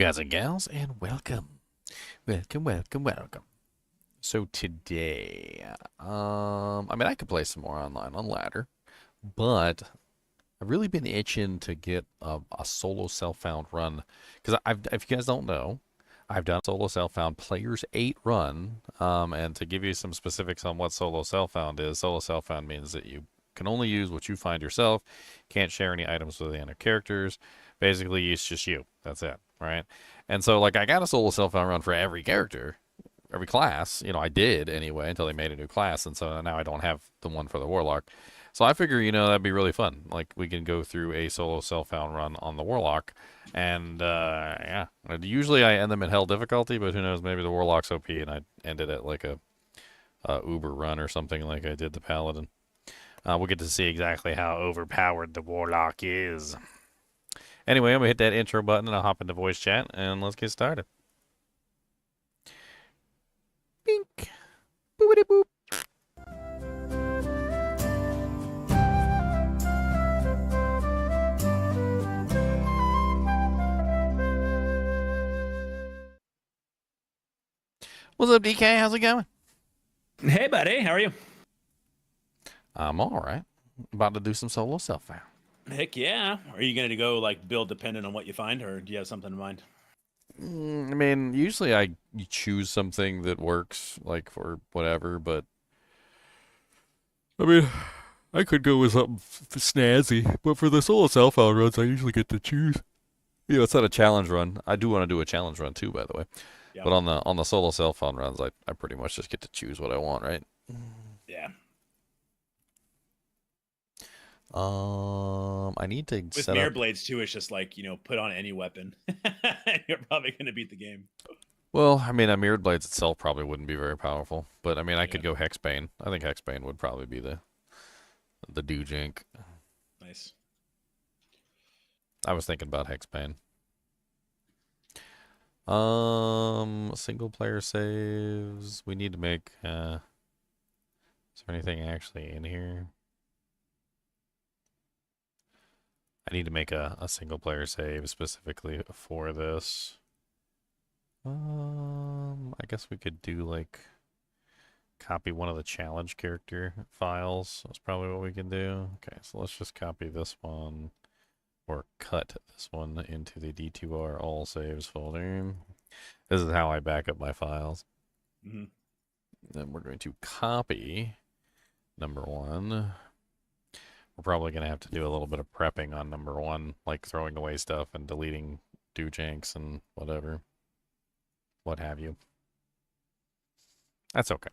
Guys and gals, and welcome. Welcome. So today, I could play some more online on ladder, but I've really been itching to get a solo self-found run because if you guys don't know, I've done solo self-found players 8 run. And to give you some specifics on what solo self-found is, solo self-found means that you can only use what you find yourself, can't share any items with the other characters. Basically, it's just you. That's it, right? And so, like, I got a solo self-found run for every character, every class. I did anyway until they made a new class, and so now I don't have the one for the Warlock. So I figure, that'd be really fun. Like, we can go through a solo self-found run on the Warlock, and yeah. Usually I end them in hell difficulty, but who knows? Maybe the Warlock's OP, and I end it at like a Uber run or something like I did the Paladin. We'll get to see exactly how overpowered the Warlock is. Anyway, I'm gonna hit that intro button and I'll hop into voice chat and let's get started. Bink. Boopity boop. What's up, DK? How's it going? Hey, buddy. How are you? I'm all right. About to do some solo self-found. Heck yeah. Are you going to go like build dependent on what you find, or do you have something in mind? Usually you choose something that works, like for whatever, but I mean, I could go with something snazzy, but for the solo self-found runs, I usually get to choose. It's not a challenge run. I do want to do a challenge run too, by the way. Yeah. But on the solo self-found runs, I pretty much just get to choose what I want, right? Yeah. I need to With set mirror up. blades too, it's just like, put on any weapon. You're probably going to beat the game. Well, a mirrored blades itself probably wouldn't be very powerful, but I Yeah. could go Hexbane. I think Hexbane would probably be the dojink. Nice. I was thinking about Hexbane. Single player saves. We need to make. Is there anything actually in here? I need to make a single player save specifically for this. I guess we could do like copy one of the challenge character files. That's probably what we can do. Okay, so let's just copy this one or cut this one into the D2R all saves folder. This is how I back up my files. Mm-hmm. Then we're going to copy number 1. We're probably going to have to do a little bit of prepping on number 1, like throwing away stuff and deleting dojanks and whatever. What have you. That's okay.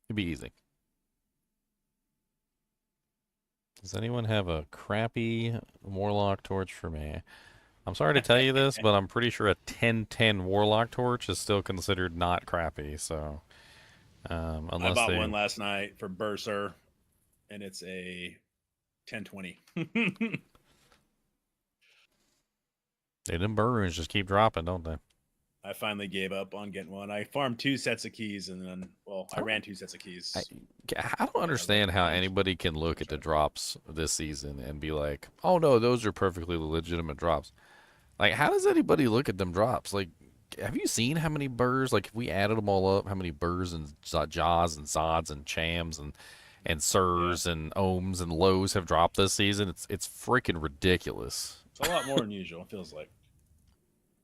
It'd be easy. Does anyone have a crappy Warlock torch for me? I'm sorry to tell you this, but I'm pretty sure a 1010 Warlock torch is still considered not crappy, so I bought one last night for Bursar, and it's a 1020. Them burns just keep dropping, don't they? I finally gave up on getting one. I farmed 2 sets of keys, and then, I ran 2 sets of keys. I don't understand how anybody can look at the drops this season and be like, oh no, those are perfectly legitimate drops. Like, how does anybody look at them drops? Like, have you seen how many burrs, like if we added them all up, how many burrs and jaws and zods and chams and sirs and ohms and lows have dropped this season? It's freaking ridiculous. It's a lot more than usual, it feels like.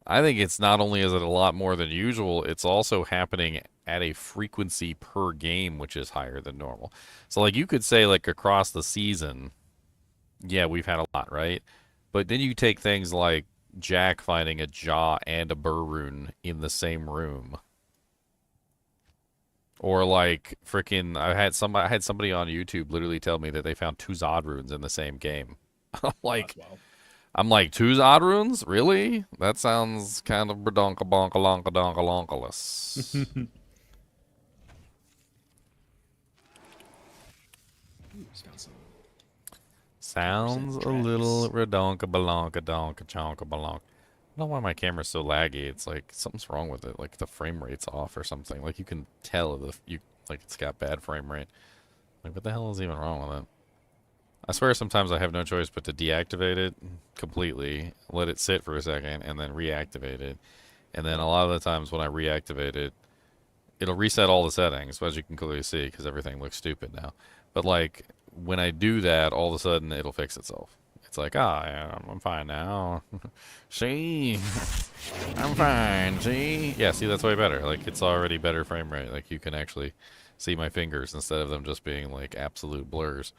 I think it's not only is it a lot more than usual, it's also happening at a frequency per game which is higher than normal. So like you could say like across the season, yeah, we've had a lot, right? But then you take things like Jack finding a jaw and a burr rune in the same room. Or like freaking I had somebody on YouTube literally tell me that they found 2 Zod runes in the same game. Like I'm like, 2 Zod runes? Really? That sounds kind of redonka-bonka-lonka-donka-lonkaless. Sounds a little redonka-balonka-donka-chonka-balonk. I don't know why my camera's so laggy. It's like something's wrong with it. Like the frame rate's off or something. Like you can tell like it's got bad frame rate. Like what the hell is even wrong with it? I swear sometimes I have no choice but to deactivate it completely, let it sit for a second, and then reactivate it. And then Yep. a lot of the times when I reactivate it, it'll reset all the settings, as you can clearly see, because everything looks stupid now. But like when I do that, all of a sudden it'll fix itself. It's like, yeah, I'm fine now. See, I'm fine. See, yeah, see, that's way better. Like it's already better frame rate. Like you can actually see my fingers instead of them just being like absolute blurs.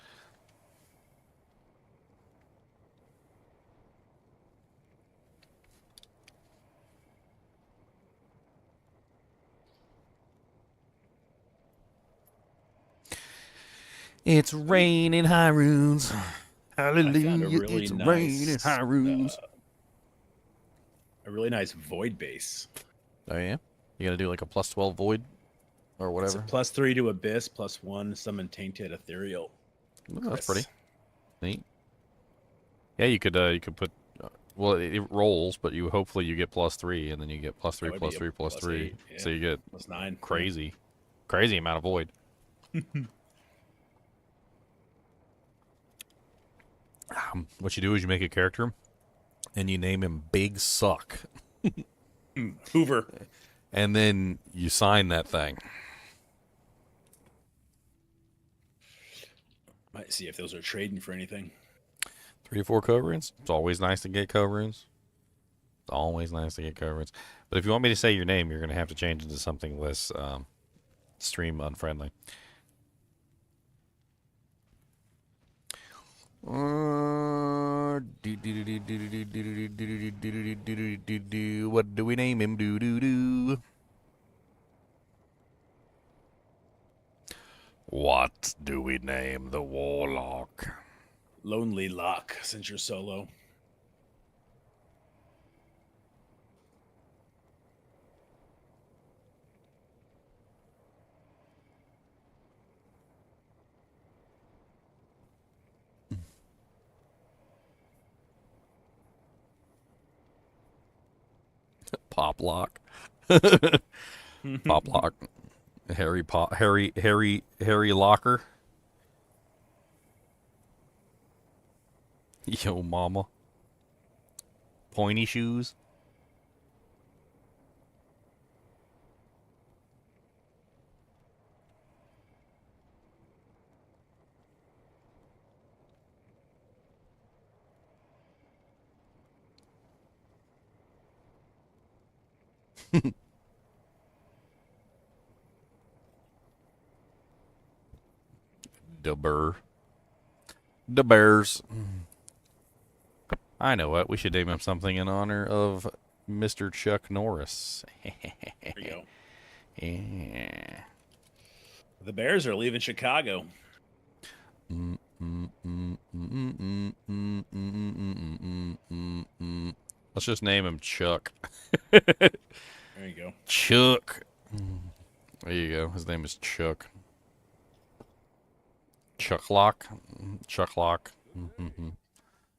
It's raining Hyrules. I found Hallelujah, it's raining Hyrules. a really nice void base. Oh yeah, you gotta do like a plus 12 void or It's a whatever. +3 to abyss, +1 summon tainted ethereal. Oh, that's pretty Chris. neat. Yeah, you could put. Well, it rolls, but you hopefully you get +3, and then you get plus That three, would be plus a three, plus three. +8. So Yeah. you get +9. crazy, crazy amount of void. What you do is you make a character, and you name him Big Suck, Yeah. Hoover. and then you sign that thing. Might see if those are trading for anything. 3 to 4 co-runes. It's always nice to get co-runes. It's always nice to get co-runes. But if you want me to say your name, you're going to have to change it to something less stream unfriendly. What do we name him? Do do do. What do we name the Warlock? Lonely Lock, since you're solo. Poplock. Poplock. Harry Locker. Yo mama. Pointy shoes. The Burr. The Bears. I know what. We should name him something in honor of Mr. Chuck Norris. There you go. Yeah. The Bears are leaving Chicago. Let's just name him Chuck. There you go. Chuck. There you go. His name is Chuck. Chucklock. Chucklock.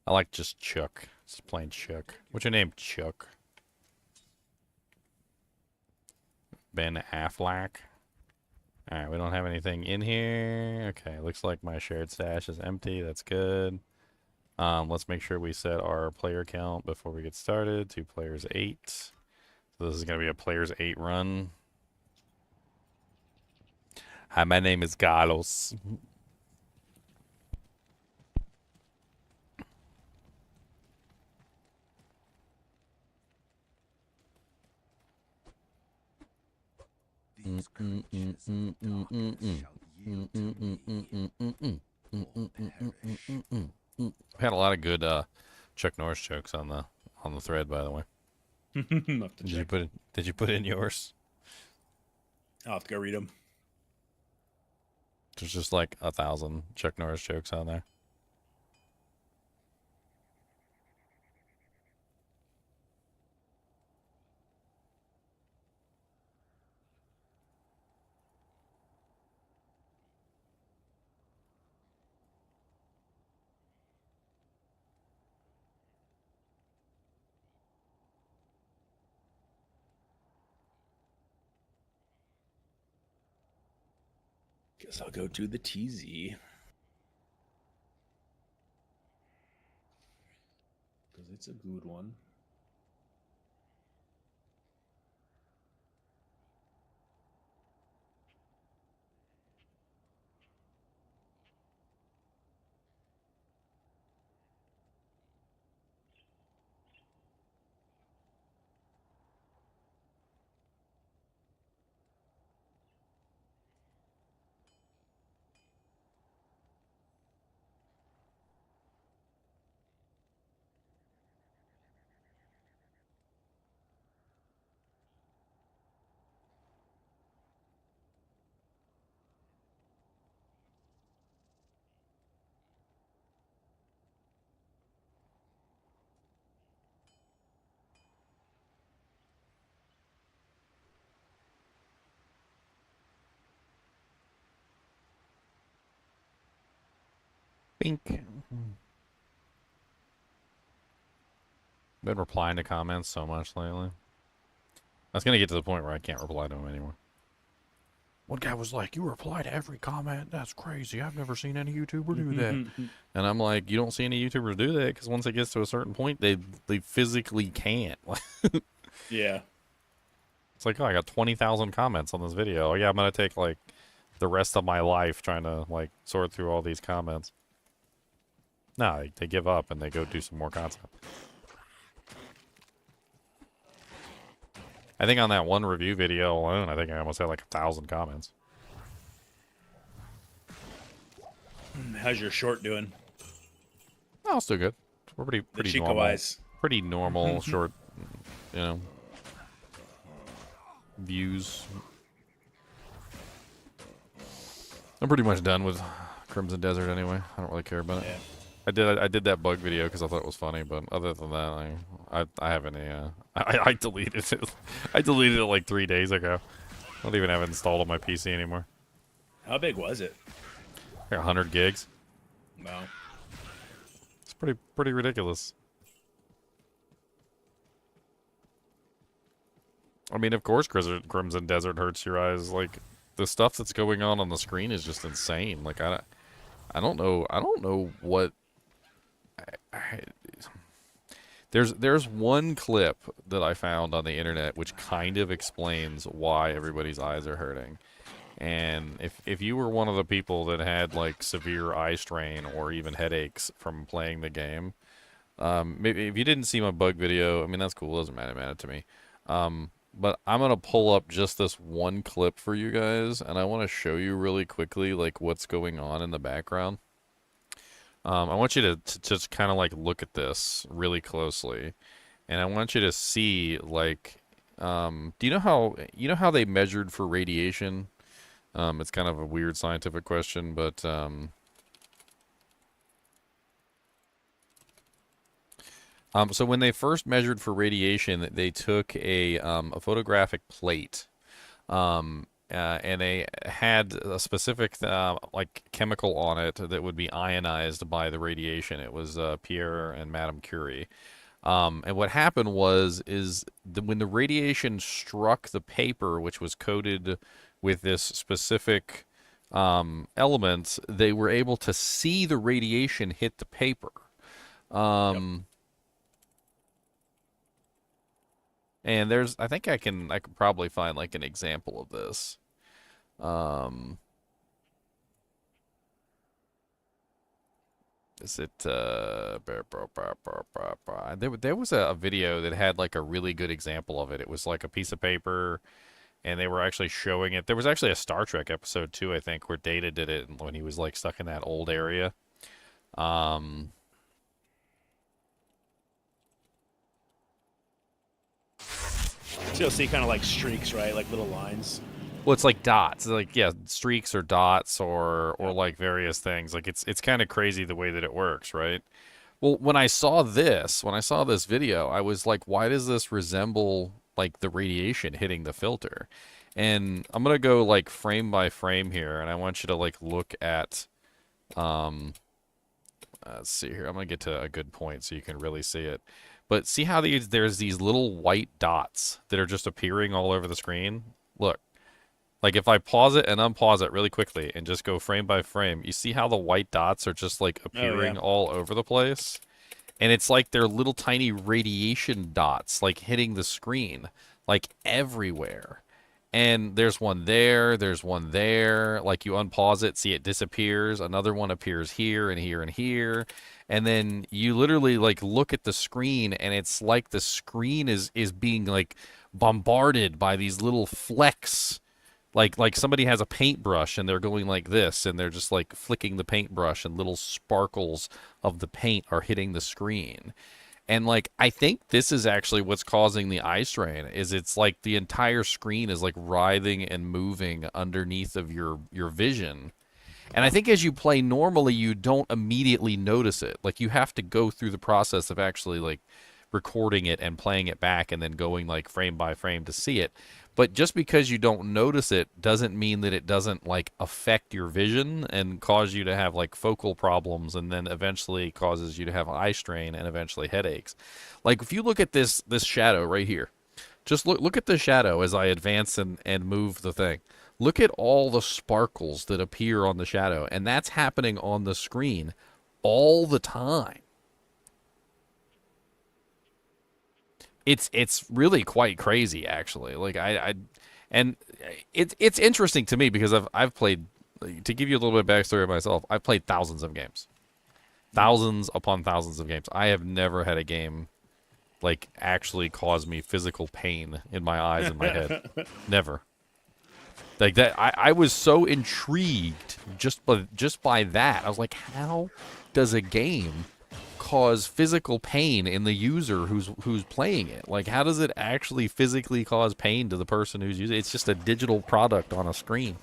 I like just Chuck. It's plain Chuck. What's your name, Chuck? Ben Affleck. Alright, we don't have anything in here. Okay, looks like my shared stash is empty. That's good. Let's make sure we set our player count before we get started to players 8. So this is going to be a players 8 run. Hi, my name is Carlos. We had a lot of good Chuck Norris jokes on the thread, by the way. Did you put in yours? I'll have to go read them. There's just like 1,000 Chuck Norris jokes on there. Guess I'll go do the TZ. It's a good one. Bink. Been replying to comments so much lately. I was gonna get to the point where I can't reply to them anymore. One guy was like, "You reply to every comment? That's crazy. I've never seen any YouTuber do that." And I'm like, "You don't see any YouTubers do that because once it gets to a certain point, they physically can't." Yeah. It's like, oh, I got 20,000 comments on this video. Oh, yeah, I'm gonna take like the rest of my life trying to like sort through all these comments. No, they give up and they go do some more content. I think on that one review video alone, I think I almost had like 1,000 comments. How's your short doing? Oh, still good. We're pretty normal. Eyes. Pretty normal short, you know, views. I'm pretty much done with Crimson Desert anyway. I don't really care about it. I did that bug video because I thought it was funny, but other than that, I haven't I deleted it. I deleted it like 3 days ago. I don't even have it installed on my PC anymore. How big was it? Like 100 gigs. Wow. It's pretty ridiculous. I mean, of course, Crimson Desert hurts your eyes. Like the stuff that's going on the screen is just insane. Like I don't know what. There's one clip that I found on the internet which kind of explains why everybody's eyes are hurting. And if you were one of the people that had like severe eye strain or even headaches from playing the game, maybe if you didn't see my bug video, I mean that's cool. It doesn't matter to me. But I'm gonna pull up just this one clip for you guys, and I want to show you really quickly like what's going on in the background. I want you to just kind of like look at this really closely, and I want you to see like, do you know how they measured for radiation? It's kind of a weird scientific question, but so when they first measured for radiation, they took a photographic plate, and they had a specific like chemical on it that would be ionized by the radiation. It was Pierre and Madame Curie. And what happened when the radiation struck the paper, which was coated with this specific element, they were able to see the radiation hit the paper. Yep. And I think I could probably find like an example of this. Is it, there was a video that had like a really good example of it. It was like a piece of paper and they were actually showing it. There was actually a Star Trek episode too, I think, where Data did it when he was like stuck in that old area. So you'll see kind of like streaks, right? Like little lines. Well, it's like dots, like yeah, streaks or dots or like various things. Like it's kind of crazy the way that it works, right? Well, when I saw this video, I was like, why does this resemble like the radiation hitting the filter? And I'm gonna go like frame by frame here, and I want you to like look at, let's see here. I'm gonna get to a good point so you can really see it. But see how there's these little white dots that are just appearing all over the screen? Look. Like if I pause it and unpause it really quickly and just go frame by frame, you see how the white dots are just like appearing all over the place? and it's like they're little tiny radiation dots like hitting the screen like everywhere. And there's one there, there's one there. Like you unpause it, see it disappears. Another one appears here and here and here. And then you literally like look at the screen and it's like the screen is being like bombarded by these little flecks. Like somebody has a paintbrush and they're going like this and they're just like flicking the paintbrush and little sparkles of the paint are hitting the screen. And like I think this is actually what's causing the eye strain is it's like the entire screen is like writhing and moving underneath of your vision. And I think as you play normally you don't immediately notice it. Like you have to go through the process of actually like recording it and playing it back and then going like frame by frame to see it. But just because you don't notice it doesn't mean that it doesn't like affect your vision and cause you to have like focal problems and then eventually causes you to have eye strain and eventually headaches. Like if you look at this shadow right here, just look at the shadow as I advance and move the thing. Look at all the sparkles that appear on the shadow, and that's happening on the screen all the time. It's really quite crazy actually. Like I and it's interesting to me because I've played, to give you a little bit of backstory of myself, I've played thousands of games. Thousands upon thousands of games. I have never had a game like actually cause me physical pain in my eyes and my head. Never. Like that I was so intrigued just by that. I was like, how does a game cause physical pain in the user who's playing it? Like, how does it actually physically cause pain to the person who's using it? It's just a digital product on a screen.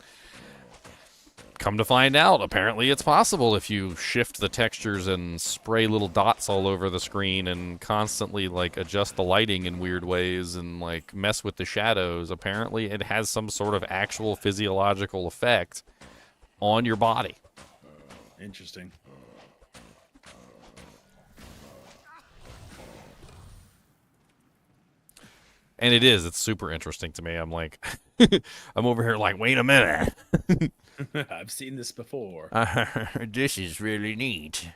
Come to find out, apparently it's possible if you shift the textures and spray little dots all over the screen and constantly like adjust the lighting in weird ways and like mess with the shadows. Apparently it has some sort of actual physiological effect on your body. Interesting. And it's super interesting to me. I'm like, I'm over here like, wait a minute. I've seen this before. This is really neat.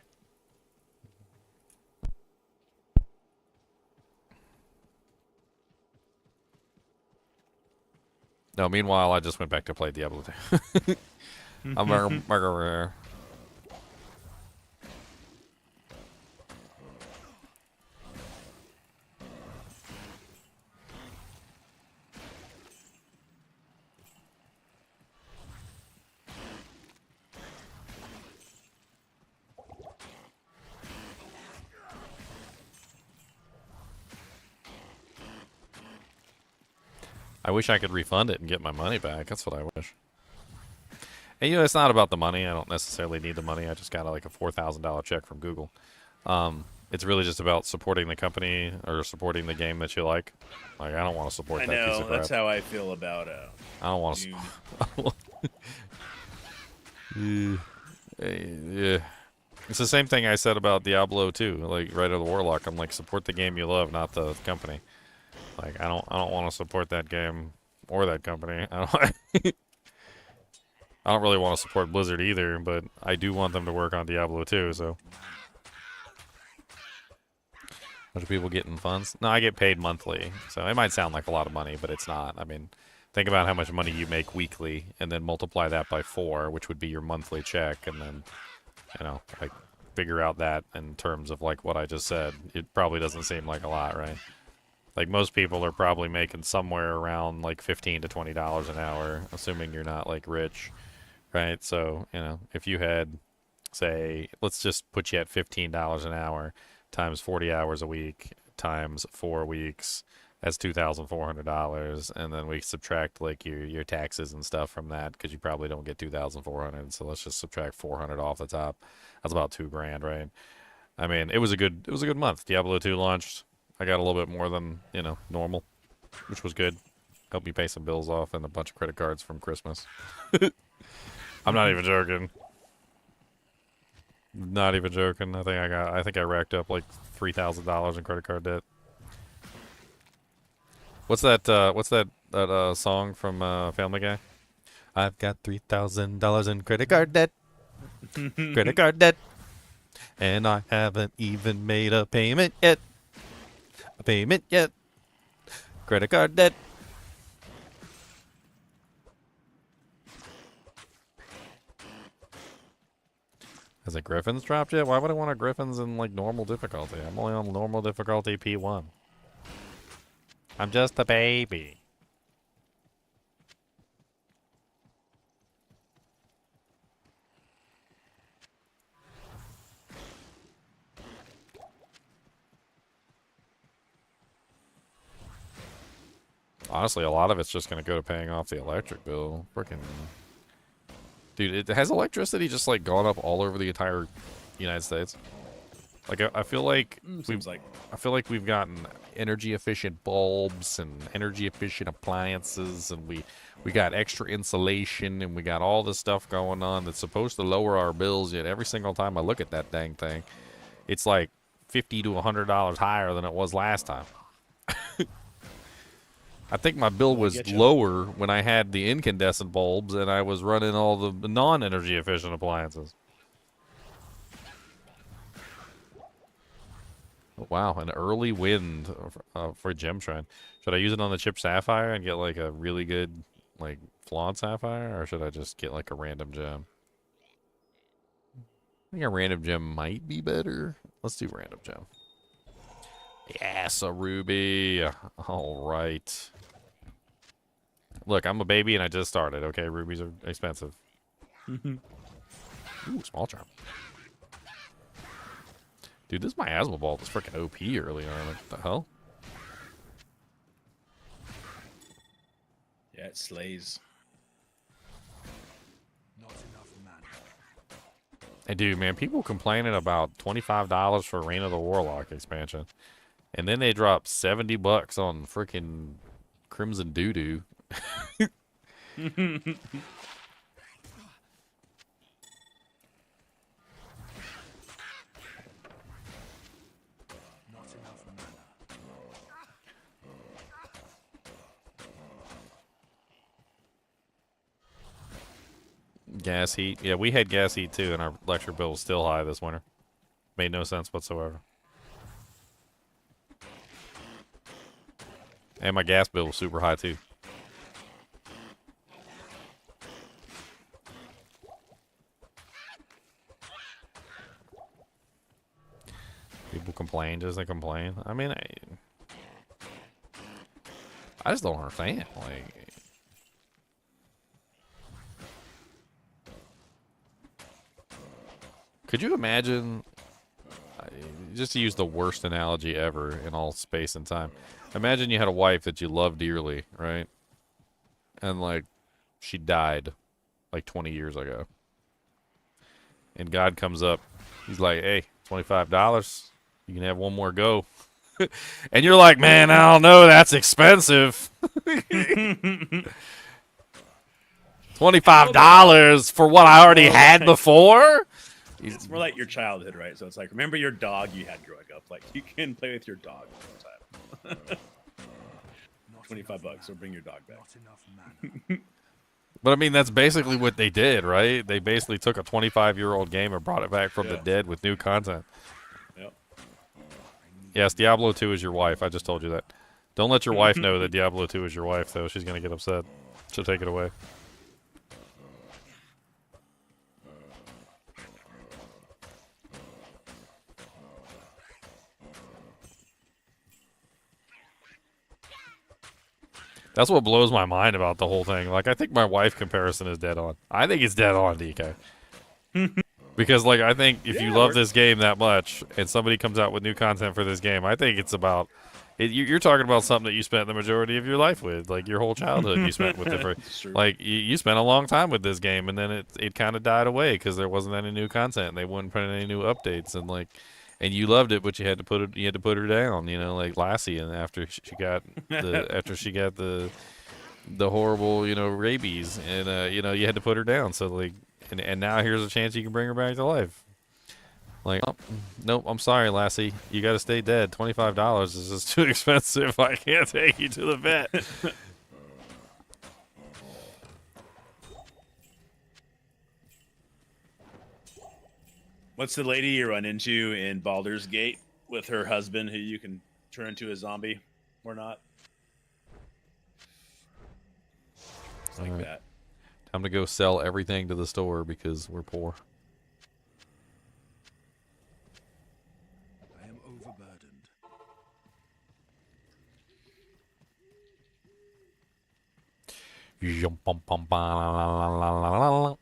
No, meanwhile, I just went back to play Diablo 2. I'm over here. I wish I could refund it and get my money back. That's what I wish. And, it's not about the money. I don't necessarily need the money. I just got like a $4,000 check from Google. It's really just about supporting the company or supporting the game that you like. Like, I don't want to support that piece of crap. That's how I feel about I don't want to. Yeah. It's the same thing I said about Diablo 2, like Rise of the Warlock. I'm like, support the game you love, not the company. Like, I don't want to support that game or that company. I don't really want to support Blizzard either, but I do want them to work on Diablo 2, so. Bunch of people getting funds? No, I get paid monthly, so it might sound like a lot of money, but it's not. I mean, think about how much money you make weekly, and then multiply that by 4, which would be your monthly check, and then, like, figure out that in terms of, like, what I just said. It probably doesn't seem like a lot, right? Like, most people are probably making somewhere around, like, $15 to $20 an hour, assuming you're not, like, rich, right? So, if you had, say, let's just put you at $15 an hour times 40 hours a week times 4 weeks, that's $2,400, and then we subtract, like, your taxes and stuff from that, because you probably don't get $2,400, so let's just subtract 400 off the top. That's about $2,000, right? I mean, it was a good month. Diablo 2 launched. I got a little bit more than, normal, which was good. Helped me pay some bills off and a bunch of credit cards from Christmas. I'm not even joking. Not even joking. I think I racked up like $3,000 in credit card debt. What's that song from Family Guy? I've got $3,000 in credit card debt. Credit card debt. And I haven't even made a payment yet. A payment yet. Credit card debt. Has it Griffins dropped yet? Why would I want a Griffins in like normal difficulty? I'm only on normal difficulty P1. I'm just a baby. Honestly, a lot of it's just going to go to paying off the electric bill. Freaking. Dude, has electricity just like gone up all over the entire United States? Like, I feel like I feel like we've gotten energy efficient bulbs and energy efficient appliances, and we got extra insulation, and we got all this stuff going on that's supposed to lower our bills. Yet every single time I look at that dang thing, it's like $50 to $100 higher than it was last time. I think my bill was lower when I had the incandescent bulbs and I was running all the non-energy efficient appliances. Wow, an early wind for Gem Shrine. Should I use it on the Chip Sapphire and get like a really good like flawed sapphire, or should I just get like a random gem? I think a random gem might be better. Let's do random gem. Yes, a ruby. All right. Look, I'm a baby and I just started, okay? Rubies are expensive. Ooh, small charm. Dude, this miasma ball was freaking OP early on. Like, what the hell? Yeah, it slays. Not enough mana. Hey, dude, man, people complaining about $25 for Reign of the Warlock expansion. And then they drop $70 on freaking Crimson Doo-Doo. Gas heat. Yeah, we had gas heat too, and our electric bill was still high this winter. Made no sense whatsoever. And my gas bill was super high too. People complain just to complain. I mean, I just don't understand. Like, could you imagine, just to use the worst analogy ever in all space and time, imagine you had a wife that you loved dearly, right? And, like, she died, like, 20 years ago. And God comes up. He's like, hey, $25. You can have one more go. And you're like, man, I don't know. That's expensive. $25 for what I already had before? It's more like your childhood, right? So it's like, remember your dog you had growing up. Like, you can play with your dog all the time. $25, so bring your dog back. Not enough mana. But I mean, that's basically what they did, right? They basically took a 25-year-old game and brought it back from the dead with new content. Yep. Yes, Diablo 2 is your wife. I just told you that. Don't let your wife know that Diablo 2 is your wife, though. She's going to get upset. She'll take it away. That's what blows my mind about the whole thing. Like, I think my wife comparison is dead on. I think it's dead on, DK. Because, like, I think if you love this game that much and somebody comes out with new content for this game, I think it's about... You're talking about something that you spent the majority of your life with. Like, your whole childhood you spent with it. Like, you spent a long time with this game, and then it kind of died away because there wasn't any new content, and they wouldn't put in any new updates. And, like... And you loved it, but you had to put her down, you know, like Lassie. And after she got the horrible, you know, rabies, and you know, you had to put her down. So like, and now here's a chance you can bring her back to life. Like, oh, nope, I'm sorry, Lassie, you got to stay dead. $25 is just too expensive. I can't take you to the vet. What's the lady you run into in Baldur's Gate with her husband, who you can turn into a zombie or not? It's like Alright. that. Time to go sell everything to the store because we're poor. I am overburdened. Yum, bum, bum, ba, la, la, la, la, la, la.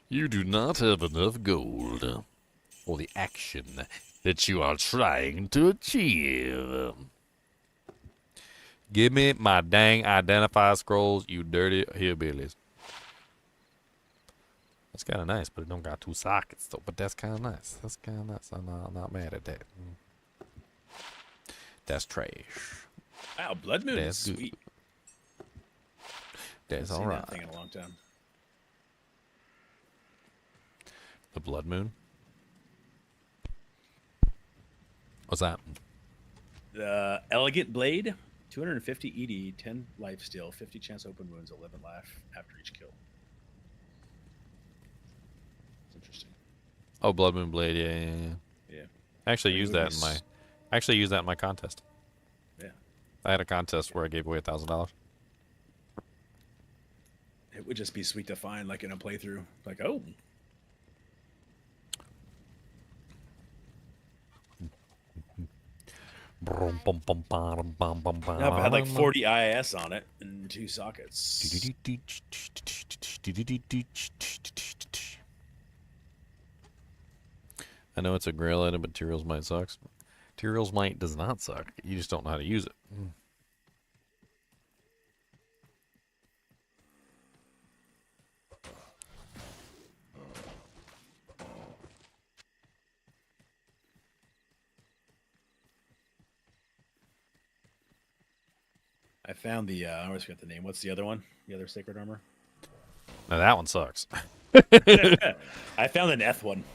You do not have enough gold for the action that you are trying to achieve. Give me my dang identify scrolls, you dirty hillbillies. That's kind of nice, but it don't got 2 sockets, though. But that's kind of nice. That's kind of nice. I'm not mad at that. That's trash. Wow, Blood Moon That's is good. sweet. That's Haven't all seen right. that thing in a long time. The Blood Moon? What's that? The Elegant Blade, 250 ED, 10 life steal, 50 chance open wounds, 11 life after each kill. It's interesting. Oh, Blood Moon Blade. Yeah, yeah, yeah. Yeah. I actually It used would that be in my. s- I actually used that in my contest. Yeah. I had a contest where I gave away $1,000. It would just be sweet to find, like in a playthrough. Like, oh, Brum, bum, bum, bum, bum, bum, bum, no, if it had like bum. 40 IIS on it and 2 sockets. I know it's a grail item, but materials might sucks. Materials might does not suck. You just don't know how to use it. I found the, I always forget the name. What's the other one? The other sacred armor? Now that one sucks. I found an Eth one,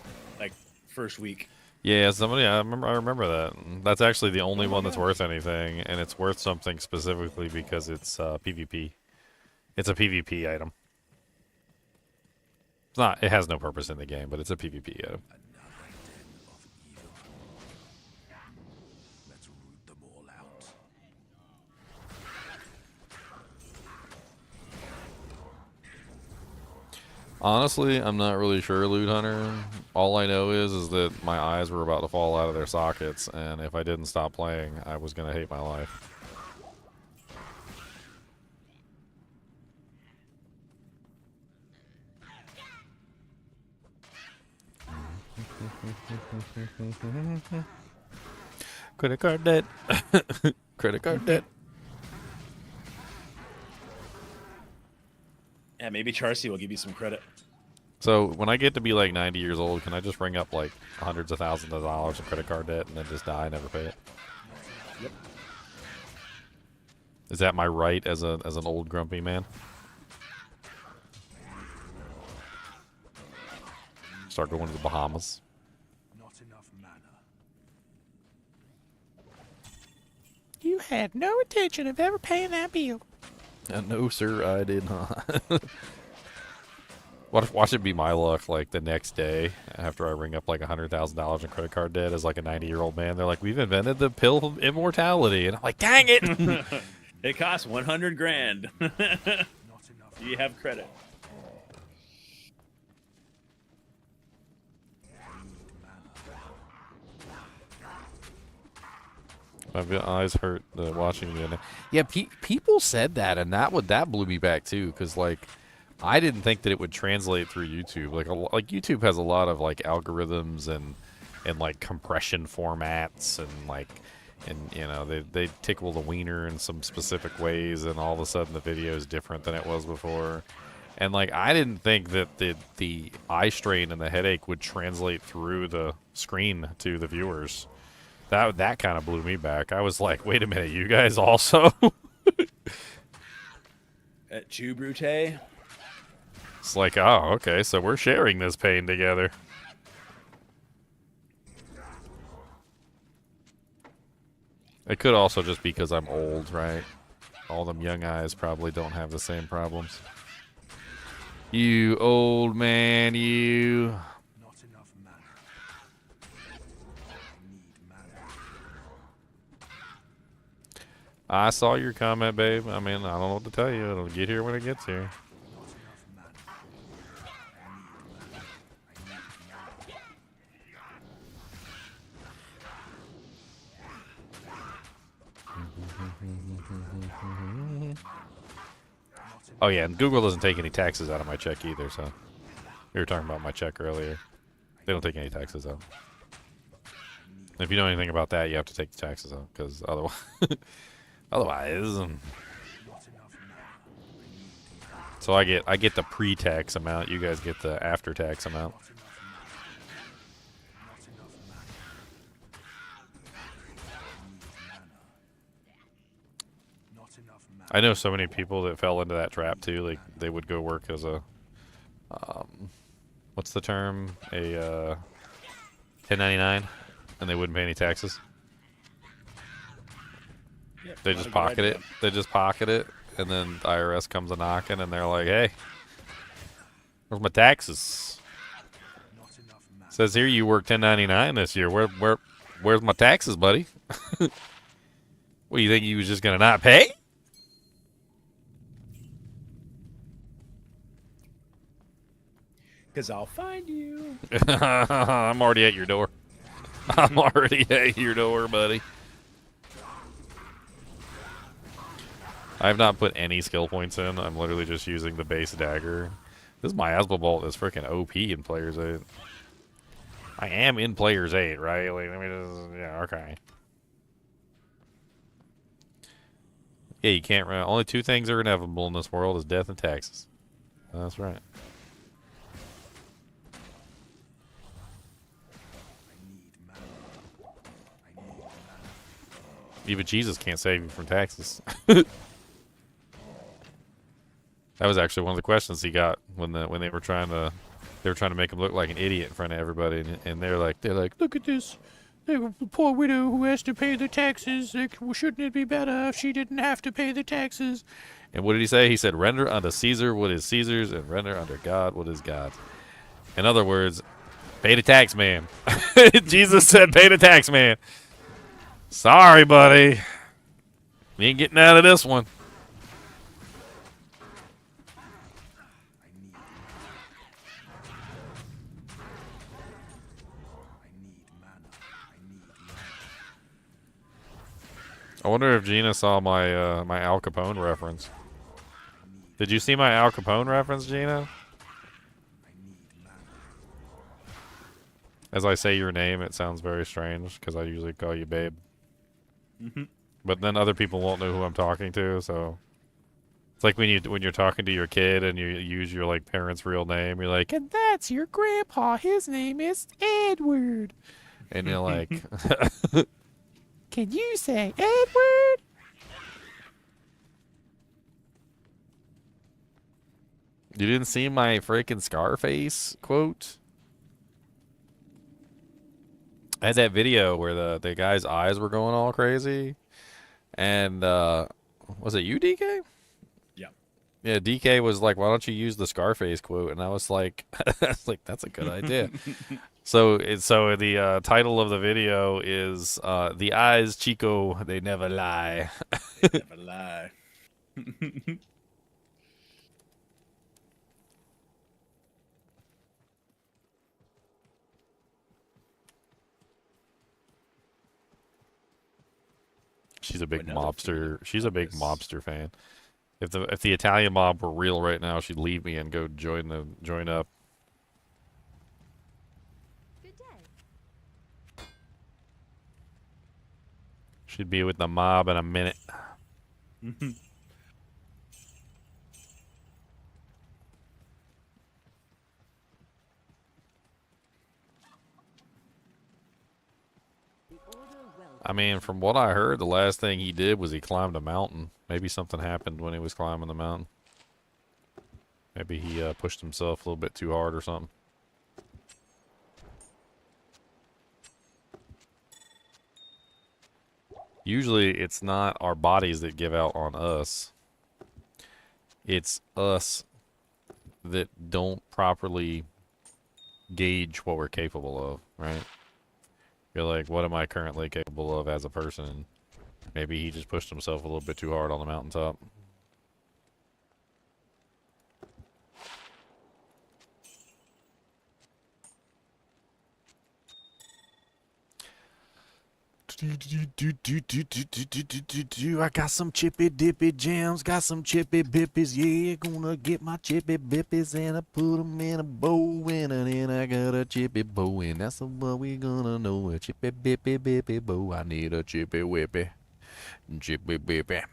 like first week. Yeah, somebody. I remember that. That's actually the only one that's worth anything, and it's worth something specifically because it's PvP. It's a PvP item. It's not. It has no purpose in the game, but it's a PvP item. Another den of evil. Let's root them all out. Honestly, I'm not really sure, Loot Hunter. All I know is that my eyes were about to fall out of their sockets, and if I didn't stop playing, I was gonna hate my life. Credit card debt. Credit card debt. Yeah, maybe Charcy will give you some credit. So when I get to be like 90 years old, can I just ring up like hundreds of thousands of dollars of credit card debt and then just die and never pay it? Yep. Is that my right as an old grumpy man? Start going to the Bahamas. Not enough mana. You had no intention of ever paying that bill. No, sir, I did not. Watch it be my luck, like, the next day, after I ring up, like, $100,000 in credit card debt as, like, a 90-year-old man. They're like, we've invented the pill of immortality. And I'm like, dang it! It costs 100 grand. Not enough. You have credit. My eyes hurt watching the. Yeah, people said that, and that blew me back too, because like, I didn't think that it would translate through YouTube. Like YouTube has a lot of like algorithms and like compression formats and you know they tickle the wiener in some specific ways, and all of a sudden the video is different than it was before. And like, I didn't think that the eye strain and the headache would translate through the screen to the viewers. That kind of blew me back. I was like, wait a minute, you guys also? At Chew Brute. It's like, oh, okay, so we're sharing this pain together. It could also just be because I'm old, right? All them young eyes probably don't have the same problems. You old man, you. Not enough mana. I need mana. I saw your comment, babe. I mean, I don't know what to tell you. It'll get here when it gets here. Not enough mana. I need mana. I need mana. Oh yeah, and Google doesn't take any taxes out of my check either, so we were talking about my check earlier. They don't take any taxes out. If you know anything about that, you have to take the taxes out, because otherwise, Not enough mana. So I get the pre-tax amount. You guys get the after-tax amount. Not enough mana. Not enough mana. I need mana. Not enough mana. I know so many people that fell into that trap too. Like they would go work as a, what's the term? A 1099, and they wouldn't pay any taxes. Yep, They not just a good pocket idea. it. They just pocket it, and then the IRS comes a knocking, and they're like, "Hey, where's my taxes?" Not enough mana. Says here you work 1099 this year. Where's my taxes, buddy? What do you think you was just gonna not pay? Because I'll find you. I'm already at your door. I'm already at your door, buddy. I have not put any skill points in. I'm literally just using the base dagger. This miasma bolt is freaking OP in Players 8. I am in Players 8, right? Like, let me just, yeah, okay. Yeah, you can't run. Only two things are inevitable in this world is death and taxes. That's right. I need mana. I need mana. Even Jesus can't save you from taxes. That was actually one of the questions he got when they were trying to make him look like an idiot in front of everybody, and they're like, look at this, the poor widow who has to pay the taxes. Like, shouldn't it be better if she didn't have to pay the taxes? And what did he say? He said, "Render unto Caesar what is Caesar's, and render unto God what is God's." In other words, pay the tax man. Jesus said, "Pay the tax man." Sorry, buddy, you ain't getting out of this one. I need mana. I need mana. I need mana. I wonder if Gina saw my my Al Capone reference. Did you see my Al Capone reference, Gina? I need mana. As I say your name, it sounds very strange because I usually call you babe. But then other people won't know who I'm talking to, so it's like when you're talking to your kid and you use your like parents' real name, you're like, and that's your grandpa. His name is Edward, and you're like, can you say Edward? You didn't see my freaking Scarface quote? I had that video where the guy's eyes were going all crazy, and was it you, DK? Yeah. Yeah, DK was like, "Why don't you use the Scarface quote?" And I was like, "That's a good idea." So the title of the video is "The Eyes, Chico, They Never Lie." Never lie. She's a big Another mobster. thing She's a big is- mobster fan. If the Italian mob were real right now, she'd leave me and go join up. Good day. She'd be with the mob in a minute. I mean, from what I heard, the last thing he did was he climbed a mountain. Maybe something happened when he was climbing the mountain. Maybe he pushed himself a little bit too hard or something. Usually, it's not our bodies that give out on us. It's us that don't properly gauge what we're capable of, right? You're like, what am I currently capable of as a person? Maybe he just pushed himself a little bit too hard on the mountaintop. I got some chippy dippy jams, got some chippy bippies, yeah. Gonna get my chippy bippies and I put them in a bow, and then I got a chippy bow, and that's what we gonna know. A chippy bippy bippy bow. I need a chippy whippy, chippy bippy.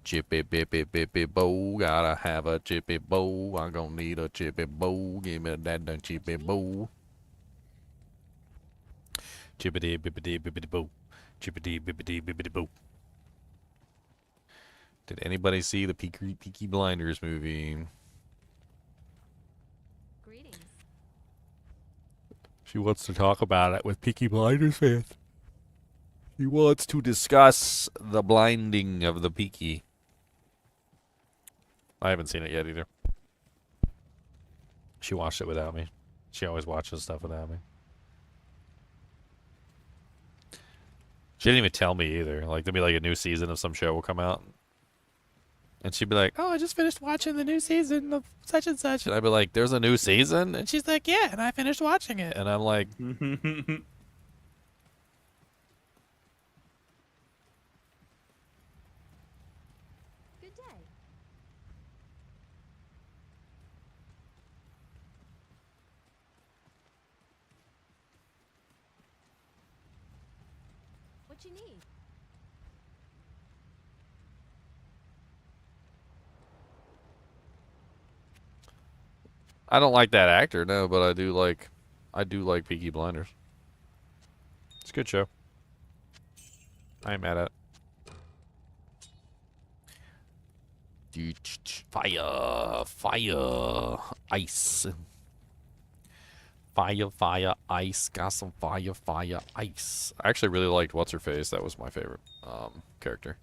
Chippy bippy bippy bow, gotta have a chippy bow. I'm gonna need a chippy bow. Give me that done chippy bow. Chippity bippity bippity bow. Chippity bippity bippity bow. Did anybody see the Peaky Blinders movie? Greetings. She wants to talk about it with Peaky Blinders fans. She wants to discuss the blinding of the Peaky. I haven't seen it yet either. She watched it without me. She always watches stuff without me. She didn't even tell me either. Like, there'll be like a new season of some show will come out. And she'd be like, oh, I just finished watching the new season of such and such. And I'd be like, there's a new season? And she's like, yeah, and I finished watching it. And I'm like, Good day. What you need? I don't like that actor, no, but I do like Peaky Blinders. It's a good show. I ain't mad at it. Fire, fire, ice. Fire, ice. Got some fire, ice. I actually really liked What's Her Face. That was my favorite character.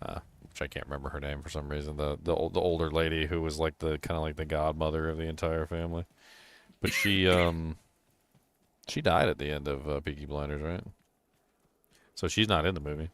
Which I can't remember her name for some reason. The older lady who was like the kind of like the godmother of the entire family. But she died at the end of Peaky Blinders, right? So she's not in the movie.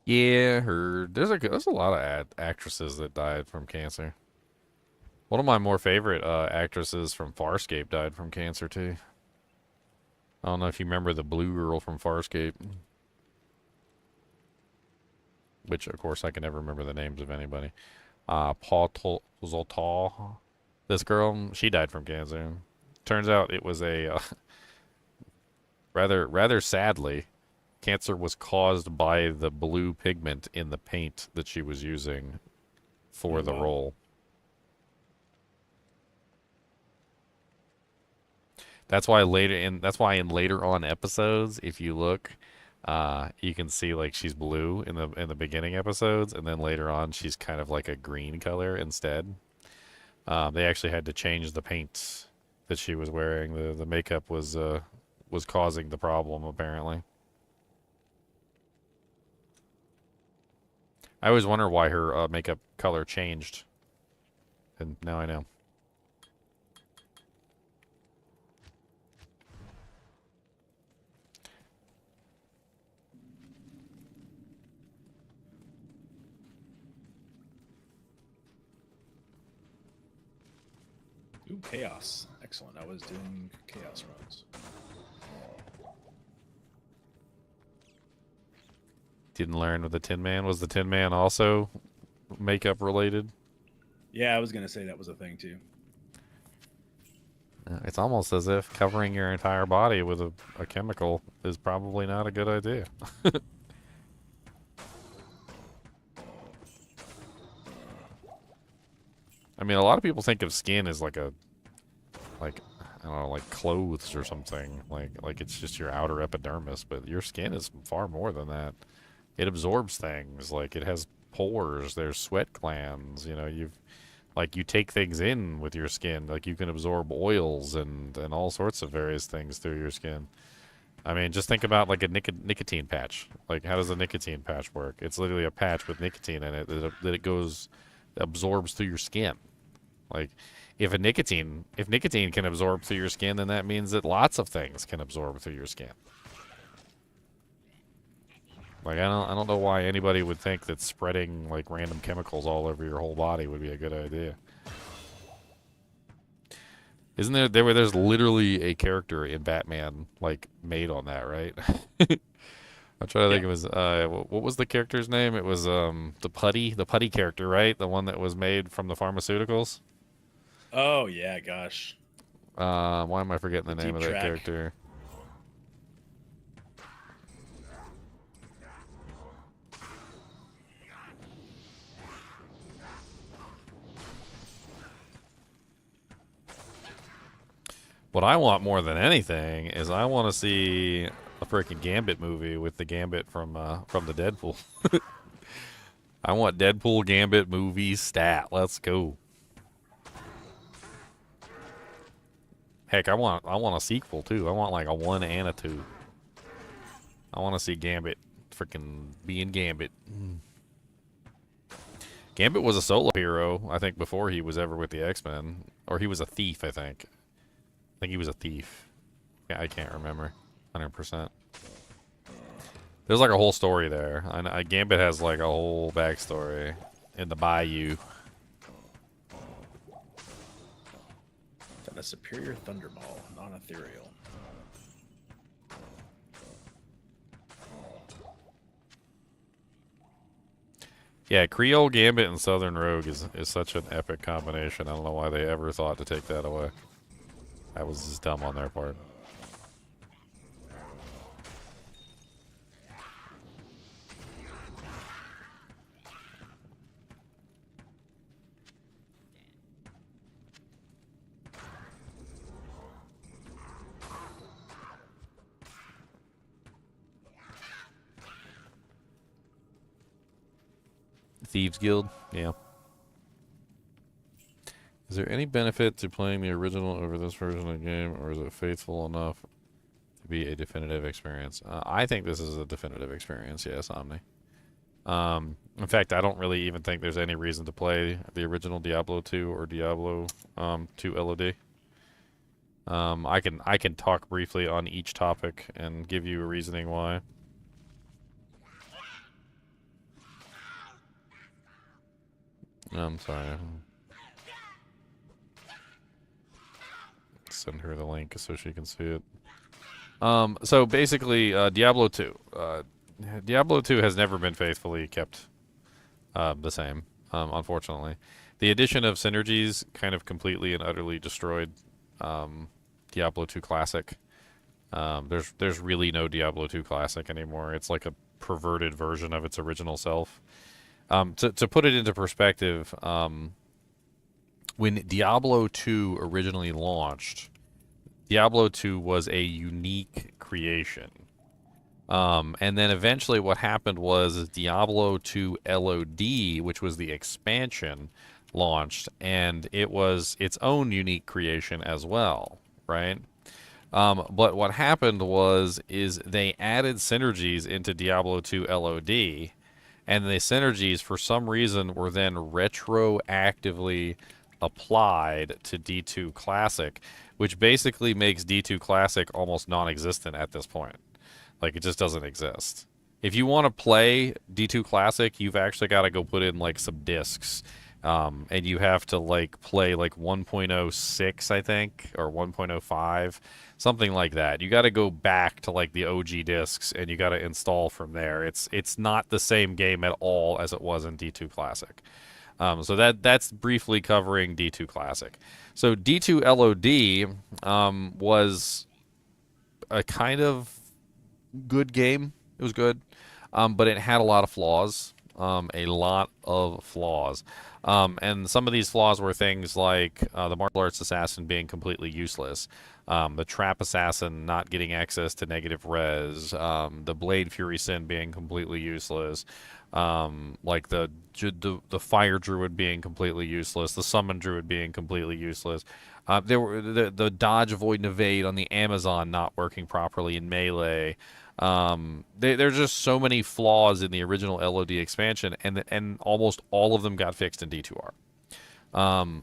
Yeah, there's a lot of actresses that died from cancer. One of my more favorite actresses from Farscape died from cancer too. I don't know if you remember the blue girl from Farscape. Which, of course, I can never remember the names of anybody. Paul Zoltal. This girl, she died from cancer. Turns out it was a rather sadly, cancer was caused by the blue pigment in the paint that she was using for the role. That's why in later on episodes, if you look, you can see like she's blue in the beginning episodes, and then later on she's kind of like a green color instead. They actually had to change the paint that she was wearing. The makeup was causing the problem apparently. I always wonder why her makeup color changed, and now I know. Ooh, chaos. Excellent. I was doing chaos runs. Didn't learn with the Tin Man. Was the Tin Man also makeup related? Yeah, I was going to say that was a thing too. It's almost as if covering your entire body with a chemical is probably not a good idea. I mean, a lot of people think of skin as like a, like, I don't know, like clothes or something. Like it's just your outer epidermis, but your skin is far more than that. It absorbs things. Like it has pores. There's sweat glands. You know, you take things in with your skin. Like you can absorb oils and all sorts of various things through your skin. I mean, just think about like a nicotine patch. Like, how does a nicotine patch work? It's literally a patch with nicotine in it that it goes absorbs through your skin. Like, if nicotine can absorb through your skin, then that means that lots of things can absorb through your skin. Like, I don't know why anybody would think that spreading like random chemicals all over your whole body would be a good idea. Isn't there's literally a character in Batman like made on that, right? I'm trying to think. It was what was the character's name? It was the putty character, right? The one that was made from the pharmaceuticals. Oh yeah, gosh. Why am I forgetting the name Deep of that track. character? What I want more than anything is I want to see a freaking Gambit movie with the Gambit from the Deadpool. I want Deadpool Gambit movie stat. Let's go. Heck, I want a sequel too. I want like a 1 and a 2. I want to see Gambit freaking being Gambit. Gambit was a solo hero, I think, before he was ever with the X-Men, or he was a thief. I think he was a thief. Yeah, I can't remember 100%. There's like a whole story there. Gambit has like a whole backstory in the Bayou. And a superior thunderball, non-ethereal. Yeah, Creole Gambit and Southern Rogue is such an epic combination. I don't know why they ever thought to take that away. That was just dumb on their part. Thieves Guild? Yeah. Is there any benefit to playing the original over this version of the game, or is it faithful enough to be a definitive experience? I think this is a definitive experience, yes, Omni. In fact, I don't really even think there's any reason to play the original Diablo 2 or Diablo 2 LOD. I can talk briefly on each topic and give you a reasoning why. I'm sorry. Send her the link so she can see it. So basically, Diablo 2. Diablo 2 has never been faithfully kept the same, unfortunately. The addition of synergies kind of completely and utterly destroyed Diablo 2 Classic. There's really no Diablo 2 Classic anymore. It's like a perverted version of its original self. To put it into perspective, when Diablo 2 originally launched, Diablo 2 was a unique creation. And then eventually what happened was Diablo 2 LOD, which was the expansion, launched, and it was its own unique creation as well, right? But what happened is they added synergies into Diablo 2 LOD, and the synergies, for some reason, were then retroactively applied to D2 Classic, which basically makes D2 Classic almost non-existent at this point. Like, it just doesn't exist. If you want to play D2 Classic, you've actually got to go put in, like, some discs. And you have to, like, play, like, 1.06, I think, or 1.05, something like that. You got to go back to, like, the OG discs, and you got to install from there. It's not the same game at all as it was in D2 Classic. So that's briefly covering D2 Classic. So D2 LOD was a kind of good game. It was good, but it had a lot of flaws. a lot of flaws. And some of these flaws were things like the martial arts assassin being completely useless, the trap assassin not getting access to negative res, the blade fury sin being completely useless, like the fire druid being completely useless, the summon druid being completely useless. There were the dodge, avoid, and evade on the Amazon not working properly in melee. There's just so many flaws in the original LOD expansion, and almost all of them got fixed in D2R.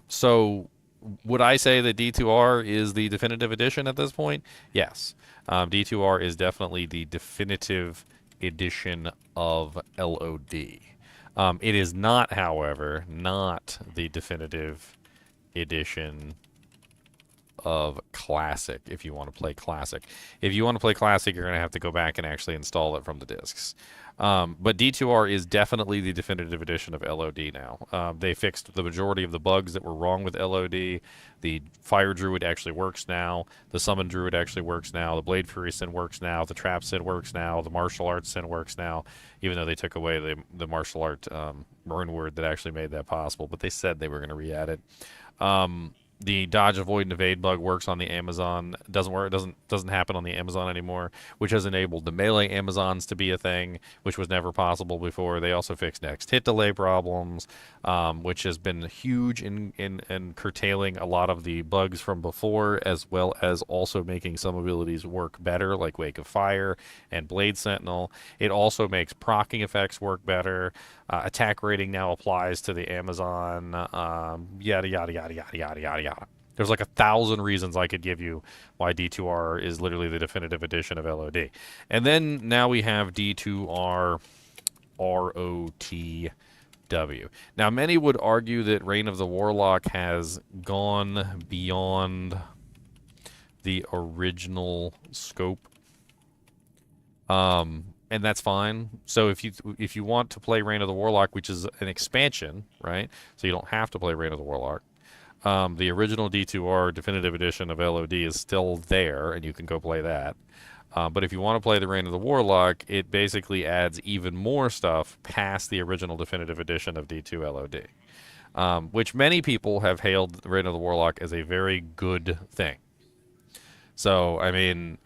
So would I say that D2R is the definitive edition at this point? Yes. D2R is definitely the definitive edition of LOD. It is not, however, not the definitive edition of Classic if you want to play Classic. If you want to play Classic, you're going to have to go back and actually install it from the discs. But D2R is definitely the definitive edition of LOD now. They fixed the majority of the bugs that were wrong with LOD. The Fire Druid actually works now. The Summon Druid actually works now. The Blade Fury Sin works now. The Trap Sin works now. The Martial Arts Sin works now, even though they took away the martial art rune word that actually made that possible. But they said they were going to re-add it. The dodge, avoid, and evade bug works on the Amazon. Doesn't work. Doesn't happen on the Amazon anymore, which has enabled the melee Amazons to be a thing, which was never possible before. They also fixed next hit delay problems, which has been huge in curtailing a lot of the bugs from before, as well as also making some abilities work better, like Wake of Fire and Blade Sentinel. It also makes proccing effects work better. Attack rating now applies to the Amazon. Yada yada yada yada yada yada yada. There's like 1,000 reasons I could give you why D2R is literally the definitive edition of LOD. And then now we have D2R RotW. Now, many would argue that Reign of the Warlock has gone beyond the original scope. And that's fine. So if you want to play Reign of the Warlock, which is an expansion, right? So you don't have to play Reign of the Warlock. The original D2R definitive edition of LOD is still there, and you can go play that. But if you want to play the Reign of the Warlock, it basically adds even more stuff past the original definitive edition of D2 LOD, which many people have hailed Reign of the Warlock as a very good thing. So, I mean,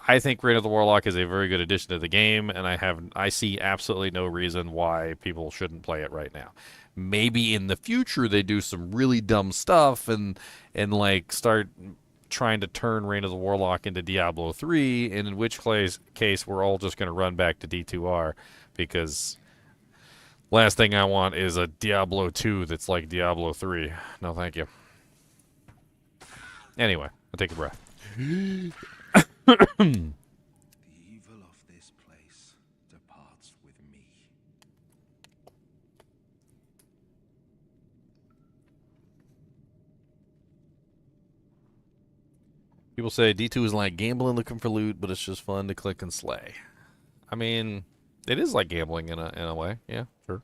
I think Reign of the Warlock is a very good addition to the game, and I see absolutely no reason why people shouldn't play it right now. Maybe in the future they do some really dumb stuff and like start trying to turn Reign of the Warlock into Diablo 3, and in which case we're all just going to run back to D2R, because last thing I want is a Diablo 2 that's like Diablo 3. No, thank you. Anyway, I'll take a breath. The evil of this place departs with me. People say D2 is like gambling looking for loot, but it's just fun to click and slay. I mean, it is like gambling in a way. Yeah, sure.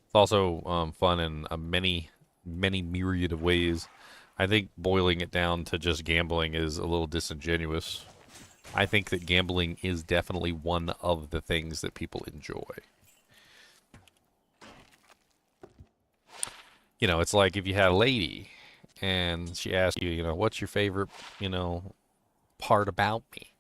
It's also fun in a many myriad of ways. I think boiling it down to just gambling is a little disingenuous. I think that gambling is definitely one of the things that people enjoy. You know, it's like if you had a lady and she asked you, what's your favorite, part about me?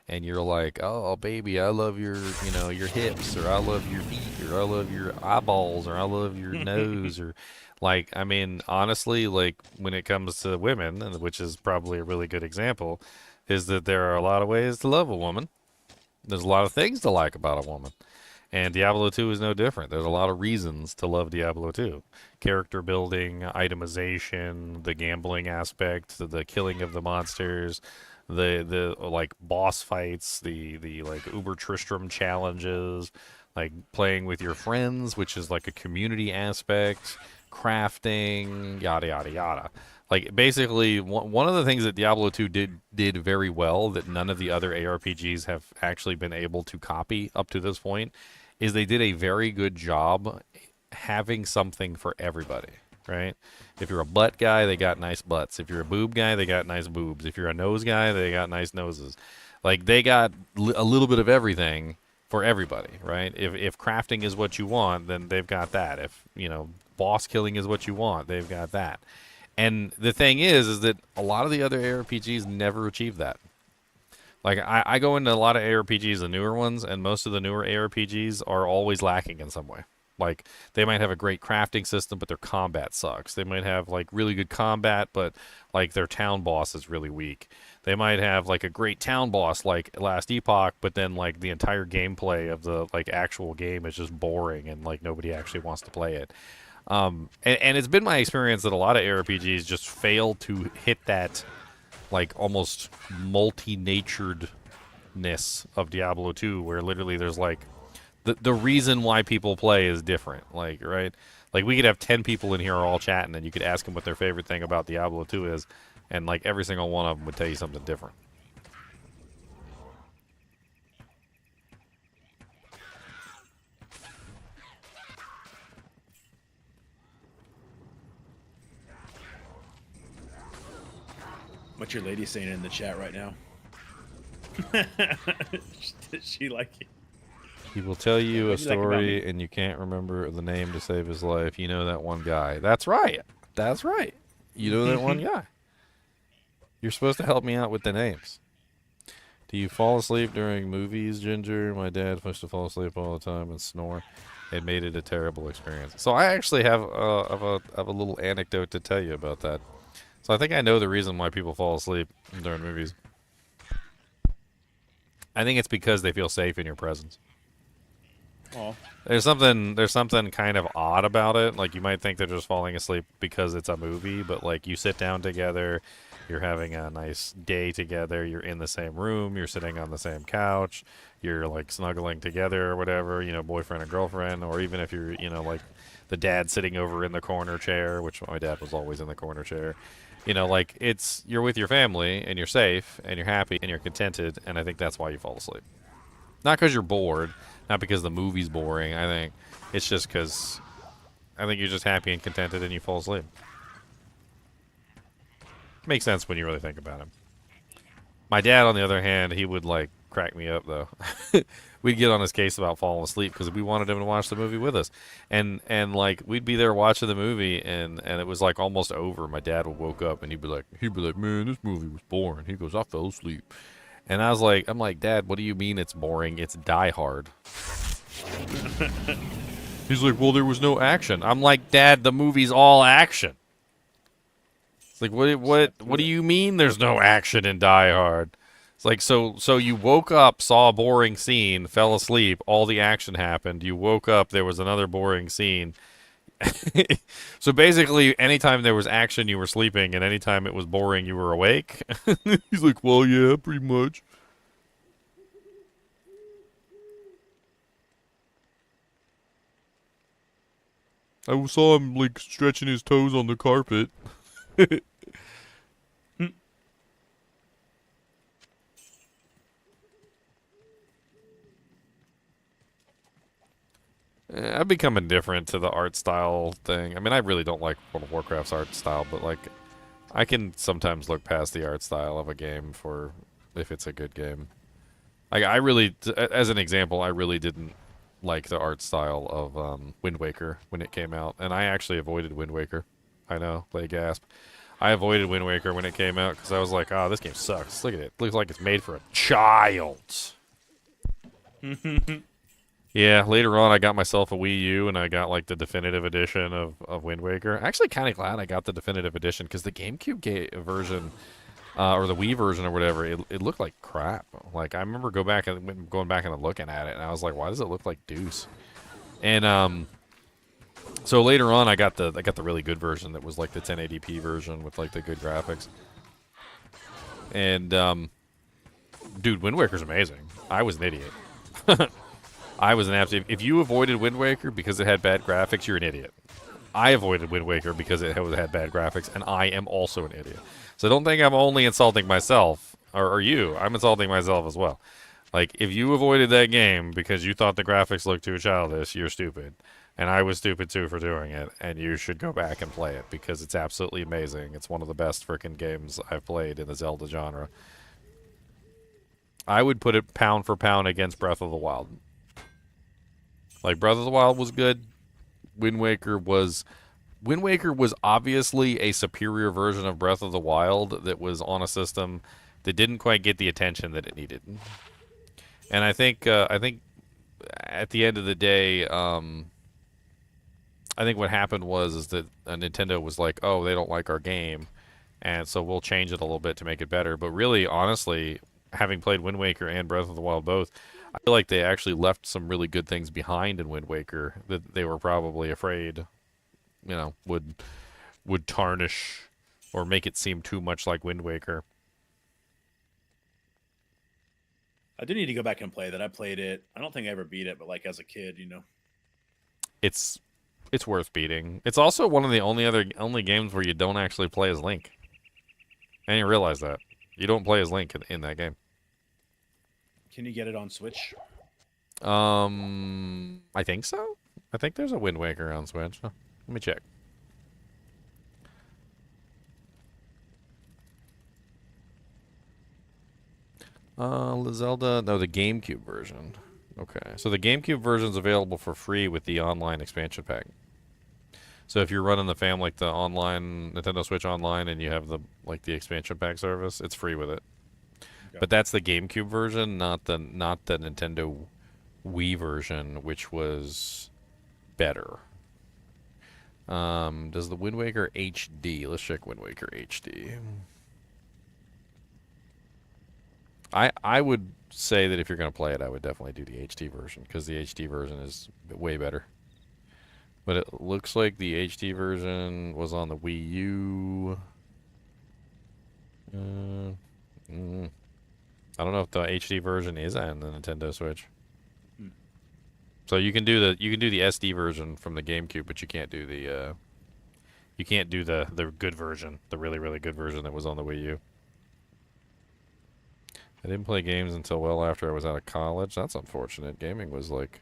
And you're like, oh, baby, I love your hips, or I love your feet, or I love your eyeballs, or I love your nose, or like, I mean, honestly, like when it comes to women, which is probably a really good example, is that there are a lot of ways to love a woman. There's a lot of things to like about a woman. And Diablo 2 is no different. There's a lot of reasons to love Diablo 2. Character building, itemization, the gambling aspect, the killing of the monsters, the like boss fights, the like Uber Tristram challenges, like playing with your friends, which is like a community aspect, crafting, yada yada yada. Like basically one of the things that Diablo 2 did very well that none of the other ARPGs have actually been able to copy up to this point is they did a very good job having something for everybody, right? If you're a butt guy, they got nice butts. If you're a boob guy, they got nice boobs. If you're a nose guy, they got nice noses. Like they got a little bit of everything for everybody, right? If crafting is what you want, then they've got that. If, boss killing is what you want, they've got that. And the thing is that a lot of the other ARPGs never achieve that. Like, I go into a lot of ARPGs, the newer ones, and most of the newer ARPGs are always lacking in some way. Like, they might have a great crafting system, but their combat sucks. They might have, like, really good combat, but, like, their town boss is really weak. They might have, like, a great town boss, like Last Epoch, but then, like, the entire gameplay of the, like, actual game is just boring, and, like, nobody actually wants to play it. And it's been my experience that a lot of ARPGs just fail to hit that, like, almost multi-naturedness of Diablo 2, where literally there's, like, the reason why people play is different, like, right? Like, we could have 10 people in here all chatting, and you could ask them what their favorite thing about Diablo 2 is, and, like, every single one of them would tell you something different. What's your lady saying in the chat right now? Does she like you? He will tell you a What do you like about story, me? and you can't remember the name to save his life. You know that one guy. That's right. That's right. You know that one guy. You're supposed to help me out with the names. Do you fall asleep during movies, Ginger? My dad used to fall asleep all the time and snore. It made it a terrible experience. So I actually have a little anecdote to tell you about that. So I think I know the reason why people fall asleep during movies. I think it's because they feel safe in your presence. Oh, There's something kind of odd about it. Like, you might think they're just falling asleep because it's a movie, but, like, you sit down together, you're having a nice day together, you're in the same room, you're sitting on the same couch, you're, like, snuggling together or whatever, boyfriend and girlfriend, or even if you're, like, the dad sitting over in the corner chair, which my dad was always in the corner chair. Like, you're with your family, and you're safe, and you're happy, and you're contented, and I think that's why you fall asleep. Not because you're bored, not because the movie's boring. I think it's just because I think you're just happy and contented and you fall asleep. Makes sense when you really think about him. My dad, on the other hand, he would, like, crack me up, though. We'd get on his case about falling asleep because we wanted him to watch the movie with us. And like, we'd be there watching the movie, and it was, like, almost over. My dad would woke up, and he'd be like, man, this movie was boring. He goes, I fell asleep. And I'm like, Dad, what do you mean it's boring? It's Die Hard. He's like, well, there was no action. I'm like, Dad, the movie's all action. It's like, what do you mean there's no action in Die Hard? It's like, so you woke up, saw a boring scene, fell asleep, all the action happened. You woke up, there was another boring scene. So basically, anytime there was action, you were sleeping, and anytime it was boring, you were awake. He's like, well, yeah, pretty much. I saw him, like, stretching his toes on the carpet. I've become indifferent to the art style thing. I mean, I really don't like World of Warcraft's art style, but, like, I can sometimes look past the art style of a game for if it's a good game. Like, I really, as an example, I really didn't like the art style of Wind Waker when it came out, and I actually avoided Wind Waker. I know, they gasp. I avoided Wind Waker when it came out because I was like, oh, this game sucks. Look at it. It looks like it's made for a child. Yeah, later on I got myself a Wii U and I got, like, the definitive edition of Wind Waker. Actually kind of glad I got the definitive edition because the GameCube version, or the Wii version or whatever, it looked like crap. Like, I remember going back and looking at it, and I was like, why does it look like deuce? And so later on I got the really good version that was, like, the 1080p version with, like, the good graphics. And dude, Wind Waker's amazing. I was an idiot. I was an absolute... If you avoided Wind Waker because it had bad graphics, you're an idiot. I avoided Wind Waker because it had bad graphics, and I am also an idiot. So don't think I'm only insulting myself, or you. I'm insulting myself as well. Like, if you avoided that game because you thought the graphics looked too childish, you're stupid. And I was stupid, too, for doing it. And you should go back and play it because it's absolutely amazing. It's one of the best frickin' games I've played in the Zelda genre. I would put it pound for pound against Breath of the Wild. Like Breath of the Wild was good. Wind Waker was obviously a superior version of Breath of the Wild that was on a system that didn't quite get the attention that it needed. And I think at the end of the day, I think what happened was is that Nintendo was like, oh, they don't like our game, and so we'll change it a little bit to make it better. But really, honestly, having played Wind Waker and Breath of the Wild both, I feel like they actually left some really good things behind in Wind Waker that they were probably afraid, would tarnish or make it seem too much like Wind Waker. I do need to go back and play that. I played it. I don't think I ever beat it, but like as a kid, It's it's worth beating. It's also one of the only games where you don't actually play as Link, and you realize that you don't play as Link in that game. Can you get it on Switch? I think so. I think there's a Wind Waker on Switch. Let me check. Zelda, no, the GameCube version. Okay, so the GameCube version's available for free with the online expansion pack. So if you're running the like the online Nintendo Switch Online, and you have the expansion pack service, it's free with it. Okay. But that's the GameCube version, not the Nintendo Wii version, which was better. Does the Wind Waker HD? Let's check Wind Waker HD. I would say that if you're going to play it, I would definitely do the HD version, because the HD version is way better. But it looks like the HD version was on the Wii U. I don't know if the HD version is on the Nintendo Switch. So you can do the SD version from the GameCube, but you can't do the good version, the really really good version that was on the Wii U. I didn't play games until well after I was out of college. That's unfortunate. Gaming was like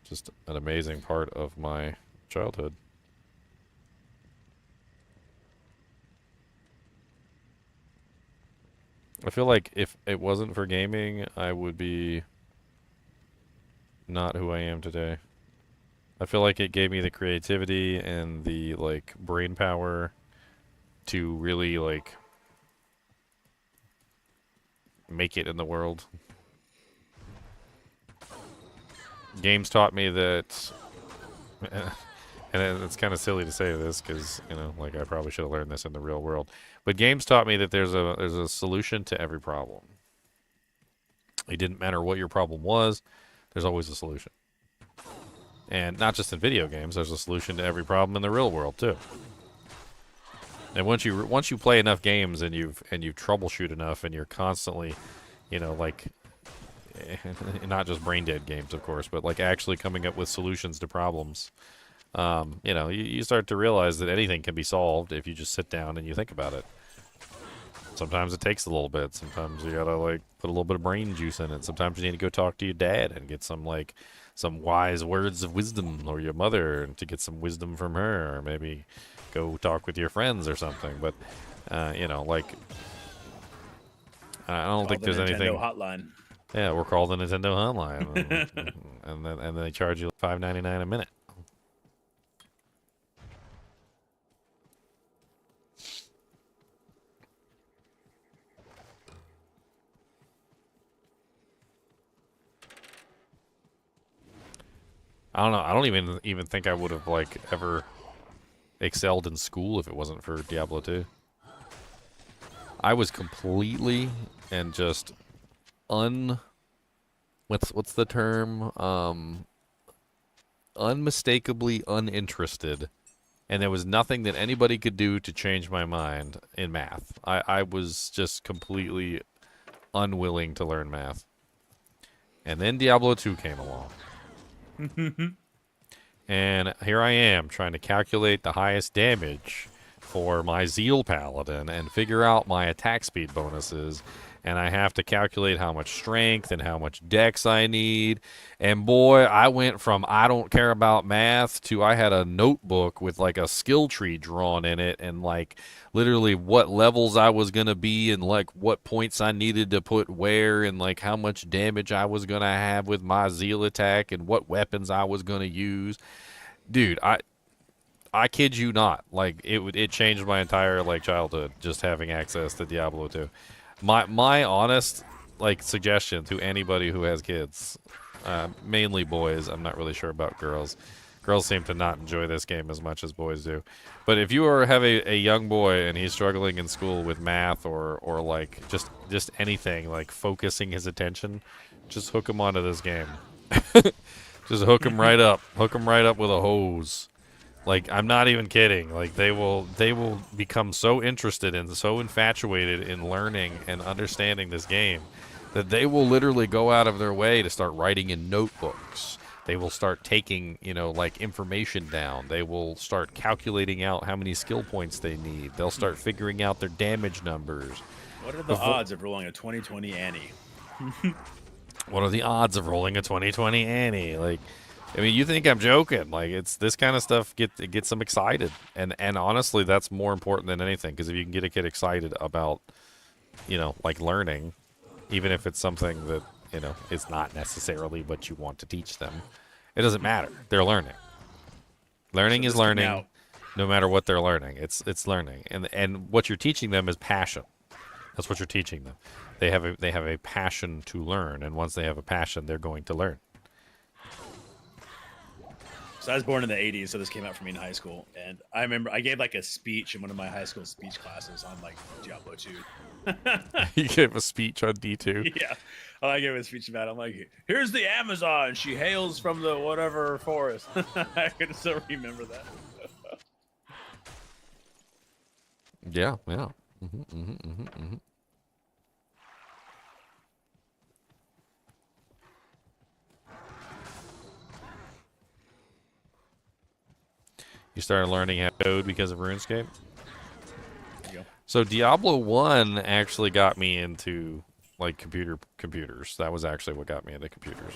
just an amazing part of my childhood. I feel like if it wasn't for gaming, I would be not who I am today. I feel like it gave me the creativity and the brain power to really make it in the world. Games taught me that, and it's kind of silly to say this because I probably should have learned this in the real world, but games taught me that there's a solution to every problem. It didn't matter what your problem was, there's always a solution. And not just in video games, there's a solution to every problem in the real world too. And once you play enough games and you troubleshoot enough, and you're constantly, not just brain dead games, of course, but actually coming up with solutions to problems, you start to realize that anything can be solved if you just sit down and you think about it. Sometimes it takes a little bit. Sometimes you gotta put a little bit of brain juice in it. Sometimes you need to go talk to your dad and get some wise words of wisdom, or your mother, and to get some wisdom from her, or maybe go talk with your friends or something. But I don't think there's anything. Hotline. Yeah, we're called the Nintendo Hotline, and then they charge you $5.99 a minute. I don't know. I don't even think I would have ever excelled in school if it wasn't for Diablo 2. I was completely and just what's the term? Unmistakably uninterested, and there was nothing that anybody could do to change my mind in math. I was just completely unwilling to learn math. And then Diablo 2 came along. And here I am trying to calculate the highest damage for my Zeal Paladin and figure out my attack speed bonuses and I have to calculate how much strength and how much dex I need. And boy, I went from I don't care about math to I had a notebook with like a skill tree drawn in it and like literally what levels I was going to be and like what points I needed to put where and like how much damage I was going to have with my zeal attack and what weapons I was going to use. Dude, I kid you not. Like it changed my entire like childhood just having access to Diablo 2. My honest like suggestion to anybody who has kids, mainly boys. I'm not really sure about girls. Girls seem to not enjoy this game as much as boys do. But if you have a young boy and he's struggling in school with math or like just anything like focusing his attention, just hook him onto this game. Just hook him right up. Hook him right up with a hose. Like, I'm not even kidding. Like, they will become so interested and so infatuated in learning and understanding this game that they will literally go out of their way to start writing in notebooks. They will start taking, like information down. They will start calculating out how many skill points they need. They'll start figuring out their damage numbers. What are the odds of rolling a 2020 Annie? What are the odds of rolling a 2020 Annie? Like, I mean, you think I'm joking? Like, it's this kind of stuff gets them excited, and honestly, that's more important than anything. Because if you can get a kid excited about, like learning, even if it's something that is not necessarily what you want to teach them, it doesn't matter. They're learning. Learning is learning, no matter what they're learning. It's learning, and what you're teaching them is passion. That's what you're teaching them. They have a passion to learn, and once they have a passion, they're going to learn. So I was born in the 80s, so this came out for me in high school. And I remember I gave like a speech in one of my high school speech classes on like Diablo 2. You gave a speech on D2? Yeah. Oh, I gave a speech about it. I'm like, here's the Amazon. She hails from the whatever forest. I can still remember that. Yeah. Mm-hmm. You started learning how to code because of RuneScape? Yep. So Diablo 1 actually got me into like computers. That was actually what got me into computers.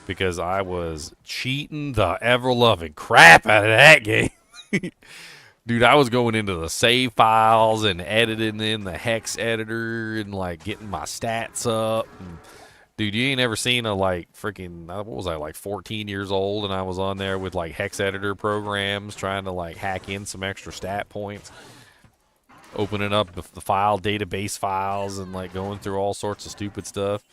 Because I was cheating the ever-loving crap out of that game. Dude, I was going into the save files and editing in the hex editor and like getting my stats up. And, dude, you ain't ever seen a like freaking, what was I, like 14 years old and I was on there with like hex editor programs trying to like hack in some extra stat points, opening up the file database files and like going through all sorts of stupid stuff.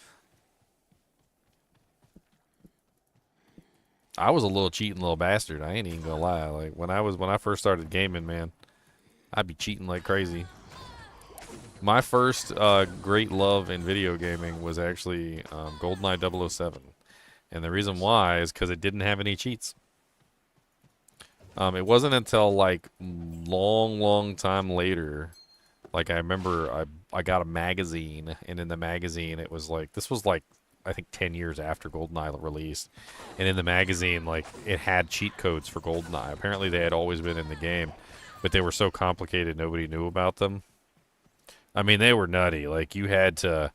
I was a little cheating little bastard. I ain't even gonna lie. Like when I first started gaming, man, I'd be cheating like crazy. My first great love in video gaming was actually GoldenEye 007. And the reason why is because it didn't have any cheats. It wasn't until like long time later, like I remember I got a magazine, and in the magazine it was like, this was like I think 10 years after GoldenEye released, and in the magazine like it had cheat codes for GoldenEye. Apparently they had always been in the game, but they were so complicated nobody knew about them. I mean, they were nutty. Like you had to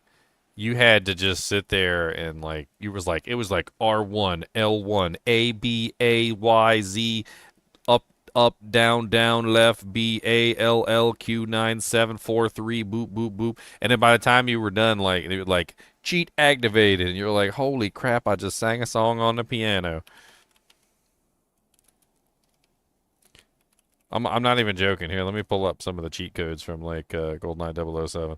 just sit there and like it was like R1, L1, A B A Y Z, up down left, B A L L Q 9743 boop boop boop, and then by the time you were done, like it was like cheat activated, and you're like, holy crap! I just sang a song on the piano. I'm not even joking. Here, let me pull up some of the cheat codes from like GoldenEye 007.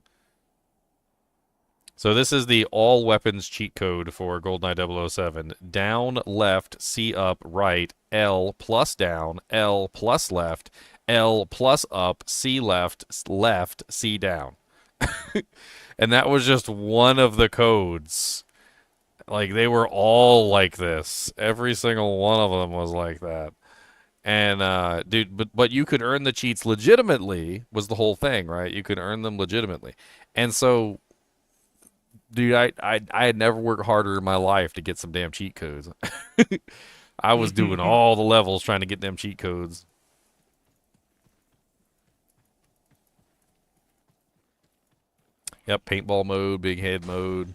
So this is the all weapons cheat code for GoldenEye 007. Down, left, C up, right, L plus down, L plus left, L plus up, C left, left, C down. And that was just one of the codes. Like they were all like this. Every single one of them was like that. And dude, but you could earn the cheats legitimately was the whole thing, right? You could earn them legitimately. And so, dude, I had never worked harder in my life to get some damn cheat codes. I was doing all the levels trying to get them cheat codes. Yep, paintball mode, big head mode.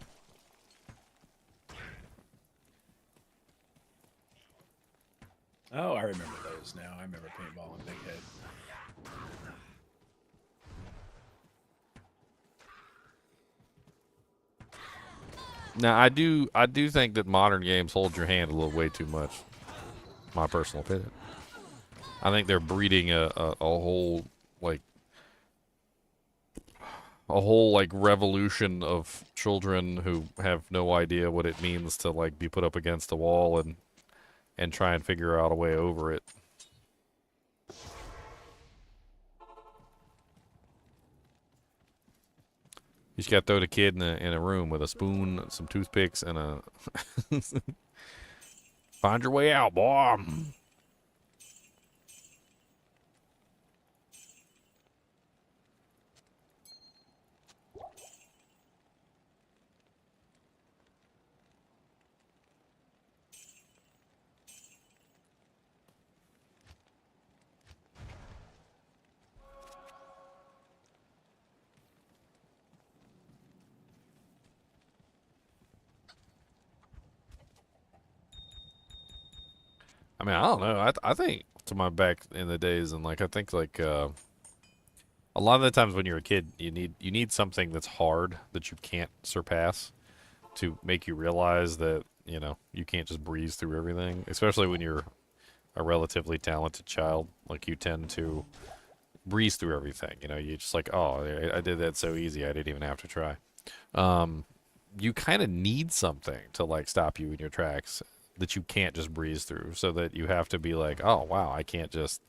Oh, I remember those now. I remember paintball and big head. Now I do think that modern games hold your hand a little way too much. My personal opinion. I think they're breeding a whole like revolution of children who have no idea what it means to like be put up against a wall and try and figure out a way over it. You just got to throw the kid in a room with a spoon, some toothpicks, and a find your way out, boy. I mean, I don't know. I think to my back in the days, and like I think like a lot of the times when you're a kid, you need something that's hard that you can't surpass to make you realize that you can't just breeze through everything. Especially when you're a relatively talented child, like you tend to breeze through everything. You just like, oh, I did that so easy, I didn't even have to try. You kind of need something to like stop you in your tracks that you can't just breeze through, so that you have to be like, oh wow, I can't just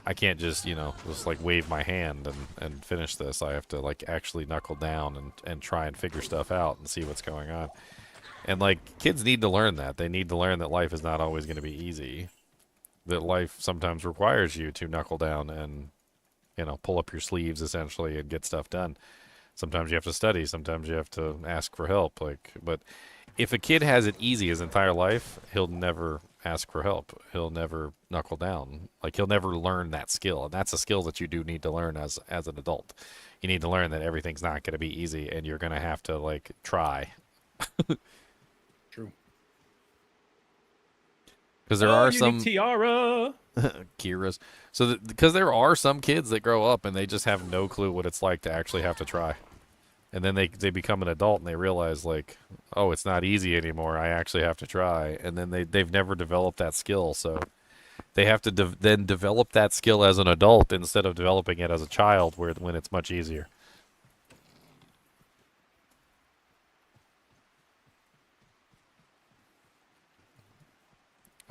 just like wave my hand and finish this. I have to like actually knuckle down and try and figure stuff out and see what's going on. And like kids need to learn that. They need to learn that life is not always going to be easy. That life sometimes requires you to knuckle down and pull up your sleeves essentially and get stuff done. Sometimes you have to study, sometimes you have to ask for help. But if a kid has it easy his entire life, he'll never ask for help. He'll never knuckle down. Like he'll never learn that skill, and that's a skill that you do need to learn as an adult. You need to learn that everything's not going to be easy, and you're going to have to like try. True. Because there Oh, are unique some tiara. Kira's. So because there are some kids that grow up and they just have no clue what it's like to actually have to try. And then they become an adult and they realize like, oh, it's not easy anymore. I actually have to try. And then they've never developed that skill, so they have to then develop that skill as an adult instead of developing it as a child, when it's much easier.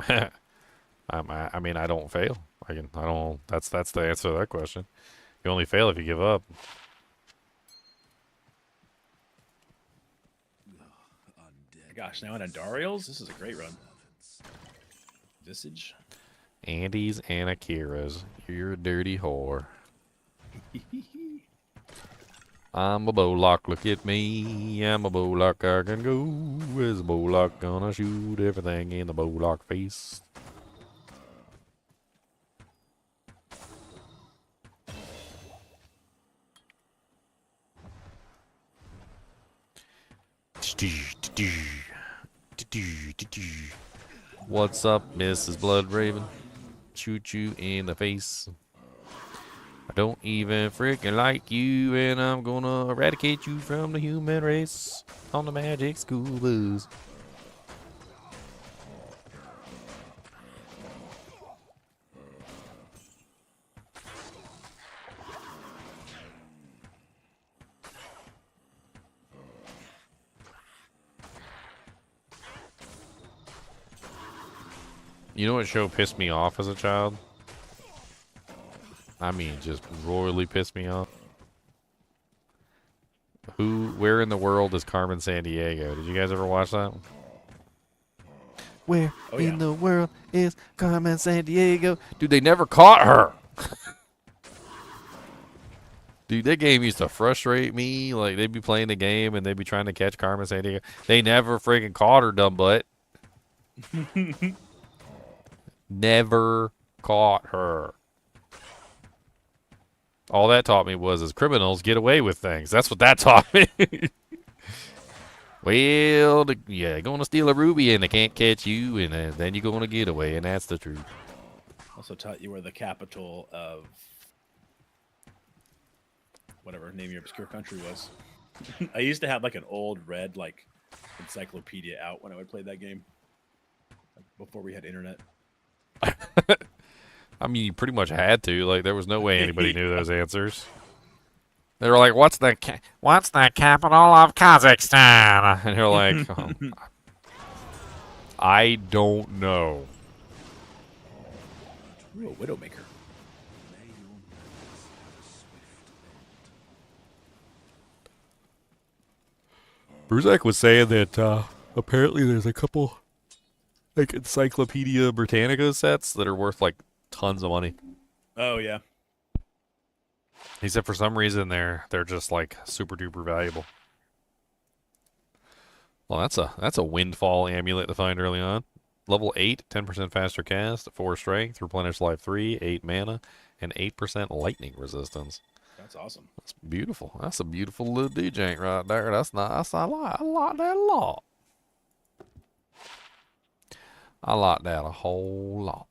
I mean, I don't fail. I don't. That's the answer to that question. You only fail if you give up. Gosh, now in Andariels, this is a great run. Visage. Andy's and Akira's. You're a dirty whore. I'm a Warlock, look at me. I'm a Warlock, I can go. As a Warlock, gonna shoot everything in the Warlock face. What's up, Mrs. Bloodraven? Shoot you in the face. I don't even freaking like you, and I'm gonna eradicate you from the human race on the magic school bus. You know what show pissed me off as a child? I mean, just royally pissed me off. Where in the world is Carmen Sandiego? Did you guys ever watch that? Where in the world is Carmen Sandiego? Dude, they never caught her. Dude, that game used to frustrate me. Like, they'd be playing the game and they'd be trying to catch Carmen Sandiego. They never freaking caught her, dumb butt. Never caught her. All that taught me was as criminals get away with things. That's what that taught me. Well, yeah, you're gonna steal a ruby and they can't catch you, and then you're gonna get away, and that's the truth. Also taught you where the capital of whatever name your obscure country was. I used to have like an old red like encyclopedia out when I would play that game, like, before we had internet. I mean, you pretty much had to. Like, there was no way anybody knew those answers. They were like, "What's the capital of Kazakhstan?" And you're like, "I don't know." Ooh, a Widowmaker. May your nights have a swift end. Bruzak was saying that apparently there's a couple like Encyclopedia Britannica sets that are worth like tons of money. Oh yeah. He said for some reason they're just like super duper valuable. Well, that's a windfall amulet to find early on. Level 8, 10% faster cast, 4 strength, replenish life 3, 8 mana, and 8% lightning resistance. That's awesome. That's beautiful. That's a beautiful little DJ right there. That's nice. I like that a lot. I like that a whole lot.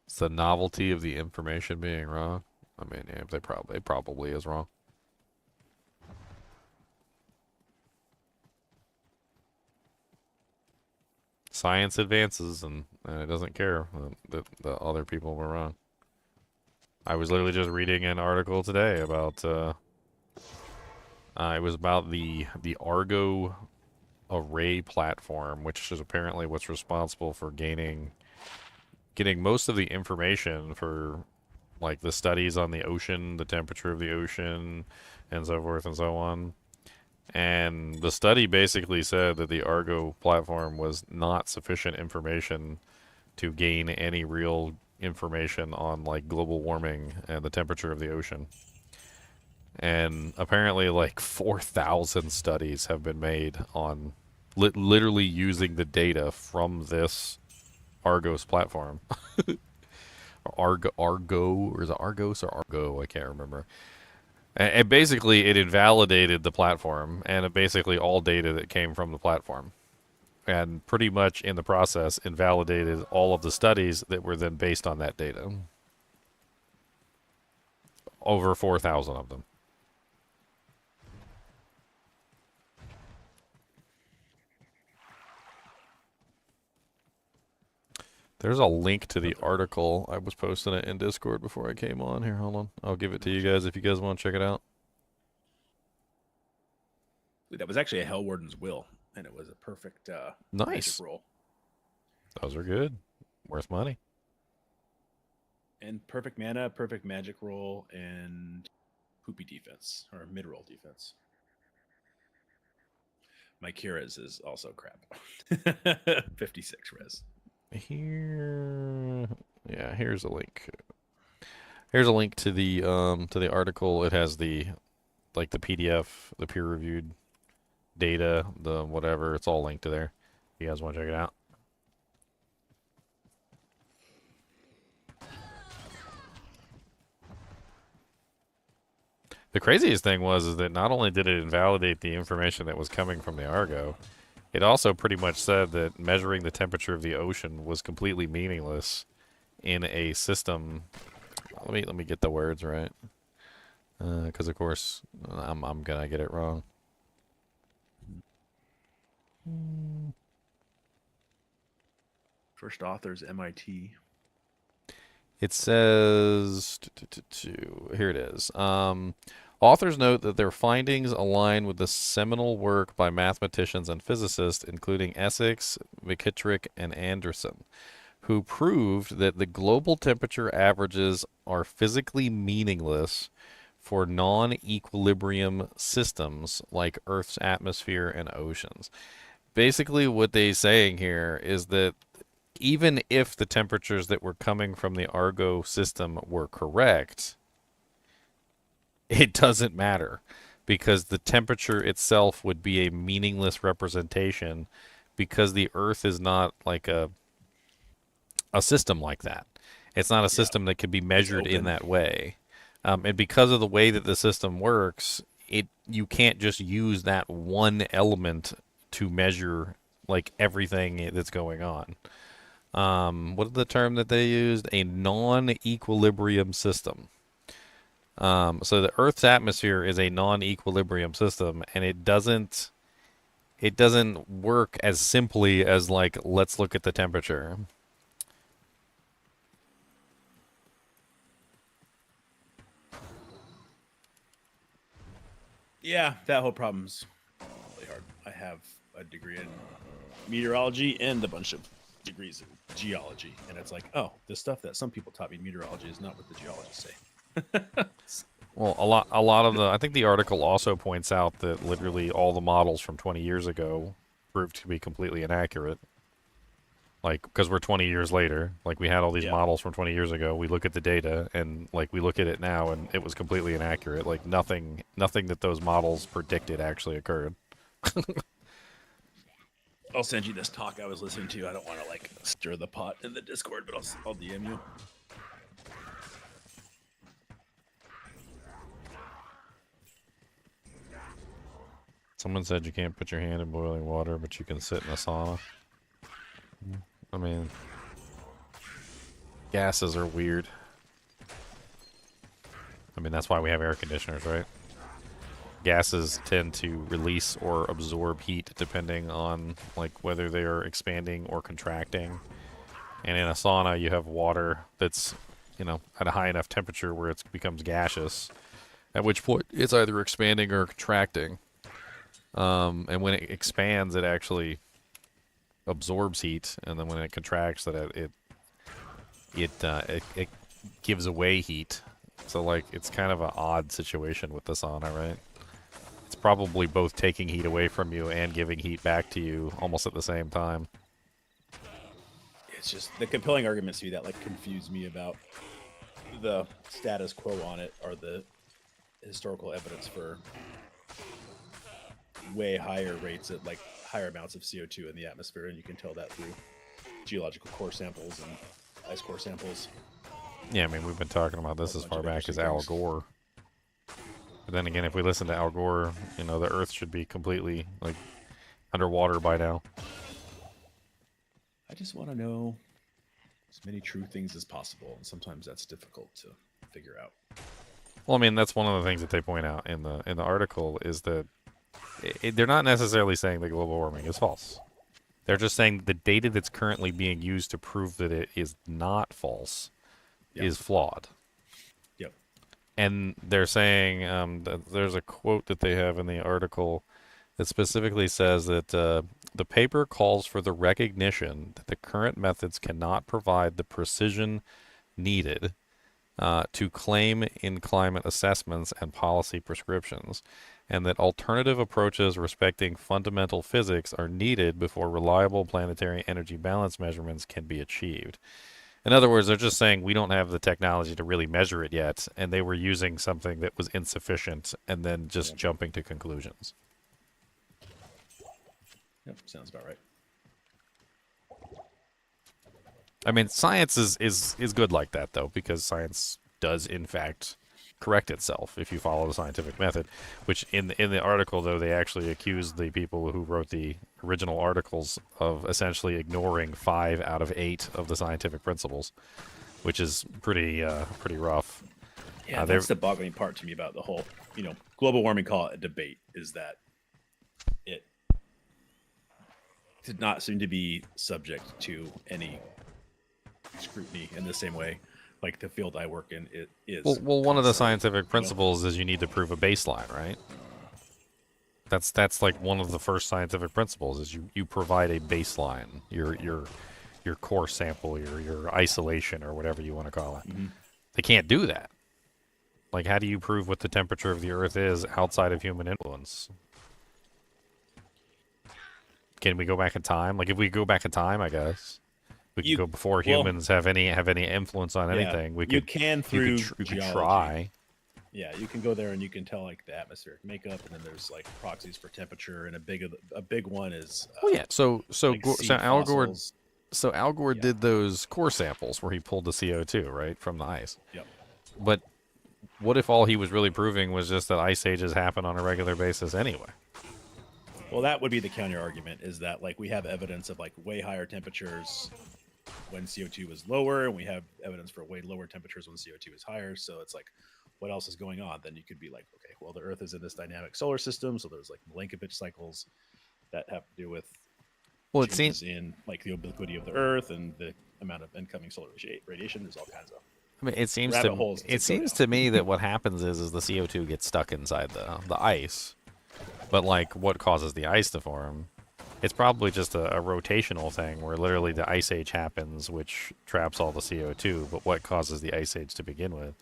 It's the novelty of the information being wrong. I mean, yeah, it probably is wrong. Science advances, and it doesn't care that the other people were wrong. I was literally just reading an article today about it was about the Argo array platform, which is apparently what's responsible for getting most of the information for like the studies on the ocean, the temperature of the ocean, and so forth and so on. And the study basically said that the Argo platform was not sufficient information to gain any real information on like global warming and the temperature of the ocean. And apparently like 4,000 studies have been made on literally using the data from this Argos platform. Argo, or is it Argos or Argo? I can't remember. And basically, it invalidated the platform and basically all data that came from the platform. And pretty much in the process, invalidated all of the studies that were then based on that data. Over 4,000 of them. There's a link to the article. I was posting it in Discord before I came on. Here, hold on. I'll give it to you guys if you guys want to check it out. That was actually a Hell Warden's will, and it was a perfect Nice magic roll. Those are good. Worth money. And perfect mana, perfect magic roll, and poopy defense, or mid-roll defense. My Kira's is also crap. 56 res. Here, yeah, here's a link. Here's a link to the article. It has the like the PDF, the peer-reviewed data, the whatever. It's all linked to there. If you guys want to check it out. The craziest thing is that not only did it invalidate the information that was coming from the Argo, it also pretty much said that measuring the temperature of the ocean was completely meaningless in a system. Let me get the words right, because of course I'm gonna get it wrong. First author's MIT. It says here it is. Authors note that their findings align with the seminal work by mathematicians and physicists, including Essex, McKittrick, and Anderson, who proved that the global temperature averages are physically meaningless for non-equilibrium systems like Earth's atmosphere and oceans. Basically, what they're saying here is that even if the temperatures that were coming from the Argo system were correct, it doesn't matter because the temperature itself would be a meaningless representation because the Earth is not like a system like that. It's not a Yeah, system that can be it's measured in open. that way. And because of the way that the system works, you can't just use that one element to measure like everything that's going on. What is the term that they used? A non-equilibrium system. So the Earth's atmosphere is a non-equilibrium system, and it doesn't work as simply as like let's look at the temperature. Yeah, that whole problem's really hard. I have a degree in meteorology and a bunch of degrees in geology, and it's like, oh, the stuff that some people taught me in meteorology is not what the geologists say. Well, a lot of the I think the article also points out that literally all the models from 20 years ago proved to be completely inaccurate. Like, because we're 20 years later, like we had all these Yeah, models from 20 years ago. We look at the data and like we look at it now, and it was completely inaccurate. Like nothing that those models predicted actually occurred. I'll send you this talk I was listening to. I don't want to like stir the pot in the Discord, but I'll DM you. Someone said you can't put your hand in boiling water, but you can sit in a sauna. I mean, gases are weird. I mean, that's why we have air conditioners, right? Gases tend to release or absorb heat depending on like whether they are expanding or contracting. And in a sauna, you have water that's, at a high enough temperature where it becomes gaseous, at which point it's either expanding or contracting. And when it expands, it actually absorbs heat, and then when it contracts, that it gives away heat. So like it's kind of an odd situation with the sauna, right? It's probably both taking heat away from you and giving heat back to you almost at the same time. It's just the compelling arguments to me that like confuse me about the status quo on it are the historical evidence for way higher rates at like higher amounts of CO2 in the atmosphere, and you can tell that through geological core samples and ice core samples. Yeah, I mean, we've been talking about this A as bunch far of back as interesting Al things. Gore. But then again, if we listen to Al Gore, the Earth should be completely like underwater by now. I just want to know as many true things as possible, and sometimes that's difficult to figure out. Well, I mean, that's one of the things that they point out in the article is that they're not necessarily saying that global warming is false. They're just saying the data that's currently being used to prove that it is not false Yep. is flawed. Yep. And they're saying that there's a quote that they have in the article that specifically says that the paper calls for the recognition that the current methods cannot provide the precision needed to claim in climate assessments and policy prescriptions, and that alternative approaches respecting fundamental physics are needed before reliable planetary energy balance measurements can be achieved. In other words, they're just saying we don't have the technology to really measure it yet, and they were using something that was insufficient and then just Yep. jumping to conclusions. Yep. Sounds about right. I mean, science is good like that, though, because science does, in fact, correct itself if you follow the scientific method, which in the article, though, they actually accused the people who wrote the original articles of essentially ignoring 5 out of 8 of the scientific principles, which is pretty rough. Yeah, that's the boggling part to me about the whole, global warming call it a debate is that it did not seem to be subject to any scrutiny in the same way like the field I work in it is. Well, one of the constantly, scientific principles is you need to prove a baseline, right? That's like one of the first scientific principles is you provide a baseline, your core sample, your isolation or whatever you want to call it. Mm-hmm. They can't do that. Like, how do you prove what the temperature of the Earth is outside of human influence? Can we go back in time? Like, if we go back in time, I guess We can You go before well, humans have any influence on yeah, anything. We you could can you through you could geology. try. Yeah, you can go there and you can tell like the atmospheric makeup, and then there's like proxies for temperature, and a big one is Well, yeah. like sea fossils. So Al Gore Yeah. did those core samples where he pulled the CO2 right from the ice. Yep. But what if all he was really proving was just that ice ages happen on a regular basis anyway? Well, that would be the counter argument, is that like we have evidence of like way higher temperatures when CO2 is lower, and we have evidence for way lower temperatures when CO2 is higher. So it's like, what else is going on? Then you could be like, okay, well, the Earth is in this dynamic solar system, so there's like Milankovitch cycles that have to do with Well, it changes seems. in like the obliquity of the Earth and the amount of incoming solar radiation. There's all kinds of I mean, rabbit holes. it To go seems down. to me that what happens is the CO2 gets stuck inside the ice. But like, what causes the ice to form? It's probably just a rotational thing where literally the ice age happens, which traps all the CO2. But what causes the ice age to begin with?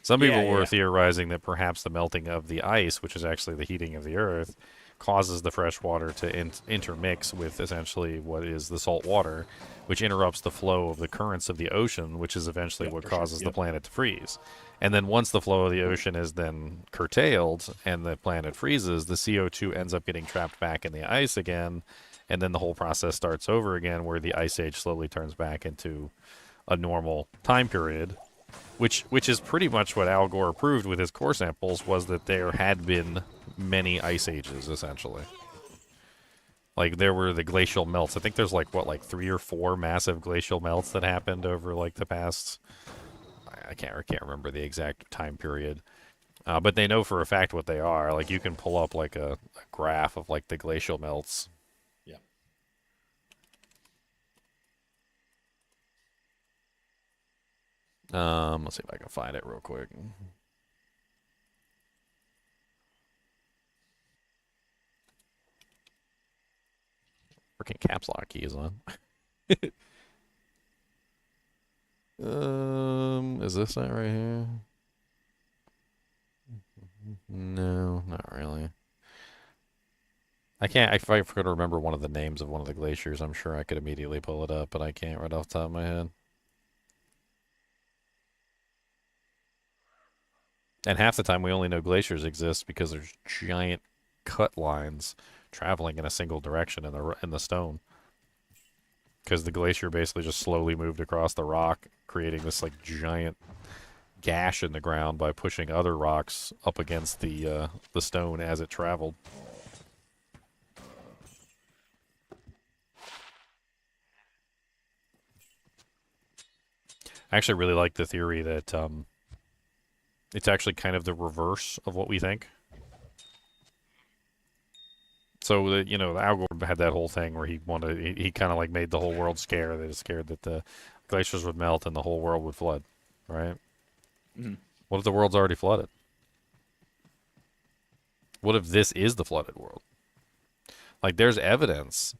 Some people were Yeah. theorizing that perhaps the melting of the ice, which is actually the heating of the Earth, causes the fresh water to intermix with essentially what is the salt water, which interrupts the flow of the currents of the ocean, which is eventually Yep, what for sure. causes the Yep. planet to freeze. And then once the flow of the ocean is then curtailed and the planet freezes, the CO2 ends up getting trapped back in the ice again, and then the whole process starts over again where the ice age slowly turns back into a normal time period, which is pretty much what Al Gore proved with his core samples, was that there had been many ice ages essentially. Like there were the glacial melts. I think there's like 3 or 4 massive glacial melts that happened over like the past. I can't remember the exact time period, but they know for a fact what they are. Like you can pull up like a graph of like the glacial melts. Yeah. Let's see if I can find it real quick. Freaking caps lock keys on. Is this that right here? No, not really. I can't. If I could remember one of the names of one of the glaciers, I'm sure I could immediately pull it up, but I can't right off the top of my head. And half the time we only know glaciers exist because there's giant cut lines traveling in a single direction in the stone. Because the glacier basically just slowly moved across the rock, creating this like giant gash in the ground by pushing other rocks up against the stone as it traveled. I actually really like the theory that it's actually kind of the reverse of what we think. So Al Gore had that whole thing where he kind of like made the whole world scared. They were scared that the glaciers would melt and the whole world would flood, right? Mm-hmm. What if the world's already flooded? What if this is the flooded world? Like there's evidence,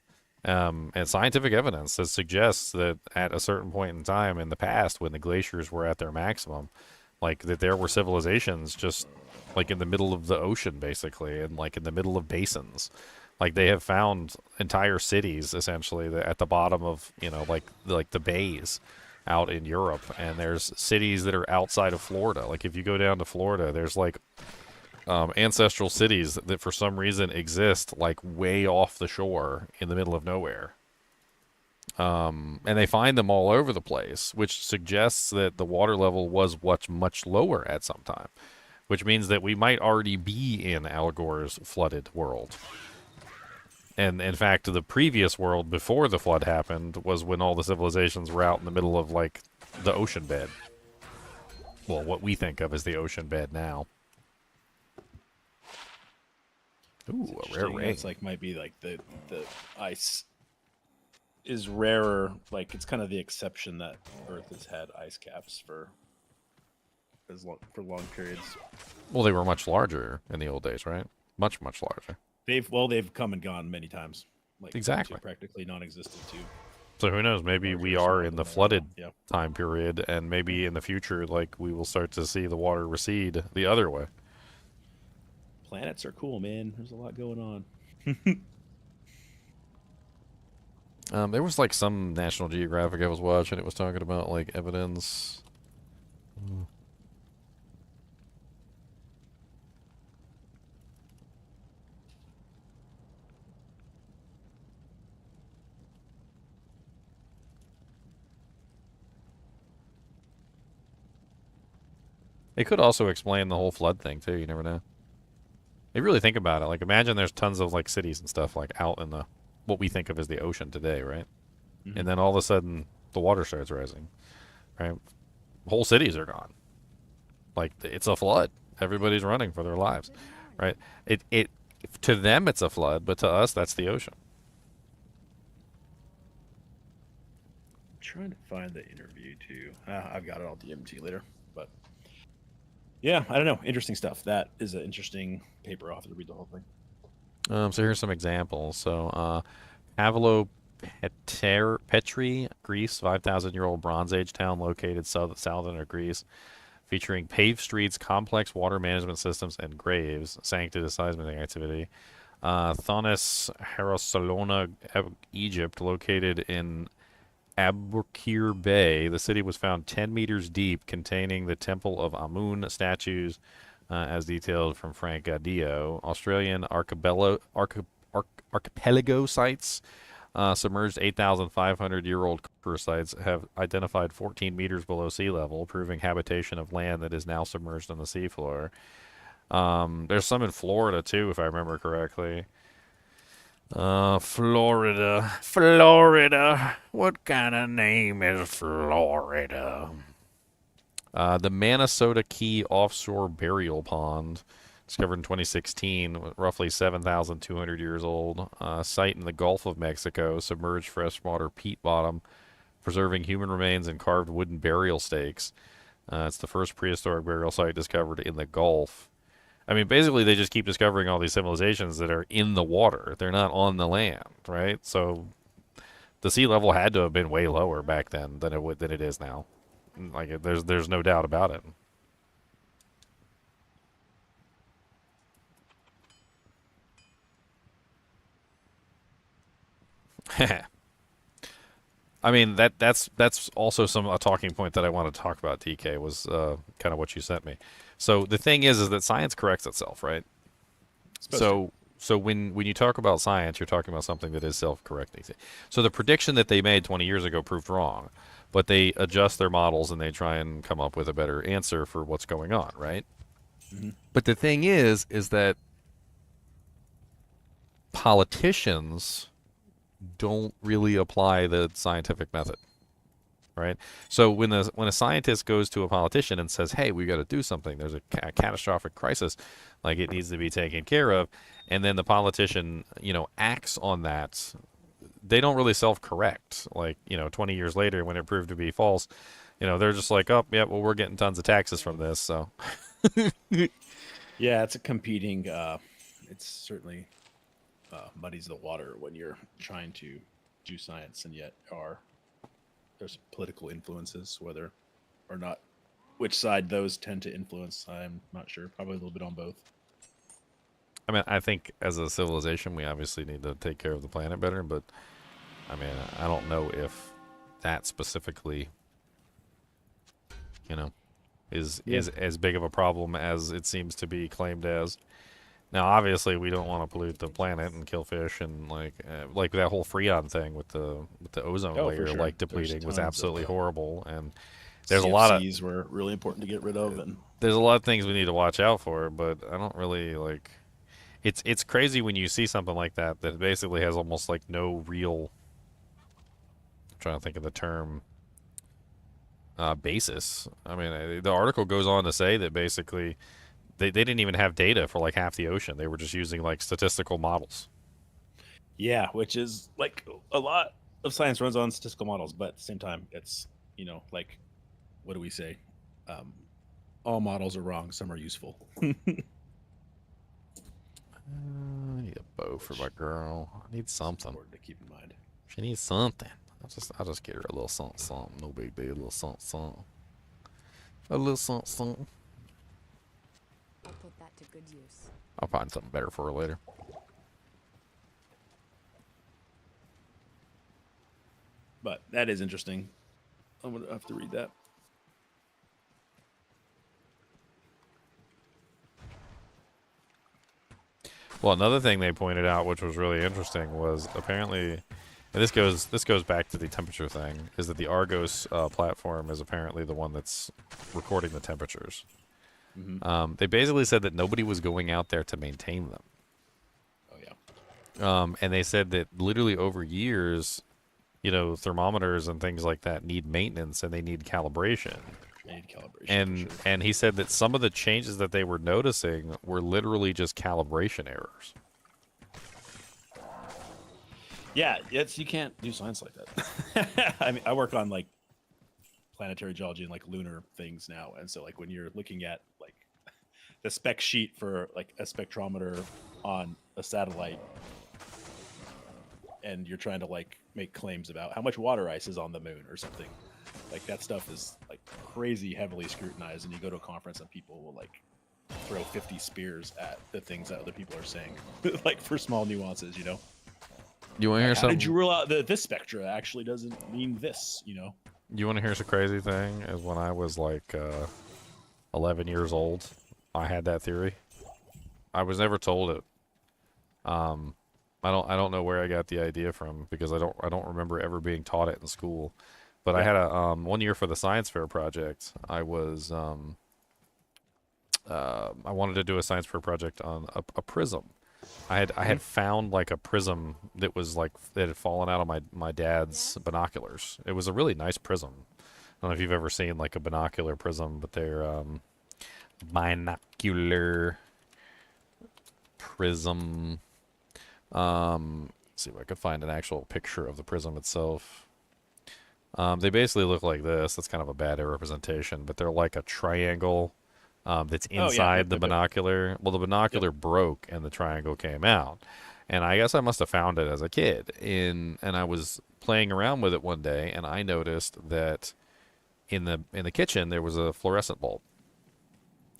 and scientific evidence that suggests that at a certain point in time in the past, when the glaciers were at their maximum, like that there were civilizations just like in the middle of the ocean, basically, and like in the middle of basins. Like they have found entire cities essentially at the bottom of like the bays out in Europe, and there's cities that are outside of Florida. Like if you go down to Florida, there's like ancestral cities that for some reason exist like way off the shore in the middle of nowhere. And they find them all over the place, which suggests that the water level was much lower at some time, which means that we might already be in Al Gore's flooded world. And in fact, the previous world before the flood happened was when all the civilizations were out in the middle of like the ocean bed. Well, what we think of as the ocean bed now. Ooh, a rare ring. It's like might be like the ice is rarer. Like it's kind of the exception that Earth has had ice caps for long periods. Well, they were much larger in the old days, right? Much larger. They've come and gone many times. Like Exactly. to practically non-existent too. So who knows? Maybe we Larger, are in the smaller than flooded that. time period, and maybe in the future, like we will start to see the water recede the other way. Planets are cool, man. There's a lot going on. There was like some National Geographic I was watching. It was talking about like evidence. It could also explain the whole flood thing too. You never know. You really think about it. Like, imagine there's tons of like cities and stuff like out in the what we think of as the ocean today, right? Mhm. And then all of a sudden the water starts rising, right? Whole cities are gone. Like it's a flood. Everybody's running for their lives, Good morning. right? It to them it's a flood, but to us that's the ocean. Trying to find the interview too. I've got it. I'll DM to you later. But yeah, I don't know. Interesting stuff. That is an interesting paper. I'll have to read the whole thing. So here's some examples. So Avalo Petri, Greece, 5,000-year-old Bronze Age town located southern of Greece, featuring paved streets, complex water management systems, and graves, sank due to seismic activity. Thonis Herasalona, Egypt, located in Abukir Bay. The city was found 10 meters deep, containing the Temple of Amun statues, as detailed from Frank Dio. Australian archipelago sites, submerged 8,500-year-old culture sites, have identified 14 meters below sea level, proving habitation of land that is now submerged on the seafloor. There's some in Florida, too, if I remember correctly. Florida. What kind of name is Florida? The Minnesota Key offshore burial pond, discovered in 2016, roughly 7,200 years old. Site in the Gulf of Mexico, submerged freshwater peat bottom, preserving human remains and carved wooden burial stakes. It's the first prehistoric burial site discovered in the Gulf. I mean, basically, they just keep discovering all these civilizations that are in the water. They're not on the land, right? So the sea level had to have been way lower back then than it is now. Like, there's no doubt about it. I mean, that's also a talking point that I want to talk about. TK was kind of what you sent me. So the thing is that science corrects itself, right? Supposed to. So when you talk about science, you're talking about something that is self-correcting. So the prediction that they made 20 years ago proved wrong, but they adjust their models and they try and come up with a better answer for what's going on, right? Mm-hmm. But the thing is that politicians don't really apply the scientific method, right? So when a scientist goes to a politician and says, "Hey, we got to do something. There's a catastrophic crisis, like it needs to be taken care of," and then the politician, acts on that, they don't really self-correct. Like, 20 years later, when it proved to be false, they're just like, "Oh, yeah, well, we're getting tons of taxes from this." So, Yeah, it's a competing. It's certainly muddies the water when you're trying to do science, and yet there's political influences, whether or not which side those tend to influence. I'm not sure. Probably a little bit on both. I mean, I think as a civilization, we obviously need to take care of the planet better, but I mean, I don't know if that specifically, you know, Yeah. is as big of a problem as it seems to be claimed as. Now, obviously, we don't want to pollute the planet and kill fish, and like that whole Freon thing with the ozone Oh, for layer sure. like There's depleting was tons of absolutely horrible. And there's a lot of CFCs were really important to get rid of, and there's a lot of things we need to watch out for, but I don't really like. It's crazy when you see something like that basically has almost like no real. I'm trying to think of the term. Basis. I mean, the article goes on to say that basically they didn't even have data for like half the ocean. They were just using like statistical models. yeah, which is like a lot of science runs on statistical models, but at the same time, it's like what do we say? Um, all models are wrong. Some are useful. I need a bow for my girl. I need It's something. important to keep in mind. She needs something. I'll just get her a little something, something. No big deal. A little something, something. A little something, something. I'll put that to good use. I'll find something better for her later. But that is interesting. I'm gonna have to read that. Well, another thing they pointed out, which was really interesting, was apparently, and this goes back to the temperature thing, is that the Argos platform is apparently the one that's recording the temperatures. They basically said that nobody was going out there to maintain them. Oh yeah. And they said that literally over years, you know, thermometers and things like that need maintenance and they need calibration. They need calibration. And for sure. and he said that some of the changes that they were noticing were literally just calibration errors. Yeah, you can't do science like that. I mean, I work on like planetary geology and like lunar things now, and so like when you're looking at like the spec sheet for like a spectrometer on a satellite, and you're trying to like make claims about how much water ice is on the moon or something, like that stuff is like crazy heavily scrutinized, and you go to a conference and people will like throw 50 spears at the things that other people are saying, like for small nuances, you know. You want to hear How something? did you rule out that this spectra actually doesn't mean this, you know? You want to hear some crazy thing? Is when I was like 11 years old, I had that theory. I was never told it. I don't know where I got the idea from because I don't remember ever being taught it in school. But I had a 1 year for the science fair project. I was I wanted to do a science fair project on a prism. I had found like a prism that was like that had fallen out of my dad's binoculars. It was a really nice prism. I don't know if you've ever seen like a binocular prism, but they're binocular prism. Let's see if I could find an actual picture of the prism itself. They basically look like this. That's kind of a bad representation, but they're like a triangle that's inside the binocular. Well, the binocular broke and the triangle came out. And I guess I must have found it as a kid. And I was playing around with it one day, and I noticed that in the kitchen there was a fluorescent bulb.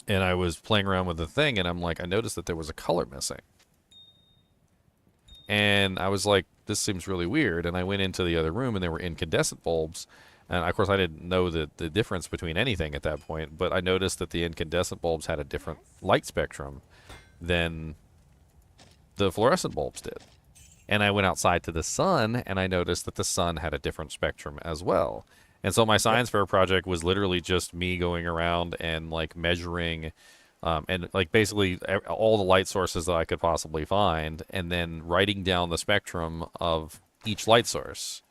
And I was playing around with the thing, and I'm like, I noticed that there was a color missing. And I was like, this seems really weird. And I went into the other room, and there were incandescent bulbs. And of course, I didn't know the difference between anything at that point, but I noticed that the incandescent bulbs had a different light spectrum than the fluorescent bulbs did. And I went outside to the sun, and I noticed that the sun had a different spectrum as well. And so my science fair project was literally just me going around and like measuring and like basically all the light sources that I could possibly find, and then writing down the spectrum of each light source.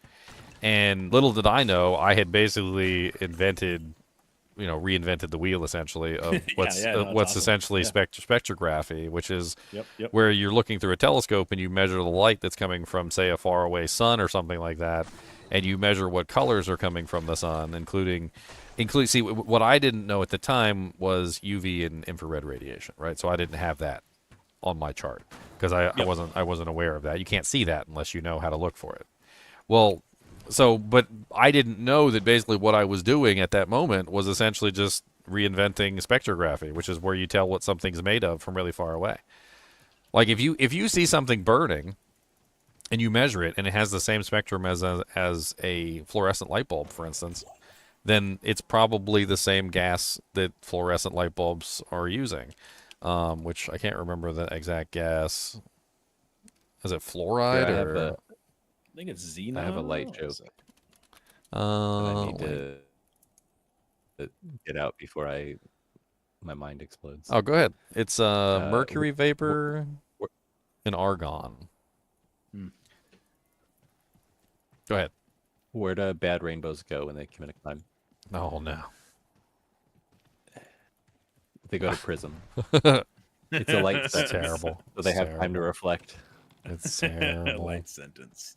And little did I know, I had basically reinvented the wheel essentially of what's awesome. essentially spectrography, which is Yep. where you're looking through a telescope and you measure the light that's coming from, say, a faraway sun or something like that, and you measure what colors are coming from the sun, including. See, what I didn't know at the time was UV and infrared radiation, right? So I didn't have that on my chart because I wasn't aware of that. You can't see that unless you know how to look for it. Well. But I didn't know that basically what I was doing at that moment was essentially just reinventing spectrography, which is where you tell what something's made of from really far away. Like if you see something burning and you measure it and it has the same spectrum as a fluorescent light bulb, for instance, then it's probably the same gas that fluorescent light bulbs are using, which I can't remember the exact gas. Is it fluoride I think it's xenon. I have a light joke that I I need to get out before my mind explodes. Oh, go ahead. It's mercury vapor and argon. Go ahead. Where do bad rainbows go when they commit a crime? Oh, no. They go to prism. It's a light It's sentence, terrible. so they It's have time to terrible. reflect. It's terrible. Light sentence.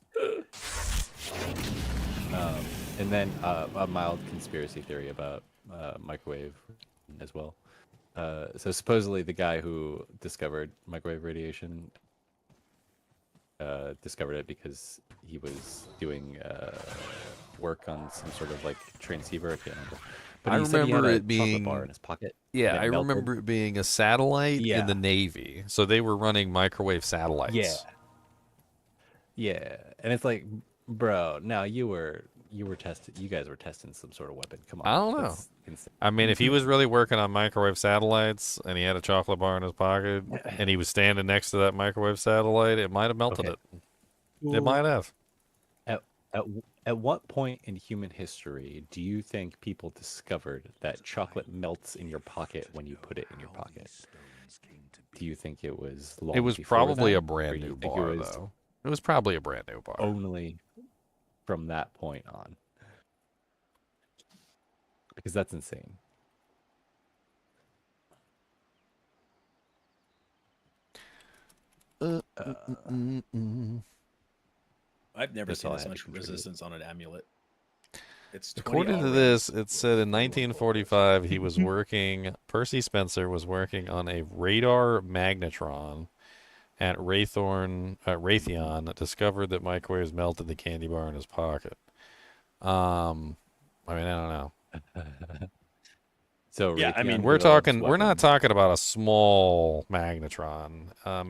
And then a mild conspiracy theory about microwave as well. So supposedly the guy who discovered microwave radiation discovered it because he was doing work on some sort of like transceiver. I can't remember. But I he said he had remember a it being chocolate bar in his pocket. Yeah, and it I melted. remember it being a satellite in Yeah. the Navy. So they were running microwave satellites. Yeah. Yeah, and it's like, bro, now you were You were testing. You guys were testing some sort of weapon. Come on. I don't know. That's insane. I mean, if he was really working on microwave satellites and he had a chocolate bar in his pocket and he was standing next to that microwave satellite, it might have melted Okay. it. It might have. At, at at what point in human history do you think people discovered that chocolate melts in your pocket when you put it in your pocket? Do you think it was long It was before probably that, a brand or do you new think bar, it was though. It was probably a brand new bar. only from that point on? Because that's insane. I've never That's seen all I this had to much contribute. resistance on an amulet. It's 20 According to already. this, it said in 1945 he was working, Percy Spencer was working on a radar magnetron at Raytheon, discovered that microwaves melted the candy bar in his pocket. I mean, I don't know. So Yeah, I Raytheon mean, We're develops talking, we're not weapons. talking about a small magnetron.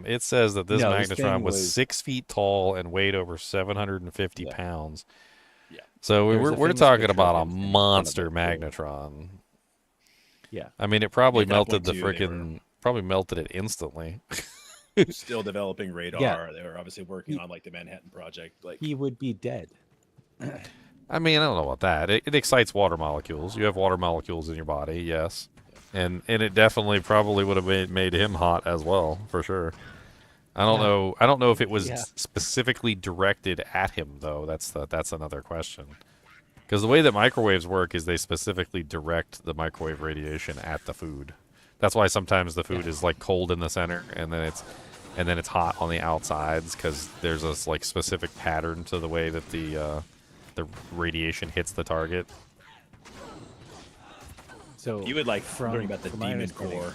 It says that this No, this magnetron thing was was 6 feet tall and weighed over 750 yeah. pounds. Yeah. So There's we're a we're famous talking picture about of a him standing in front of monster it, too. magnetron. Yeah. I mean, it probably At that melted point, the too, they were freaking, probably melted it instantly. still developing radar. Yeah. They were obviously working on like the Manhattan Project. Like, He would be dead. I mean, I don't know about that. It excites water molecules. You have water molecules in your body, yes. And it definitely probably would have made him hot as well, for sure. I don't Yeah. know. I don't know if it was Yeah. specifically directed at him though. That's another question. Because the way that microwaves work is they specifically direct the microwave radiation at the food. That's why sometimes the food is like cold in the center and then it's hot on the outsides because there's this like specific pattern to the way that the radiation hits the target. So you would like from learning about the from my demon understanding- core.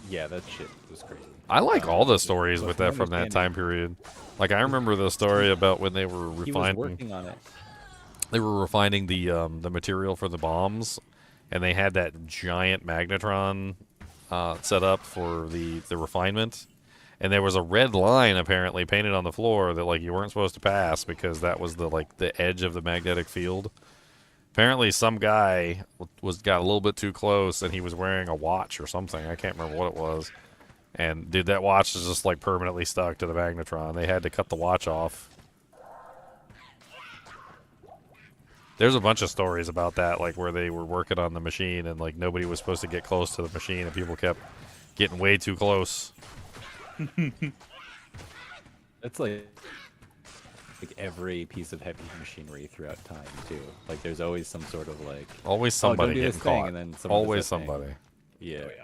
Yeah, that shit was crazy. I like all the stories but with from that from that time period. Like I remember the story about when they were He was refining. working on it. They were refining the material for the bombs, and they had that giant magnetron set up for the refinement. And there was a red line apparently painted on the floor that like you weren't supposed to pass because that was the edge of the magnetic field. Apparently, some guy got a little bit too close, and he was wearing a watch or something. I can't remember what it was. And dude, that watch is just like permanently stuck to the magnetron. They had to cut the watch off. There's a bunch of stories about that, like where they were working on the machine, and like nobody was supposed to get close to the machine, and people kept getting way too close. It's like every piece of heavy machinery throughout time too. Like there's always some sort of like Always oh, somebody don't do getting this thing, caught. and then someone does Always that thing. somebody. Yeah. Oh, yeah.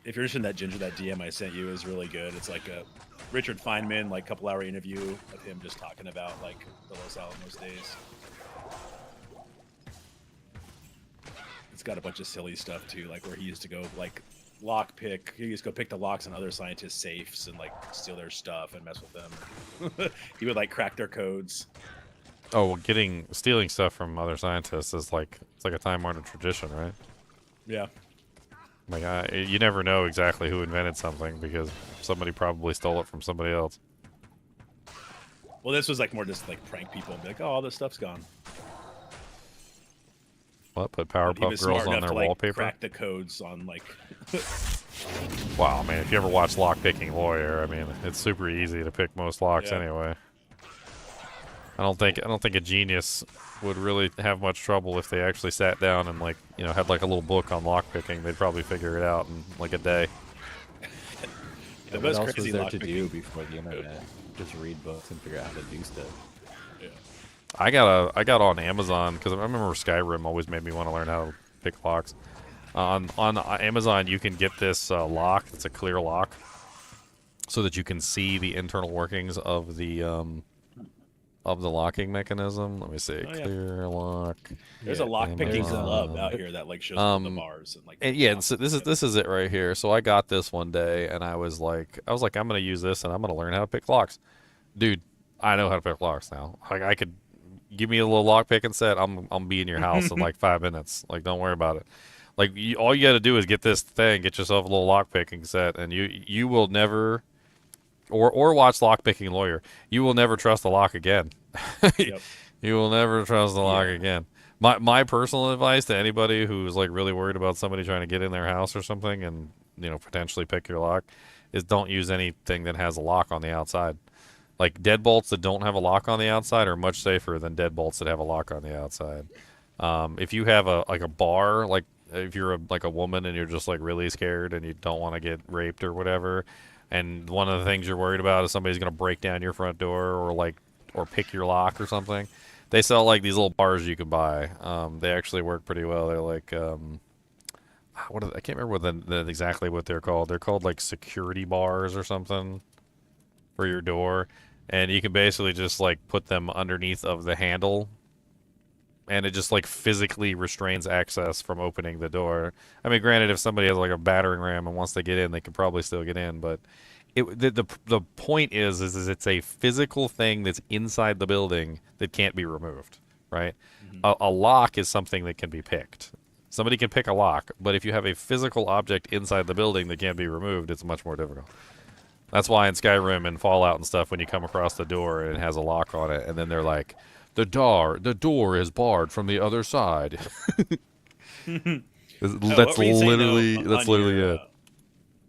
If you're interested in that Ginger, that DM I sent you is really good. It's like a Richard Feynman, like couple-hour interview of him just talking about like the Los Alamos days. It's got a bunch of silly stuff too, like where he used to go like lockpick. He used to go pick the locks on other scientists' safes and like steal their stuff and mess with them. He would like crack their codes. Oh, well, stealing stuff from other scientists is like it's like a time-honored tradition, right? Yeah. Like you never know exactly who invented something because somebody probably stole it from somebody else. Well, this was like more just like prank people and be like, oh, all this stuff's gone. What? Put He Powerpuff was Girls smart on enough their to like wallpaper? crack the codes on like. Wow, man! If you ever watch Lockpicking Lawyer, I mean, it's super easy to pick most locks Yeah. anyway. I don't think a genius would really have much trouble if they actually sat down and like had like a little book on lockpicking. They'd probably figure it out in like a day. The What most else was crazy there to do lockpicking. before the internet? Just read books and figure out how to do stuff. Yeah. I got on Amazon because I remember Skyrim always made me want to learn how to pick locks. On Amazon, you can get this lock. It's a clear lock, so that you can see the internal workings of the locking mechanism. Let me see, Oh, yeah. clear lock. There's a lockpicking Amazon. club out here that like shows all the bars and like. And yeah, so this is it right here. So I got this one day, and I was like, I'm gonna use this, and I'm gonna learn how to pick locks, dude. I know how to pick locks now. Like I could give me a little lock picking set. I'm be in your house in like 5 minutes. Like don't worry about it. Like all you got to do is get this thing, get yourself a little lock picking set, and you will never or watch Lockpicking Lawyer. You will never trust the lock again. Yep. You will never trust the lock Yeah. again. My personal advice to anybody who's like really worried about somebody trying to get in their house or something and potentially pick your lock is don't use anything that has a lock on the outside. Like deadbolts that don't have a lock on the outside are much safer than deadbolts that have a lock on the outside. If you have a bar, like if you're like a woman and you're just like really scared and you don't want to get raped or whatever, and one of the things you're worried about is somebody's gonna break down your front door or pick your lock or something, they sell like these little bars you can buy. They actually work pretty well. They're like I can't remember exactly what they're called. They're called like security bars or something for your door, and you can basically just like put them underneath of the handle, and it just like physically restrains access from opening the door. I mean, granted, if somebody has like a battering ram and once they get in, they can probably still get in, but the point is it's a physical thing that's inside the building that can't be removed, right? A lock is something that can be picked. Somebody can pick a lock, but if you have a physical object inside the building that can't be removed, it's much more difficult. That's why in Skyrim and Fallout and stuff, when you come across the door and it has a lock on it, and then they're like, the door is barred from the other side. That's literally it.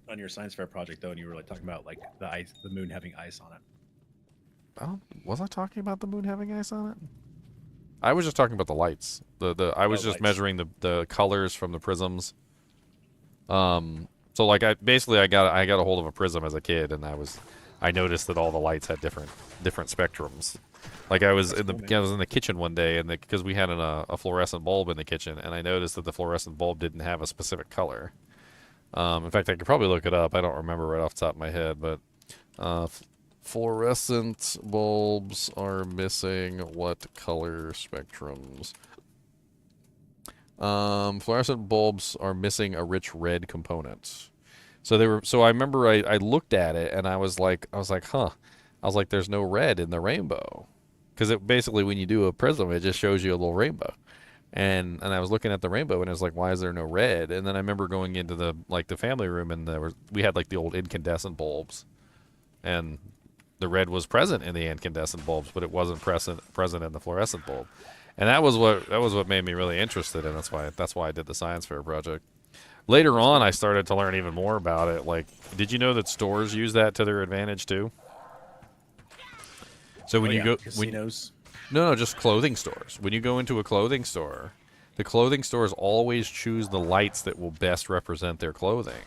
On your science fair project, though, and you were like talking about like the moon having ice on it. Was I talking about the moon having ice on it? I was just talking about the lights. I was just lights. measuring the colors from the prisms. So like I got a hold of a prism as a kid, and I noticed that all the lights had different spectrums. Like I was in the kitchen one day, and because we had a fluorescent bulb in the kitchen, and I noticed that the fluorescent bulb didn't have a specific color. In fact, I could probably look it up. I don't remember right off the top of my head, but fluorescent bulbs are missing what color spectrums? Fluorescent bulbs are missing a rich red component. So I remember I looked at it and I was like, huh. I was like, there's no red in the rainbow. Because it basically, when you do a prism, it just shows you a little rainbow. And I was looking at the rainbow and I was like, why is there no red? And then I remember going into the family room, and we had like the old incandescent bulbs. And the red was present in the incandescent bulbs, but it wasn't present in the fluorescent bulb. And that was what made me really interested, and that's why I did the science fair project. Later on, I started to learn even more about it. Like, did you know that stores use that to their advantage too? So when you go casinos. No, just clothing stores. When you go into a clothing store, the clothing stores always choose the lights that will best represent their clothing.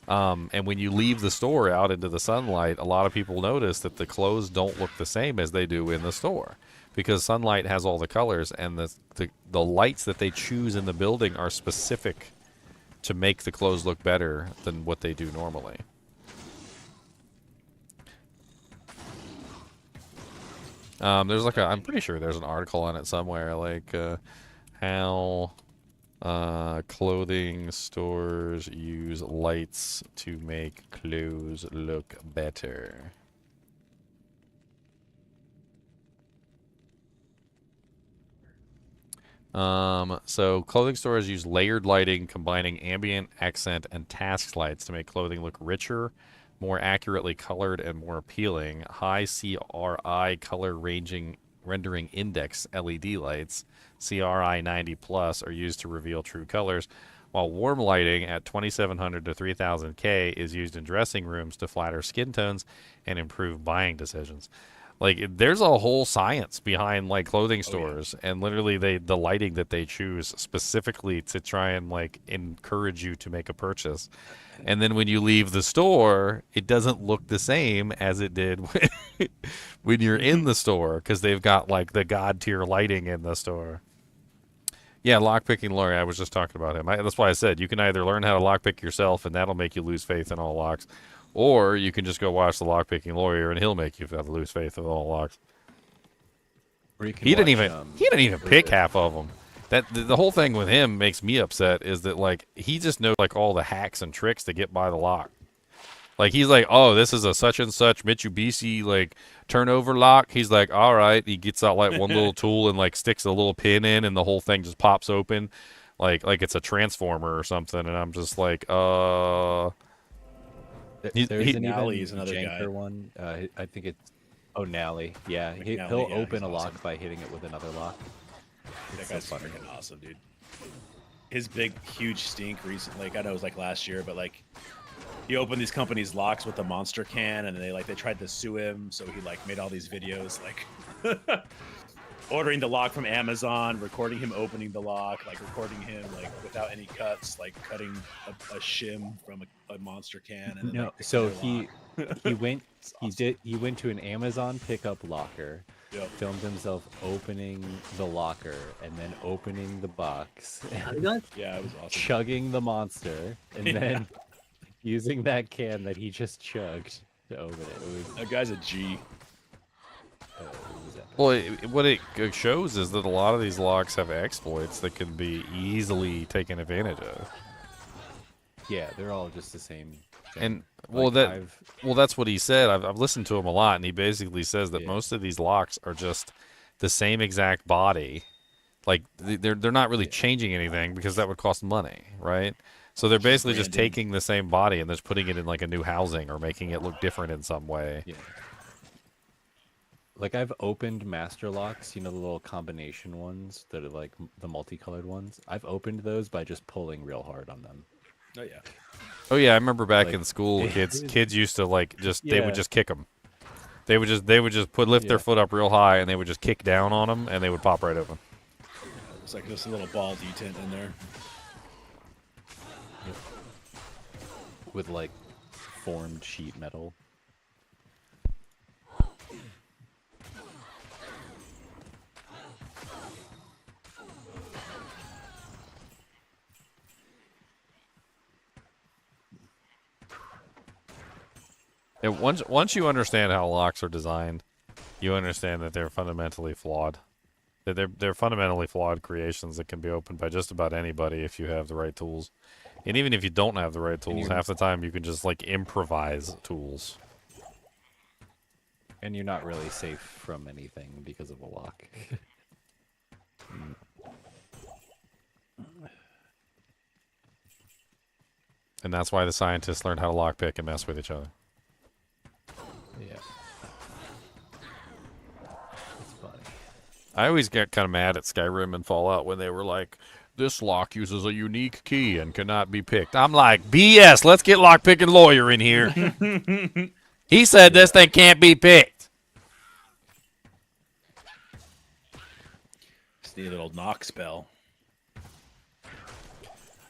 And when you leave the store out into the sunlight, a lot of people notice that the clothes don't look the same as they do in the store, because sunlight has all the colors, and the lights that they choose in the building are specific to make the clothes look better than what they do normally. I'm pretty sure there's an article on it somewhere, like how clothing stores use lights to make clothes look better. So clothing stores use layered lighting, combining ambient, accent, and task lights to make clothing look richer, more accurately colored, and more appealing. High CRI color rendering index LED lights, CRI 90 plus, are used to reveal true colors, while warm lighting at 2700 to 3000 K is used in dressing rooms to flatter skin tones and improve buying decisions. Like, there's a whole science behind like clothing stores, and literally the lighting that they choose specifically to try and like encourage you to make a purchase. And then when you leave the store, it doesn't look the same as it did when you're in the store, because they've got like the god tier lighting in the store. Yeah, Lockpicking Lawyer. I was just talking about him. That's why I said you can either learn how to lockpick yourself, and that'll make you lose faith in all locks, or you can just go watch the Lockpicking Lawyer, and he'll make you have to lose faith in all locks. Or you can He didn't watch, even pick half of them. The whole thing with him makes me upset, is that like he just knows like all the hacks and tricks to get by the lock. Like, he's like, oh, this is a such and such Mitsubishi like turnover lock. He's like, all right. He gets out like one little tool and like sticks a little pin in, and the whole thing just pops open, like it's a transformer or something. And I'm just like, There isn't Nally even is another Janker guy. one. I think it's O'Nally. Yeah, McNally, he'll yeah, open he's a lock awesome. by hitting it with another lock. That It's so guy's funny. freaking awesome, dude. His big, huge stink recently. Like, I know it was like last year, but like he opened these companies' locks with a monster can, and they tried to sue him, so he like made all these videos like ordering the lock from Amazon, recording him opening the lock, like recording him like without any cuts, like cutting a shim from a monster can, and then No, like, picking so their lock. he went It's he awesome. did he went to an Amazon pickup locker, Yep. filmed himself opening the locker and then opening the box, Yeah, it was awesome. chugging the monster, and Yeah. then using that can that he just chugged to open it. That guy's a G. It was epic. Well, what it shows is that a lot of these locks have exploits that can be easily taken advantage of. Yeah, they're all just the same thing. And well, Like, that's what he said. I've listened to him a lot, and he basically says that Yeah. most of these locks are just the same exact body. Like they're not really Yeah. changing anything because that would cost money, right? So they're basically just branding. taking the same body and just putting it in like a new housing or making it look different in some way. Yeah. Like I've opened master locks, you know, the little combination ones that are like the multicolored ones. I've opened those by just pulling real hard on them. Oh yeah. Oh yeah, I remember back Like, in school, it kids is- kids used to like they would Yeah. just kick them. They would just lift their Yeah. foot up real high and they would just kick down on them and they would pop right open. It's like just a little ball detent in there. With like formed sheet metal. And once you understand how locks are designed, you understand that they're fundamentally flawed. That they're fundamentally flawed creations that can be opened by just about anybody if you have the right tools. And even if you don't have the right tools, you- half the time you can just like improvise tools. And you're not really safe from anything because of a lock. And that's why the scientists learned how to lockpick and mess with each other. Yeah. It's funny. I always get kind of mad at Skyrim and Fallout when they were like, this lock uses a unique key and cannot be picked. I'm like, BS, let's get lockpicking lawyer in here. He said this thing can't be picked. Just need a little knock spell.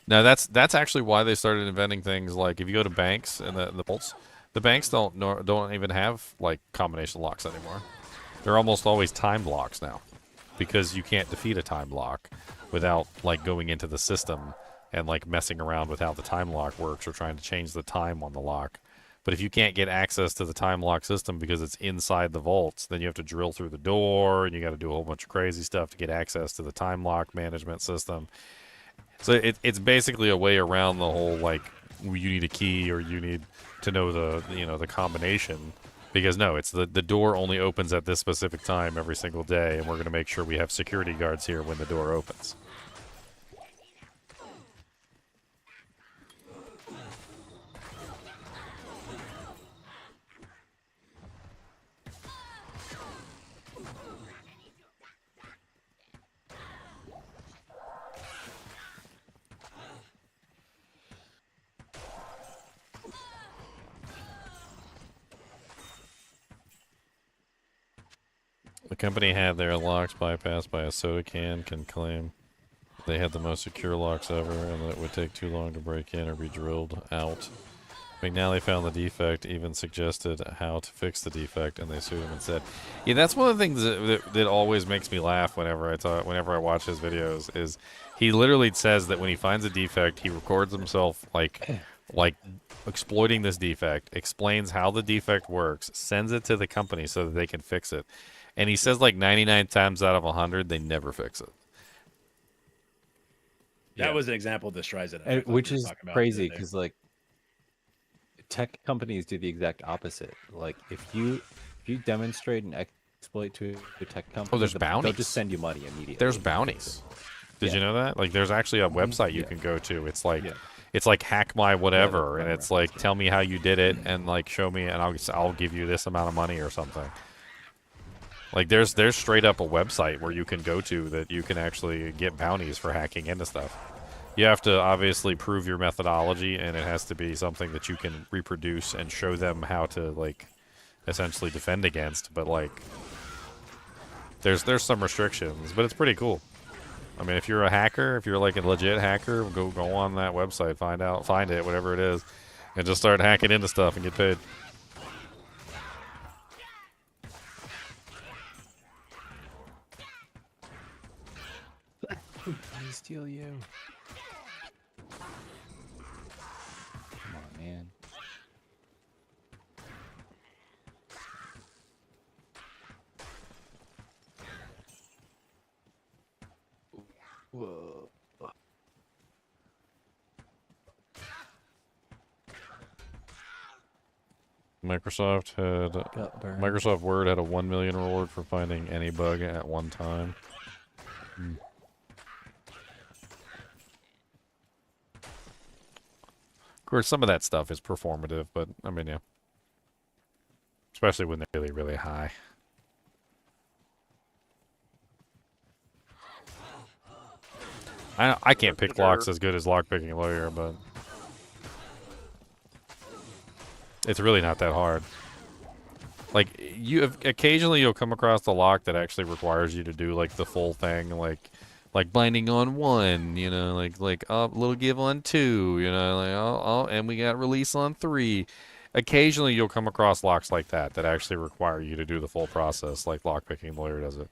Now that's actually why they started inventing things like if you go to banks and the vaults, the banks don't even have like combination locks anymore. They're almost always timed locks now, because you can't defeat a time lock without like going into the system and like messing around with how the time lock works or trying to change the time on the lock. But if you can't get access to the time lock system because it's inside the vaults, then you have to drill through the door and you got to do a whole bunch of crazy stuff to get access to the time lock management system. So it's basically a way around the whole like you need a key or you need to know the combination, because no, it's the door only opens at this specific time every single day, and we're going to make sure we have security guards here when the door opens. The company had their locks bypassed by a soda can claim they had the most secure locks ever and that it would take too long to break in or be drilled out. McNally found the defect, even suggested how to fix the defect, and they sued him and said, yeah, that's one of the things that always makes me laugh whenever I watch his videos is he literally says that when he finds a defect, he records himself like exploiting this defect, explains how the defect works, sends it to the company so that they can fix it. And he says like 99 times out of 100, they never fix it. That was an example of the Streisand effect, like Which we were is talking about the crazy other day. because like tech companies do the exact opposite. Like if you demonstrate an exploit to a tech company, there's they'll bounties. just send you money immediately. There's bounties. Did you know that? Like, there's actually a website you can go to. It's like, it's like hack my whatever, Yeah, and it's like tell me how you did it, and like show me, and I'll give you this amount of money or something. Like there's straight up a website where you can go to that you can actually get bounties for hacking into stuff. You have to obviously prove your methodology, and it has to be something that you can reproduce and show them how to like essentially defend against. But like there's some restrictions, but it's pretty cool. I mean, if you're a hacker, if you're like a legit hacker, go on that website, find it, whatever it is, and just start hacking into stuff and get paid. I steal you. Come on, man. Whoa. Microsoft Word had a 1 million reward for finding any bug at one time. Of course, some of that stuff is performative, but I mean, yeah. Especially when they're really, really high. I can't pick locks as good as lockpicking lawyer, but it's really not that hard. Like occasionally you'll come across a lock that actually requires you to do like the full thing, like binding on 1, you know, like little give on 2, you know, like oh, and we got release on 3. Occasionally you'll come across locks like that actually require you to do the full process, like lockpicking lawyer does it.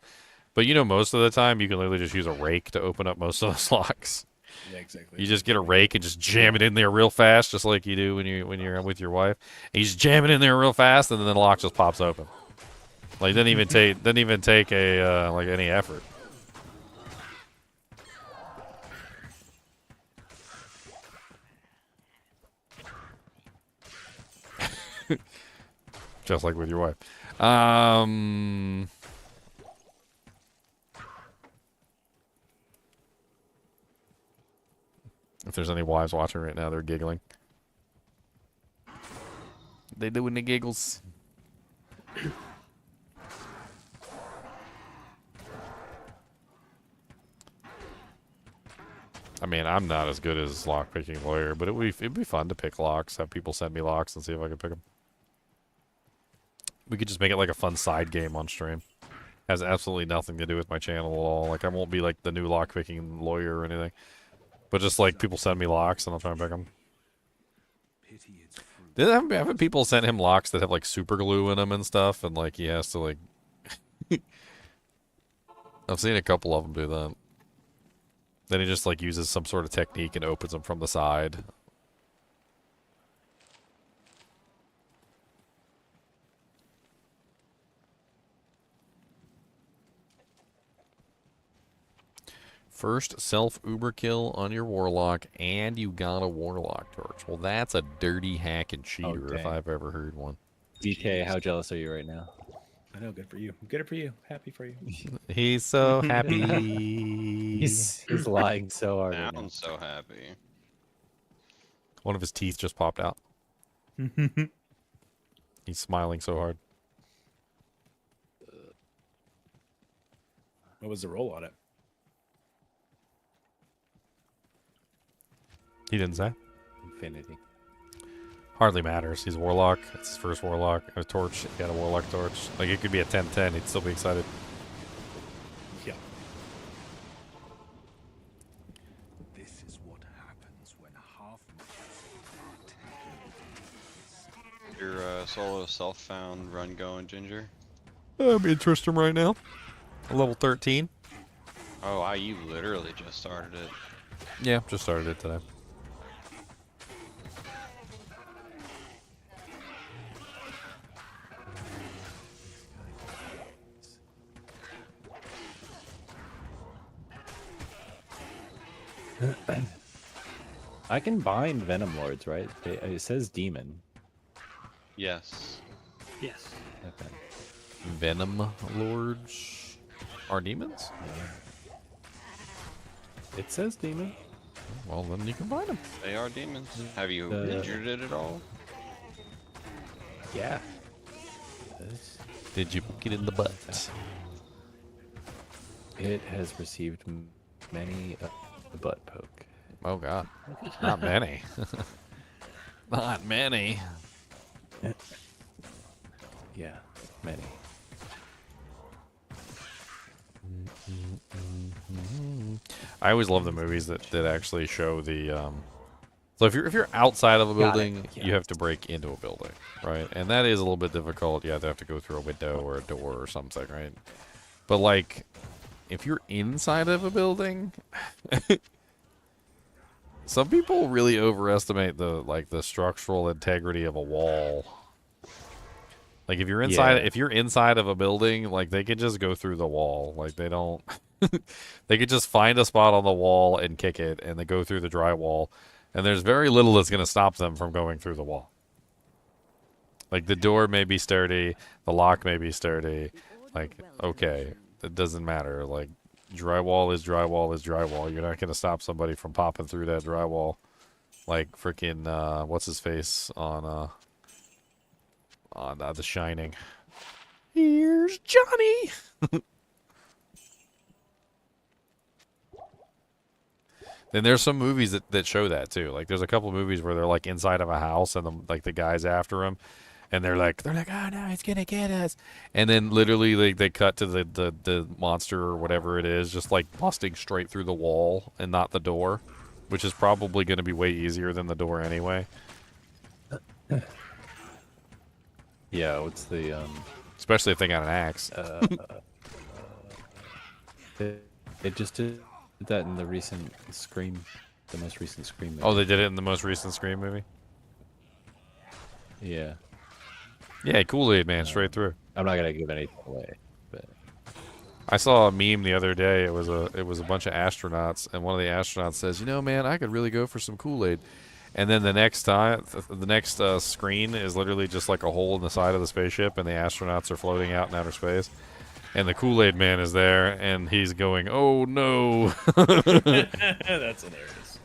But you know, most of the time you can literally just use a rake to open up most of those locks. Yeah, exactly. You just get a rake and just jam it in there real fast, just like you do when you're with your wife. And you just jam it in there real fast, and then the lock just pops open. Like didn't even take a like any effort. Just like with your wife. If there's any wives watching right now, they're giggling. They doing the giggles. I mean, I'm not as good as lockpicking lawyer, but it'd be fun to pick locks, have people send me locks and see if I can pick them. We could just make it like a fun side game on stream. Has absolutely nothing to do with my channel at all. Like, I won't be like the new lockpicking lawyer or anything. But just like people send me locks and I'll try and pick them. Haven't people sent him locks that have like super glue in them and stuff, and like he has to like... I've seen a couple of them do that. Then he just like uses some sort of technique and opens them from the side. First self-uber kill on your Warlock, and you got a Warlock torch. Well, that's a dirty hack and cheater if I've ever heard one. DK, how jealous are you right now? I know, good for you. Good for you. Happy for you. He's so happy. He's lying so hard. Now Right now. I'm so happy. One of his teeth just popped out. He's smiling so hard. What was the roll on it? He didn't say. Infinity. Hardly matters. He's a Warlock. It's his first Warlock. A torch. He got a Warlock torch. Like, it could be a 10-10. He'd still be excited. Yeah. This is what happens when half Your solo self-found run going, Ginger? I'm interested right now. Level 13. Oh, you literally just started it. Yeah, just started it today. I can bind Venom Lords, right? It says demon. Yes. Yes. Okay. Venom Lords are demons? It says demon. Well, then you can find them. They are demons. Have you The- injured it at all? Yeah. Did you get in the butt? It has received many a butt poke. Oh God, not many. Not many. Yeah, many. I always love the movies that actually show the. So if you're outside of a Got it, building, yeah. you have to break into a building, right? And that is a little bit difficult. You have to go through a window or a door or something, right? But like, if you're inside of a building, some people really overestimate the structural integrity of a wall. Like if you're inside Yeah. if you're inside of a building, like they could just go through the wall. Like they don't they could just find a spot on the wall and kick it and they go through the drywall and there's very little that's going to stop them from going through the wall. Like the door may be sturdy, the lock may be sturdy. Like okay, it doesn't matter. Like drywall is drywall is drywall. You're not going to stop somebody from popping through that drywall. Like freaking what's his face on The Shining. Here's Johnny. Then there's some movies that show that too. Like there's a couple of movies where they're like inside of a house and the guy's after him, and they're like oh no, it's gonna get us. And then literally they cut to the monster or whatever it is just like busting straight through the wall and not the door, which is probably going to be way easier than the door anyway. Yeah, what's the Especially if they got an axe. it just did that in the recent Scream, the most recent Scream movie. Oh, they did it in the most recent Scream movie? Yeah. Yeah, Kool-Aid Man, straight through. I'm not gonna give anything away, but I saw a meme the other day. It was a bunch of astronauts, and one of the astronauts says, "You know, man, I could really go for some Kool-Aid." And then the next screen is literally just like a hole in the side of the spaceship, and the astronauts are floating out in outer space. And the Kool-Aid Man is there, and he's going, "Oh no!" That's hilarious.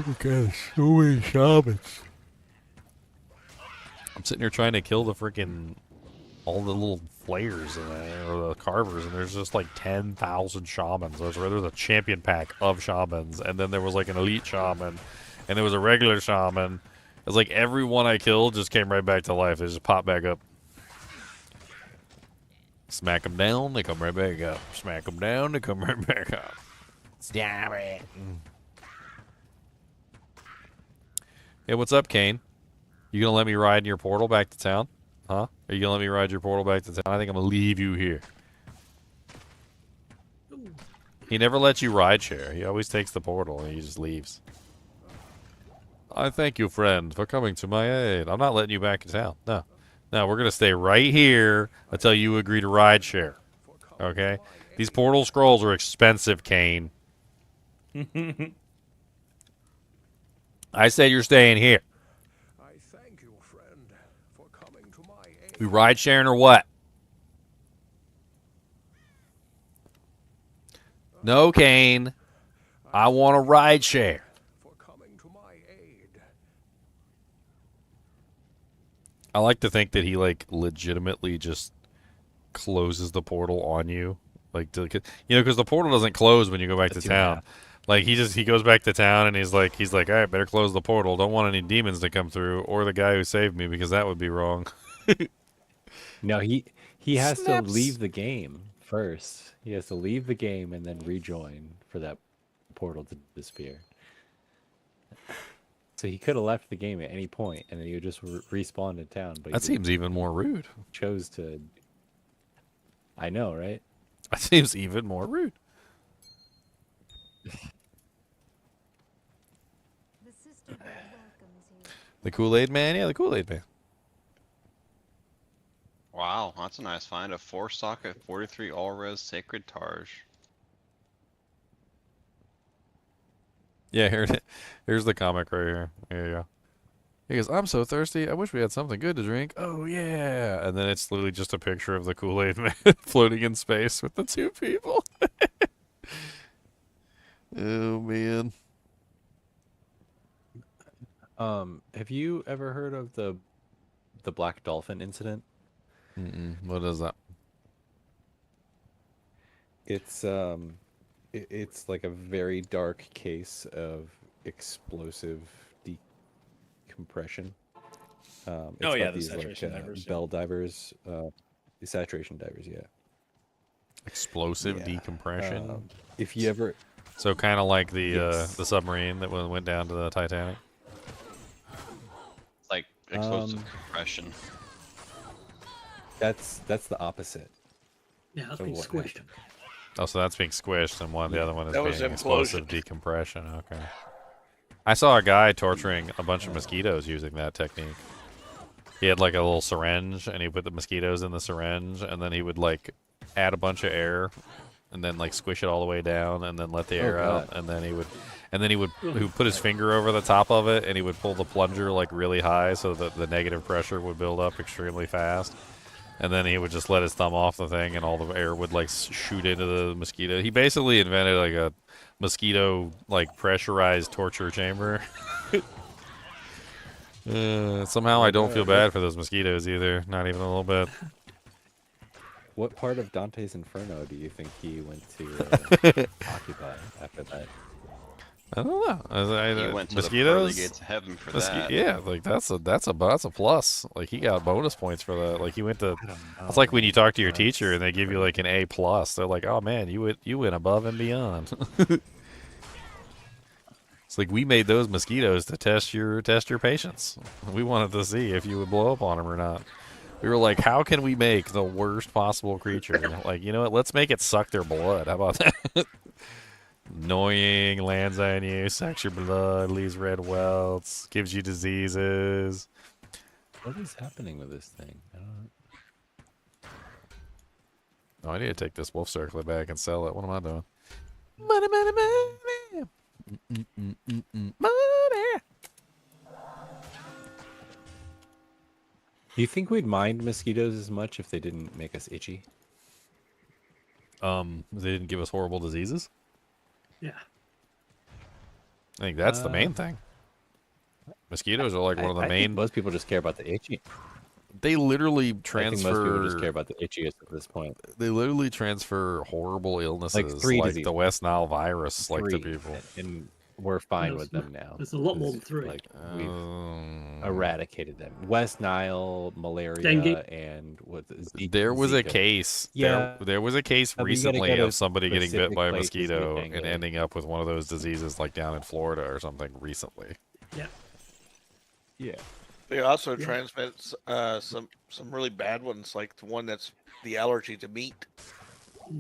Okay, so many shamans. I'm sitting here trying to kill the freaking all the little flayers in there, or the carvers, and there's just like 10,000 shamans. There's a champion pack of shamans, and then there was like an elite shaman, and there was a regular shaman. It's like every one I killed just came right back to life. They just pop back up. Smack them down, they come right back up. Smack them down, they come right back up. Stab it. Hey, what's up, Kane? You gonna let me ride in your portal back to town? Huh? Are you gonna let me ride your portal back to town? I think I'm gonna leave you here. He never lets you ride share. He always takes the portal and he just leaves. I thank you, friend, for coming to my aid. I'm not letting you back to town. No. No, we're gonna stay right here until you agree to ride share. Okay? These portal scrolls are expensive, Kane. I said you're staying here. I thank you, friend, for coming to my aid. We ride sharing or what? No, Kane. I want to ride share. For coming to my aid. I like to think that he like legitimately just closes the portal on you, like to, because the portal doesn't close when you go back to town. Like he goes back to town and he's like, all right, better close the portal. Don't want any demons to come through or the guy who saved me because that would be wrong. no, he has Snaps. to leave the game first. He has to leave the game and then rejoin for that portal to disappear. So he could have left the game at any point and then he would just respawn in town. But That seems even more rude. chose to. I know, right? That seems even more rude. The sisterhood welcomes you. The Kool-Aid Man? Yeah, the Kool-Aid Man. Wow, that's a nice find. A 4-socket 43 all-res sacred Targe. Yeah, here's the comic right here. Here you go. He goes, I'm so thirsty. I wish we had something good to drink. Oh, yeah. And then it's literally just a picture of the Kool-Aid man floating in space with the two people. Oh, man. Have you ever heard of the Black Dolphin incident? What is that? It's it's like a very dark case of explosive decompression. It's Oh, about yeah, the these saturation divers, yeah. bell divers, the saturation divers. Yeah. Explosive Yeah. decompression? If you ever, So kind of like the Yes. the submarine that went down to the Titanic? It's like explosive compression. that's the opposite Yeah, that's of being what squished. happened. Oh, so that's being squished, and the other one is That was being explosive implosion. decompression. Okay. I saw a guy torturing a bunch of mosquitoes using that technique. He had like a little syringe, and he put the mosquitoes in the syringe, and then he would like add a bunch of air, and then like squish it all the way down, and then let the air out, God. and then he would put his finger over the top of it, and he would pull the plunger like really high so that the negative pressure would build up extremely fast. And then he would just let his thumb off the thing, and all the air would like shoot into the mosquito. He basically invented like a mosquito like pressurized torture chamber. Somehow I don't feel bad for those mosquitoes either, not even a little bit. What part of Dante's Inferno do you think he went to occupy after that? I don't know. He went to the pearly mosquitoes. gates of heaven for that. Yeah, like that's a plus. Like he got bonus points for that. Like he went to. I don't know. It's like when you talk to your teacher and they give you like an A plus. They're like, oh man, you went above and beyond. It's like we made those mosquitoes to test your patience. We wanted to see if you would blow up on them or not. We were like, how can we make the worst possible creature? Like, you know what? Let's make it suck their blood. How about that? Annoying, lands on you, sucks your blood, leaves red welts, gives you diseases. What is happening with this thing? I don't. Oh, I need to take this wolf circlet back and sell it. What am I doing? Money, money, money. Money. Do you think we'd mind mosquitoes as much if they didn't make us itchy? They didn't give us horrible diseases. Yeah. I think that's the main thing. Mosquitoes are like one of the I think main. most people just care about the itchy. They literally I think most people just care transfer. about the itchiest at this point. They literally transfer horrible illnesses, three like diseases. the West Nile virus, like to Three, people. and we're fine There's- with them now. there's a lot more than It's three. Like we've Um, eradicated them. West Nile, malaria, Dengue. and what? There was a Zika. case. Yeah. There was a case But we gotta recently go to of somebody getting bit specific by a places to get mosquito dengue. and ending up with one of those diseases, like down in Florida or something recently. Yeah. Yeah. They also Yeah. transmit some really bad ones, like the one that's the allergy to meat.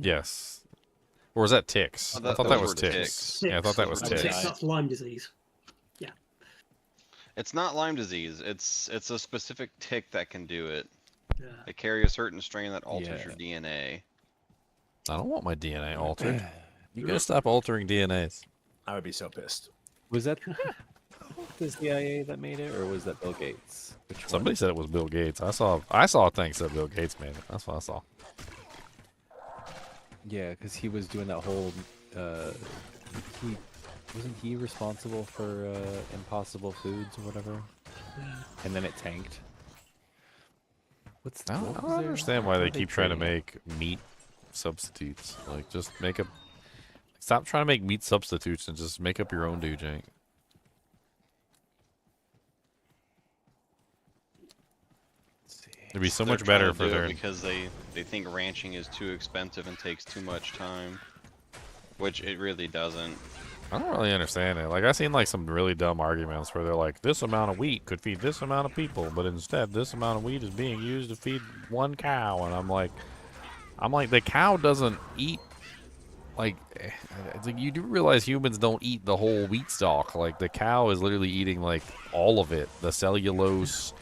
Yes. Or was that ticks? Oh, I thought those that was were ticks. ticks. Yeah, I thought that was Those were ticks. ticks. That's Lyme disease. It's not Lyme disease. It's a specific tick that can do it. Yeah. They carry a certain strain that alters Yeah. your DNA. I don't want my DNA altered. You gotta stop altering DNAs. I would be so pissed. Was that the CIA that made it, or was that Bill Gates? Which one? Somebody said it was Bill Gates. I saw things that Bill Gates made it. That's what I saw. Yeah, because he was doing that whole. He wasn't he responsible for Impossible Foods or whatever, and then it tanked. What's I what don't was their- understand why what they are keep trying to trading at? make meat substitutes. Like, just make up. Stop trying to make meat substitutes and just make up your own, dude, Jank. Let's see. It'd be so They're much better trying to for do it their. because they think ranching is too expensive and takes too much time, which it really doesn't. I don't really understand it. Like, I've seen like some really dumb arguments where they're like, this amount of wheat could feed this amount of people, but instead this amount of wheat is being used to feed one cow, and I'm like, the cow doesn't eat. Like, it's like you do realize humans don't eat the whole wheat stalk. Like, the cow is literally eating like all of it, the cellulose,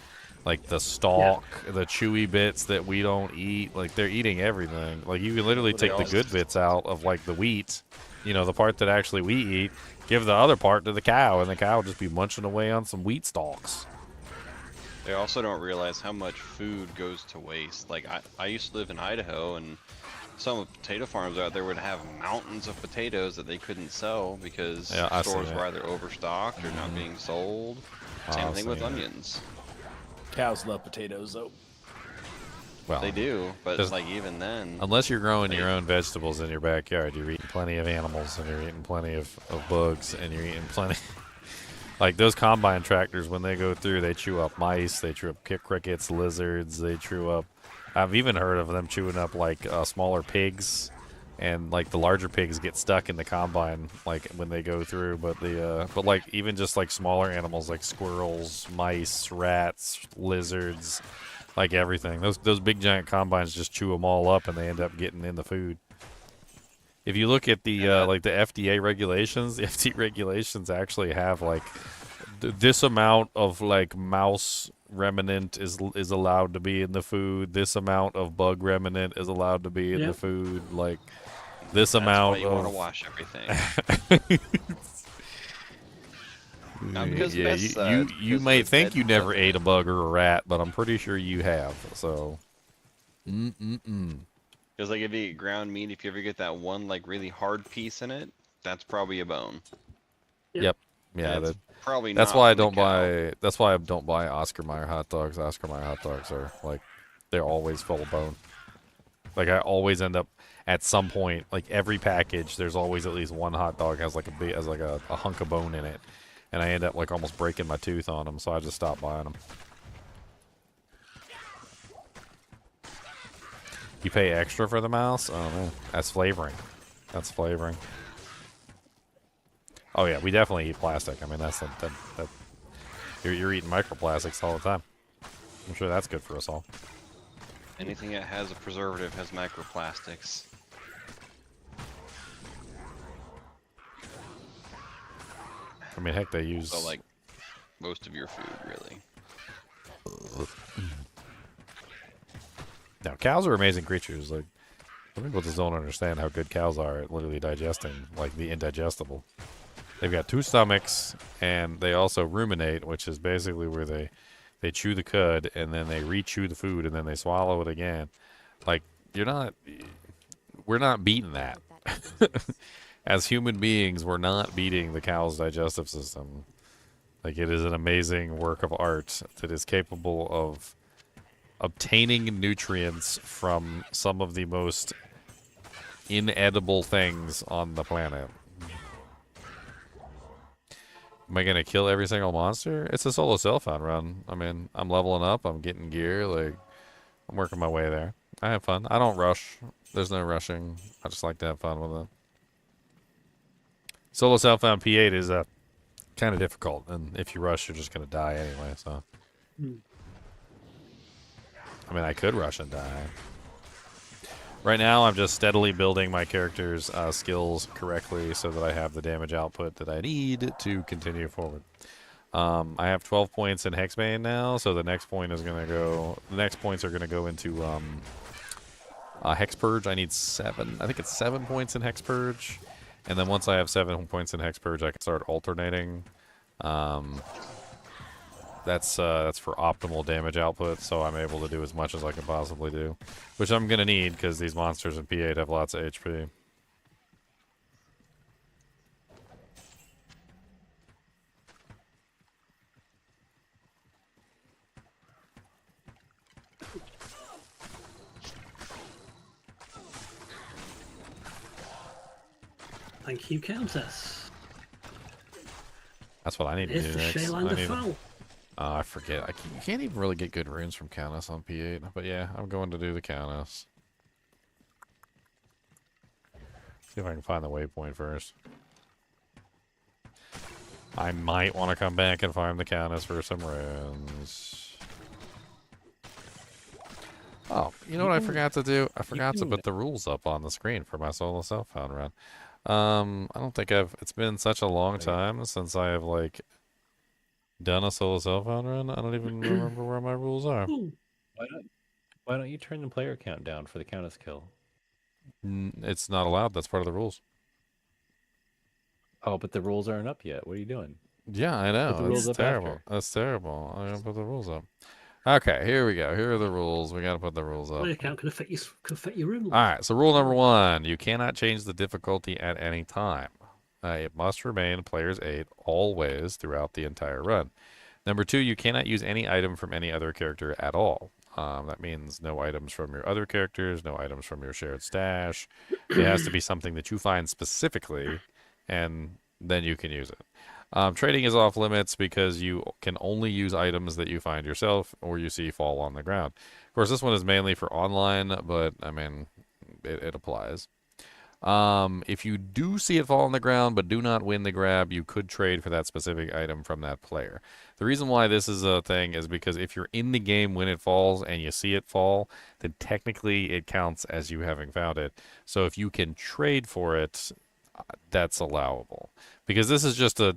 like the stalk, the chewy bits that we don't eat. Like, they're eating everything. Like, you can literally Well, they take the also- good bits out of like the wheat you know, the part that actually we eat, give the other part to the cow, and the cow will just be munching away on some wheat stalks. They also don't realize how much food goes to waste. Like, I used to live in Idaho, and some potato farms out there would have mountains of potatoes that they couldn't sell because Yeah, I see stores that. were either overstocked or not being sold. Same I've thing with seen that. onions. Cows love potatoes, though. Well, They do, but Just- like even then, unless you're growing They- your own vegetables in your backyard, you're eating plenty of animals, and you're eating plenty of bugs, and you're eating plenty. Like those combine tractors, when they go through, they chew up mice, they chew up crickets, lizards, they chew up. I've even heard of them chewing up like smaller pigs, and like the larger pigs get stuck in the combine, like when they go through. But but like even just like smaller animals like squirrels, mice, rats, lizards, like everything. Those big giant combines just chew them all up, and they end up getting in the food. If you look at the like the FDA regulations, the FDA regulations actually have like this amount of like mouse remnant is allowed to be in the food. This amount of bug remnant is allowed to be in the Yep. food. Like this that's why amount you want to of wash everything. Not because yeah, you might think you never ate a bug or a rat, but I'm pretty sure you have. So, Because like if you eat ground meat, if you ever get that one like really hard piece in it, that's probably a bone. Yep. And Yeah, it's probably that's not why I from the don't cow. buy. That's why I don't buy Oscar Mayer hot dogs. Oscar Mayer hot dogs are like, they're always full of bone. Like I always end up at some point, like every package, there's always at least one hot dog has like a hunk of bone in it, and I end up like almost breaking my tooth on them. So I just stop buying them. You pay extra for the mouse? Oh man, that's flavoring. That's flavoring. Oh yeah, we definitely eat plastic. I mean, that you're eating microplastics all the time. I'm sure that's good for us all. Anything that has a preservative has microplastics. I mean, heck, they use. So like most of your food, really. Now, cows are amazing creatures. Like, some people just don't understand how good cows are at literally digesting, like, the indigestible. They've got 2 stomachs, and they also ruminate, which is basically where they chew the cud, and then they re-chew the food, and then they swallow it again. Like, we're not beating that. As human beings, we're not beating the cow's digestive system. Like, it is an amazing work of art that is capable of obtaining nutrients from some of the most inedible things on the planet. Am I gonna kill every single monster? It's a solo self-found run. I mean, I'm leveling up, I'm getting gear, like, I'm working my way there. I have fun. I don't rush. There's no rushing. I just like to have fun with it. Solo self-found P8 is kind of difficult, and if you rush, you're just gonna die anyway, so. I mean, I could rush and die. Right now, I'm just steadily building my character's skills correctly so that I have the damage output that I need to continue forward. I have 12 points in Hexbane now, so the next point is gonna go. The next points are gonna go into Hex Purge. I need 7. I think it's 7 points in Hex Purge, and then once I have 7 points in Hex Purge, I can start alternating. That's for optimal damage output, so I'm able to do as much as I can possibly do, which I'm gonna need because these monsters in P8 have lots of HP. Thank you, Countess. That's what I need to Here's do the next. Shaylander Fowl. I forget. You can't even really get good runes from Countess on P8, but yeah, I'm going to do the Countess. See if I can find the waypoint first. I might want to come back and farm the Countess for some runes. Oh, you know what I forgot to do? I forgot to put the rules up on the screen for my solo self-found run. I don't think it's been such a long time since I have, like, done a solo self-found run. I don't even remember where my rules are. Ooh, Why don't you turn the player count down for the Countess kill? It's not allowed. That's part of the rules. Oh, but the rules aren't up yet. What are you doing? Yeah, I Put the know. rules That's up terrible. after. That's terrible. I'm gonna put the rules up. Okay, here we go. Here are the rules. We gotta put the rules up. My account can affect your room. All right. So rule number 1: you cannot change the difficulty at any time. It must remain player's 8 always throughout the entire run. Number 2: you cannot use any item from any other character at all. That means no items from your other characters, no items from your shared stash. It has to be something that you find specifically, and then you can use it. Trading is off limits because you can only use items that you find yourself or you see fall on the ground. Of course, this one is mainly for online, but I mean, it applies. If you do see it fall on the ground but do not win the grab, you could trade for that specific item from that player. The reason why this is a thing is because if you're in the game when it falls and you see it fall, then technically it counts as you having found it. So if you can trade for it, that's allowable. Because this is just a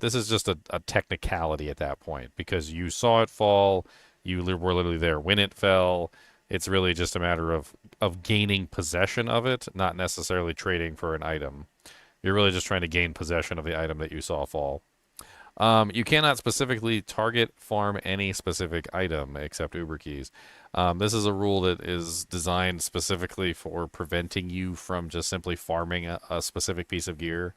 technicality at that point. Because you saw it fall, you were literally there when it fell. It's really just a matter of gaining possession of it, not necessarily trading for an item. You're really just trying to gain possession of the item that you saw fall. You cannot specifically target farm any specific item except Uber keys. This is a rule that is designed specifically for preventing you from just simply farming a specific piece of gear.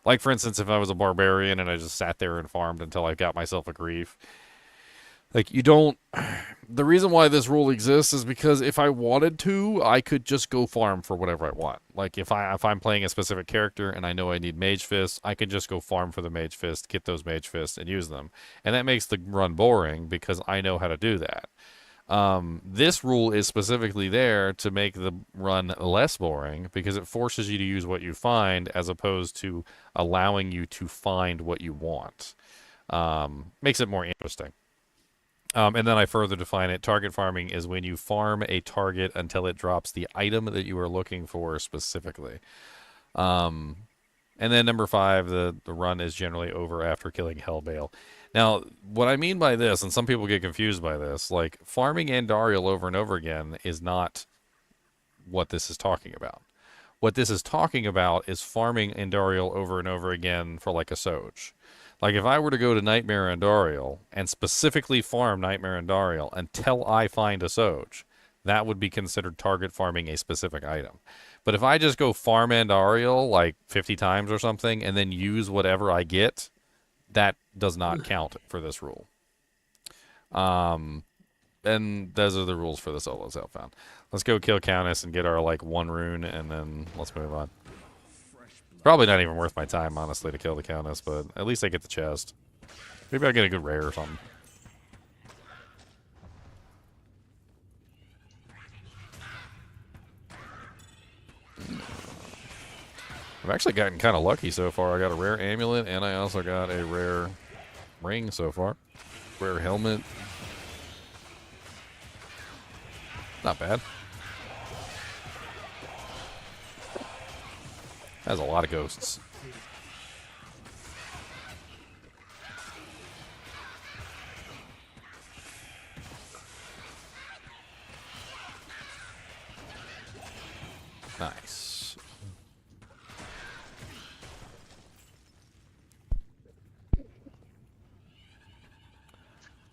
Like, for instance, if I was a barbarian and I just sat there and farmed until I got myself a grief. Like, you don't... The reason why this rule exists is because if I wanted to, I could just go farm for whatever I want. Like, if I'm playing a specific character and I know I need Mage Fist, I can just go farm for the Mage Fist, get those Mage Fists, and use them. And that makes the run boring because I know how to do that. This rule is specifically there to make the run less boring because it forces you to use what you find as opposed to allowing you to find what you want. Makes it more interesting. And then I further define it. Target farming is when you farm a target until it drops the item that you are looking for specifically. And then number 5, the run is generally over after killing Hellbale. Now, what I mean by this, and some people get confused by this, like farming Andariel over and over again is not what this is talking about. What this is talking about is farming Andariel over and over again for like a Soj. Like, if I were to go to Nightmare Andariel and specifically farm Nightmare Andariel until I find a Soj, that would be considered target farming a specific item. But if I just go farm Andariel like 50 times or something and then use whatever I get, that does not count for this rule. And those are the rules for the solo self-found. Let's go kill Countess and get our, like, 1 rune, and then let's move on. Probably not even worth my time, honestly, to kill the Countess, but at least I get the chest. Maybe I'll get a good rare or something. I've actually gotten kind of lucky so far. I got a rare amulet, and I also got a rare ring so far. Rare helmet. Not bad. Has a lot of ghosts. Nice.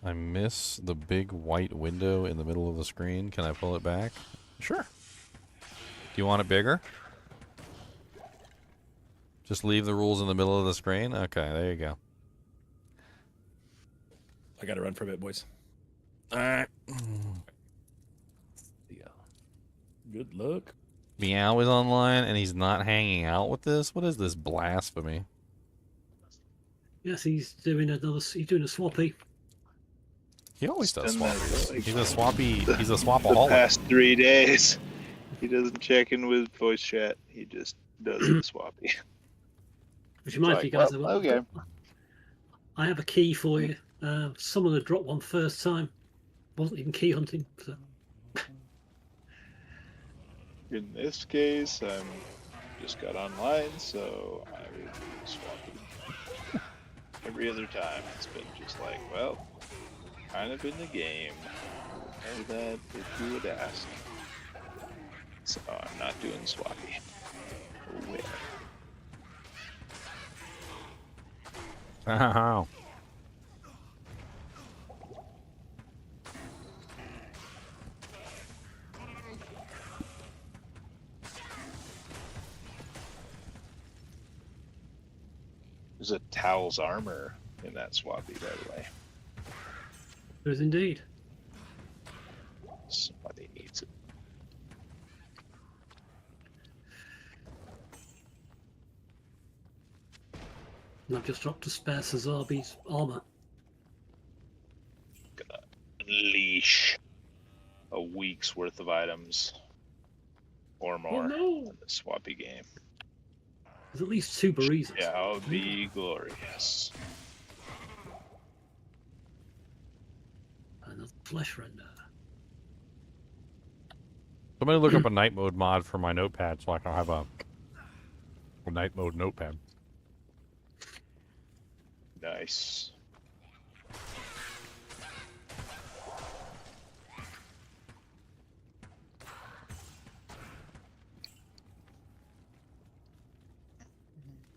I miss the big white window in the middle of the screen. Can I pull it back? Sure. Do you want it bigger? Just leave the rules in the middle of the screen? Okay, there you go. I gotta run for a bit, boys. Alright. Good luck. Meow is online and he's not hanging out with this? What is this blasphemy? Yes, he's doing a swappy. He always does Done that swappies. for, like, He's a the swapaholic. past 3 days. He doesn't check in with voice chat. He just does the swappy. Which reminds me, Like, guys, well, okay. I have a key for you. Someone had dropped one first time. Wasn't even key hunting. So. In this case, I'm just got online, so I will do swappy. Every other time, it's been just like, well, kind of in the game. Know that if you would ask. So I'm not doing swappy. Oh, well. Ow. There's a Towel's armor in that Swampy, by the way. There is indeed. Somebody needs it. And I've just dropped a spare Sazabi's armor. Gonna unleash a week's worth of items or more no. in the Swampy game. There's at least 2 Barizas. Shall be glorious. Another flesh render. Somebody look up a night mode mod for my notepad so I can have a night mode notepad. Nice.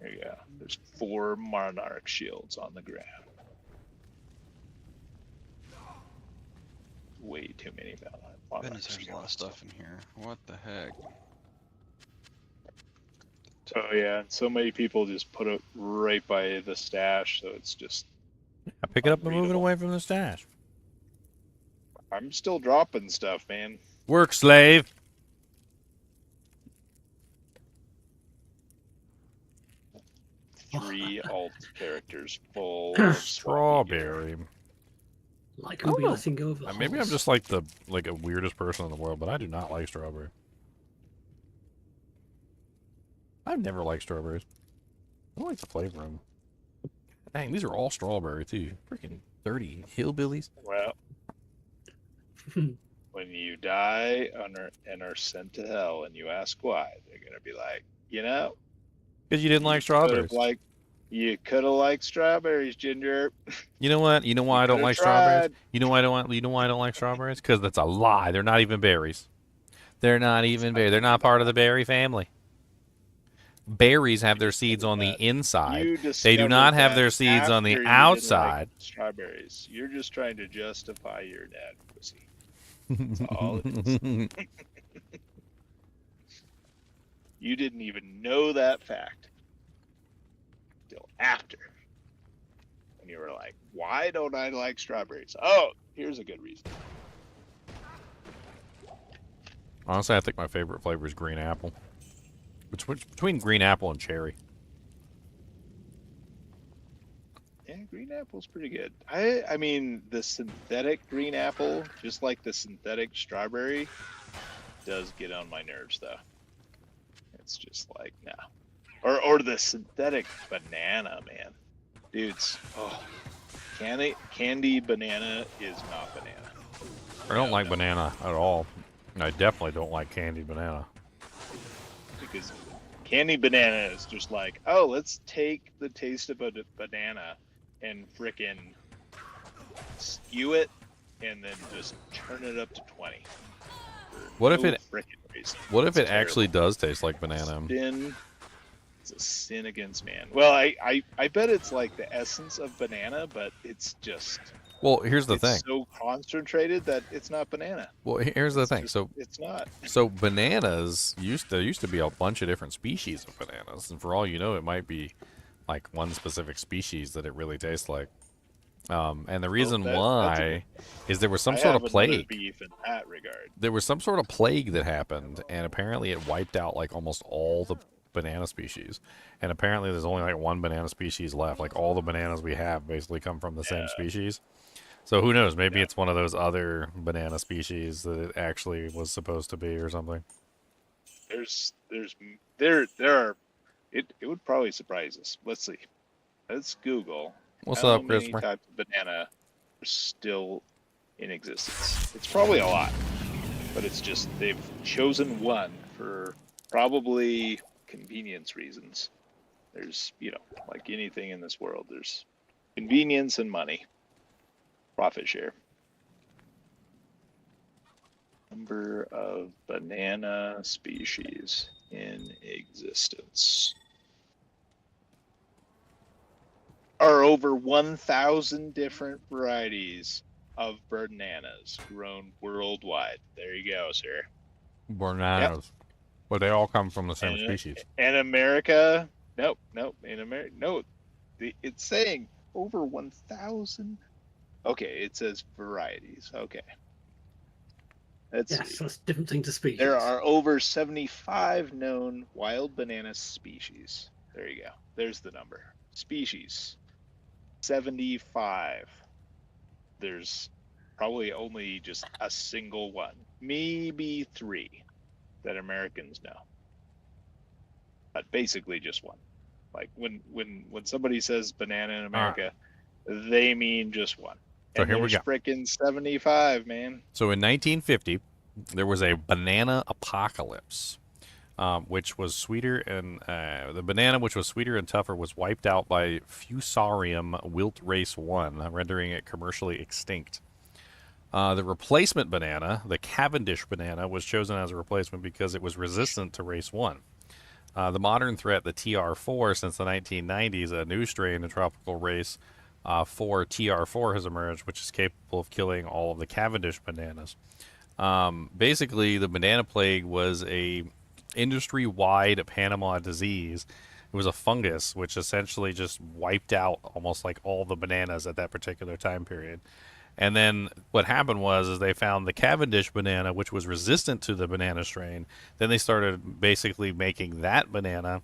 There you go. There's 4 Monarch shields on the ground. Way too many Monarch Goodness, there's a lot of stuff in here. What the heck? Oh yeah, and so many people just put it right by the stash, so it's just. I pick it up and move it unreadable. away from the stash. I'm still dropping stuff, man. Work, slave. 3 alt characters full of Strawberry. Like I don't Ubi know. letting go of the Maybe I'm horse. just like a weirdest person in the world, but I do not like strawberry. I've never liked strawberries. I don't like the flavor of them. Dang, these are all strawberry too. Freaking dirty hillbillies. Well, when you die and are sent to hell, and you ask why, they're gonna be like, Because you didn't like strawberries. You could have liked strawberries, Ginger. You know what? You know why I don't could've like strawberries? tried. You know why I don't like strawberries? Because that's a lie. They're not even berries. They're not even berries. They're not part of the berry family. Berries have their seeds on the inside. They do not have their seeds on the outside. Strawberries. You're just trying to justify your inadequacy. That's all it is. You didn't even know that fact till after. And you were like, why don't I like strawberries? Oh, here's a good reason. Honestly, I think my favorite flavor is green apple. Between green apple and cherry. Yeah, green apple's pretty good. I mean, the synthetic green apple, just like the synthetic strawberry, does get on my nerves, though. It's just like, nah. Or the synthetic banana, man. Dudes, candy banana is not banana. I don't like banana at all. And I definitely don't like candied banana. Because candy banana is just like, oh, let's take the taste of a banana and frickin' skew it and then just turn it up to 20. What if it reason. What if It's it actually does taste like banana? It's a sin against man. Well, I bet it's like the essence of banana, but it's just. Well, here's the it's thing. so concentrated that it's not banana. Well, here's the thing. So it's not. So bananas used to be a bunch of different species of bananas, and for all you know, it might be like one specific species that it really tastes like. And the reason why is there was some sort of plague. Beef in that regard. There was some sort of plague that happened, and apparently it wiped out like almost all the banana species. And apparently there's only like one banana species left. Like all the bananas we have basically come from the same species. So who knows? Maybe it's one of those other banana species that it actually was supposed to be or something. There are. It would probably surprise us. Let's see. Let's Google. What's how up, many Christopher? types of banana are still in existence? It's probably a lot, but it's just they've chosen one for probably convenience reasons. There's, like anything in this world, there's convenience and money. Profit share. Number of banana species in existence. are over 1,000 different varieties of bananas grown worldwide. There you go, sir. Bananas. But they all come from the same And species. in America, nope. In America, no. It's saying over 1,000. Okay, it says varieties. Okay. Let's Yes, see. that's a different thing to species. There are over 75 known wild banana species. There you go. There's the number. Species. 75. There's probably only just a single one, maybe 3 that Americans know. But basically just one. Like when somebody says banana in America, they mean just one. So And here we there's go. frickin' 75, man. So in 1950, there was a banana apocalypse, which was sweeter and the banana, which was sweeter and tougher, was wiped out by Fusarium wilt race 1, rendering it commercially extinct. The replacement banana, the Cavendish banana, was chosen as a replacement because it was resistant to race 1. The modern threat, the TR4, since the 1990s, a new strain in tropical race 4 TR4 has emerged, which is capable of killing all of the Cavendish bananas. Basically, the banana plague was a industry-wide Panama disease. It was a fungus which essentially just wiped out almost like all the bananas at that particular time period. And then what happened was they found the Cavendish banana, which was resistant to the banana strain. Then they started basically making that banana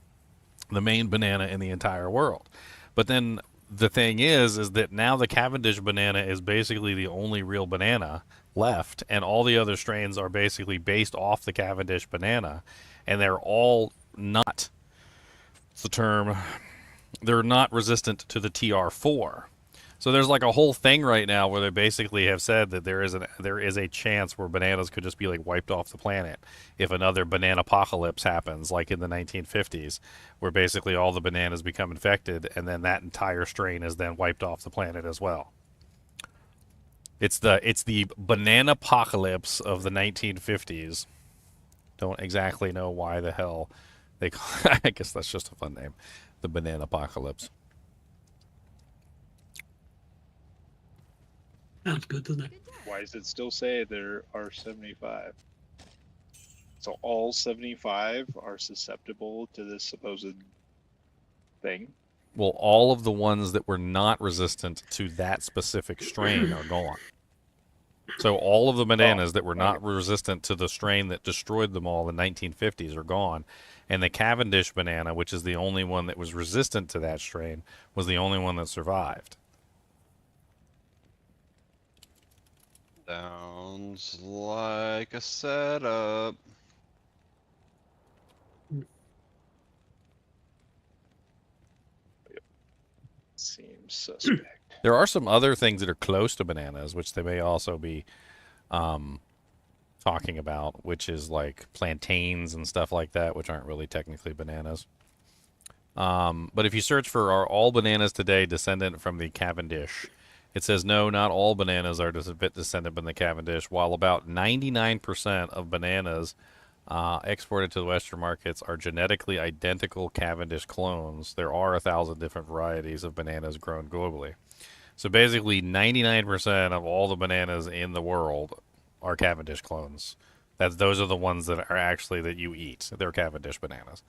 the main banana in the entire world. But then the thing is that now the Cavendish banana is basically the only real banana left, and all the other strains are basically based off the Cavendish banana, and they're all not, what's the term, they're not resistant to the TR4. So there's like a whole thing right now where they basically have said that there is a chance where bananas could just be like wiped off the planet if another banana apocalypse happens, like in the 1950s, where basically all the bananas become infected and then that entire strain is then wiped off the planet as well. It's the banana apocalypse of the 1950s. Don't exactly know why the hell they call I guess that's just a fun name, the banana apocalypse. Sounds good, doesn't it? Why does it still say there are 75? So all 75 are susceptible to this supposed thing? Well, all of the ones that were not resistant to that specific strain are gone. So all of the bananas that were not resistant to the strain that destroyed them all in the 1950s are gone. And the Cavendish banana, which is the only one that was resistant to that strain, was the only one that survived. Sounds like a setup. Seems suspect. There are some other things that are close to bananas, which they may also be talking about, which is like plantains and stuff like that, which aren't really technically bananas. But if you search for "are all bananas today descendant from the Cavendish," it says no, not all bananas are descendant from the Cavendish. While about 99% of bananas exported to the Western markets are genetically identical Cavendish clones, there are 1,000 different varieties of bananas grown globally. So basically, 99% of all the bananas in the world are Cavendish clones. Those are the ones that are actually that you eat. They're Cavendish bananas.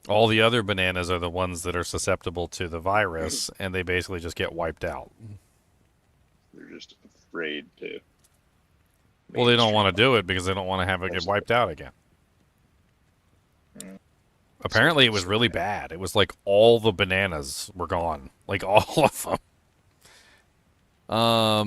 All the other bananas are the ones that are susceptible to the virus, and they basically just get wiped out. They're just afraid to. Well, they don't want to do it because they don't want to have it get wiped out again. Apparently, it was really bad. It was like all the bananas were gone. Like all of them.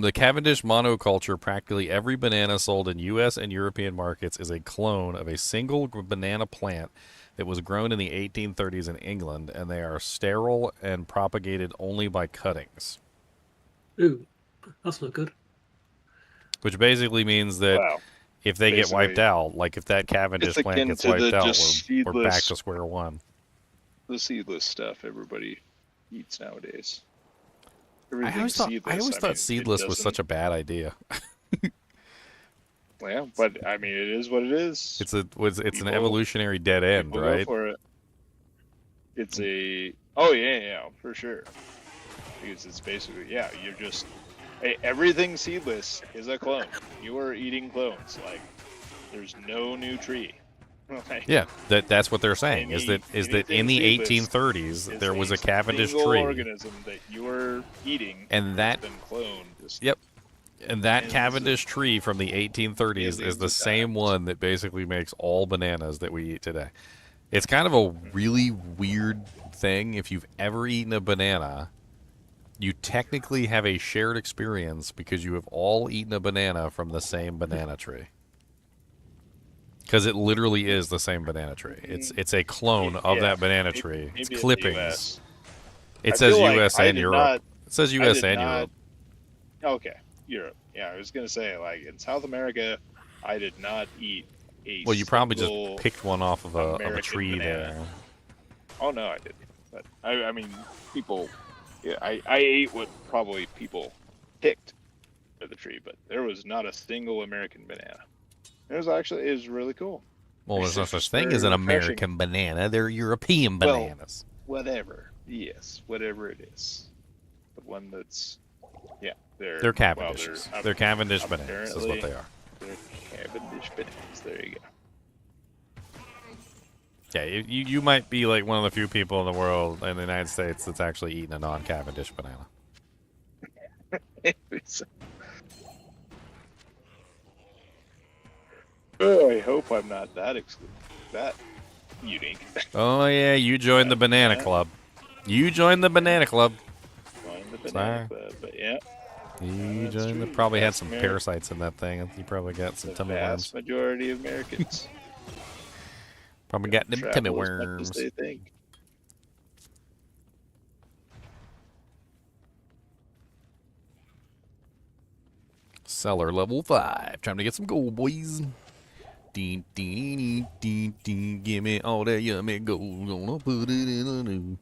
The Cavendish monoculture, practically every banana sold in U.S. and European markets is a clone of a single banana plant that was grown in the 1830s in England, and they are sterile and propagated only by cuttings. Ooh, that's not good. Which basically means that if they get wiped out, like if that Cavendish plant gets wiped out, we're back to square one. The seedless stuff everybody eats nowadays. I always thought seedless was such a bad idea. Yeah, but I mean, it is what it is. It's an evolutionary dead end, right? Go for it. It's a for sure. because it's basically you're just everything seedless is a clone. You are eating clones. Like there's no new tree. Like, Yeah, that's what they're saying. Is that anything in the seedless 1830s there was a Cavendish single tree, organism that you are eating, and that been cloned. Yep. And that Millions Cavendish tree from the 1830s is millions the of same times. one that basically makes all bananas that we eat today. It's kind of a really weird thing. If you've ever eaten a banana, you technically have a shared experience because you have all eaten a banana from the same banana tree. Because it literally is the same banana tree. It's a clone of that banana tree. It's maybe in the clippings. US. It I says feel like U.S. I and did Europe. not- It says I U.S. did and not- Europe. Okay, Europe. Yeah, I was gonna say like in South America, I did not eat a. Well, you probably just single picked one off of a American tree banana. there. Oh no, I didn't. But I mean, people. Yeah, I ate what probably people picked for the tree, but there was not a single American banana. It was really cool. Well, there's no It's such just thing as very an refreshing. American banana. They're European Well, bananas. Whatever. Yes, whatever it is. The one that's They're Cavendishes. They're Cavendish bananas is what apparently- they are. They're Cavendish bananas. There you go. Yeah, you might be like one of the few people in the world in the United States that's actually eating a non-Cavendish banana. Oh, I hope I'm not that unique. Oh yeah, you joined the banana club. You joined the banana club. Join the banana club, but yeah. You That's joined. true. Probably had Vast some Ameri- parasites in that thing. You probably got some The tummy vast worms. majority of Americans Probably got them travel tummy as much as worms. they think. Cellar level 5. Time to get some gold, boys. Ding, ding, ding, ding, ding. Give me all that yummy gold. Gonna put it in a new.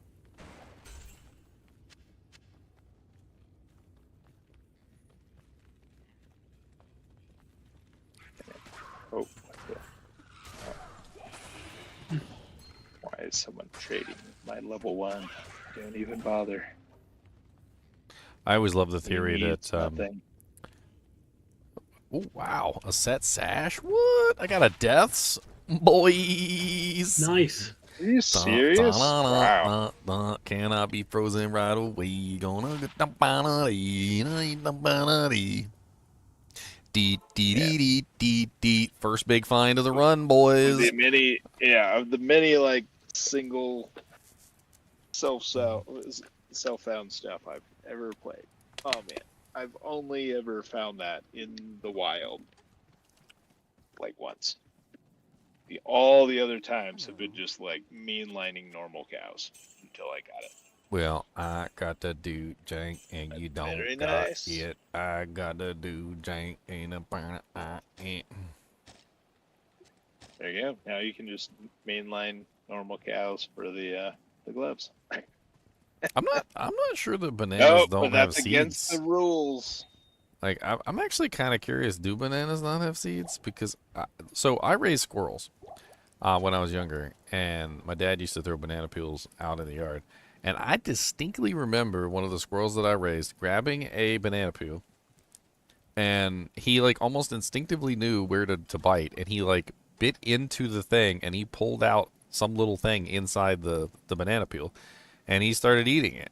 Oh, why is someone trading my level 1? Don't even bother. I always love the He theory needs that. nothing. Oh wow, a set sash. What? I got a deaths, boys. Nice. Are you serious? Wow. Cannot be frozen right away. Gonna get the banana. Dee. First big find of the run, Of boys. the many like single self-found stuff I've ever played. Oh man, I've only ever found that in the wild, like once. All the other times have been just like mainlining normal cows until I got it. Well, I got to do jank and you don't Very got nice. it. I got to do jank and a burn. There you go. Now you can just mainline normal cows for the gloves. I'm not sure the bananas No, don't but have that's against seeds. the rules. Like, I'm actually kind of curious. Do bananas not have seeds? Because I raised squirrels when I was younger, and my dad used to throw banana peels out in the yard. And I distinctly remember one of the squirrels that I raised grabbing a banana peel, and he like almost instinctively knew where to bite, and he like bit into the thing, and he pulled out some little thing inside the banana peel, and he started eating it.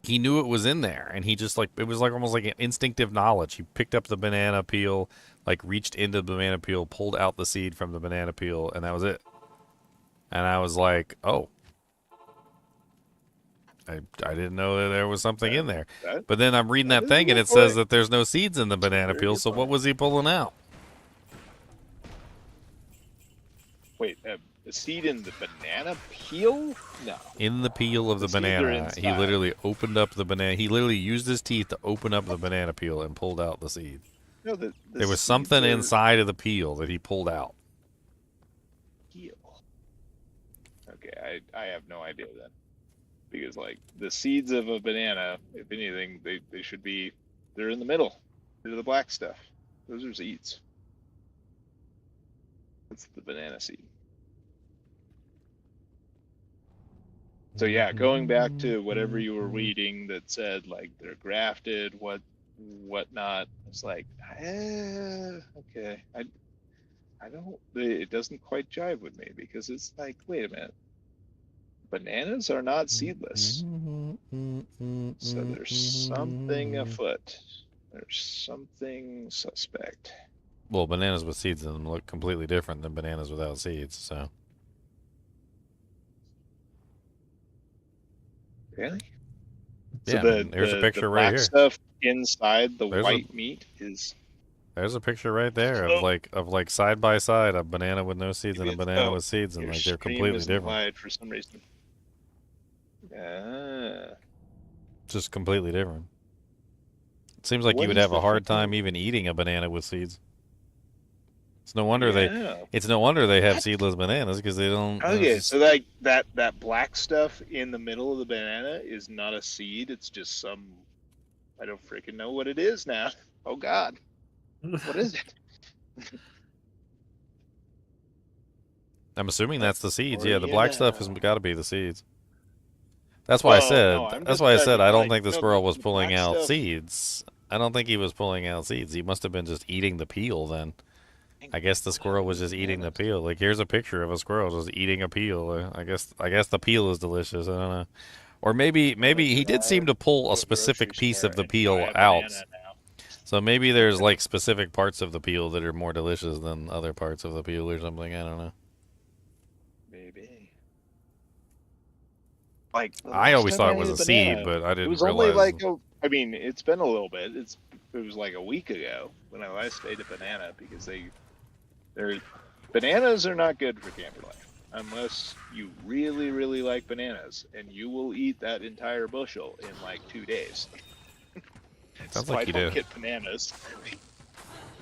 He knew it was in there, and he just like it was like almost like an instinctive knowledge. He picked up the banana peel, like reached into the banana peel, pulled out the seed from the banana peel, and that was it. And I was like, oh, I didn't know that there was something in there. But then I'm reading that is a thing, and good it says point. that there's no seeds in the banana Very peel. good So what point. was he pulling out? Wait, a seed in the banana peel? No. In the peel of the The seeds are banana, he inside. literally opened up the banana. He literally used his teeth to open up the banana peel and pulled out the seed. No, the There was seeds something are inside of the peel that he pulled out. peel. Okay, I have no idea then. Because like the seeds of a banana, if anything, they should be they're in the middle. They're the black stuff. Those are seeds. That's the banana seed. So yeah, going back to whatever you were reading that said like they're grafted, whatnot. It's like, okay, I don't. It doesn't quite jive with me because it's like, wait a minute, bananas are not seedless, so there's something afoot. There's something suspect. Well, bananas with seeds in them look completely different than bananas without seeds, so. Really? Yeah, So I mean, there's a picture the right black here. stuff inside the There's white meat is. There's a picture right there Oh. of like side by side a banana with no seeds and a banana Oh, with seeds, and your like they're stream completely isn't different. wide for some reason. Ah. Just completely different. It seems like What you would is have a the hard freaking- time even eating a banana with seeds. It's no wonder Yeah. It's no wonder they have What? seedless bananas because they don't. Okay, so like that black stuff in the middle of the banana is not a seed. It's just some. I don't freaking know what it is now. Oh God, what is it? I'm assuming that's the seeds. Or, Yeah, the black stuff yeah. has got to be the seeds. That's why I Well, said. no, I'm That's just why I said talking I don't like, think the no, squirrel was the pulling black out stuff- seeds. I don't think he was pulling out seeds. He must have been just eating the peel then. I guess the squirrel was just eating the peel. Like here's a picture of a squirrel just eating a peel. I guess the peel is delicious. I don't know. Or maybe he did seem to pull a specific piece of the peel out. So maybe there's like specific parts of the peel that are more delicious than other parts of the peel or something. I don't know. Maybe. Like I always thought it was a seed, but I It didn't was realize. only like I mean, it's been a little bit. It was like a week ago when I last ate a banana because bananas are not good for camper life unless you really, really like bananas, and you will eat that entire bushel in like 2 days. Sounds So like I you don't do. get bananas.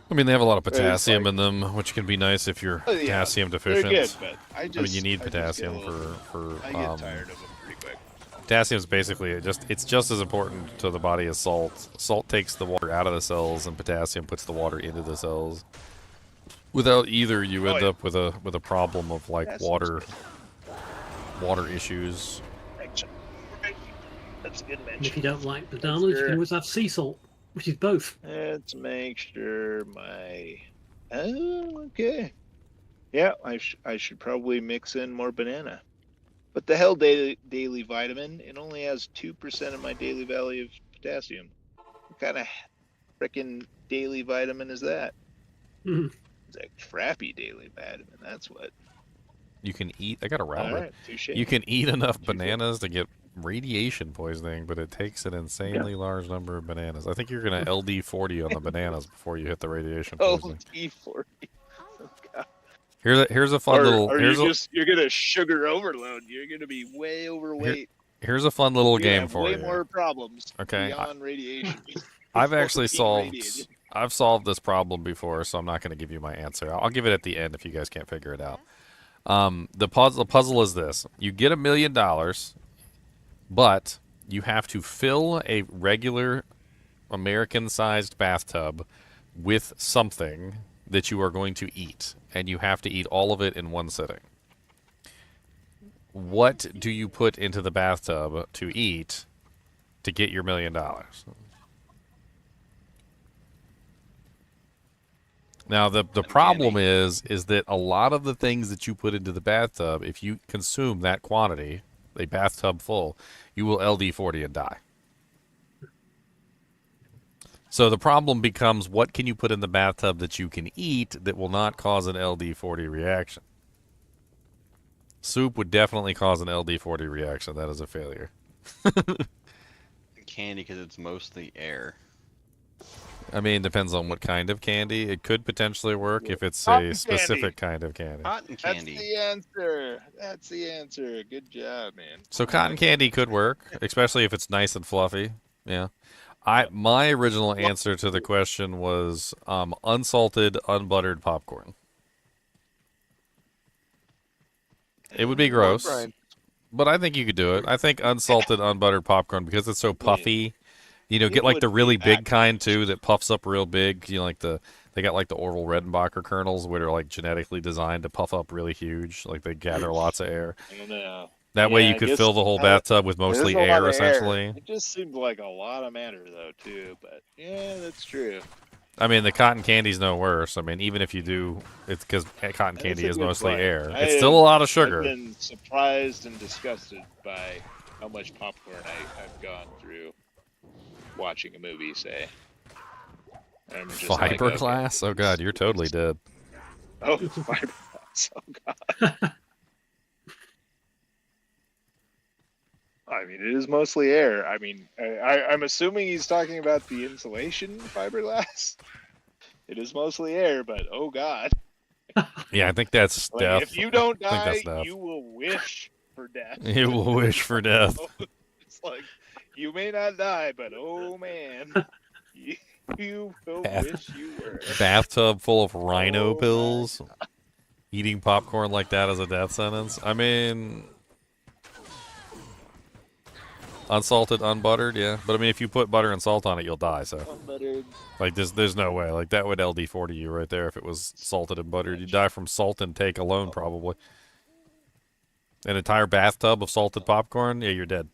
I mean, they have a lot of It's potassium like- in them, which can be nice if you're Oh, yeah, potassium they're deficient. good, but I mean, you need just get a potassium little- for. I get tired of them pretty quick. Potassium is basically it's just as important to the body as salt. Salt takes the water out of the cells, and potassium puts the water into the cells. Without either, you end yeah. up with a problem of like That's water issues. That's a good And mention. if you don't like bananas, you can always have sea salt, which is both. Let's make sure my. Oh, okay. Yeah, I should probably mix in more banana. But the hell, daily vitamin? It only has 2% of my daily value of potassium. What kind of frickin' daily vitamin is that? Mhm. It's a crappy daily vitamin. That's what. You can eat. I got a All router. right, touche. You can eat enough bananas to get radiation poisoning, but it takes an insanely large number of bananas. I think you're gonna LD40 on the bananas before you hit the radiation Oh, poisoning. T40. Oh, God. Here's a fun little. Or Here's you're gonna sugar overload. You're gonna be way overweight. here's a fun little You're gonna game have for way you. more problems Okay, beyond radiation. I've actually being solved. radiated. I've solved this problem before, so I'm not going to give you my answer. I'll give it at the end if you guys can't figure it out. The puzzle is this: you get $1 million, but you have to fill a regular American-sized bathtub with something that you are going to eat, and you have to eat all of it in one sitting. What do you put into the bathtub to eat to get your $1 million? Now the problem is that a lot of the things that you put into the bathtub, if you consume that quantity, a bathtub full, you will LD40 and die. So the problem becomes, what can you put in the bathtub that you can eat that will not cause an LD40 reaction? Soup would definitely cause an LD40 reaction. That is a failure. Candy, because it's mostly air. I mean, it depends on what kind of candy. It could potentially work if it's Cotton a specific kind of candy. Cotton That's candy. the answer. That's the answer. Good job, man. So cotton candy could work, especially if it's nice and fluffy. Yeah. My original answer to the question was unsalted, unbuttered popcorn. It would be gross, Brian. but I think you could do it. I think unsalted, unbuttered popcorn, because it's so puffy. You know, It get like the would really be big kind too that puffs up real big. You know, like they got like the Orville Redenbacher kernels, where they're like genetically designed to puff up really huge. Like they gather lots of air. I don't know. That way Yeah, you I could guess fill the whole that- bathtub with there's mostly a lot air, of essentially. It just seemed like a lot of matter, though, too. But yeah, that's true. I mean, the cotton candy's no worse. I mean, even if you do, it's because cotton That's candy a is good mostly point. air. It's still a lot of I've sugar. been surprised and disgusted by how much popcorn I've gone through watching a movie. Say, I'm just like, okay, Fiberglass? Oh god, you're totally dead. oh, fiberglass. Oh god. I mean, it is mostly air. I mean, I'm assuming he's talking about the insulation fiberglass. It is mostly air, but oh god. Yeah, I think that's Like, death. if you don't I think die, that's death. you will wish for death. You will wish for death. It's like, you may not die, but oh man, you will wish you were. Bathtub full of rhino Oh, pills. Eating popcorn like that as a death sentence. I mean, unsalted, unbuttered, yeah. But I mean, if you put butter and salt on it, you'll die. So, Unbuttered. like, there's no way. Like, that would LD40 you right there if it was salted and buttered. You'd die from salt intake alone, probably. An entire bathtub of salted popcorn, yeah, you're dead.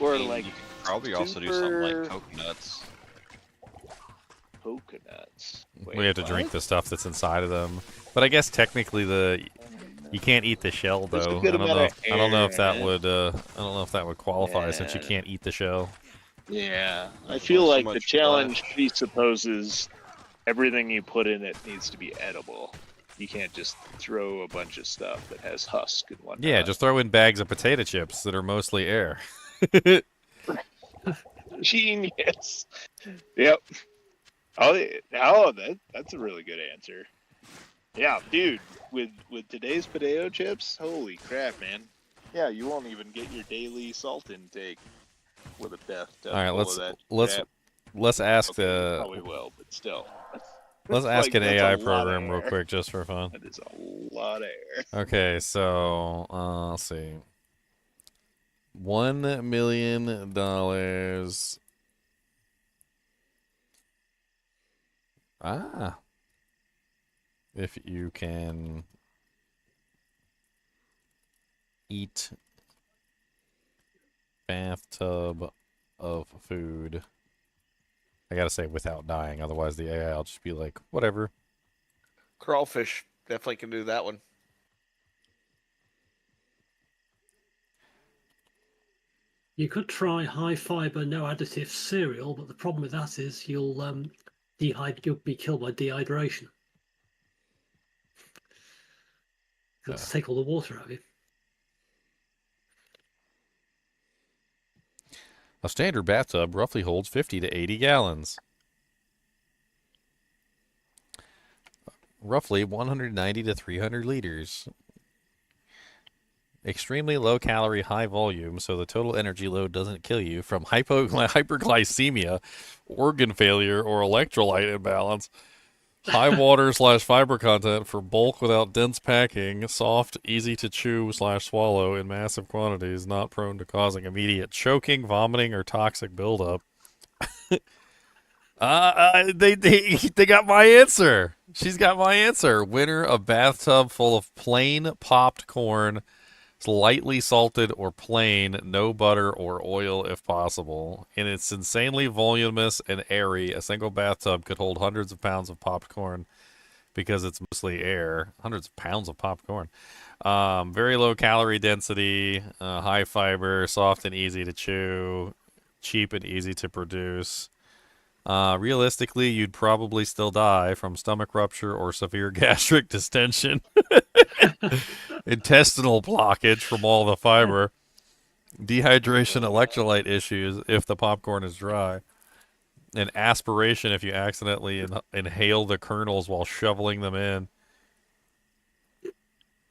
Or I mean, like you could probably also do something like coconuts. coconuts. We have to drink the stuff that's inside of them. But I guess technically you can't eat the shell There's a though. good I don't know. amount of I don't know if air that in it. would. I don't know if that would qualify since you Yeah. can't eat the shell. Yeah, I There's feel also like the much challenge flesh. presupposes everything you put in it needs to be edible. You can't just throw a bunch of stuff that has husk and whatnot. Yeah, just throw in bags of potato chips that are mostly air. Genius. Yep. That's a really good answer. Yeah, dude. With today's potato chips, holy crap, man. Yeah, you won't even get your daily salt intake with a bathtub. All right, full of that crap. let's ask Okay, you the probably will, but still. let's That's ask an that's a AI lot of program real air. quick just for fun. That is a lot of air. Okay, so let's see. $1 million. If you can eat bathtub of food. I gotta say without dying, otherwise the AI will just be like, whatever. Crawfish definitely can do that one. You could try high fiber, no additive cereal, but the problem with that is you'll be killed by dehydration. It'll take all the water out of you. A standard bathtub roughly holds 50 to 80 gallons. Roughly 190 to 300 liters. Extremely low calorie, high volume, so the total energy load doesn't kill you from hyperglycemia, organ failure, or electrolyte imbalance. High water / fiber content for bulk without dense packing, soft, easy to chew / swallow in massive quantities, not prone to causing immediate choking, vomiting, or toxic buildup. They got my answer. She's got my answer. Winner, a bathtub full of plain popped corn, lightly salted or plain, no butter or oil if possible. And it's insanely voluminous and airy. A single bathtub could hold hundreds of pounds of popped corn because it's mostly air. Hundreds of pounds of popped corn. Very low calorie density, high fiber, soft and easy to chew, cheap and easy to produce. Realistically, you'd probably still die from stomach rupture or severe gastric distension. Intestinal blockage from all the fiber. Dehydration, electrolyte issues if the popcorn is dry. And aspiration if you accidentally inhale the kernels while shoveling them in.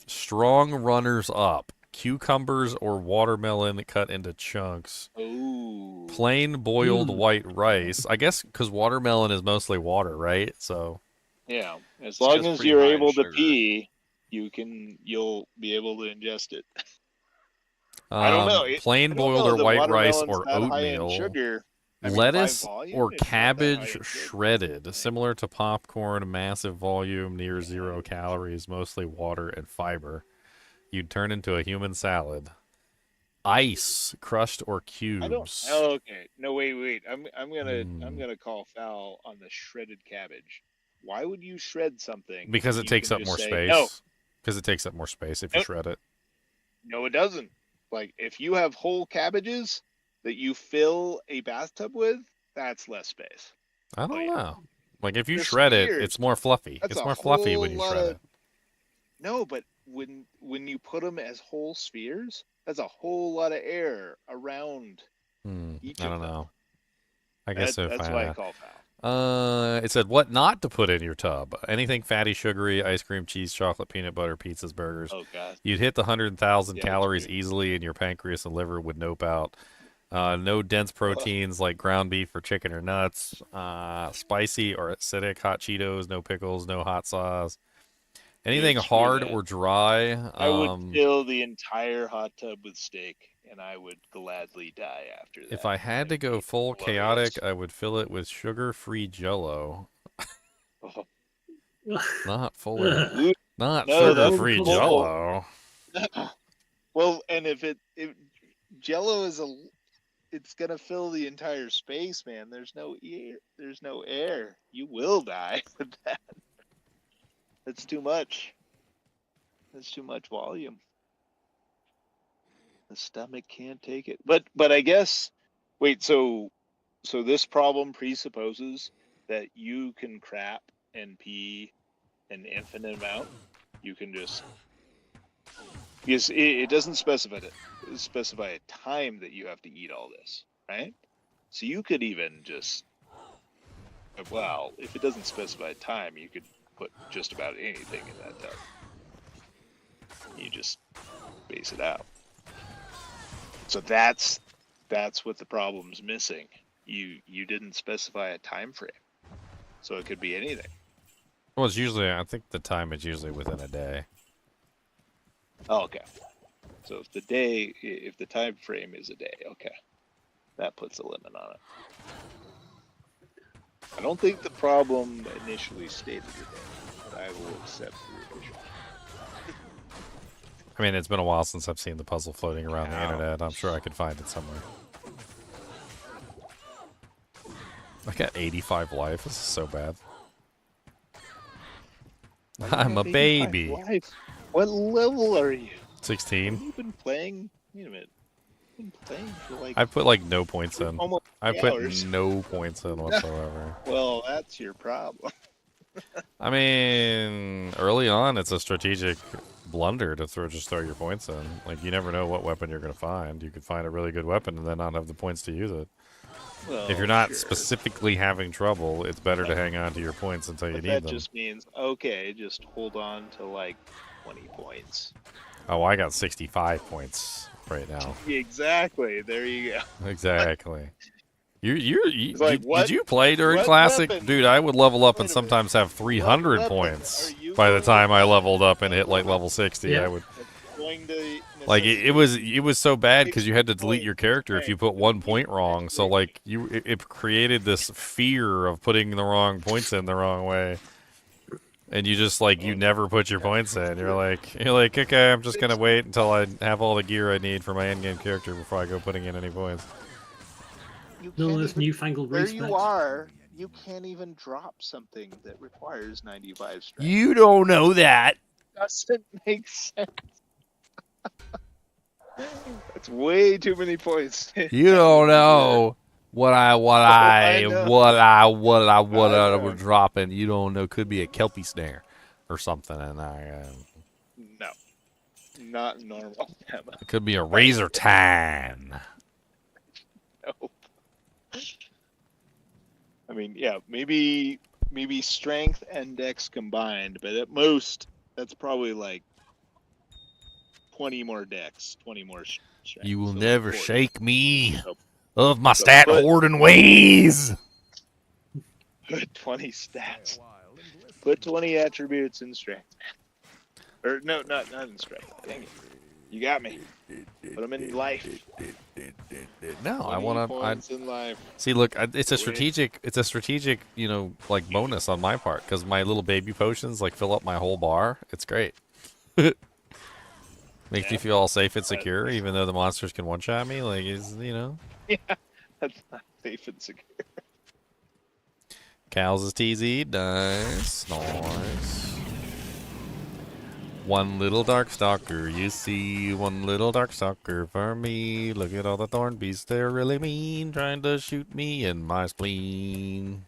Strong runners up. Cucumbers or watermelon cut into chunks. Ooh. Plain boiled white rice. I guess because watermelon is mostly water, right? So Yeah, as It's long just as pretty you're high in able to sugar. pee, you'll be able to ingest it. I don't know. Plain I don't boiled know or that white rice watermelon's or that high in oatmeal. sugar. I mean, by Lettuce volume, or it's not that high cabbage in sugar. shredded, similar to popcorn, massive volume, near 0 calories, mostly water and fiber. you'd turn into a human salad. Ice, crushed or I don't. cubes. Oh, okay. No, wait. I'm gonna call foul on the shredded cabbage. Why would you shred something? Because when it you takes can up just more say, space. No, Because it takes up more space if you Nope. shred it. no, it doesn't. Like if you have whole cabbages that you fill a bathtub with, that's less space. I don't yeah. know. Like if you They're shred it, spheres. it's more fluffy. That's It's a more fluffy whole when you lot shred of- it. No, but when you put them as whole spheres, that's a whole lot of air around each I of don't them. know. I guess That's why I call foul. It said what not to put in your tub. Anything fatty, sugary, ice cream, cheese, chocolate, peanut butter, pizzas, burgers. Oh god. You'd hit the 100,000 Yeah, calories that's weird. easily, and your pancreas and liver would nope out. No dense proteins like ground beef or chicken or nuts. Spicy or acidic hot Cheetos. No pickles. No hot sauce. Anything Dude, screw hard that. or dry. I would fill the entire hot tub with steak, and I would gladly die after that. If I had to go full chaotic, I would fill it with sugar-free Jello. Oh. Not full of, Ooh, not no, that's sugar-free full. Jello. Well, and if Jello is it's gonna fill the entire space, man. There's no air. There's no air. You will die with that. That's too much. That's too much volume. The stomach can't take it. But I guess wait, so this problem presupposes that you can crap and pee an infinite amount. You can just because it doesn't specify a time that you have to eat all this, right? So you could even just well, if it doesn't specify a time, you could put just about anything in that tub. You just base it out. So that's what the problem's missing. You didn't specify a time frame, so it could be anything. Well, it's usually, I think the time is usually within a day. Oh, okay. So if the time frame is a day, okay, that puts a limit on it. I don't think the problem initially stated a day, but I will accept the revision. I mean, it's been a while since I've seen the puzzle floating around the Ouch. internet. I'm sure I could find it somewhere. I got 85 life. This is so bad. I'm a baby. Life. What level are you? 16. You've been playing. Wait a minute. You've been playing for like. I put like no points in. almost I 3 put hours. no points in whatsoever. Well, that's your problem. I mean, early on, it's a strategic blunder to just throw your points in. Like, you never know what weapon you're going to find. You could find a really good weapon and then not have the points to use it. Well, If you're not sure. specifically having trouble, it's better to hang on to your points until you But need that them. just means okay, just hold on to like 20 points. Oh, I got 65 points right now. Exactly. There you go. Exactly. You It's like, did you play during what Classic? weapon? Dude, I would level up Wait and a minute. sometimes have 300 weapon points. are you By the going time to I use? leveled up and hit like level 60, Yeah. I would... It's going to Like it was so bad because you had to delete Point. your character if you put 1 point wrong. So like it created this fear of putting the wrong points in the wrong way, and you just like you never put your points in. You're like okay, I'm just gonna wait until I have all the gear I need for my endgame character before I go putting in any points. You None of can't this even- newfangled where respect. you are, you can't even drop something that requires 95 strength. You don't know that. Doesn't make sense. That's way too many points. You don't know what I know. was dropping. You don't know. Could be a kelpie snare or something, and No, not normal. it could be a razor time. Nope. I mean, yeah, maybe strength and dex combined, but at most that's probably like 20 more dex, 20 more strength. You will so like never 40. shake me So of my So stat put- hoarding ways. put 20 stats. Put 20 attributes in strength. Or no, not in strength. Dang it. You got me. Put them in life. No, I 20 want to. points in life. See. Look, it's a Wait. strategic. It's a strategic, like bonus on my part because my little baby potions like fill up my whole bar. It's great. Makes Yeah. you feel all safe and secure, even though the monsters can one-shot me. Like, is Yeah, that's not safe and secure. Cows is TZ. Nice. Nice. One little dark stalker, you see, one little dark stalker for me. Look at all the thorn beasts, they're really mean, trying to shoot me in my spleen.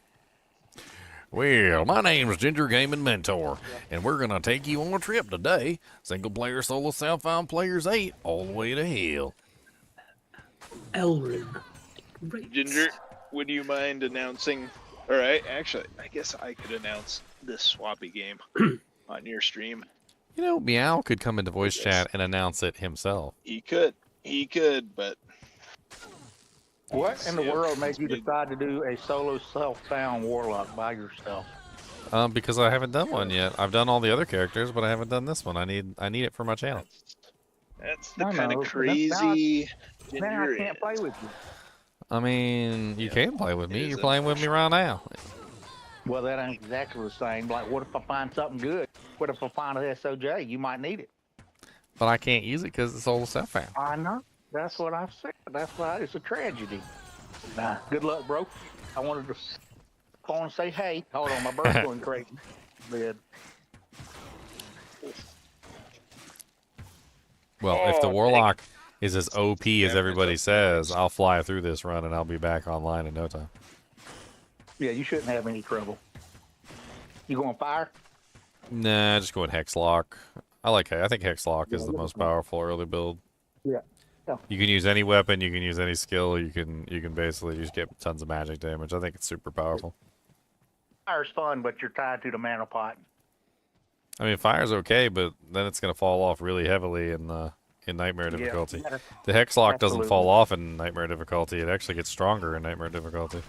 Well, my name's Ginger Gaming Mentor, and we're gonna take you on a trip today. Single player, solo, self-found players 8, all the way to hell. Elrin. Great. Ginger, would you mind announcing? All right, actually, I guess I could announce this swappy game on your stream. You know, Meow could come into voice Yes. chat and announce it himself. He could, but What in the Yeah, world made it's you big. decide to do a solo self-found warlock by yourself? Because I haven't done one yet. I've done all the other characters, but I haven't done this one. I need it for my channel. that's the I kind know, of but crazy Now I Ginger can't is. play with you. I mean, you can play with It me. is You're playing with me right now. Well, that ain't exactly the same. Like, what if I find something good? What if I find a SOJ? You might need it. But I can't use it because it's all self-found. I know. That's what I've said. That's why it's a tragedy. Nah, good luck, bro. I wanted to phone and say hey. Hold on, my bird's going crazy. Bed. Well, if the Oh, Warlock is as OP as Yeah, everybody it's says, I'll fly through this run and I'll be back online in no time. Yeah, you shouldn't have any trouble. You going fire? Nah, just going Hexlock. I think Hexlock is the Yeah, most powerful early build. Yeah. Yeah. You can use any weapon, you can use any skill, you can basically just get tons of magic damage. I think it's super powerful. Fire's fun, but you're tied to the mana pot. I mean, fire's okay, but then it's gonna fall off really heavily in nightmare Yeah, difficulty. you gotta- The Hexlock doesn't Absolutely. fall off in nightmare difficulty. It actually gets stronger in nightmare difficulty.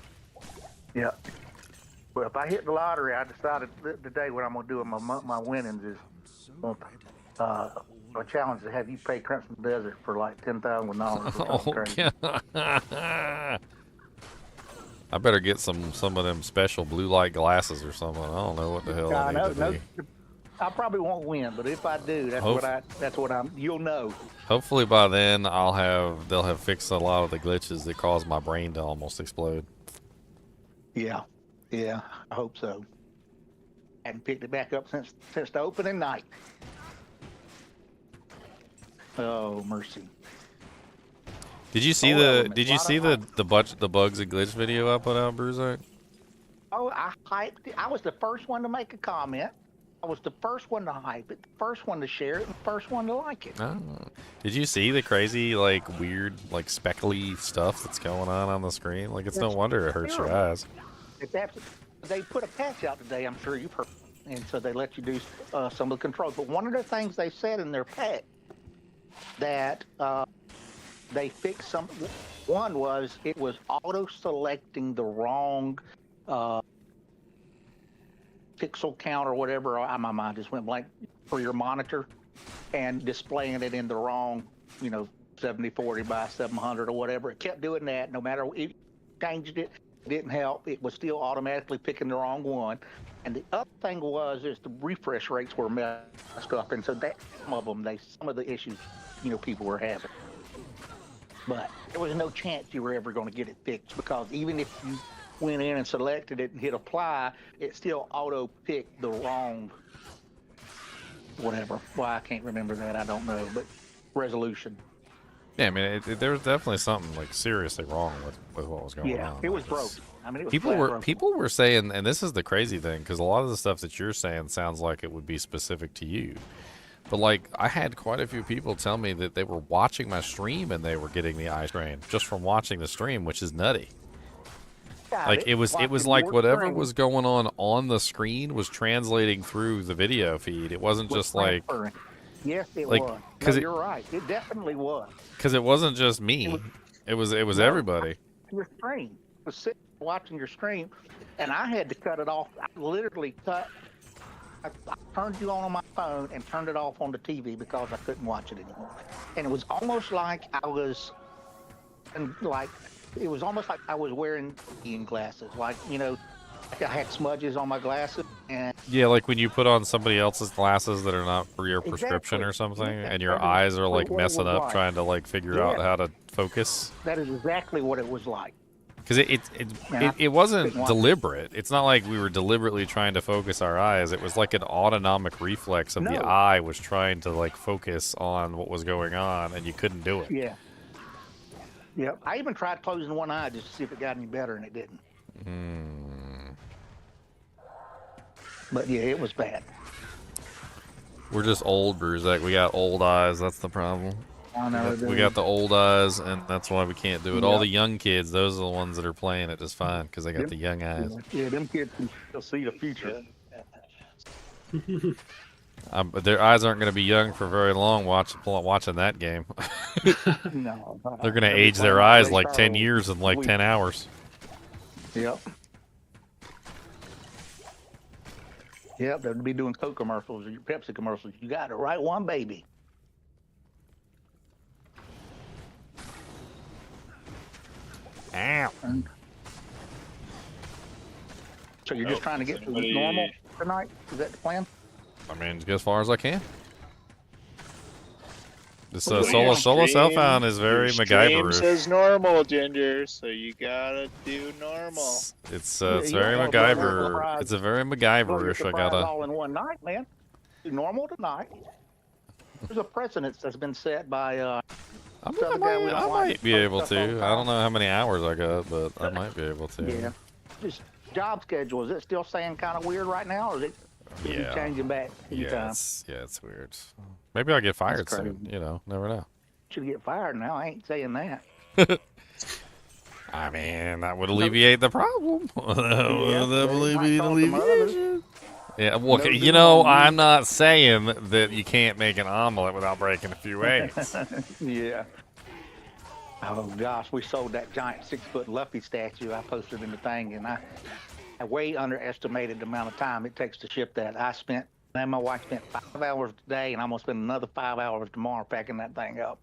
Yeah. Well, if I hit the lottery, I decided today what I'm gonna do with my winnings is a challenge to have you pay Crimson Desert for like $10,000. Oh, God. I better get some of them special blue light glasses or something. I don't know what the hell I need to be. I probably won't win, but if I do, that's what I'm. You'll know. Hopefully by then they'll have fixed a lot of the glitches that caused my brain to almost explode. Yeah, I hope so. Hadn't picked it back up since the opening night. Oh mercy! Did you see Oh, the bugs and glitch video I put out, Bruiser? Oh, I hyped it. I was the first one to make a comment. I was the first one to hype it, the first one to share it, and the first one to like it. Oh. Did you see the crazy, like, weird, like, speckly stuff that's going on the screen? Like, it's no wonder it hurts your eyes. They put a patch out today, I'm sure you've heard, and so they let you do some of the controls. But one of the things they said in their patch that they fixed some. One was it was auto-selecting the wrong pixel count or whatever. My mind just went blank for your monitor, and displaying it in the wrong, 7040 by 700 or whatever. It kept doing that no matter it changed it. Didn't help. It was still automatically picking the wrong one. And the other thing was the refresh rates were messed up, and so that some of the issues people were having. But there was no chance you were ever going to get it fixed, because even if you went in and selected it and hit apply, it still auto picked the wrong whatever. Why I can't remember that, I don't know, but resolution. Yeah, I mean, there was definitely something, like, seriously wrong with what was going on. Yeah, it was broken. I mean, it was People were saying, and this is the crazy thing, because a lot of the stuff that you're saying sounds like it would be specific to you. But, like, I had quite a few people tell me that they were watching my stream and they were getting the eye strain just from watching the stream, which is nutty. Like, it was like whatever was going on the screen was translating through the video feed. It wasn't just like, yes, it like, was. because you're right. It definitely was. Because it wasn't just me. It was everybody. Your stream I was sitting watching your stream, and I had to cut it off. I literally cut. I turned you on my phone and turned it off on the TV because I couldn't watch it anymore. And it was almost like I was, and like, it was almost like I was wearing reading glasses. Like, I had smudges on my glasses, and Yeah, like when you put on somebody else's glasses that are not for your prescription Exactly. or something, Yeah, and your that is eyes are like what it messing was up like. trying to like figure out Yeah. how to focus. that is exactly what it was like. Because it And I it couldn't wasn't watch it. deliberate. It's not like we were deliberately trying to focus our eyes. It was like an autonomic reflex of the No. eye was trying to like focus on what was going on, and you couldn't do it. Yeah. Yeah. I even tried closing one eye just to see if it got any better, and it didn't. But yeah, it was bad. We're just old, Bruzak. We got old eyes. That's the problem. I know. We got the old eyes, and that's why we can't do it. All the young kids, those are the ones that are playing it just fine because they got the young eyes. Yeah, them kids can still see the future. But their eyes aren't going to be young for very long watching that game. No. They're going to They'll be age their playing eyes Ray like 10 Charles years in like week. 10 hours. Yep. Yep, they'll be doing Coke commercials or Pepsi commercials. You got the right one, baby. Ow. So you're just trying to get to normal tonight? Is that the plan? I mean, get as far as I can. This Well, solo your self-found is very Stream MacGyver-ish. says normal, Ginger, so you gotta do normal. It's Yeah, it's you very don't wanna blow your MacGyver. surprise. It's a very Blow your MacGyver-ish. I surprise gotta. all in one night, man. Do normal tonight. There's a precedence that's been set by I Southern guy we might, don't I like might be post able stuff all the to. I don't time. know how many hours I got, but I might be able to. Yeah. Just job schedule. Is it still saying kind of weird right now, or is it Yeah. changing back anytime? It's weird. Maybe I'll get fired crazy. soon. You know, never know. Should get fired now. I ain't saying that. I mean, that would alleviate the problem. That would alleviate talk to my alleviation. Yeah, well, No you doom know, on you. I'm not saying that you can't make an omelet without breaking a few eggs. Yeah. Oh gosh, we sold that giant 6-foot Luffy statue I posted in the thing, and I way underestimated the amount of time it takes to ship that. Me and my wife spent 5 hours today, and I'm gonna spend another 5 hours tomorrow packing that thing up.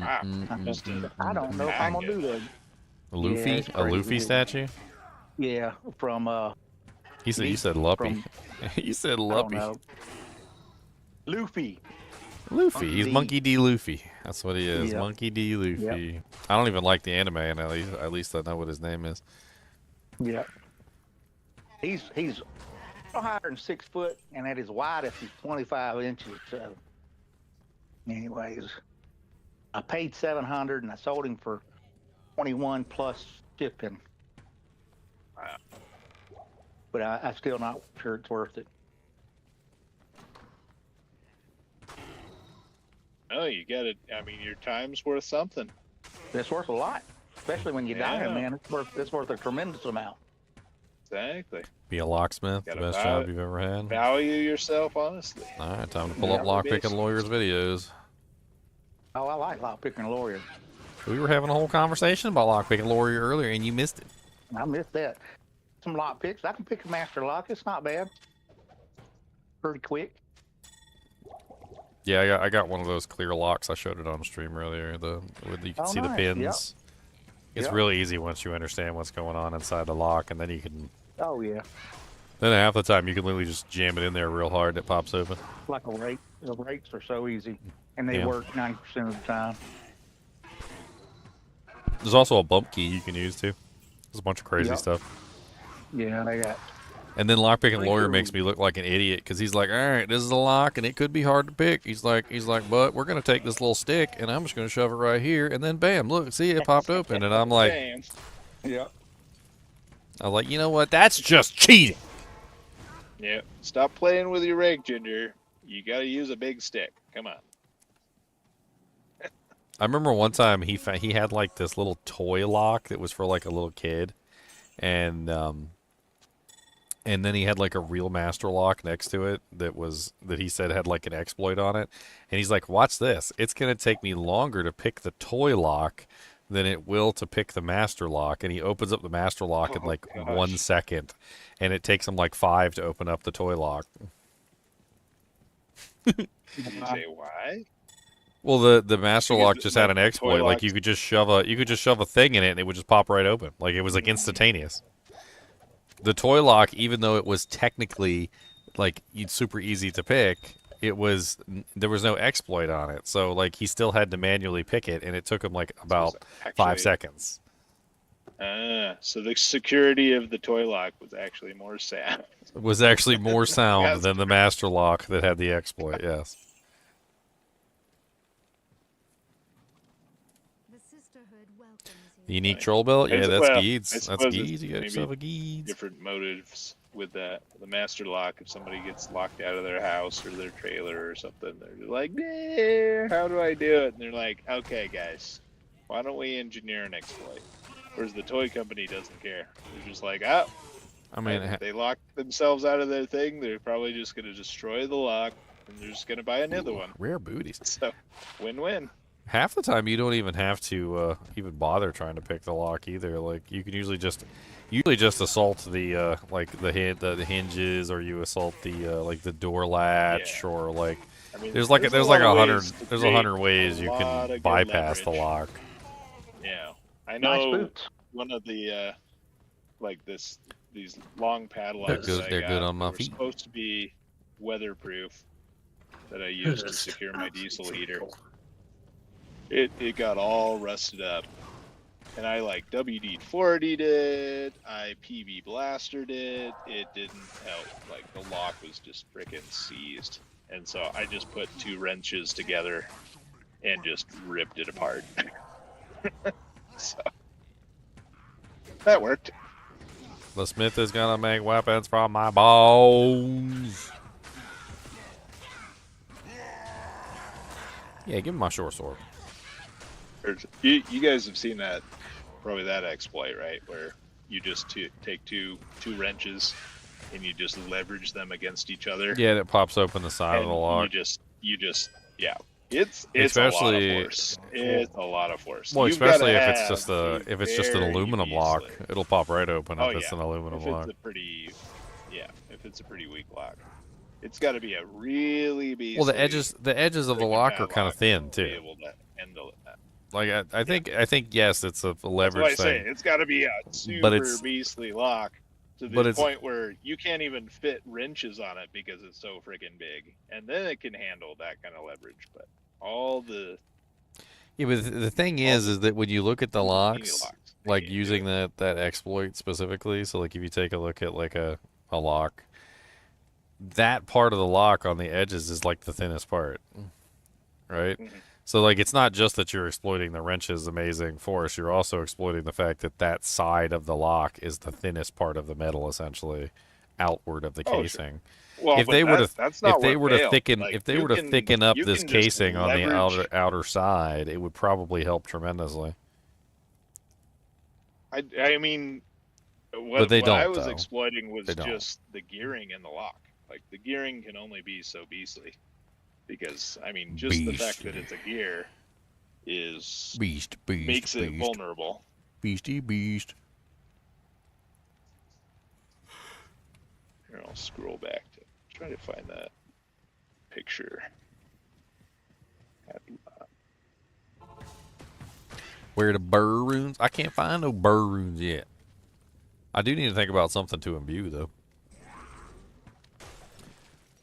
I don't know if I'm gonna do that. A Luffy? Yeah, it's A Luffy crazy. statue? Yeah, from You Lee said Luppy. from- You said I don't Luppy. know. Luffy. Luffy. He's D. Monkey D. Luffy. That's what he is. Yep. Monkey D. Luffy. I don't even like the anime, and at least I know what his name is. Yeah. He's no higher than 6 foot, and at his widest, he's 25 inches. So, anyways, I paid $700, and I sold him for 21 plus shipping. But I'm still not sure it's worth it. No, you gotta. I mean, your time's worth something. It's worth a lot, especially when you die, Yeah. man. It's worth a tremendous amount. Exactly. Be a locksmith. The Gotta best buy job it. you've ever had. Value yourself honestly. All right, time to pull Yeah. up Lockpicking Lawyers videos. Oh, I like Lockpicking Lawyer. We were having a whole conversation about Lockpicking Lawyer earlier, and you missed it. I missed that. Some lock picks. I can pick a master lock. It's not bad. Pretty quick. Yeah, I got one of those clear locks. I showed it on stream earlier. You can Oh, see the nice. pins. Yep. It's Yep. really easy once you understand what's going on inside the lock, and then you can. Oh yeah, Then half the time you can literally just jam it in there real hard and it pops open. like a rake. The rakes are so easy, and they Yeah. work 90% of the time. There's also a bump key you can use too. There's a bunch of crazy Yep. stuff. Yeah, they got. And then Lockpicking Pretty Lawyer cool. makes me look like an idiot because he's like, all right, this is a lock and it could be hard to pick. He's like, but we're gonna take this little stick and I'm just gonna shove it right here and then bam, look, see it popped open. And I'm like, Damn. Yep. I was like, you know what? That's just cheating. Yeah. Stop playing with your rig, Ginger. You gotta use a big stick. Come on. I remember one time he had like this little toy lock that was for like a little kid, and then he had like a real master lock next to it that he said had like an exploit on it, and he's like, watch this, it's gonna take me longer to pick the toy lock than it will to pick the master lock. And he opens up the master lock in like 1 second, and it takes him like 5 to open up the toy lock. Did you say why? Well, the master Because lock just had an the toy exploit. Like locks- you could just shove a thing in it and it would just pop right open. Like it was like instantaneous. The toy lock, even though it was technically like super easy to pick, there was no exploit on it. So like he still had to manually pick it, and it took him like about actually- 5 seconds. So the security of the toy lock was actually more sound. It was actually more sound Yes. than the master lock that had the exploit. Yes. The sisterhood welcomes The you. unique troll belt. Yeah, that's Well, I Geeds. That's suppose it's Geeds. You got maybe yourself a Geeds. Different motives with that. The master lock, if somebody gets locked out of their house or their trailer or something, they're like, "Nah, how do I do it?" And they're like, "Okay, guys, why don't we engineer an exploit?" Whereas the toy company doesn't care. They're just like, "Oh, I mean, if they lock themselves out of their thing, they're probably just going to destroy the lock, and they're just going to buy another one." rare booties. So, win-win. Half the time you don't even have to even bother trying to pick the lock either. Like you can usually just assault the the hinges, or you assault the like the door latch, or like I mean, there's like a lot of hundred ways to there's create 100 ways a you lot can of good bypass the leverage. lock. Yeah, I Nice know boots. one of the these long padlocks good- that I they're good got on my were feet. supposed to be weatherproof that I used to secure my diesel heater. It got all rusted up, and I like WD-40'd it, I PB blastered it. It didn't help. Like the lock was just freaking seized, and so I just put 2 wrenches together and just ripped it apart. So that worked. The smith is gonna make weapons from my bones. Yeah, give him my short sword. You guys have seen that, probably that exploit, right? Where you just take two wrenches and you just leverage them against each other. Yeah, that pops open the side of And the lock. you just yeah. It's Especially- a lot of force. It's a lot of force. Well, You've gotta especially if it's have just a if it's just an very aluminum lock, beastly- it'll pop right open Oh if it's yeah. an aluminum If lock. it's a pretty weak lock, it's got to be a really beastly. Well, the edges of the freaking lock are padlock kind of thin to be too. able to handle it. Like I think yes, it's a That's what leverage I say. thing. It's got to be a super it's- beastly lock to but the it's- point where you can't even fit wrenches on it because it's so freaking big, and then it can handle that kind of leverage. But all the Yeah, but the thing is that when you look at the mini locks, locks, they like can't do using it. that exploit specifically, so like if you take a look at like a lock, that part of the lock on the edges is like the thinnest part, right? Mhm. So like it's not just that you're exploiting the wrench's amazing force, you're also exploiting the fact that that side of the lock is the thinnest part of the metal, essentially, outward of the Oh, sure. casing. Well, If but they were to that's not if they what were to failed. thicken Like, if they you were to can- thicken up you this can just casing on the leverage- outer side, it would probably help tremendously. I mean, But they what I don't, was though. exploiting was They don't. just the gearing in the lock. Like the gearing can only be so beastly, because I mean, just the fact that it's a gear is Beast, makes it vulnerable. beastie, beast. Here, I'll scroll back to try to find that picture. Where the burr runes? I can't find no burr runes yet. I do need to think about something to imbue, though.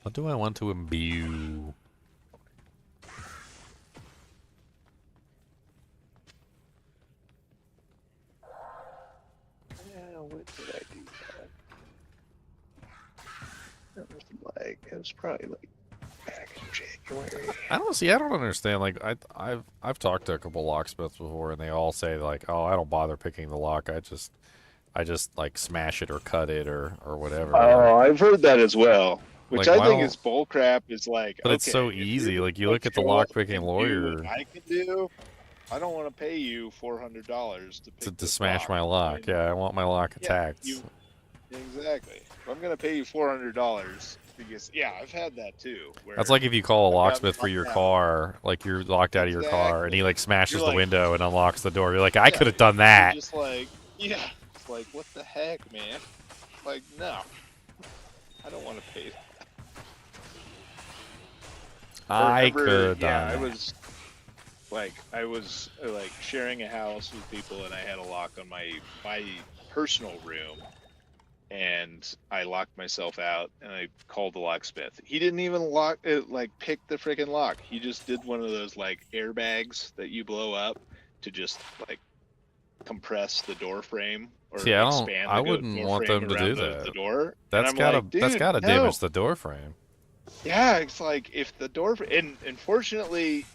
What do I want to imbue? Yeah, what did I do that? That was like, it was probably like back in January. I don't understand. Like I've talked to a couple locksmiths before, and they all say like, "Oh, I don't bother picking the lock. I just like smash it or cut it or whatever." Oh, I've heard that as well. Which Like, I why think don't- is bullcrap. Is like, But it's okay, so if easy. you're Like you gonna look at the show up lockpicking and do lawyer what I can do. I don't want to pay you $400 to pick to this smash lock. my lock. I mean, Yeah, I want my lock yeah, attacked. exactly. If I'm gonna pay you $400 because I've had that too. Where That's like if you call a I've gotten locksmith for your locked out. car, like you're locked out of your car, and he like smashes You're the like- window and unlocks the door. You're like, I Yeah, could have done you're that. just like, it's like, what the heck, man? Like, no, I don't want to pay that. I Forever- could have Yeah, done I that. was like I was like sharing a house with people, and I had a lock on my personal room, and I locked myself out, and I called the locksmith. He didn't even pick the freaking lock. He just did one of those like airbags that you blow up to just like compress the door frame or See, I expand I the wouldn't door want frame them to around do that. the door. And That's I'm gotta like, dude, that's gotta no. damage the door frame. Yeah, it's like if the door and unfortunately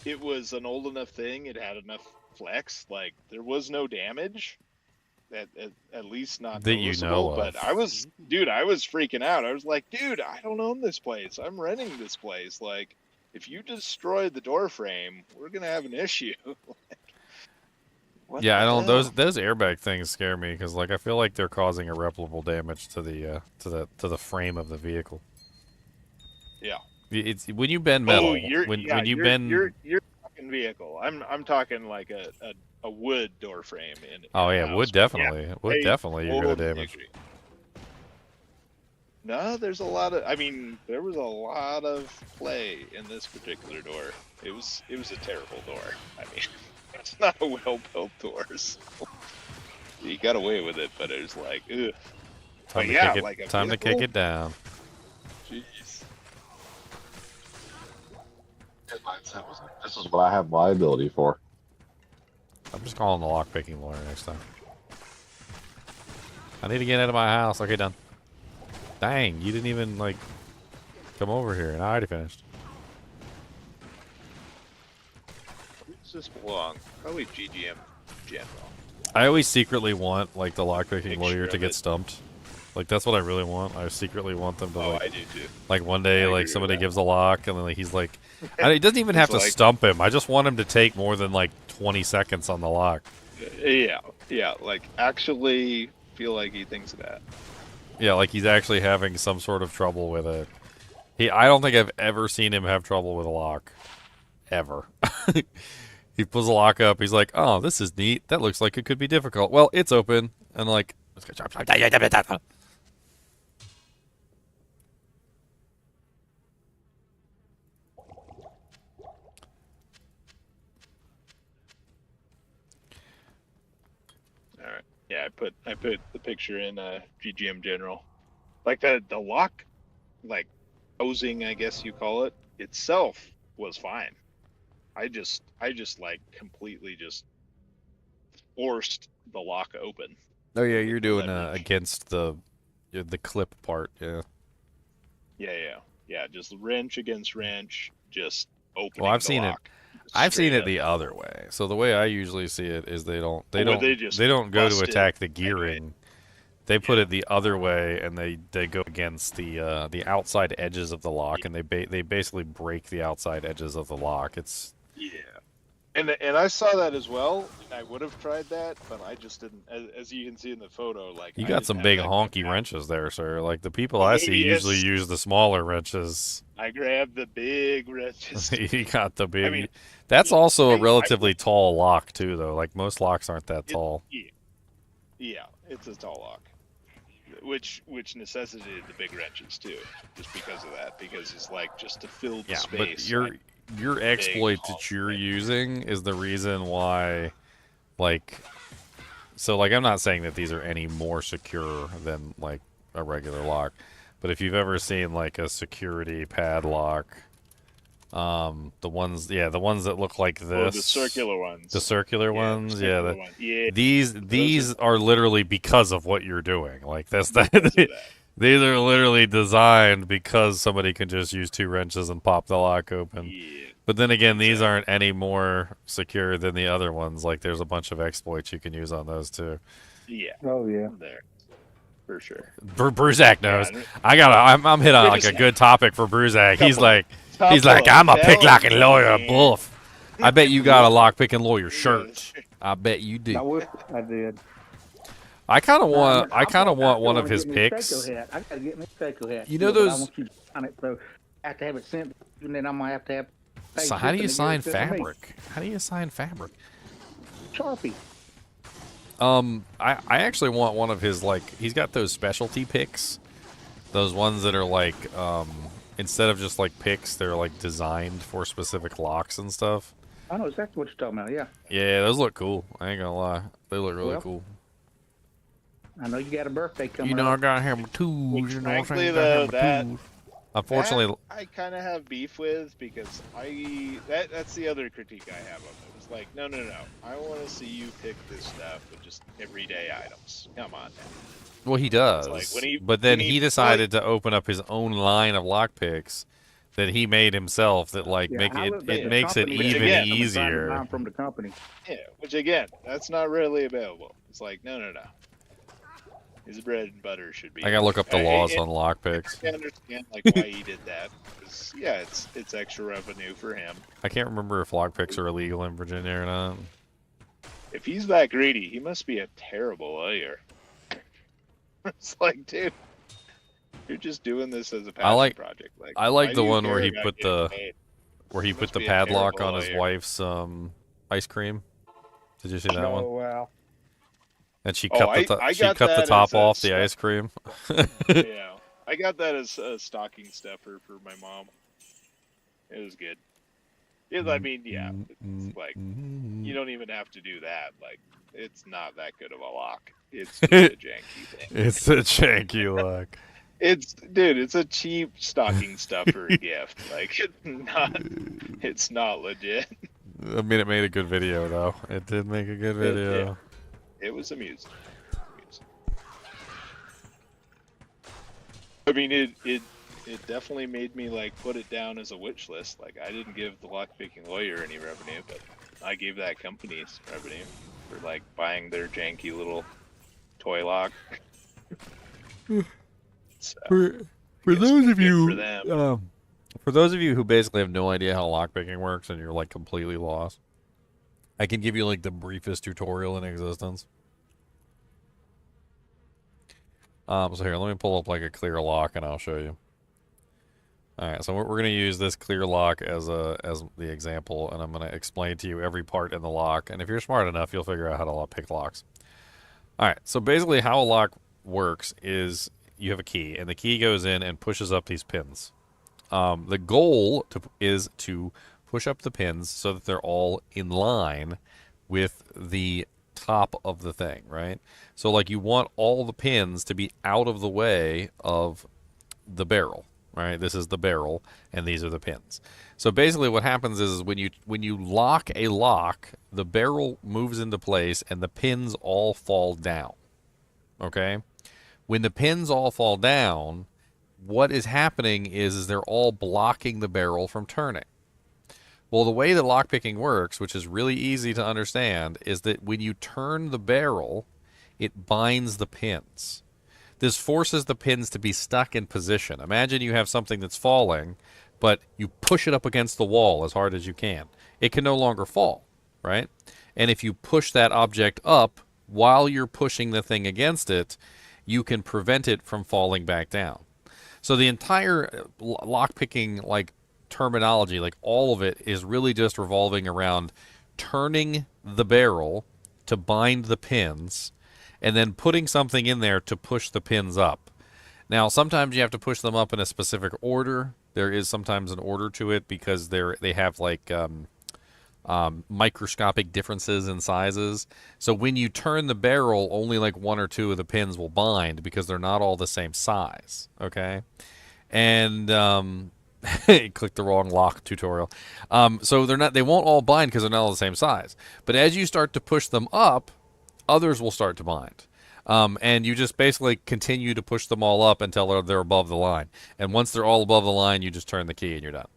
it was an old enough thing, it had enough flex, like there was no damage. At least not That you noticeable, know but of. I was freaking out. I was like, dude, I don't own this place. I'm renting this place. Like, if you destroy the door frame, we're gonna have an issue. What Yeah, the I don't. hell? Those airbag things scare me because like I feel like they're causing irreparable damage to the frame of the vehicle. Yeah. It's when you bend metal. When you bend. You're talking vehicle. I'm talking like a wood door frame in. Oh in a yeah, house. wood definitely. Yeah, Wood I definitely. You're gonna totally damage. agree. No, there's a lot of. I mean, there was a lot of play in this particular door. It was a terrible door. I mean, it's not a well-built door. So you got away with it, but it was like, ugh. Time But to yeah, kick it. like a Time to kick vehicle? it down. Jeez. This is what I have my ability for. I'm just calling the lockpicking lawyer next time. I need to get out of my house. Okay, done. Dang, you didn't even like come over here, and I already finished. Where does this belong? Probably GGM General. I always secretly want like the lockpicking Picture lawyer to of get it. stumped. Like that's what I really want. I secretly want them to Oh, like. I do too. Like one day, I agree like with somebody that. gives a lock, and then like, he's like, and he doesn't even have to It's like- stump him. I just want him to take more than like 20 seconds on the lock. Yeah. Like actually feel like he thinks of that. Yeah, like he's actually having some sort of trouble with it. I don't think I've ever seen him have trouble with a lock, ever. He pulls a lock up. He's like, "Oh, this is neat. That looks like it could be difficult. Well, it's open." And like, All right. Yeah, I put the picture in GGM General. Like the lock, like housing, I guess you call it, itself was fine. I just like completely just forced the lock open. oh yeah, you're doing leverage. against the clip part. Yeah. Yeah. Just wrench against wrench, just opening. Well, I've the seen it. lock. I've seen Straight it up. the other way. So the way I usually see it is they don't Or they just go to bust it attack the right gearing. They put it the other way, and they go against the outside edges of the lock, and they basically break the outside edges of the lock. It's Yeah. And I saw that as well, and I would have tried that, but I just didn't. As you can see in the photo, like you I got didn't some have big that honky capacity. wrenches there, sir. Like the people I see Yes. usually use the smaller wrenches. I grabbed the big wrenches. You got the big. mean, That's also a I- relatively tall lock too, though. Like most locks aren't that tall. Yeah, it's a tall lock, which necessitated the big wrenches too, just because of that. Because it's like just to fill the Yeah, space. but your exploit that you're using is the reason why, like, so like I'm not saying that these are any more secure than like a regular lock, but if you've ever seen like a security padlock, the ones that look like this, the circular ones. the circular ones, circular yeah, one. Yeah. these are literally because of what you're doing. Like that's that. Because of that. These are literally designed because somebody can just use two wrenches and pop the lock open. Yeah. But then again, these aren't any more secure than the other ones. Like there's a bunch of exploits you can use on those too. Yeah. Oh yeah. There. For sure. Bruzak knows. Yeah, I'm hitting on like a good topic for Bruzak. He's like, Couple I'm a of pick locking felons, lawyer, man. buff. I bet you got a lock picking lawyer shirt. I bet you I do. wish I did. I kind of want. I want one wanna of his get me a picks. Draco hat. I gotta get me a Draco hat. You know but I those- want you to sign it, so I have to have it sent, and then I'm gonna have to have. So how do you sign fabric? How do you sign fabric? Sharpie. I actually want one of his, like, he's got those specialty picks. Those ones that are like, instead of just like picks, they're like designed for specific locks and stuff. I know exactly what you're talking about. Yeah. Yeah, those look cool. I ain't gonna lie. They look really Well, cool. I know you got a birthday coming You know, I up. gotta have my tools. Which, You know what I'm frankly, saying? Gotta have though, my tools. Unfortunately, I kind of have beef with because that's the other critique I have of it. It's like, no. I want to see you pick this stuff with just everyday items. Come on now. well, he does. Like, But then he decided to open up his own line of lockpicks that he made himself. That like Yeah, make I it looked at it the makes it company even that I'm trying to buy easier. 'em from the company. Yeah, which again, that's not readily available. It's like, no. His bread and butter should be. I gotta look up the laws on lockpicks. I understand like why he did that. Because, yeah, it's extra revenue for him. I can't remember if lockpicks are illegal in Virginia or not. If he's that greedy, he must be a terrible lawyer. It's like, dude, you're just doing this as a passion project. Like, I like why the do you one care where he about put getting the paid? put the be a padlock terrible on his lawyer. wife's ice cream. Did you see that one? Oh wow. And she Oh, cut I got the that top as a off the stuff- ice cream. Yeah, I got that as a stocking stuffer for my mom. It was good. I mean, yeah, it's like you don't even have to do that. Like, it's not that good of a lock. It's just a janky thing. It's a janky lock. It's a cheap stocking stuffer gift. Like, it's not legit. I mean, it made a good video though. It did make a good video. Yeah. It was amusing. I mean, it definitely made me like put it down as a wish list. Like, I didn't give the lockpicking lawyer any revenue, but I gave that company some revenue for like buying their janky little toy lock. So, For those of good you, for them. for those of you who basically have no idea how lockpicking works and you're like completely lost, I can give you like the briefest tutorial in existence. So here, let me pull up like a clear lock and I'll show you. All right, so we're going to use this clear lock as the example, and I'm going to explain to you every part in the lock. And if you're smart enough, you'll figure out how to pick locks. All right, so basically how a lock works is you have a key, and the key goes in and pushes up these pins. The goal is to push up the pins so that they're all in line with the top of the thing, right? So like you want all the pins to be out of the way of the barrel, right? This is the barrel and these are the pins. So basically what happens is when you lock a lock, the barrel moves into place and the pins all fall down. Okay? When the pins all fall down, what is happening is they're all blocking the barrel from turning. Well, the way that lockpicking works, which is really easy to understand, is that when you turn the barrel, it binds the pins. This forces the pins to be stuck in position. Imagine you have something that's falling, but you push it up against the wall as hard as you can. It can no longer fall, right? And if you push that object up while you're pushing the thing against it, you can prevent it from falling back down. So the entire lockpicking terminology, all of it, is really just revolving around turning the barrel to bind the pins and then putting something in there to push the pins up. Now, sometimes you have to push them up in a specific order. There is sometimes an order to it because they have microscopic differences in sizes. So when you turn the barrel, only one or two of the pins will bind because they're not all the same size. Okay, and click the wrong lock tutorial. So they won't all bind because they're not all the same size. But as you start to push them up, others will start to bind. And you just basically continue to push them all up until they're above the line. And once they're all above the line, you just turn the key and you're done.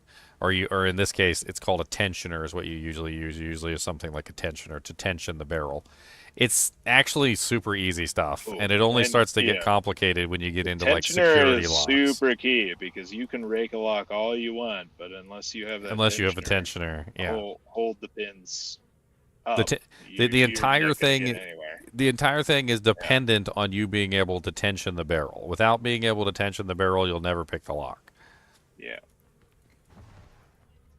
Or in this case, it's called a tensioner is what you usually use. Usually it's something like a tensioner to tension the barrel. It's actually super easy stuff, and it only starts to get complicated when you get into security locks. Tensioner is super key because you can rake a lock all you want, but unless you have that, you have a tensioner, yeah, hold the pins. The entire thing, is dependent on you being able to tension the barrel. Without being able to tension the barrel, you'll never pick the lock. Yeah.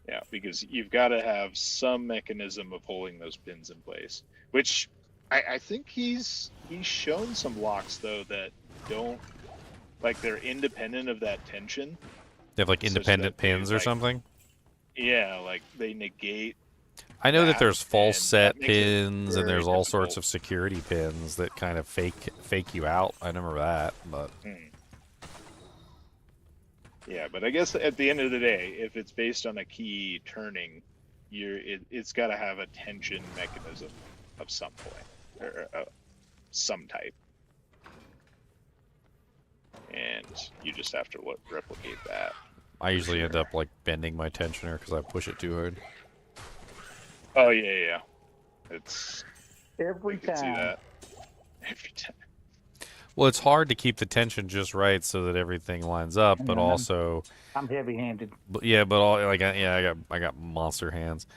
Yeah, because you've got to have some mechanism of holding those pins in place, which I think he's shown some locks though that don't, they're independent of that tension. They have independent pins or something. Yeah, they negate I know that there's false and set that makes it pins and very there's all sorts difficult. of security pins that kind of fake you out. I remember that, but Yeah, but I guess at the end of the day, if it's based on a key turning, it's got to have a tension mechanism of some point or some type, and you just have to replicate that. I usually end up like bending my tensioner because I push it too hard. Oh yeah. It's Every I can see time. that every time. Well, it's hard to keep the tension just right so that everything lines up, but also, I'm heavy-handed. but all like I got monster hands.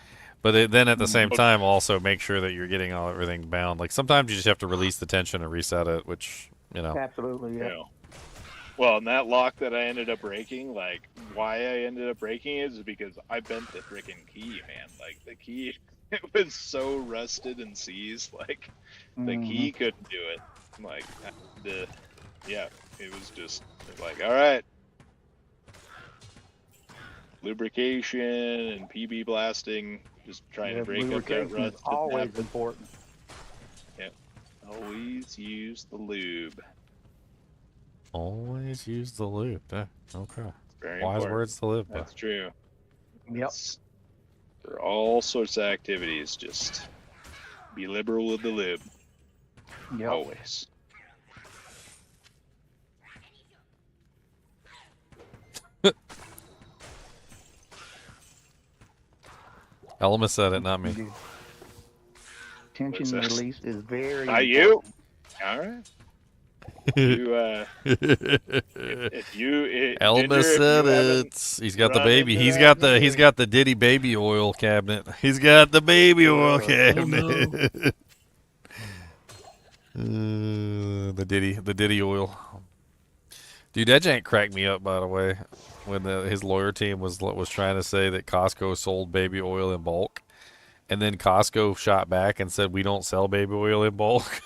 But then at the same time, also make sure that you're getting everything bound. Like sometimes you just have to release the tension and reset it, which Absolutely, yeah. Well, and that lock that I ended up breaking, like why I ended up breaking it is because I bent the freaking key, man. Like the key, it was so rusted and seized. Like the key couldn't do it. Like it was just like, all right, lubrication and PB blasting, just trying to break up that rust. Always important. Yeah, always use the lube. always use the lube. Okay, Very wise important. words to live by. That's true. Yep. For all sorts of activities, just be liberal with the lube. Yep. Always. Elma said it, not me. Tension release is very Not you? All right. Elma said it. He's got the baby. He's got the Diddy baby oil cabinet. He's got the baby oil cabinet. The Diddy oil. Dude, that jank cracked me up, by the way, when his lawyer team was trying to say that Costco sold baby oil in bulk, and then Costco shot back and said we don't sell baby oil in bulk.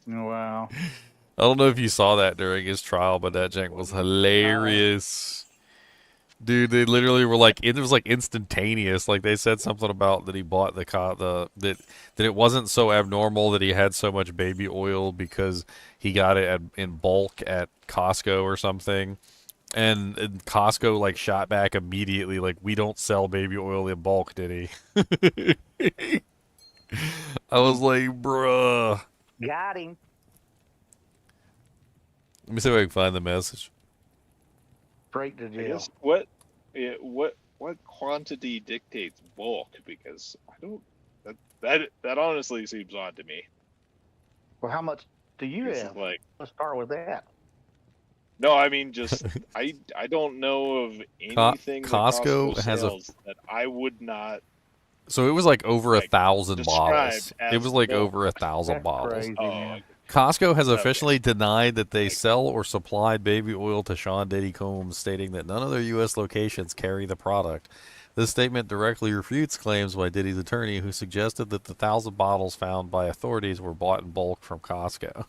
Wow. I don't know if you saw that during his trial, but that jank was hilarious. Dude, they literally were like, it was like instantaneous. Like they said something about that he bought that it wasn't so abnormal that he had so much baby oil because he got it in bulk at Costco or something. And Costco like shot back immediately, like, we don't sell baby oil in bulk, Diddy. I was like, bruh. Got him. Let me see if I can find the message. Straight to I jail. guess what quantity dictates bulk? Because I don't. That honestly seems odd to me. Well, how much do you This is have? like, Let's start with that. no, I mean just I don't know of anything that Costco has sells that I would not. So it was like over Like, 1,000 bottles. described It as was like bulk. over 1,000 That's bottles. crazy, man. Costco has Okay. officially denied that they sell or supplied baby oil to Sean Diddy Combs, stating that none of their U.S. locations carry the product. This statement directly refutes claims by Diddy's attorney, who suggested that the 1,000 bottles found by authorities were bought in bulk from Costco.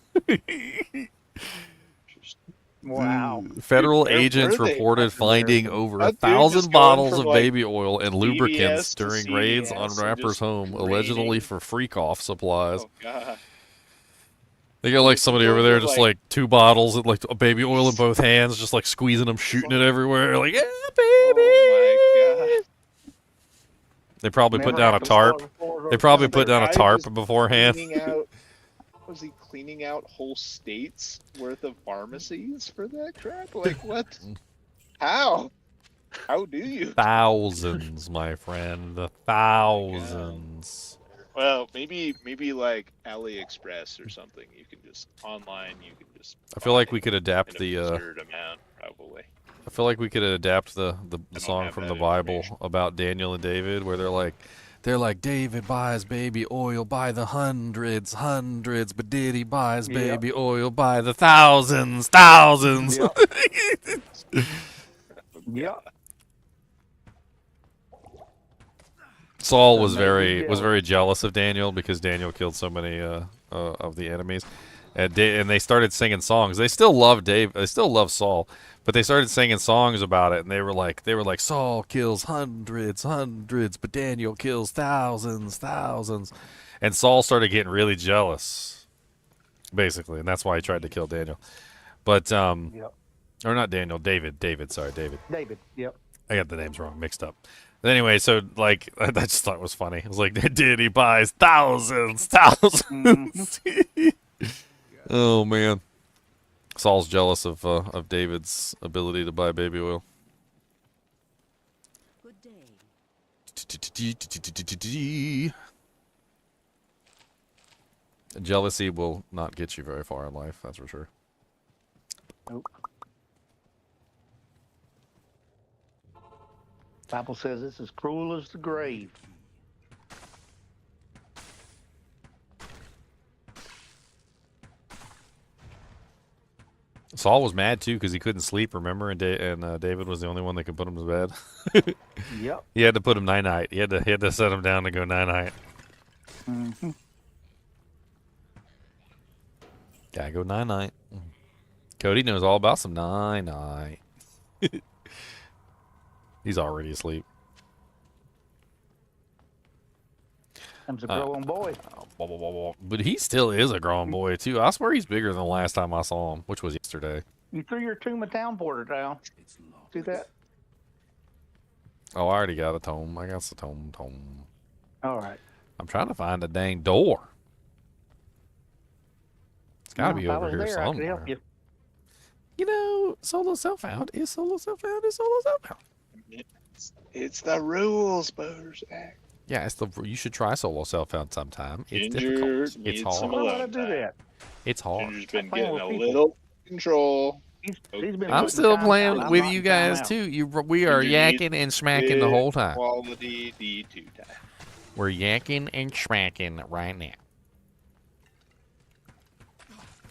Wow. Federal Dude, where agents are they? reported finding over That dude just 1,000 going bottles from, of like, baby oil and lubricants CVS to during raids on CVS and rappers' just home, allegedly draining. for freak-off supplies. Oh god. They got like Just somebody going over there, to, just like- like 2 bottles of like baby oil in both hands, just like squeezing them, shooting it everywhere. Like, yeah, baby. Oh my god. They probably Never put down a have to tarp. sort before They probably Some put down a guy tarp was beforehand. Was he cleaning out whole states worth of pharmacies for that crap? Like what? How? How do you? Thousands, my friend. Thousands. Well, maybe like AliExpress or something. You can just online. You can just. I feel like we could adapt an the. absurd amount, probably. I feel like we could adapt the song have from that the Bible information. about Daniel and David, where they're like, David buys baby oil by the hundreds, but Diddy buys baby oil by the thousands. Yep. Yep. Saul was That made me very jealous of Daniel because Daniel killed so many of the enemies. and they started singing songs. They still love Dave. They still love Saul, but they started singing songs about it, and they were like, Saul kills hundreds, but Daniel kills thousands, thousands, and Saul started getting really jealous, basically, and that's why he tried to kill Daniel. But Yep. or not Daniel, David. Sorry, David. David. Yep. I got the names wrong, mixed up. Anyway, so like I just thought it was funny. I was like, Diddy buys thousands. Oh man, Saul's jealous of David's ability to buy baby oil. Good day. Jealousy will not get you very far in life, that's for sure. Nope. Bible says it's as cruel as the grave. Saul was mad too because he couldn't sleep. Remember, and David was the only one that could put him to bed. Yep. He had to put him night. He had to set him down to go night. Mm-hmm. Gotta go night. Cody knows all about some night. He's already asleep. I'm a growing boy. But he still is a grown boy too. I swear he's bigger than the last time I saw him, which was yesterday. You threw your Tomb of Town border down. See that? Oh, I already got a tome. I got the tome. All right. I'm trying to find the dang door. It's got to be over here there, I could help somewhere. you. You know, solo self-found is solo self-found is solo self-found. It's the rules, Bozak. Yeah, you should try solo self-found sometime. It's Ginger difficult. It's needs hard. some Why would I alone do time. that? It's hard. Ginger's been playing getting with a people. little control. He's been I'm putting still time playing out. I'm with knocking you time guys out. too. We are Ginger yakking and smacking the whole time. Quality D2 time. We're yakking and smacking right now.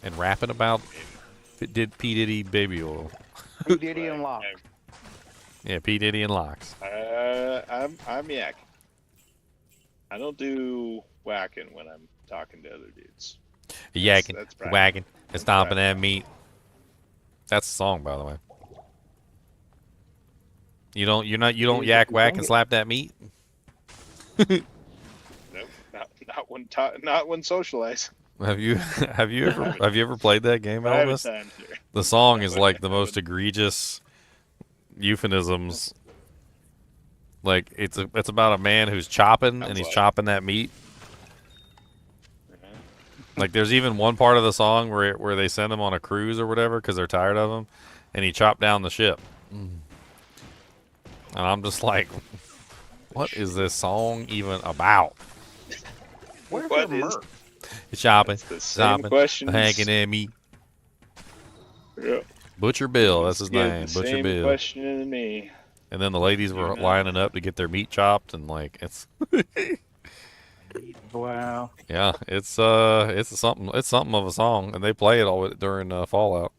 And rapping about did P. Diddy baby oil. P. Diddy and Locke. Yeah, P. Diddy and locks. I'm yakking. I don't do whacking when I'm talking to other dudes. Yakking, that's practice. whacking, and stomping that meat. That's the song, by the way. You don't yak, whack, and slap that meat. Nope, not when socialized. Have you ever played that game, Private Elvis? times here. The song is like the most egregious euphemisms. Like it's about a man who's chopping and he's chopping that meat. Like there's even one part of the song where they send him on a cruise or whatever because they're tired of him, and he chopped down the ship. And I'm just like, what is this song even about? Where's What your is- merch? Chopping, It's the same chopping, questions. hacking at meat. Yeah. Butcher Bill, that's his Give name. the Butcher same Bill. question to me. And then the ladies were Yeah. lining up to get their meat chopped, and like it's Wow. yeah, it's something of a song, and they play it all during Fallout.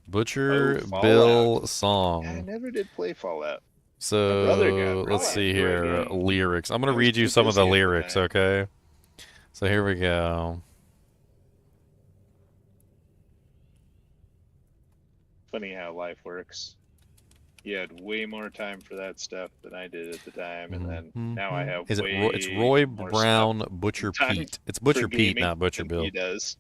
Butcher Oh, Fallout. Bill I song. never did play Fallout. brother So got let's Fallout. see Great here, game. lyrics. I'm gonna I was read you too some of the busy at the lyrics, time. okay? So here we go. Funny how life works. You had way more time for that stuff than I did at the time, and then now I have Is it way it's Roy more Brown stuff Butcher time Pete? It's Butcher for Pete, gaming not Butcher than Bill. He does.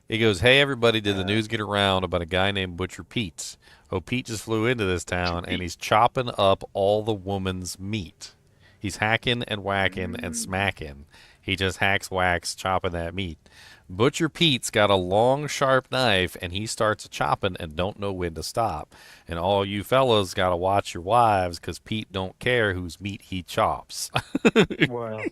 He goes, "Hey everybody, did the news get around about a guy named Butcher Pete? Oh, Pete just flew into this town and he's chopping up all the woman's meat. He's hacking and whacking and smacking. He just hacks, whacks, chopping that meat. Butcher Pete's got a long, sharp knife and he starts chopping and don't know when to stop. And all you fellas gotta watch your wives, 'cause Pete don't care whose meat he chops." Wow.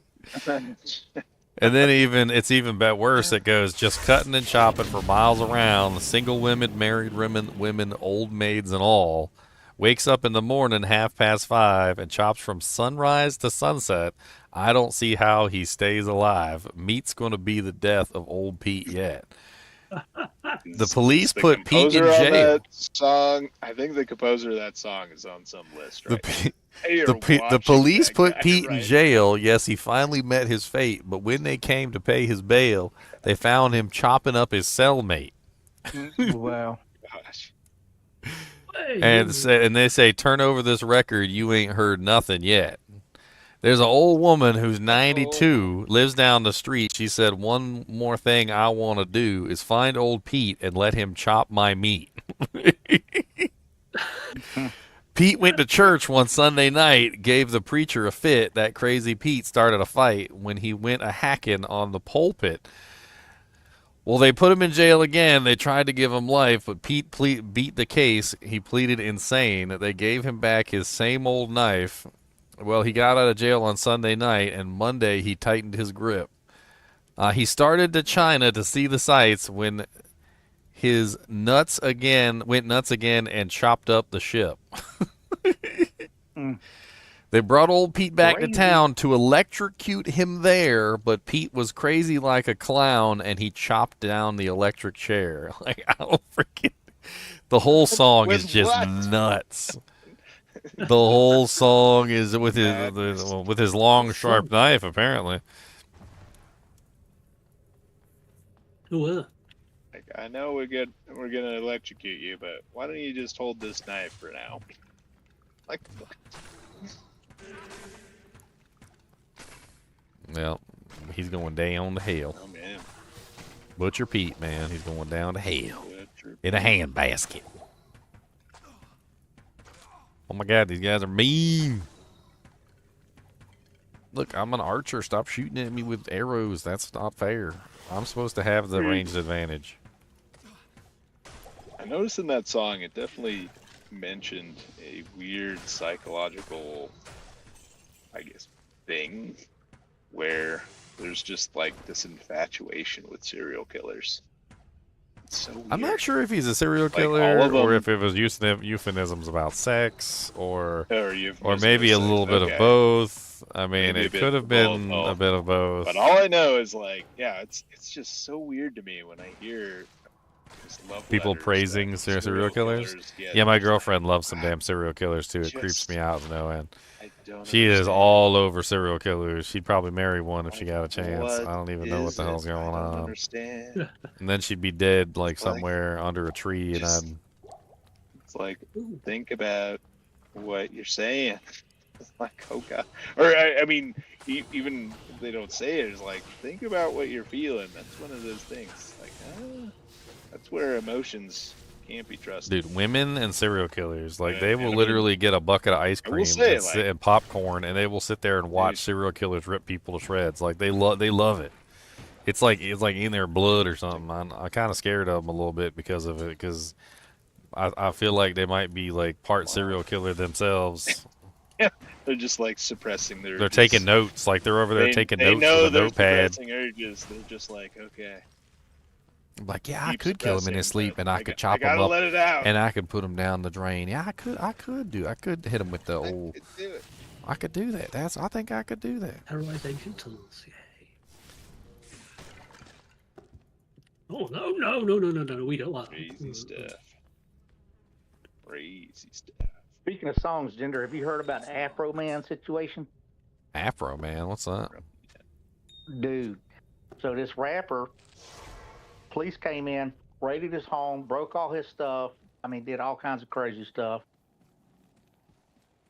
And then it's even bit worse. It goes, "Just cutting and chopping for miles around, single women, married women, old maids and all. Wakes up in the morning 5:30 and chops from sunrise to sunset. I don't see how he stays alive. Meat's going to be the death of old Pete yet." The police The put Pete in composer of jail. that song, I think the composer of that song is on some list right now. They are The watching police that put guy Pete in right jail. Yes, he finally met his fate, but when they came to pay his bail, they found him chopping up his cellmate. Well, Gosh. And they say, turn over this record. You ain't heard nothing yet. There's an old woman who's 92, lives down the street. She said, one more thing I want to do is find old Pete and let him chop my meat. Pete went to church one Sunday night, gave the preacher a fit. That crazy Pete started a fight when he went a hacking on the pulpit. Well, they put him in jail again. They tried to give him life, but Pete beat the case. He pleaded insane. They gave him back his same old knife. Well, he got out of jail on Sunday night, and Monday he tightened his grip. He started to China to see the sights when his went nuts again and chopped up the ship. They brought old Pete back to town to electrocute him there, but Pete was crazy like a clown, and he chopped down the electric chair. Like, I don't freaking... The whole song is just nuts. The whole song is with his long, sharp knife, apparently. Well, Like, I know we're gonna electrocute you, but why don't you just hold this knife for now? Like, what? Well, he's going down to hell. Oh man, Butcher Pete, man, he's going down to hell in a handbasket. Oh my God, these guys are mean. Look, I'm an archer. Stop shooting at me with arrows. That's not fair. I'm supposed to have the ranged advantage. I noticed in that song it definitely mentioned a weird psychological, I guess, thing where there's just like this infatuation with serial killers. It's so weird. I'm not sure if he's a serial Like, killer all of or them- if it was euphemisms about sex or euphemisms maybe a of little sex, bit okay. of both. I mean, Maybe a it bit could have of been both. a bit of both. But all I know is like, yeah, it's just so weird to me when I hear just love People letters praising that serial killers. Yeah, Yeah, my just like, girlfriend loves some damn serial killers too. It creeps just- me out no end. I don't She is understand. all over serial killers. She'd probably marry one if she got a chance. What I don't even know what is the hell's it? going I don't on. understand. And then she'd be dead like It's like- somewhere under a tree, and just- I'd It's like, think about what you're saying. It's like, oh god. Or I mean, even if they don't say it, it's like, think about what you're feeling. That's one of those things. Like, that's where emotions can't be trusted. dude, women and serial killers, like Yeah, they and will I mean, literally get a bucket of ice I will cream say, and, like- and popcorn, and they will sit there and watch Dude. serial killers rip people to shreds. Like they love it. It's like in their blood or something. I'm kind of scared of them a little bit because of it, because I feel like they might be like part serial killer themselves. Yeah, they're just like suppressing their. They're taking notes, like they're over there taking notes know with a they're notepad. suppressing urges. They're just like, okay. Like, yeah, I Keep could kill him in his suppressing, sleep, but and I I could got- chop I him gotta up, let it out. and I could put him down the drain. Yeah, I could hit him with the old. Do it. I could do that. I think I could do that. terrorization tools, yay. Oh, no, we don't want Crazy stuff. Crazy stuff. speaking of songs, Gender, have you heard about the Afro Man situation? Afro man, what's that? Dude. So this rapper, police came in, raided his home, broke all his stuff. I mean, did all kinds of crazy stuff.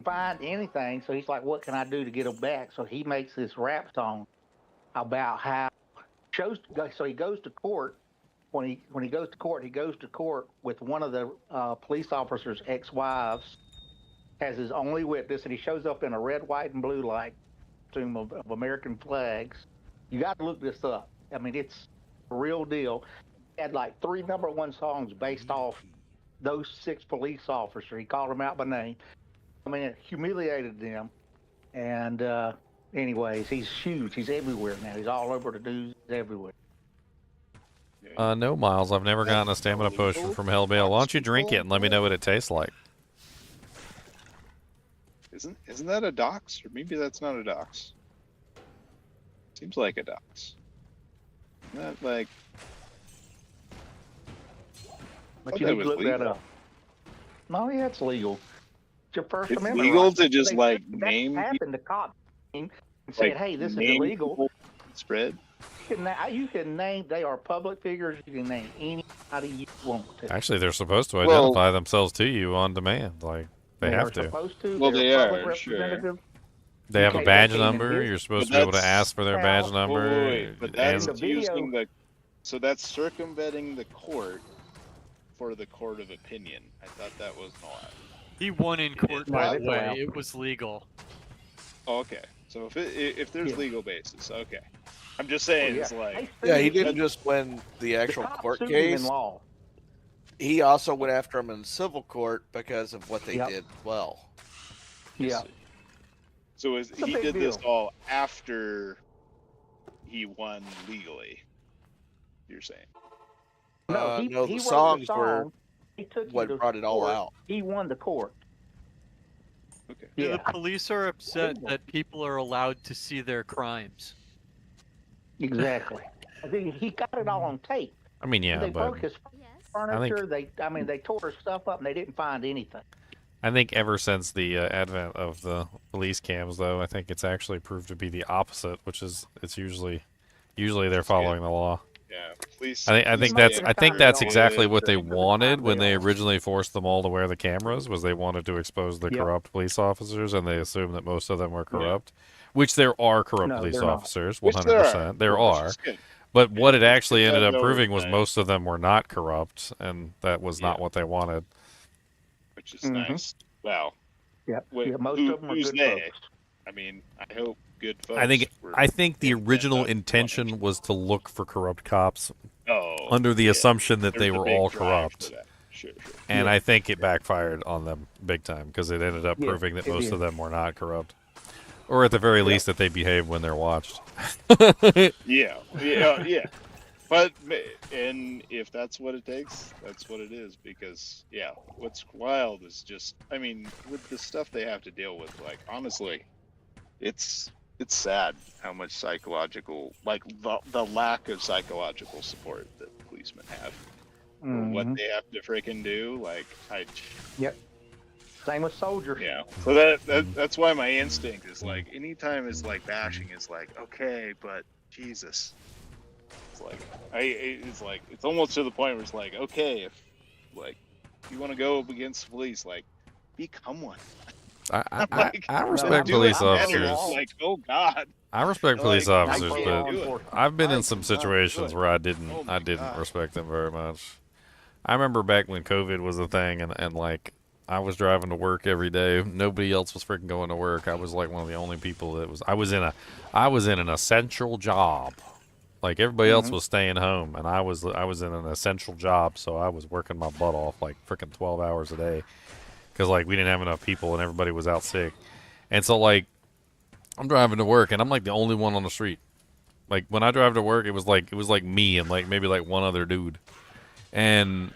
Find anything, so he's like, what can I do to get him back? So he makes this rap song about how so he goes to court. When he goes to court, he goes to court with one of the police officers' ex-wives as his only witness, and he shows up in a red, white, and blue like costume of American flags. You got to look this up. I mean, it's a real deal. He had like 3 #1 songs based off those 6 police officers. He called them out by name. I mean, it humiliated them. And anyways, he's huge. He's everywhere now. He's all over the news. He's everywhere. No, Miles. I've never gotten a stamina potion from Hellbale. Why don't you drink it and let me know what it tastes like? Isn't that a dox? Or maybe that's not a dox. Seems like a dox. Not like. But thought you that need to was look that legal. up. No, yeah, it's legal. your First It's Amendment legal right. to just They like that name happened to cop and like said, "Hey, this is name illegal." people spread. You can name. They are public figures. You can name anybody you want to. Actually, they're supposed to Well- identify themselves to you on demand. Like they have are to. supposed to. Well, They're they a public are, sure. representative. They have a Okay, badge they came in number. this- You're supposed But to be able to that's- ask for their Now, badge Wait, number. but that's the video- using the. So that's circumventing the court for the court of opinion. I thought that was allowed. He won in court, No, by the it's way. allowed. It was legal. Oh, okay. So if there's Yeah. legal basis, okay. I'm just saying Oh, yeah. it's like Yeah, he They didn't just win the sued- actual the cops court sued him in case. law. He also went after him in civil court because of what they Yep. did well. Yeah. so It's a he big did this deal. all after he won legally. You're saying? No, he no, he the wrote songs the were song. He took what you to brought it all court. out. He won the court. Okay. The Yeah, police are upset that people are allowed to see their crimes. exactly. I think he got it all on tape. I mean, yeah, They but broke his Yes. furniture. They tore his stuff up, and they didn't find anything. I think ever since the advent of the police cams, though, I think it's actually proved to be the opposite, which is it's usually they're following the law. Yeah. Police. I think Most that's of the I think time that's they are. exactly what they Most of the wanted time when they they are. originally forced them all to wear the cameras. Was they wanted to expose the Yep. corrupt police officers, and they assumed that most of them were corrupt, which there are corrupt No, police they're not. officers, Which 100%. There which are. is good. But what it actually It's ended up no proving was oversight. most of them were not corrupt, and that was not Yeah. what they wanted. Which is Mhm. nice. Well, Yep. Wait, Yeah, most who- of them are who's good they? folks. I mean, I hope good folks. I think the in that original punished. intention was to look for corrupt cops Oh, under the yeah. assumption that There's they a were big all drive corrupt. for that. Sure. And I think it backfired on them big time because it ended up Yeah, proving that it most did. of them were not corrupt. Or at the very least that they behaved when they're watched. Yeah. But and if that's what it takes, that's what it is. Because yeah, what's wild is just, I mean, with the stuff they have to deal with, like honestly, it's sad how much psychological, like the lack of psychological support that policemen have. For what Mhm. they have to freaking do, like Yep. Same with soldiers. yeah. So that's why my instinct is like, anytime it's like bashing is like, okay, but Jesus. It's like it's almost to the point where it's like, okay, if like you want to go up against the police, like become one. I respect do police it officers. anyway. Like, oh God. I respect police Like, officers, I but can't do it. I've been I in some cannot do situations it. where I Oh didn't my God. respect them very much. I remember back when COVID was a thing, and like I was driving to work every day. Nobody else was freaking going to work. I was like one of the only people that was. I was in an essential job. Like everybody else was staying home, and I was in an essential job, so I was working my butt off like freaking 12 hours a day, because like we didn't have enough people and everybody was out sick, and so like I'm driving to work and I'm like the only one on the street. Like when I drive to work, it was like me and like maybe like one other dude, and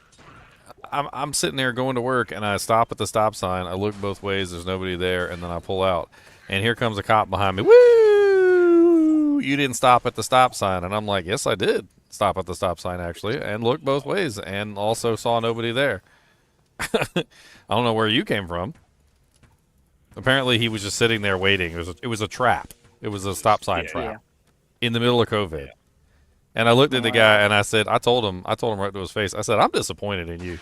I'm sitting there going to work, and I stop at the stop sign. I look both ways, there's nobody there, and then I pull out, and here comes a cop behind me. Woo! You didn't stop at the stop sign. And I'm like, yes, I did stop at the stop sign, actually, and look both ways, and also saw nobody there. I don't know where you came from. Apparently, he was just sitting there waiting. It was a trap. It was a stop sign trap in the middle of COVID. Yeah. And I looked at the guy, and I said, I told him right to his face, I said, I'm disappointed in you.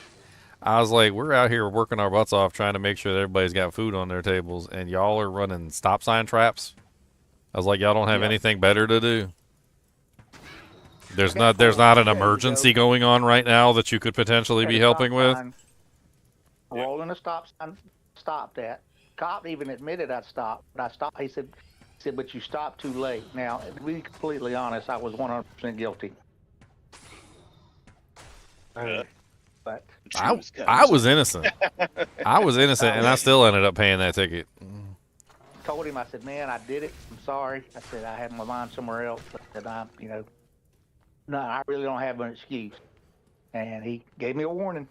I was like, we're out here working our butts off trying to make sure that everybody's got food on their tables, and y'all are running stop sign traps. I was like, y'all don't have anything better to do. There's not an emergency going on right now that you could potentially be helping with. Rolling a stop sign, stopped at. Cop even admitted I'd stopped, but I stopped. He said, but you stopped too late. Now, to be completely honest, I was 100% guilty. But I was innocent. I was innocent, and I still ended up paying that ticket. Told him, I said, man, I did it. I'm sorry. I said, I had my mind somewhere else. I said, no, I really don't have an excuse. And he gave me a warning.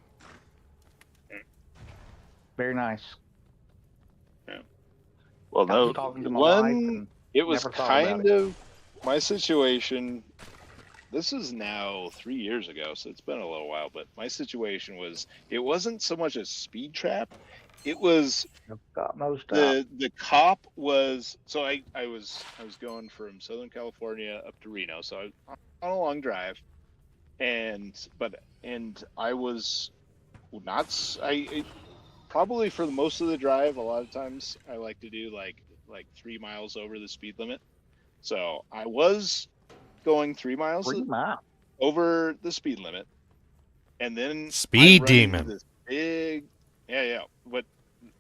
Very nice. Yeah. Well, no, it was kind of my situation. This is now 3 years ago, so it's been a little while, but my situation was, it wasn't so much a speed trap, It was Got no stop. the cop was so I was going from Southern California up to Reno, so I was on a long drive, and I was not probably for the most of the drive. A lot of times I like to do like 3 miles over the speed limit, so I was going 3 miles 3 miles. over the speed limit, and then Speed I run into demon. this big but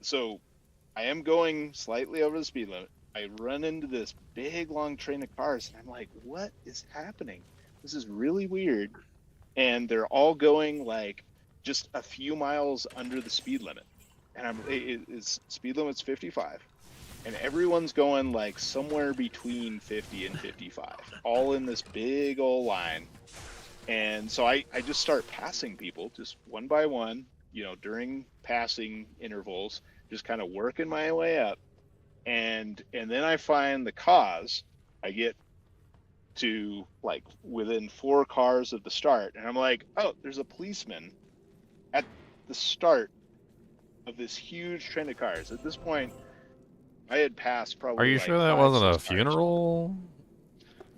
so I am going slightly over the speed limit. I run into this big long train of cars, and I'm like, what is happening? This is really weird. And they're all going like just a few miles under the speed limit. And it's speed limit's 55. And everyone's going like somewhere between 50 and 55, all in this big old line. And so I just start passing people just one by one, during passing intervals, just kind of working my way up. And then I find the cause. I get to like within 4 cars of the start, and I'm like, oh, there's a policeman at the start of this huge train of cars. At this point, I had passed probably. Are you like sure that 5, wasn't 6 a cars. funeral?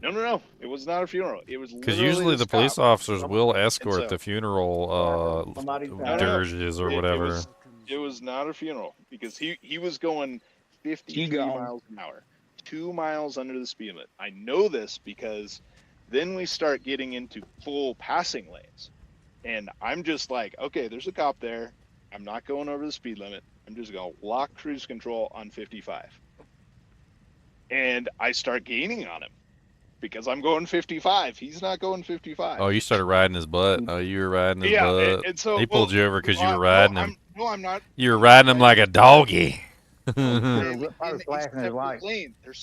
No. It was not a funeral. It was Because literally usually this the police cop. officers And will escort so- the funeral dirges or whatever. It was not a funeral because he was going 53 miles an hour, 2 miles under the speed limit. I know this because then we start getting into full passing lanes, and I'm just like, okay, there's a cop there. I'm not going over the speed limit. I'm just going to lock cruise control on 55. And I start gaining on him because I'm going 55. He's not going 55. Oh, you started riding his butt. Oh, you were riding his butt. And so He pulled you over because you were no, riding him. I'm not. You were riding him like a doggy. There's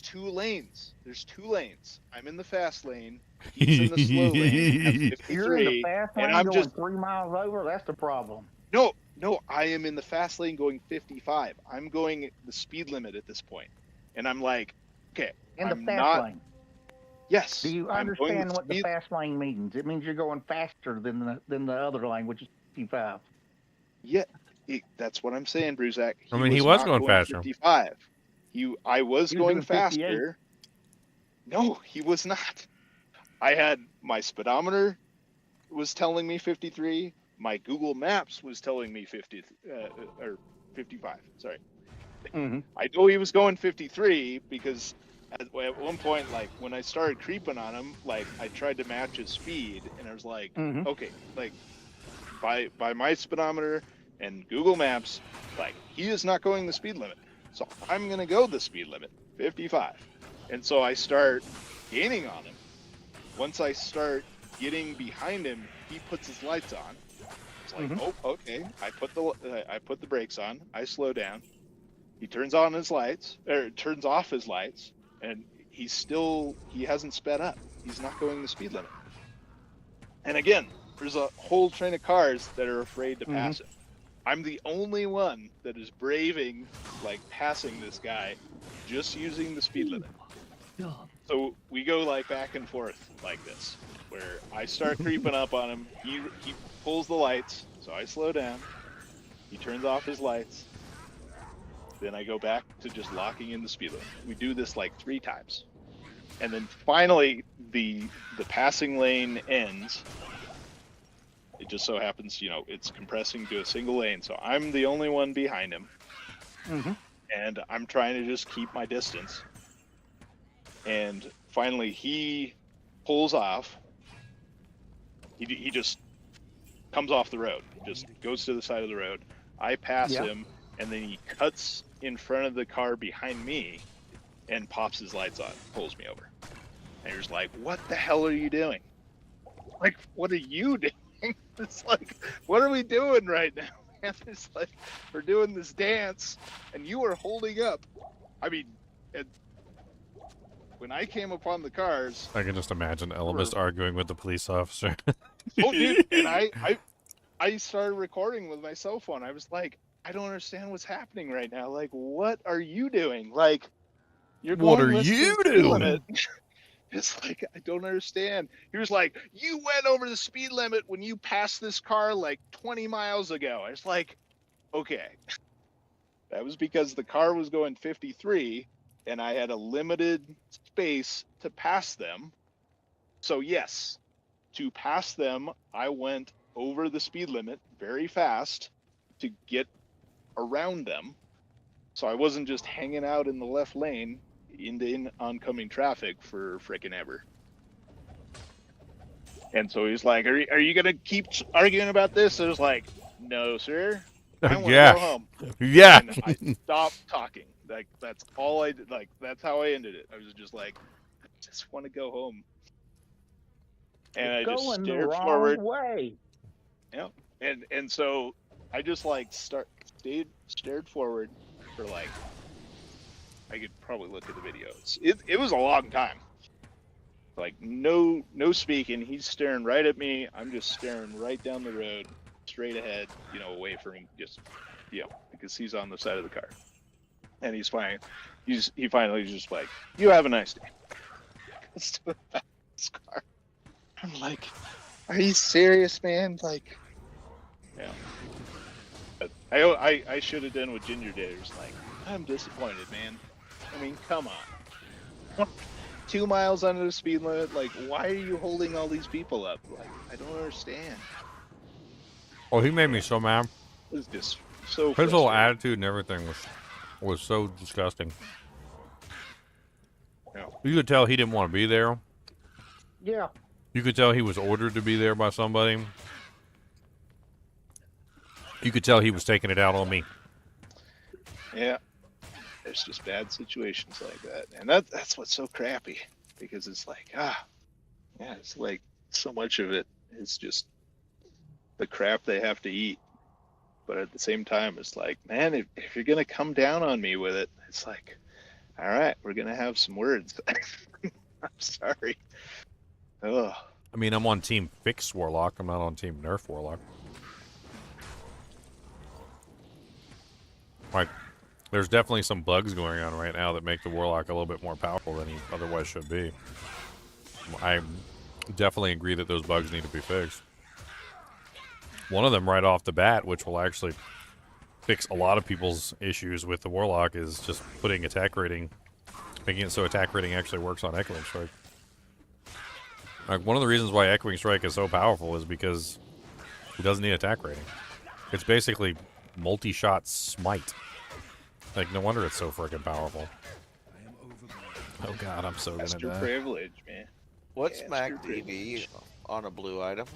2 lanes. There's 2 lanes. I'm in the fast lane. He's in the slow lane. You're in the fast lane and I'm going just 3 miles over. That's the problem. No, I am in the fast lane going 55. I'm going the speed limit at this point, and I'm like, okay, In the I'm fast not. lane. Yes. Do you I'm going understand what the speed- fast lane means? It means you're going faster than the other lane, which is 55. Yeah, that's what I'm saying, Bruzak. I mean, he was not going faster. 55. I was He was going doing 58. faster. No, he was not. I had my speedometer was telling me 53. My Google Maps was telling me 50 or 55. Sorry. Mm-hmm. I know he was going 53 because at one point, like when I started creeping on him, like I tried to match his speed, and I was like, Mhm. okay, like by my speedometer and Google Maps, like he is not going the speed limit, so I'm gonna go the speed limit, 55, and so I start gaining on him. Once I start getting behind him, he puts his lights on. It's like, Mhm. oh, okay. I put the brakes on. I slow down. He turns on his lights, or turns off his lights, and he hasn't sped up. He's not going the speed limit. And again, there's a whole train of cars that are afraid to pass him. I'm the only one that is braving, like, passing this guy, just using the speed limit. So we go like back and forth like this, where I start creeping up on him. He pulls the lights, so I slow down. He turns off his lights. Then I go back to just locking in the speed limit. We do this like 3 times, and then finally the passing lane ends. It just so happens, it's compressing to a single lane, so I'm the only one behind him, and I'm trying to just keep my distance. And finally, he pulls off. He just comes off the road, just goes to the side of the road. I pass him, and then he cuts in front of the car behind me and pops his lights on, pulls me over. And you're just like, what the hell are you doing? Like, what are you doing? It's like, what are we doing right now, man? It's like, we're doing this dance, and you are holding up. I mean, when I came upon the cars... I can just imagine Elemist arguing with the police officer. Oh, dude, and I started recording with my cell phone. I was like, I don't understand what's happening right now. Like, what are you doing? Like, you're going What are less than you the speed doing? limit. It's like, I don't understand. He was like, you went over the speed limit when you passed this car like 20 miles ago. I was like, okay. That was because the car was going 53 and I had a limited space to pass them. So yes, to pass them, I went over the speed limit very fast to get around them. So I wasn't just hanging out in the left lane in oncoming traffic for frickin' ever. And so he's like, are you going to keep arguing about this? I was like, no, sir. I want to Yeah. go home. Yeah. And I stopped talking. Like, that's all I did. Like, that's how I ended it. I was just like, I just want to go home. And I just Going the stared wrong forward. way. Yep. And so I just like stared forward for like, I could probably look at the videos. It was a long time. Like no speaking. He's staring right at me. I'm just staring right down the road, straight ahead, away from him, just because he's on the side of the car. And he's fine. He finally just like, you have a nice day. Gets to the back of his car. I'm like, are you serious, man? Like, But I should have done what Ginger did. It was like, I'm disappointed, man. I mean, come on. 2 miles under the speed limit. Like, why are you holding all these people up? Like, I don't understand. Oh, he made me so mad. It was just so His whole frustrating. attitude and everything was so disgusting. Yeah. You could tell he didn't want to be there. Yeah. You could tell he was ordered to be there by somebody. You could tell he was taking it out on me. Yeah. There's just bad situations like that. And that's what's so crappy. Because it's like, it's like so much of it is just the crap they have to eat. But at the same time, it's like, man, if you're going to come down on me with it, it's like, all right, we're going to have some words. I'm sorry. Ugh. I mean, I'm on Team Fix Warlock. I'm not on Team Nerf Warlock. Like, there's definitely some bugs going on right now that make the Warlock a little bit more powerful than he otherwise should be. I definitely agree that those bugs need to be fixed. One of them right off the bat, which will actually fix a lot of people's issues with the Warlock, is just putting attack rating, making it so attack rating actually works on Echoing Strike. Like, one of the reasons why Echoing Strike is so powerful is because it doesn't need attack rating. It's basically multi-shot smite. Like, no wonder it's so freaking powerful. Oh god, I'm so That's gonna your die. privilege, man. What's Yeah, Mac it's your TV on a blue item?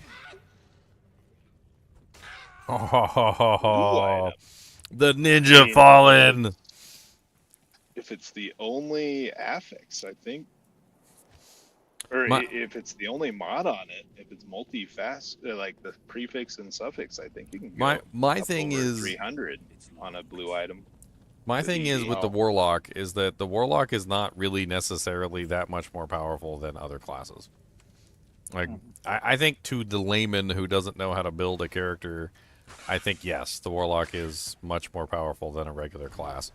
Oh, the I ninja mean, fallen. If it's the only affix, I think, or if it's the only mod on it, if it's multi-fast, like the prefix and suffix, I think you can go My up thing over is 300 on a blue item. My thing is with the Warlock is that the Warlock is not really necessarily that much more powerful than other classes. Like, I think to the layman who doesn't know how to build a character, I think, yes, the Warlock is much more powerful than a regular class.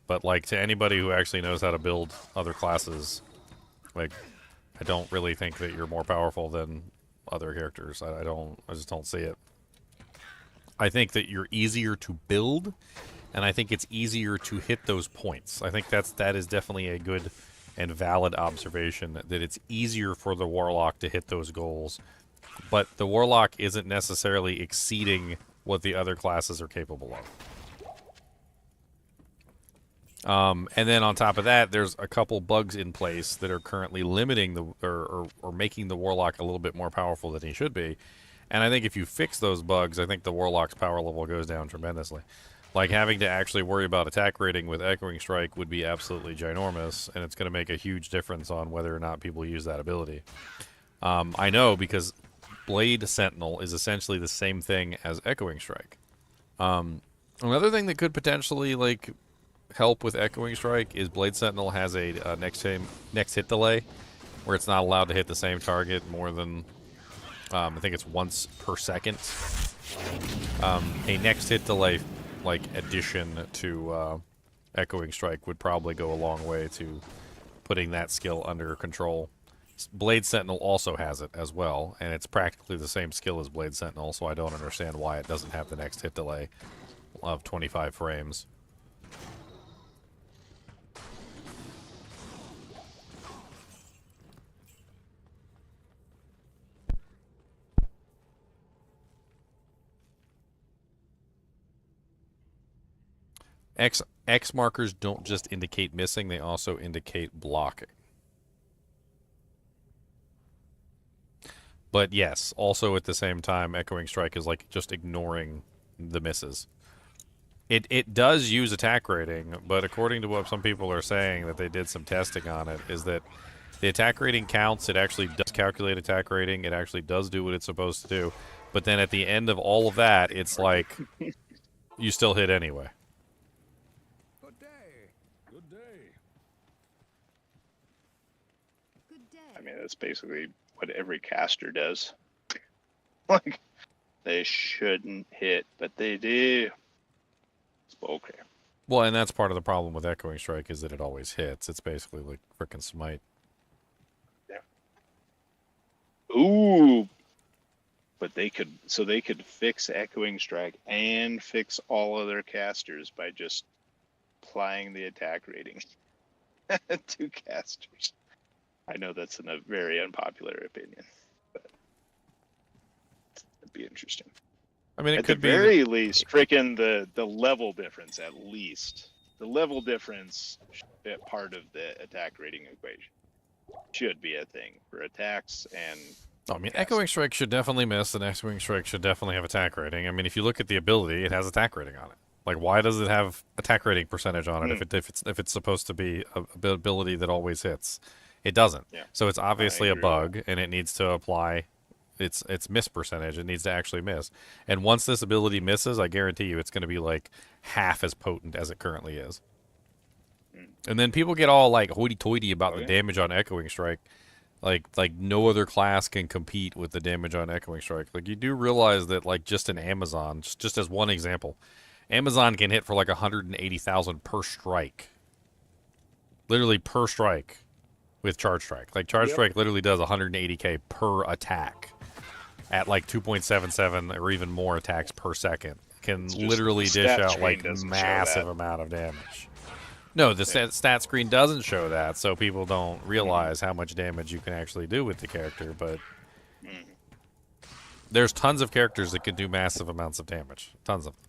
But, like, to anybody who actually knows how to build other classes, like, I don't really think that you're more powerful than other characters. I just don't see it. I think that you're easier to build, and I think it's easier to hit those points. I think that is definitely a good and valid observation, that it's easier for the Warlock to hit those goals. But the Warlock isn't necessarily exceeding what the other classes are capable of. And then on top of that, there's a couple bugs in place that are currently limiting the or making the Warlock a little bit more powerful than he should be. And I think if you fix those bugs, I think the Warlock's power level goes down tremendously. Like, having to actually worry about attack rating with Echoing Strike would be absolutely ginormous, and it's going to make a huge difference on whether or not people use that ability. I know, because Blade Sentinel is essentially the same thing as Echoing Strike. Another thing that could potentially, like, help with Echoing Strike is Blade Sentinel has a next hit delay, where it's not allowed to hit the same target more than, I think it's once per second. A next hit delay, like, addition to Echoing Strike would probably go a long way to putting that skill under control. Blade Sentinel also has it as well, and it's practically the same skill as Blade Sentinel, so I don't understand why it doesn't have the next hit delay of 25 frames. X markers don't just indicate missing; they also indicate blocking. But yes, also at the same time, Echoing Strike is like just ignoring the misses. It does use attack rating, but according to what some people are saying that they did some testing on it, is that the attack rating counts. It actually does calculate attack rating. It actually does do what it's supposed to do. But then at the end of all of that, it's like you still hit anyway. Good day. Good day. Good day. I mean, that's basically what every caster does. Like, they shouldn't hit, but they do. Okay. Well, and that's part of the problem with Echoing Strike is that it always hits. It's basically like frickin' Smite. Yeah. Ooh. But they could fix Echoing Strike and fix all other casters by just applying the attack rating to casters. I know that's a very unpopular opinion, but it'd be interesting. I mean, it at could the be very least, freaking the level difference. At least the level difference, part of the attack rating equation, should be a thing for attacks and. I mean, Echoing Strike should definitely miss, and Echoing Strike should definitely have attack rating. I mean, if you look at the ability, it has attack rating on it. Like, why does it have attack rating percentage on it if it's supposed to be a ability that always hits? It doesn't. Yeah. So it's obviously a bug, and it needs to apply its miss percentage. It needs to actually miss. And once this ability misses, I guarantee you it's going to be like half as potent as it currently is. And then people get all like hoity-toity about the damage on Echoing Strike. Like no other class can compete with the damage on Echoing Strike. Like, you do realize that, like, just an Amazon, just as one example, Amazon can hit for like 180,000 per strike. Literally per strike with Charge Strike. Like, Charge Strike literally does 180k per attack at like 2.77 or even more attacks per second. Can literally dish out like massive amount of damage. No, the stat screen doesn't show that, so people don't realize how much damage you can actually do with the character, but there's tons of characters that can do massive amounts of damage. Tons of them.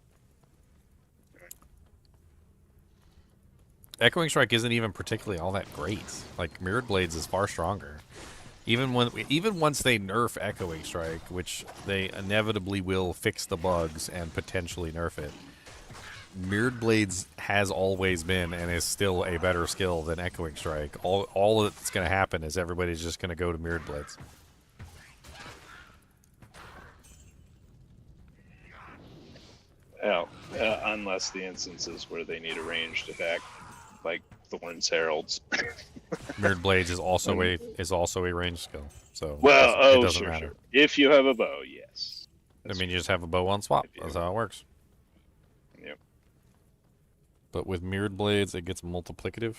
Echoing Strike isn't even particularly all that great. Like, Mirrored Blades is far stronger. Even once they nerf Echoing Strike, which they inevitably will fix the bugs and potentially nerf it, Mirrored Blades has always been and is still a better skill than Echoing Strike. All that's going to happen is everybody's just going to go to Mirrored Blades. Hell, unless the instances where they need a ranged attack, like Thorn's Heralds. Mirrored Blades is also a ranged skill. So well, it doesn't matter. Sure. If you have a bow, yes. I mean, you just have a bow on swap. That's how it works. Yep. But with Mirrored Blades, it gets multiplicative.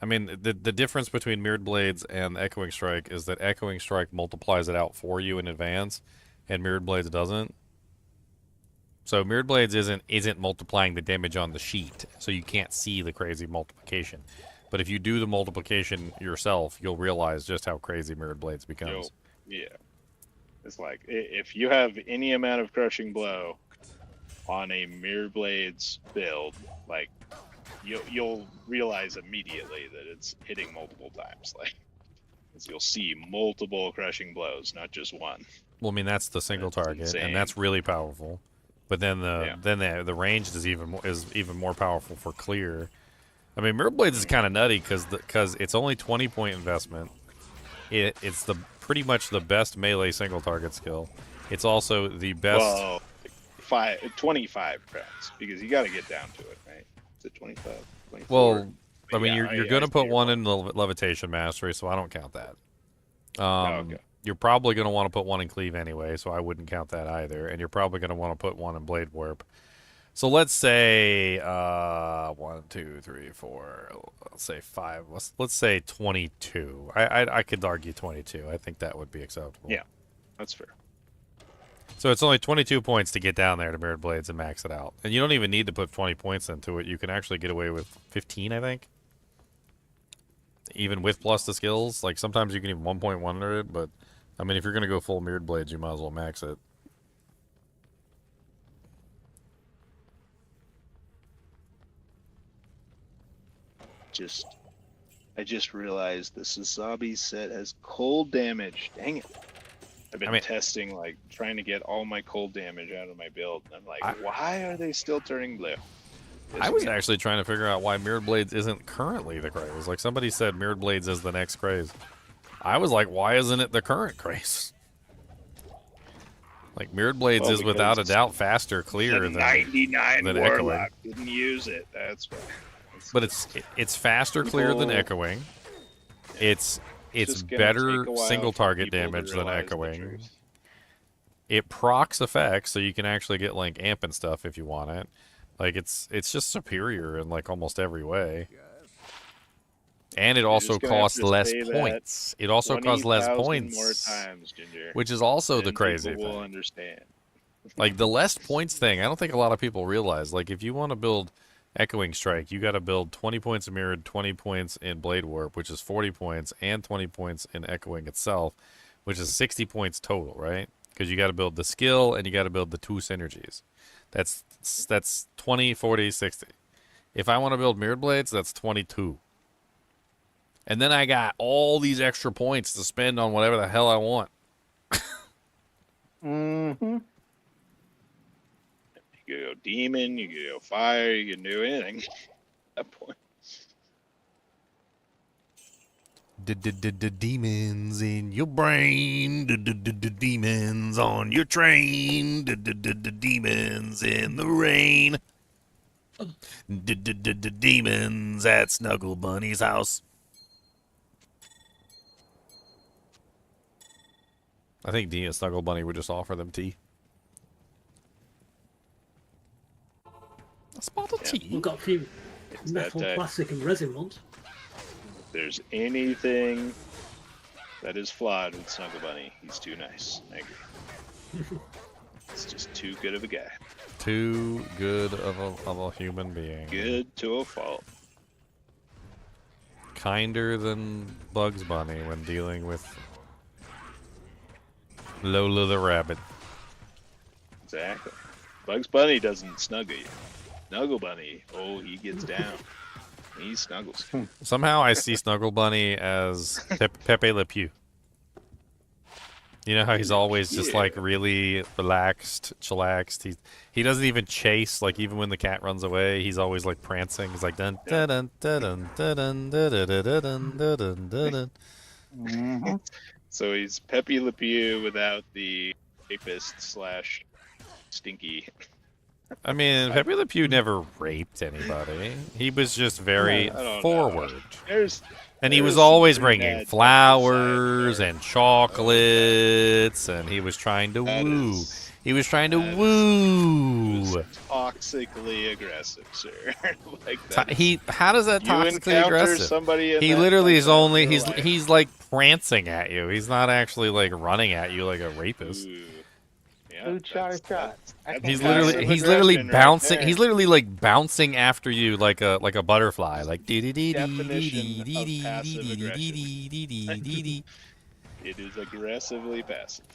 I mean, the difference between Mirrored Blades and Echoing Strike is that Echoing Strike multiplies it out for you in advance, and Mirrored Blades doesn't. So Mirrored Blades isn't multiplying the damage on the sheet, so you can't see the crazy multiplication. But if you do the multiplication yourself, you'll realize just how crazy Mirrored Blades becomes. Yeah. It's like, if you have any amount of Crushing Blow on a Mirror Blades build, like, you'll realize immediately that it's hitting multiple times. Like, you'll see multiple Crushing Blows, not just one. Well, I mean, that's the single target, and that's really powerful. But then the ranged is even more powerful for clear. I mean, Mirror Blades is kind of nutty because it's only 20-point investment. It's pretty much the best melee single target skill. It's also the best. Well, 25 crowns, because you got to get down to it, right? Is it 25? 24? Well, I mean, you're going to put one in the Levitation Mastery, so I don't count that. Okay. You're probably going to want to put one in Cleave anyway, so I wouldn't count that either. And you're probably going to want to put one in Blade Warp. So let's say 1, 2, 3, 4. Let's say 5. Let's say 22. I could argue 22. I think that would be acceptable. Yeah, that's fair. So it's only 22 points to get down there to Mirrored Blades and max it out. And you don't even need to put 20 points into it. You can actually get away with 15, I think. Even with plus the skills. Like, sometimes you can even 1.1 under it, but I mean, if you're going to go full Mirrored Blades, you might as well max it. I just realized the Sazabi set has cold damage. Dang it. I've been testing, like, trying to get all my cold damage out of my build. And I'm like, why are they still turning blue? I was actually trying to figure out why Mirrored Blades isn't currently the craze. Like, somebody said Mirrored Blades is the next craze. I was like, why isn't it the current craze? Like, Mirrored Blades is without a doubt faster, clear than 99 than Warlock Echoing. didn't use it. That's why. But it's faster, clear than Echoing. It's better single target damage than Echoing. It procs effects, so you can actually get like amp and stuff if you want it. Like it's just superior in like almost every way. And it also costs less points. It also costs less points more times, Ginger. which is also the crazy people will thing. understand. Like the less points thing, I don't think a lot of people realize. Like if you want to build Echoing Strike, you got to build 20 points in Mirrored, 20 points in Blade Warp, which is 40 points, and 20 points in Echoing itself, which is 60 points total, right? Because you got to build the skill and you got to build the 2 synergies. That's 20, 40, 60. If I want to build Mirrored Blades, that's 22. And then I got all these extra points to spend on whatever the hell I want. Mm-hmm. You could go demon, you could go fire, you can do anything at that point. Demons in your brain, demons on your train, demons in the rain, demons at Snuggle Bunny's house. I think Dee and Snuggle Bunny would just offer them tea. A spot of tea. We've got a few It's metal, that plastic, and resin ones. If there's anything that is flawed with Snuggle Bunny, he's too nice. I agree. It's just too good of a guy. Too good of a human being. Good to a fault. Kinder than Bugs Bunny when dealing with Lola the rabbit. Exactly. Bugs Bunny doesn't snuggle you. Snuggle Bunny, oh, he gets down. He snuggles. Somehow I see Snuggle Bunny as Pepe Le Pew. You know how he's always just like really relaxed, chillaxed. He doesn't even chase. Like even when the cat runs away, he's always like prancing. He's like dun dun dun dun dun dun dun dun dun dun dun. So he's Pepe Le Pew without the rapist / stinky. I mean, Pepe Le Pew never raped anybody. He was just very forward. And he was always bringing flowers and chocolates, and he was trying to woo. He was trying to woo. Toxically aggressive, sir. Like how does that toxically aggressive? He literally is only he's like prancing at you. He's not actually like running at you like a rapist. He's literally bouncing. He's literally like bouncing after you like a butterfly, like dee dee dee dee dee. It is aggressively passive.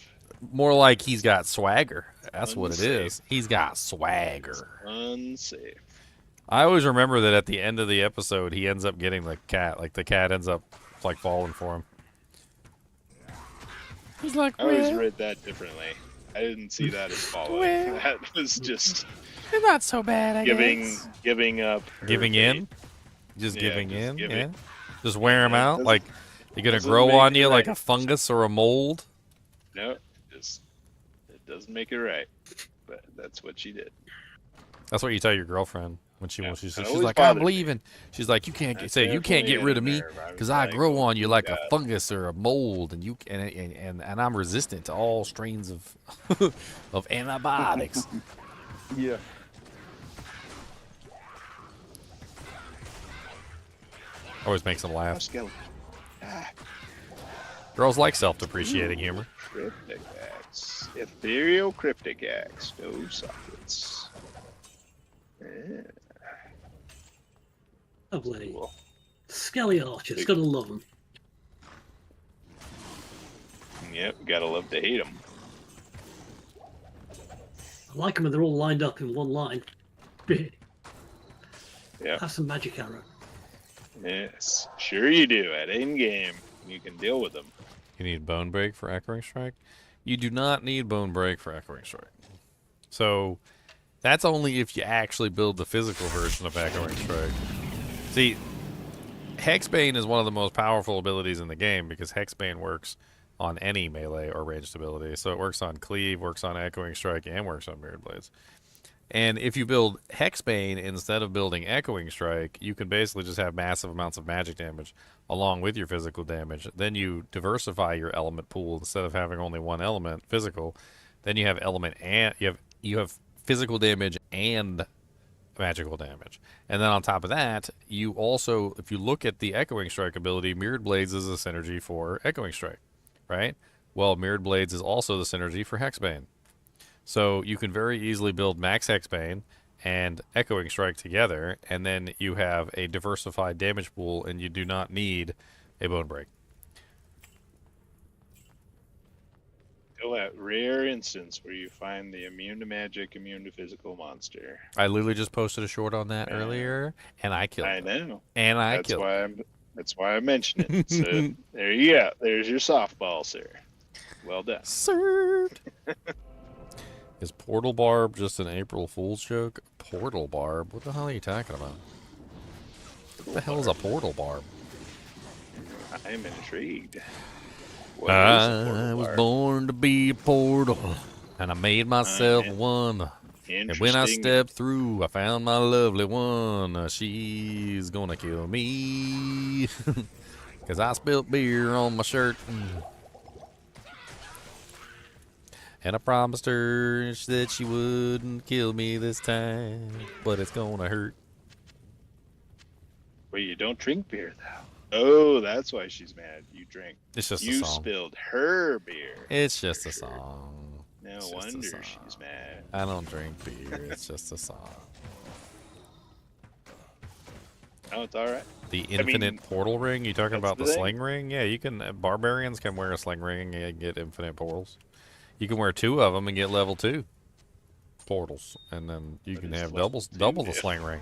More like he's got swagger. That's what it is. He's got swagger. Unsafe. I always remember that at the end of the episode, he ends up getting the cat. Like the cat ends up like falling for him. He's like, I always read that differently. I didn't see that as following. That was just you're not so bad. I guess. Giving up. Giving in. Just giving in. Yeah. Just wear him out. Doesn't- Like you're gonna grow on you like a fungus or a mold. No, it doesn't make it right. But that's what she did. That's what you tell your girlfriend when she's always like, I'm leaving. She's like, you can't get rid of me because I grow on you like a fungus or a mold, and and I'm resistant to all strains of of antibiotics. Yeah. Always makes them laugh. Girls like self-depreciating humor. Cryptic axe. Ethereal cryptic axe. No sockets. Yeah. Lovely. Skelly archers, gotta love them. Yep, gotta love to hate them. I like them when they're all lined up in one line. Yeah. Have some magic arrow. Yes, sure you do. At in game, you can deal with them. You need Bone Break for Echoing Strike? You do not need Bone Break for Echoing Strike. So, that's only if you actually build the physical version of Echoing Strike. See, Hexbane is one of the most powerful abilities in the game because Hexbane works on any melee or ranged ability. So it works on Cleave, works on Echoing Strike, and works on Mirrored Blades. And if you build Hexbane instead of building Echoing Strike, you can basically just have massive amounts of magic damage along with your physical damage. Then you diversify your element pool instead of having only one element, physical. Then you have element and you have physical damage and magical damage. And then on top of that, you also, if you look at the Echoing Strike ability, Mirrored Blades is a synergy for Echoing Strike, right? Well, Mirrored Blades is also the synergy for Hexbane. So you can very easily build Max Hexbane and Echoing Strike together, and then you have a diversified damage pool, and you do not need a Bone Break. Still that rare instance where you find the immune to magic, immune to physical monster. I literally just posted a short on that earlier, and I killed it. I know. And I that's killed why it. That's why I mentioned it. So there you go. There's your softball, sir. Well done. Served. Is Portal Barb just an April Fool's joke? Portal Barb? What the hell are you talking about? What the hell is a Portal Barb? I'm intrigued. I was born to be a portal, and I made myself one. And when I stepped through, I found my lovely one. She's gonna kill me, 'cause I spilled beer on my shirt. And I promised her that she wouldn't kill me this time, but it's gonna hurt. Well, you don't drink beer, though. Oh, that's why she's mad. You drink. It's just you a song. spilled her beer. It's just a song. No wonder she's mad. I don't drink beer. It's just a song. Oh, it's all right. The infinite portal ring? You talking about the thing. sling ring? Yeah, you can. Barbarians can wear a sling ring and get infinite portals. You can wear 2 of them and get level 2 portals, and then you can have double the sling ring.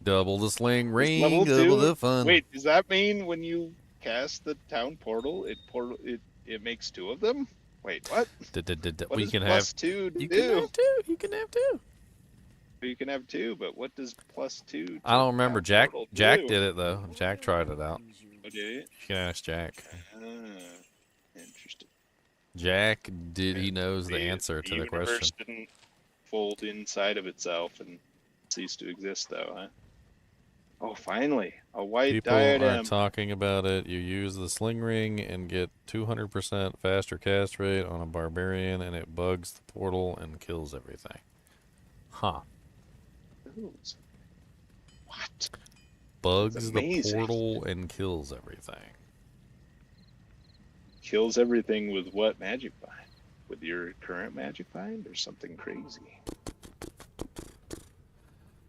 Double the sling ring, Level double 2? the fun. Wait, does that mean when you cast the town portal, it makes 2 of them? Wait, what? What does you can plus have 2 do? You can have 2. You can have 2. You can have 2, but what does plus 2? I don't remember. Jack portal Jack do? did it though. Jack tried it out. Oh, did it? You can ask Jack. Interesting. Jack did. He knows the answer to the universe question. didn't fold inside of itself and cease to exist, though, huh? Oh, finally, a white People diadem. are talking about it. You use the sling ring and get 200% faster cast rate on a barbarian, and it bugs the portal and kills everything. Huh. What? Bugs the amazing. portal and kills everything. Kills everything with what magic bind? With your current magic bind or something crazy?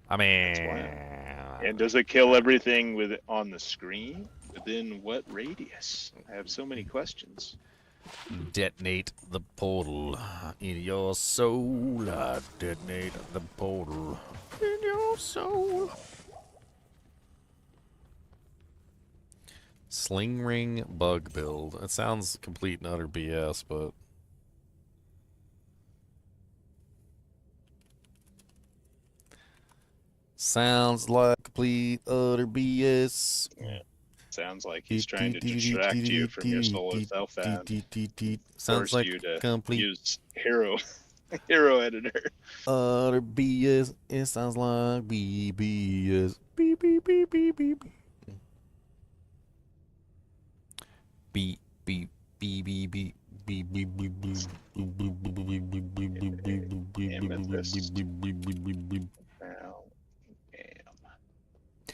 I mean, and does it kill everything with on the screen? Within what radius? I have so many questions. detonate the portal in your soul. I detonate the portal in your soul. Sling ring bug build. It sounds complete and utter BS, but sounds like complete utter BS. Yeah. Sounds like he's trying to distract you from your solar self and sounds like you to complete use hero editor. Utter BS. It sounds like BBS. Beep beep beep beep beep. Beep beep beep beep beep. Beep beep beep beep beep beep beep beep beep.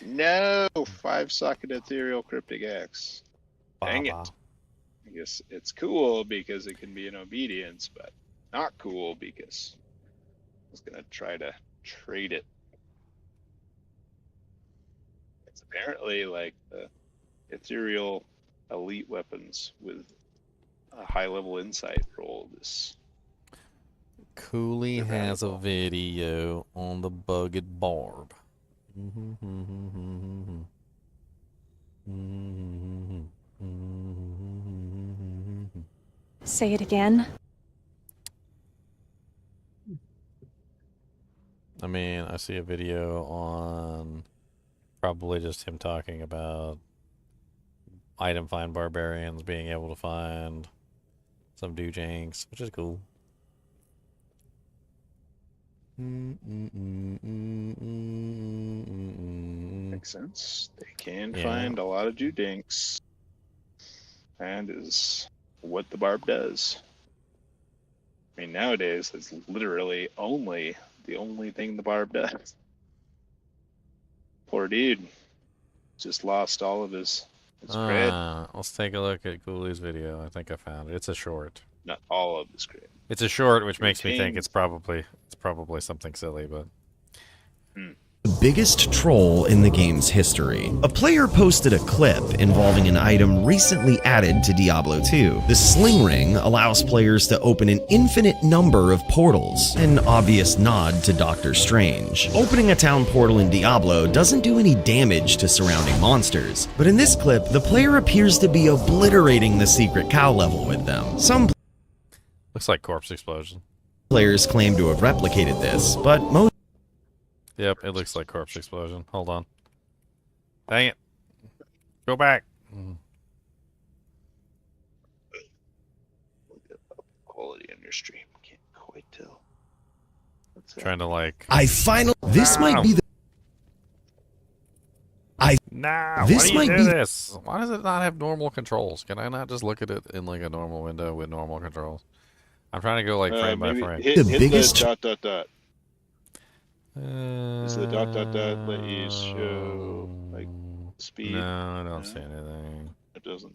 No, 5-socket ethereal cryptic X. Dang it. I guess it's cool because it can be an obedience, but not cool because I was going to try to trade it. It's apparently like the ethereal elite weapons with a high level insight roll. This Cooley has a video on the bugged barb. Say it again. I mean, I see a video on probably just him talking about item find barbarians being able to find some janks, which is cool. Makes sense. They can find a lot of dinks, and is what the barb does. I mean, nowadays it's literally the only thing the barb does. Poor dude, just lost all of his cred. Let's take a look at Ghoulies' video. I think I found it. It's a short. Not all of his cred. It's a short, which makes me think it's probably something silly, but. The biggest troll in the game's history. A player posted a clip involving an item recently added to Diablo II. The Sling Ring allows players to open an infinite number of portals, an obvious nod to Doctor Strange. Opening a town portal in Diablo doesn't do any damage to surrounding monsters, but in this clip, the player appears to be obliterating the secret cow level with them. Some looks like corpse explosion. Players claim to have replicated this, but most Yep, it looks like corpse explosion. Hold on. Dang it. Go back. Quality on your stream. Can't quite tell. Trying to like. This might be the. Nah, This why do you might do be- this? Why does it not have normal controls? Can I not just look at it in like a normal window with normal controls? I'm trying to go like frame by frame. Hit the dot dot. Does the dot dot dot let you show like speed? No, I don't see anything. It doesn't.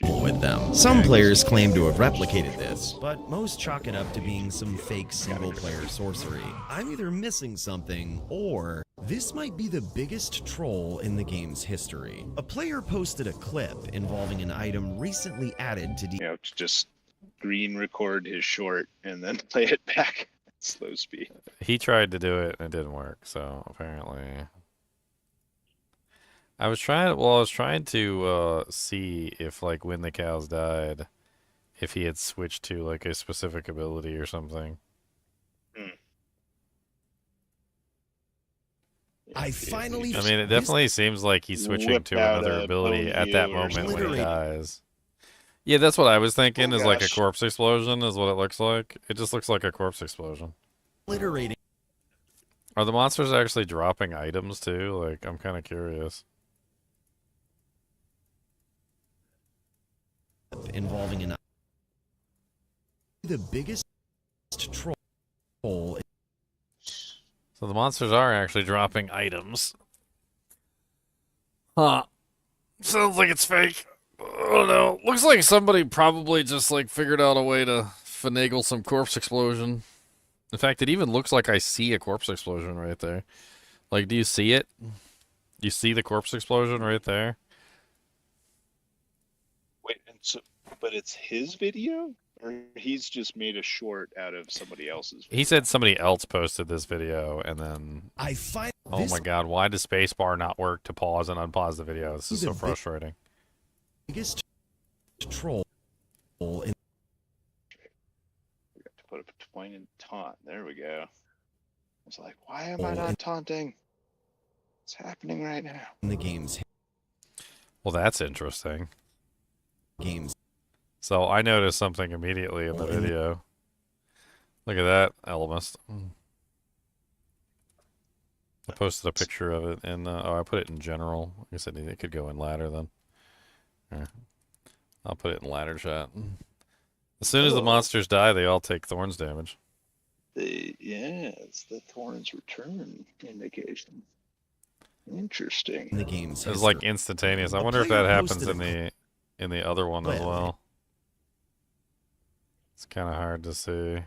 With them. Some players claim to have replicated this, but most chalk it up to being some fake single-player sorcery. I'm either missing something, or this might be the biggest troll in the game's history. A player posted a clip involving an item recently added to To just green record his short and then play it back at slow speed. He tried to do it and it didn't work, so apparently. I was trying to see if like when the cows died, if he had switched to like a specific ability or something. I finally. I mean, it definitely seems like he's switching to another ability at that moment when he dies. Yeah, that's what I was thinking. Is like a corpse explosion is what it looks like. It just looks like a corpse explosion. Obliterating. Are the monsters actually dropping items too? Like, I'm kind of curious. Involving an the biggest troll. So the monsters are actually dropping items. Huh. Sounds like it's fake. I don't know. Looks like somebody probably just like figured out a way to finagle some corpse explosion. In fact, it even looks like I see a corpse explosion right there. Like, do you see it? You see the corpse explosion right there? Wait, and so, but it's his video, or he's just made a short out of somebody else's video? He said somebody else posted this video, and then oh my god, why does spacebar not work to pause and unpause the video? This is so frustrating. Biggest troll in. We got to put a point in taunt. There we go. I was like, why am I not taunting? What's happening right now? In the game's. Well, that's interesting. Games. So I noticed something immediately in the video. Look at that, Elemist. I posted a picture of it, and I put it in general. I guess it could go in ladder then. Here. I'll put it in ladder shot. As soon as the monsters die, they all take thorns damage. It's the Thorn's return indication. Interesting. In the game's. It's like instantaneous. I wonder if that happens in the other one as well. It's kind of hard to see.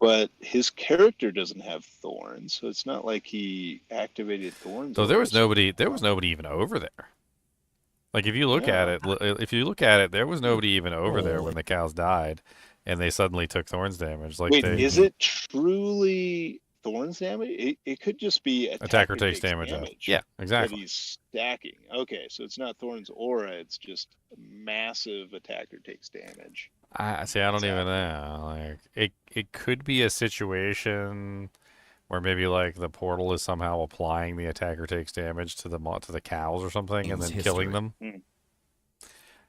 But his character doesn't have thorns, so it's not like he activated thorns. So there was nobody even over there. Like if you look at it, there was nobody even over there when the cows died, and they suddenly took thorns damage. Like wait, is it truly Thorns damage? It could just be Attacker takes damage out. Yeah, exactly. But he's stacking. Okay, so it's not Thorns aura, it's just massive attacker takes damage. I see. I don't even know. Like it could be a situation where maybe like the portal is somehow applying the attacker takes damage to the cows or something, and then killing them.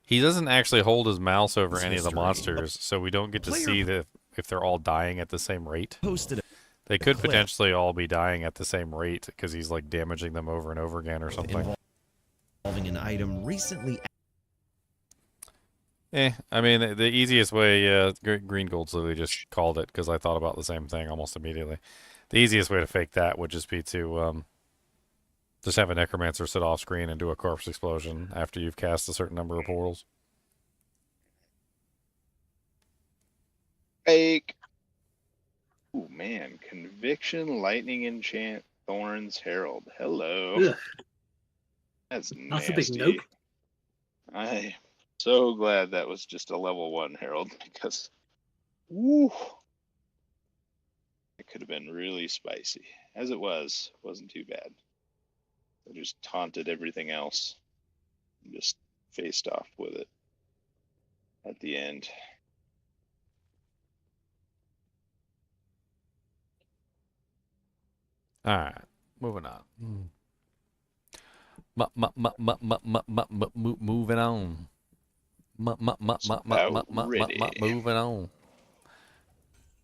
He doesn't actually hold his mouse over any of the monsters, so we don't get to see if they're all dying at the same rate. They could potentially all be dying at the same rate because he's like damaging them over and over again or something. Involving an item recently. I mean, the easiest way, Green Gold's literally just called it because I thought about the same thing almost immediately. The easiest way to fake that would just be to just have a necromancer sit off screen and do a corpse explosion after you've cast a certain number of portals. Fake. Oh man, Conviction, Lightning Enchant, Thorns, Herald. Hello. Ugh. That's nasty. That's a big nope. I'm so glad that was just a level 1 Herald because woo, it could have been really spicy. As it wasn't too bad. I just taunted everything else and just faced off with it at the end. All right, moving on. Moving on. Moving on.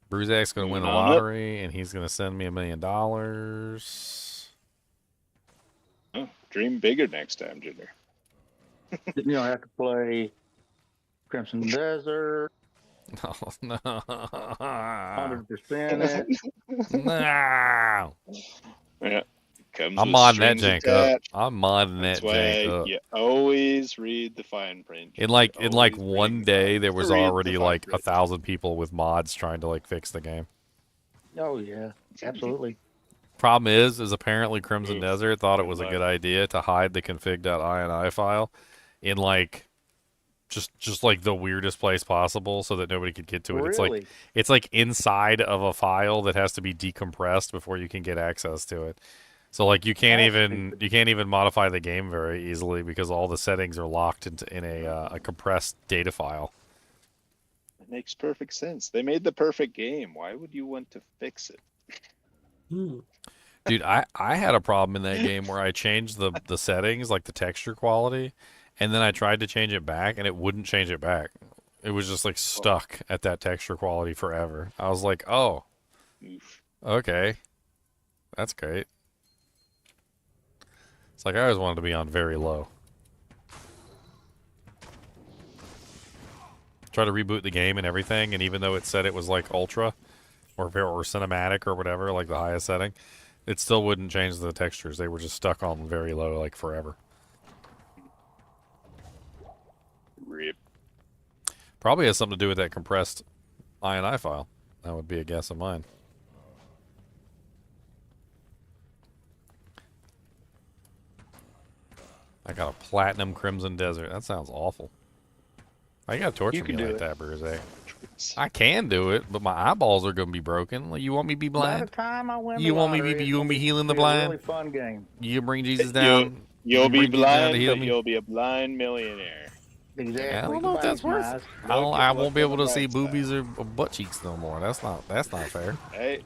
Bruzak's going to win the lottery, and he's going to send me $1 million. Oh, dream bigger next time, Junior. You don't have to play Crimson Desert. Oh, no. 100%. No. Yeah. Comes I'm with modding that strings jank attached. up. I'm modding that That's why jank up. you always read the fine print. In like one day, there was already like 1,000 people with mods trying to like fix the game. Oh yeah, absolutely. Problem is apparently Crimson Desert thought it was a good idea to hide the config.ini file in like just like the weirdest place possible so that nobody could get to it. Really? It's like inside of a file that has to be decompressed before you can get access to it. So like you can't even modify the game very easily because all the settings are locked in a compressed data file. It makes perfect sense. They made the perfect game. Why would you want to fix it? Dude, I had a problem in that game where I changed the settings, like the texture quality, and then I tried to change it back, and it wouldn't change it back. It was just like stuck at that texture quality forever. I was like, oh, okay, that's great. It's like I always wanted to be on very low. Try to reboot the game and everything, and even though it said it was like ultra or cinematic or whatever, like the highest setting, it still wouldn't change the textures. They were just stuck on very low, like forever. Rip. Probably has something to do with that compressed INI file. That would be a guess of mine. I got a platinum Crimson Desert. That sounds awful. I gotta torture me like that, Bruze. I can do it, but my eyeballs are gonna be broken. Like, you want me to be blind? By the time I win You the want me lottery, to be? it's You want gonna me healing the be a blind? really fun game. You bring Jesus down. You'll be bring Jesus down blind, to heal but me? you'll be a blind millionaire. Exactly. I don't know if that's worth. I won't be able to see boobies or butt cheeks no more. That's not fair. Hey,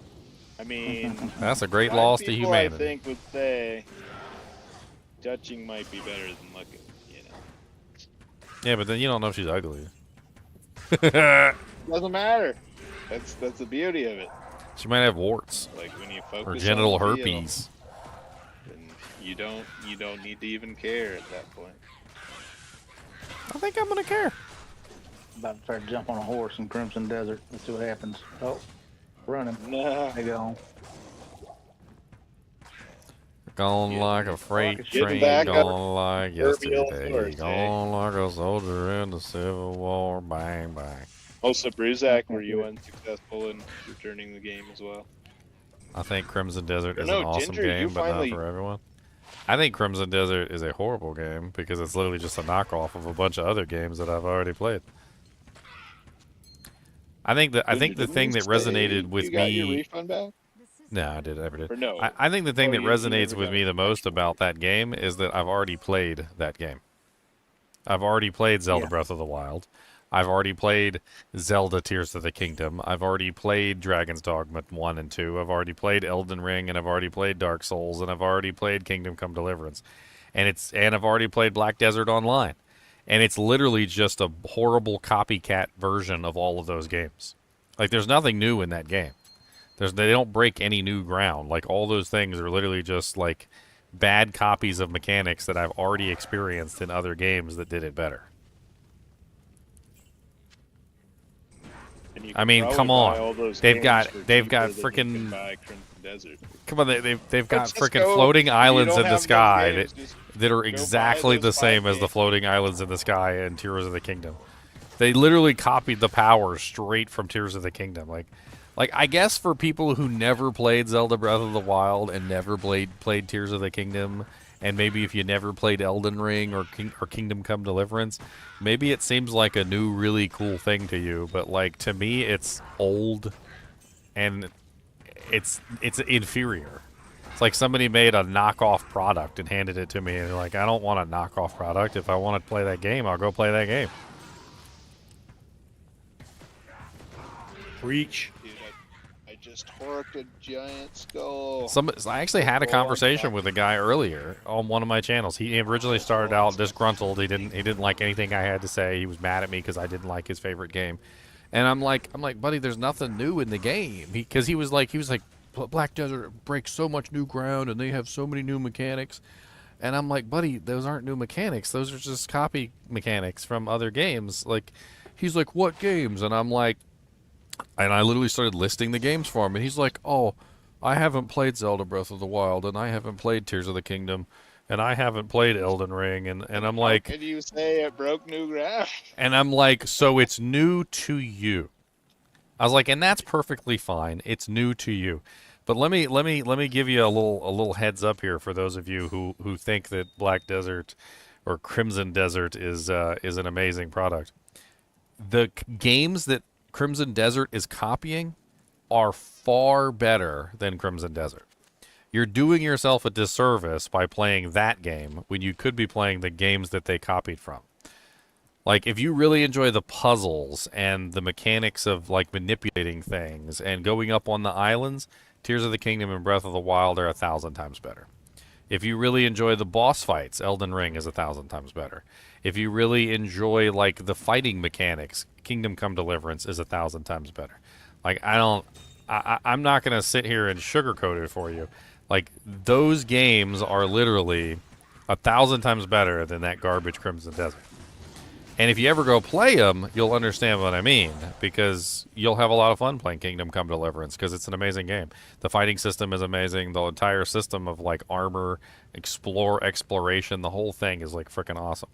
I mean, That's a great some loss to people, humanity. I think would say touching might be better than looking. You know. Yeah, but then you don't know if she's ugly. Doesn't matter. That's the beauty of it. She might have warts. Like when you focus or genital on the feel, herpes. then you don't need to even care at that point. I think I'm gonna care. About to try to jump on a horse in Crimson Desert. Let's see what happens. Oh, running. No. They go. Gone like a freight Getting train, back up gone like proverbial yesterday, Thursday. gone like a soldier in the Civil War, bang, bang. Also, Bruzak, were you unsuccessful in returning the game as well? I think Crimson Desert is No, an awesome Ginger, you game, but finally- not for everyone. I think Crimson Desert is a horrible game because it's literally just a knockoff of a bunch of other games that I've already played. I think the thing that resonated with You got your me. refund back? No, I never did. Or no? I think the thing Oh, that you resonates never with got me it. the most about that game is that I've already played that game. I've already played Zelda Yeah. Breath of the Wild. I've already played Zelda Tears of the Kingdom. I've already played Dragon's Dogma 1 and 2. I've already played Elden Ring, and I've already played Dark Souls, and I've already played Kingdom Come Deliverance. And I've already played Black Desert Online. And it's literally just a horrible copycat version of all of those games. Like, there's nothing new in that game. They don't break any new ground. Like, all those things are literally just, like, bad copies of mechanics that I've already experienced in other games that did it better. And you I can mean, probably come buy on. all those They've games got for they've cheaper got than you can freaking buy Crimson Desert. come on. They've got Just freaking go- floating you islands don't in the have those sky games, just that are go buy exactly the those same 5 as the games. floating islands in the sky in Tears of the Kingdom. They literally copied the power straight from Tears of the Kingdom. Like I guess for people who never played Zelda Breath of the Wild and never played Tears of the Kingdom, and maybe if you never played Elden Ring or Kingdom Come Deliverance, maybe it seems like a new really cool thing to you. But like to me, it's old, and it's inferior. It's like somebody made a knockoff product and handed it to me, and they're like, I don't want a knockoff product. If I want to play that game, I'll go play that game. Preach. Dude, I just torqued a giant skull. I actually had a conversation with a guy earlier on one of my channels. He originally started out disgruntled. He didn't like anything I had to say. He was mad at me because I didn't like his favorite game. And I'm like, buddy, there's nothing new in the game. Because he was like, Black Desert breaks so much new ground and they have so many new mechanics. And I'm like, buddy, those aren't new mechanics. Those are just copy mechanics from other games. Like, he's like, what games? And I'm like, and I literally started listing the games for him. And he's like, oh, I haven't played Zelda Breath of the Wild, and I haven't played Tears of the Kingdom, and I haven't played Elden Ring. And I'm like, how can you say it broke new ground? and I'm like, so it's new to you. I was like, and that's perfectly fine. It's new to you. But let me give you a little heads up here for those of you who think that Black Desert or Crimson Desert is an amazing product. The games that Crimson Desert is copying are far better than Crimson Desert. You're doing yourself a disservice by playing that game when you could be playing the games that they copied from. Like, if you really enjoy the puzzles and the mechanics of, like, manipulating things and going up on the islands, Tears of the Kingdom and Breath of the Wild are 1,000 times better. If you really enjoy the boss fights, Elden Ring is 1,000 times better. If you really enjoy, like, the fighting mechanics, Kingdom Come Deliverance is 1,000 times better. Like, I'm not going to sit here and sugarcoat it for you. Like, those games are literally 1,000 times better than that garbage Crimson Desert. And if you ever go play them, you'll understand what I mean, because you'll have a lot of fun playing Kingdom Come Deliverance, because it's an amazing game. The fighting system is amazing. The entire system of, like, armor, exploration, the whole thing is, like, freaking awesome.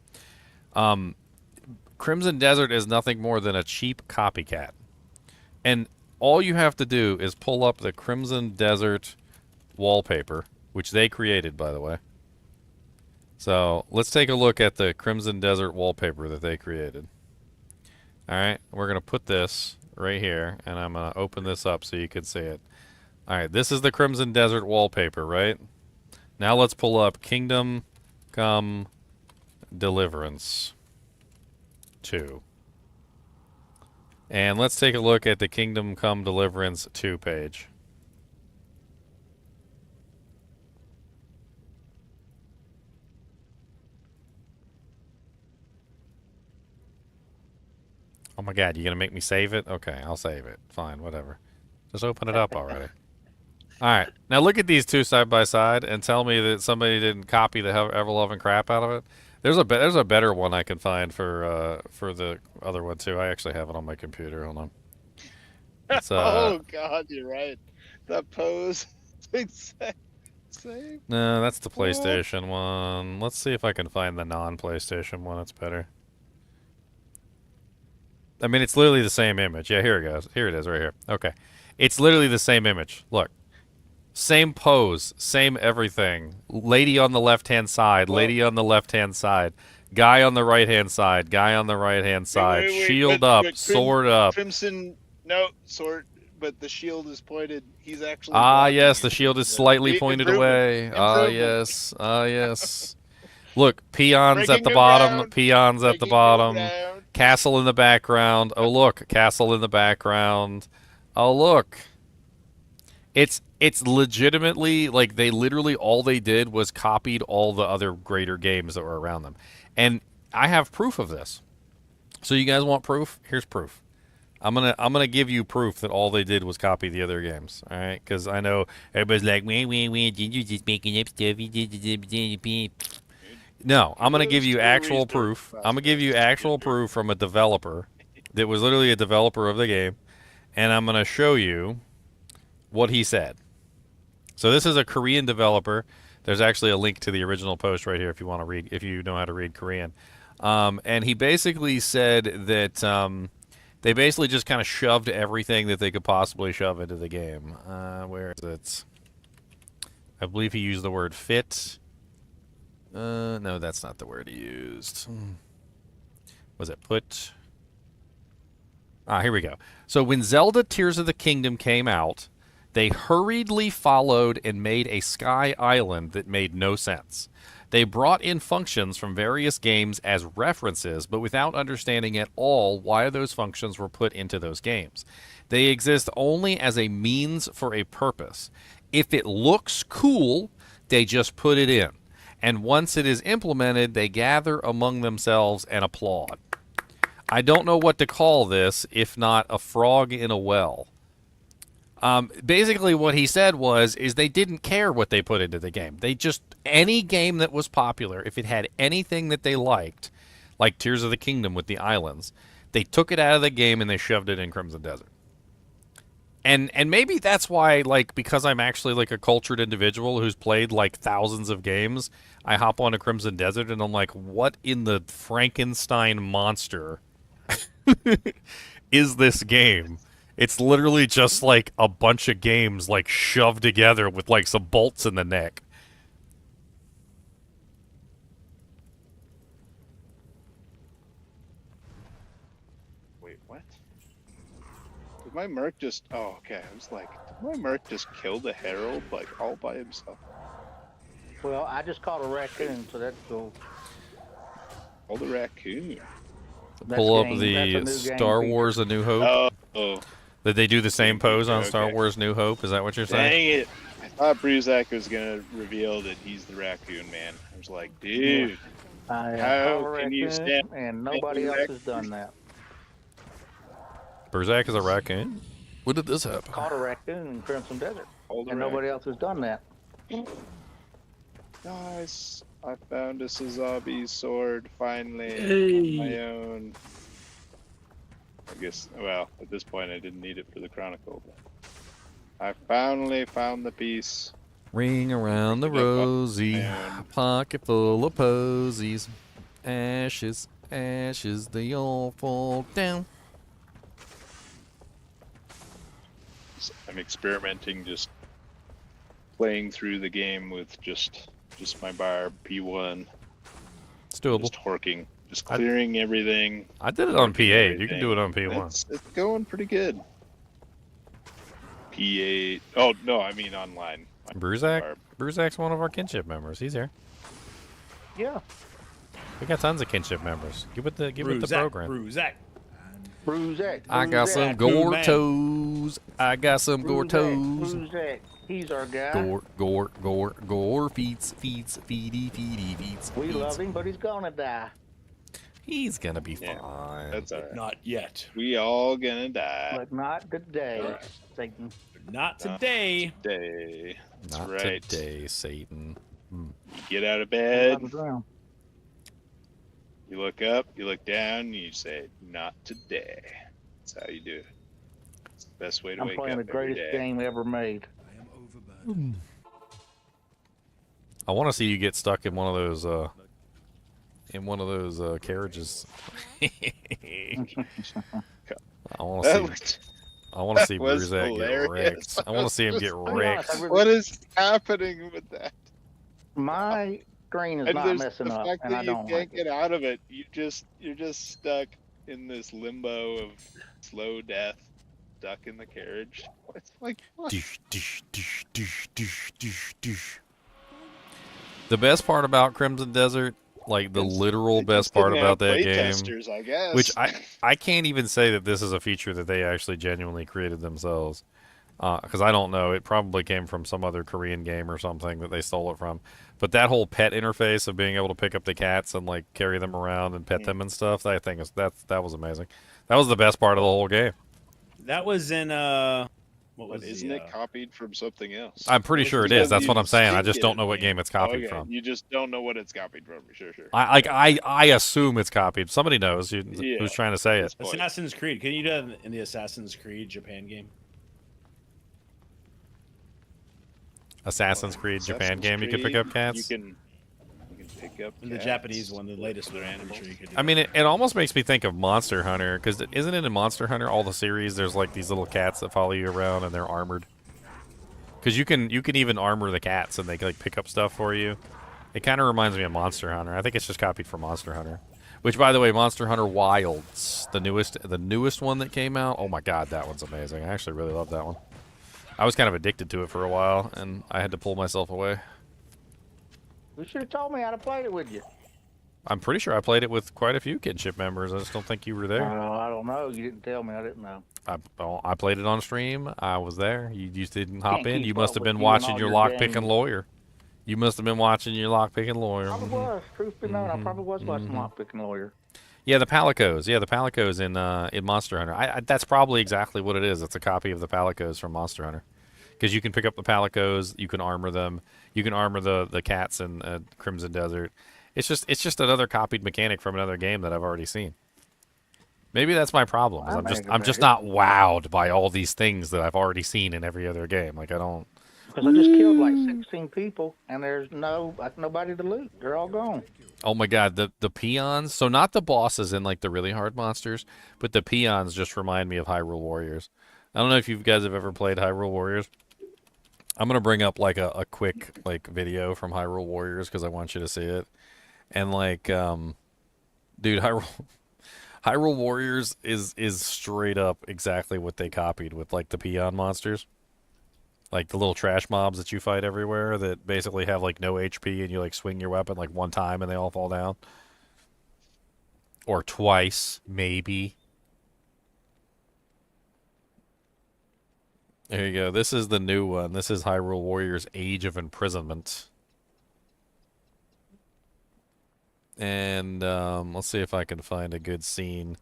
Crimson Desert is nothing more than a cheap copycat. And all you have to do is pull up the Crimson Desert wallpaper, which they created, by the way. So let's take a look at the Crimson Desert wallpaper that they created. Alright, we're going to put this right here, and I'm going to open this up so you can see it. Alright, this is the Crimson Desert wallpaper, right? Now let's pull up Kingdom Come Deliverance 2. And let's take a look at the Kingdom Come Deliverance 2 page. Oh my god, you gonna make me save it? Okay, I'll save it. Fine, whatever. Just open it up already. Alright, now look at these two side by side and tell me that somebody didn't copy the ever-loving crap out of it. There's a better one I can find for the other one too. I actually have it on my computer. Hold on. It's, oh god, you're right. That pose is exact same. No, that's the PlayStation one. Let's see if I can find the non-PlayStation one. It's better. I mean, it's literally the same image. Yeah, here it goes. Here it is right here. Okay. It's literally the same image. Look. Same pose. Same everything. Lady on the left-hand side. Lady on the left-hand side. Guy on the right-hand side. Guy on the right-hand side. Shield up. Sword up. Crimson... No, sword... but the shield is pointed. He's actually. Ah, blocking yes, it. the shield is slightly pointed away. Ah, yes. Ah, yes. Look, peons at Breaking the new bottom, ground. peons at the Breaking new bottom, ground. castle in the background. Oh, look, castle in the background. Oh, look. It's legitimately, like, they literally, all they did was copied all the other greater games that were around them. And I have proof of this. So you guys want proof? Here's proof. I'm gonna give you proof that all they did was copy the other games. All right, because I know everybody's like, did you just making up stuff? No, I'm gonna give you actual proof. I'm gonna give you actual proof from a developer that was literally a developer of the game, and I'm gonna show you what he said. So this is a Korean developer. There's actually a link to the original post right here if you want to read, if you know how to read Korean. And he basically said that they basically just kind of shoved everything that they could possibly shove into the game. Where is it? I believe he used the word fit. No, that's not the word he used. Was it put? Ah, here we go. So when Zelda Tears of the Kingdom came out, they hurriedly followed and made a sky island that made no sense. They brought in functions from various games as references, but without understanding at all why those functions were put into those games. They exist only as a means for a purpose. If it looks cool, they just put it in. And once it is implemented, they gather among themselves and applaud. I don't know what to call this, if not a frog in a well. Basically what he said is they didn't care what they put into the game. They just, any game that was popular, if it had anything that they liked, like Tears of the Kingdom with the islands, they took it out of the game and they shoved it in Crimson Desert. And maybe that's why, like, because I'm actually like a cultured individual who's played like thousands of games, I hop onto Crimson Desert and I'm like, what in the Frankenstein monster is this game? It's literally just like a bunch of games like shoved together with like some bolts in the neck. Wait, what? Did my Merc just... Oh, okay. I was like, did my Merc just kill the Herald, like, all by himself? Well, I just caught a raccoon, so that's cool. Oh, the raccoon. Pull up the Star Wars A New Hope. Oh. Did they do the same pose on Star Wars New Hope? Is that what you're saying? Dang it. I thought Bruzak was going to reveal that he's the raccoon man. I was like, dude, how can you stand... And nobody else has done that. Bruzak is a raccoon? When did this happen? Caught a raccoon in Crimson Desert. And nobody else has done that. Nice. I found a Sazabi sword finally on my own. I guess, well, at this point I didn't need it for the Chronicle, but I finally found the piece. Ring around the rosy, pocket full of posies. Ashes, ashes, they all fall down. I'm experimenting, just playing through the game with just my bar P1. It's doable. Just horking. Just clearing everything. I did it on P8. You can do it on P1. It's going pretty good. P8. Oh, no, I mean online. Bruzak's one of our kinship members. He's here. Yeah. We got tons of kinship members. Give it the program. Bruzak. I got some gore toes. I got some gore toes. Bruzak. He's our guy. Gore feeds. We love him, but he's gonna die. He's gonna be fine. That's all right. Not yet. We all gonna die. But not today, Satan. Not today. Today. That's Not right. today, Satan. You get out of bed. You look up, you look down, you say, not today. That's how you do it. It's the best way to wake up I'm playing the greatest game ever made. I want to see you get stuck in one of those carriages. I want to see Bruzak get wrecked. I want to see him get wrecked. What is happening with that? My screen is not messing up, and I don't you can't get out of it. You're just stuck in this limbo of slow death. stuck in the carriage. It's like what? The best part about Crimson Desert, like the literal They best just part didn't about have that game, playtesters, I guess. which I can't even say that this is a feature that they actually genuinely created themselves, because I don't know. It probably came from some other Korean game or something that they stole it from. But that whole pet interface of being able to pick up the cats and like carry them around and pet them and stuff, that thing is that was amazing. That was the best part of the whole game. That was in what was But isn't it copied from something else? I'm pretty sure it is. That's what I'm saying. I just don't know what game it's copied okay. from. You just don't know what it's copied from. Sure. I assume it's copied. Somebody knows who's trying to say it. Assassin's Creed. Can you do that in the Assassin's Creed Japan game? Assassin's Creed Japan game, you can pick up cats. You can pick up in the Japanese one, the latest one. I'm sure you could. I mean, it almost makes me think of Monster Hunter, because isn't it in Monster Hunter all the series? There's like these little cats that follow you around and they're armored. Because you can even armor the cats and they like pick up stuff for you. It kind of reminds me of Monster Hunter. I think it's just copied from Monster Hunter. Which, by the way, Monster Hunter Wilds, the newest one that came out. Oh my God, that one's amazing. I actually really love that one. I was kind of addicted to it for a while, and I had to pull myself away. You should have told me how to play it with you. I'm pretty sure I played it with quite a few kinship members. I just don't think you were there. I don't know. You didn't tell me. I didn't know. I played it on stream. I was there. You just didn't hop Can't in. keep You must up have with been you watching and your all your lockpicking games. lawyer. You must have been watching your lockpicking lawyer. Probably was. Truth be known, I probably was watching Lockpicking Lawyer. Yeah, the Palicos. Yeah, the Palicos in Monster Hunter. That's probably exactly what it is. It's a copy of the Palicos from Monster Hunter. Because you can pick up the Palicos, you can armor them, you can armor the cats in Crimson Desert. It's just another copied mechanic from another game that I've already seen. Maybe that's my problem. Is I'm just not wowed by all these things that I've already seen in every other game. Like I don't. Because I just killed like 16 people, and there's nobody to loot. They're all gone. Oh my God, the peons. So not the bosses and like the really hard monsters, but the peons just remind me of Hyrule Warriors. I don't know if you guys have ever played Hyrule Warriors. I'm gonna bring up like a quick like video from Hyrule Warriors because I want you to see it. And like, dude, Hyrule Warriors is straight up exactly what they copied with like the peon monsters. Like the little trash mobs that you fight everywhere that basically have like no HP and you like swing your weapon like one time and they all fall down. Or twice, maybe. There you go. This is the new one. This is Hyrule Warriors Age of Imprisonment. And let's see if I can find a good scene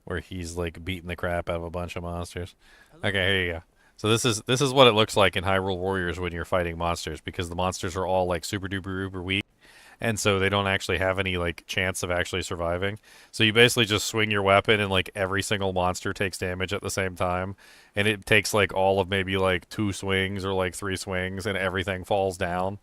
where he's like beating the crap out of a bunch of monsters. Okay, here you go. So this is what it looks like in Hyrule Warriors when you're fighting monsters, because the monsters are all like super duper uber weak, and so they don't actually have any like chance of actually surviving. So you basically just swing your weapon and like every single monster takes damage at the same time, and it takes like all of maybe like 2 swings or like 3 swings and everything falls down.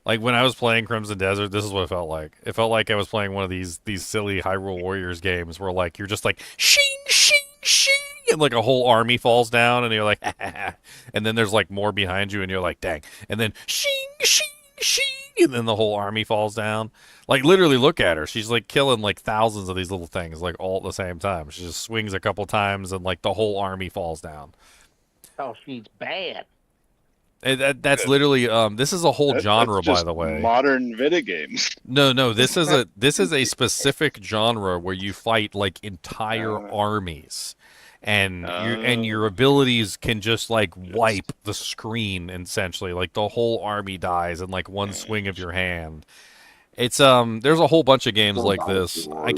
Like when I was playing Crimson Desert, this is what it felt like. It felt like I was playing one of these silly Hyrule Warriors games where like you're just like shing shing shing and like a whole army falls down and you're like and then there's like more behind you and you're like dang, and then shing shing shing and then the whole army falls down. Like literally look at her. She's like killing like thousands of these little things like all at the same time. She just swings a couple times and like the whole army falls down. Oh, she's bad. That's literally this is a whole genre, by the way. Modern video games. No, this is a specific genre where you fight like entire armies, and your abilities can just like wipe the screen essentially. Like the whole army dies in like one swing of your hand. It's there's a whole bunch of games like this. I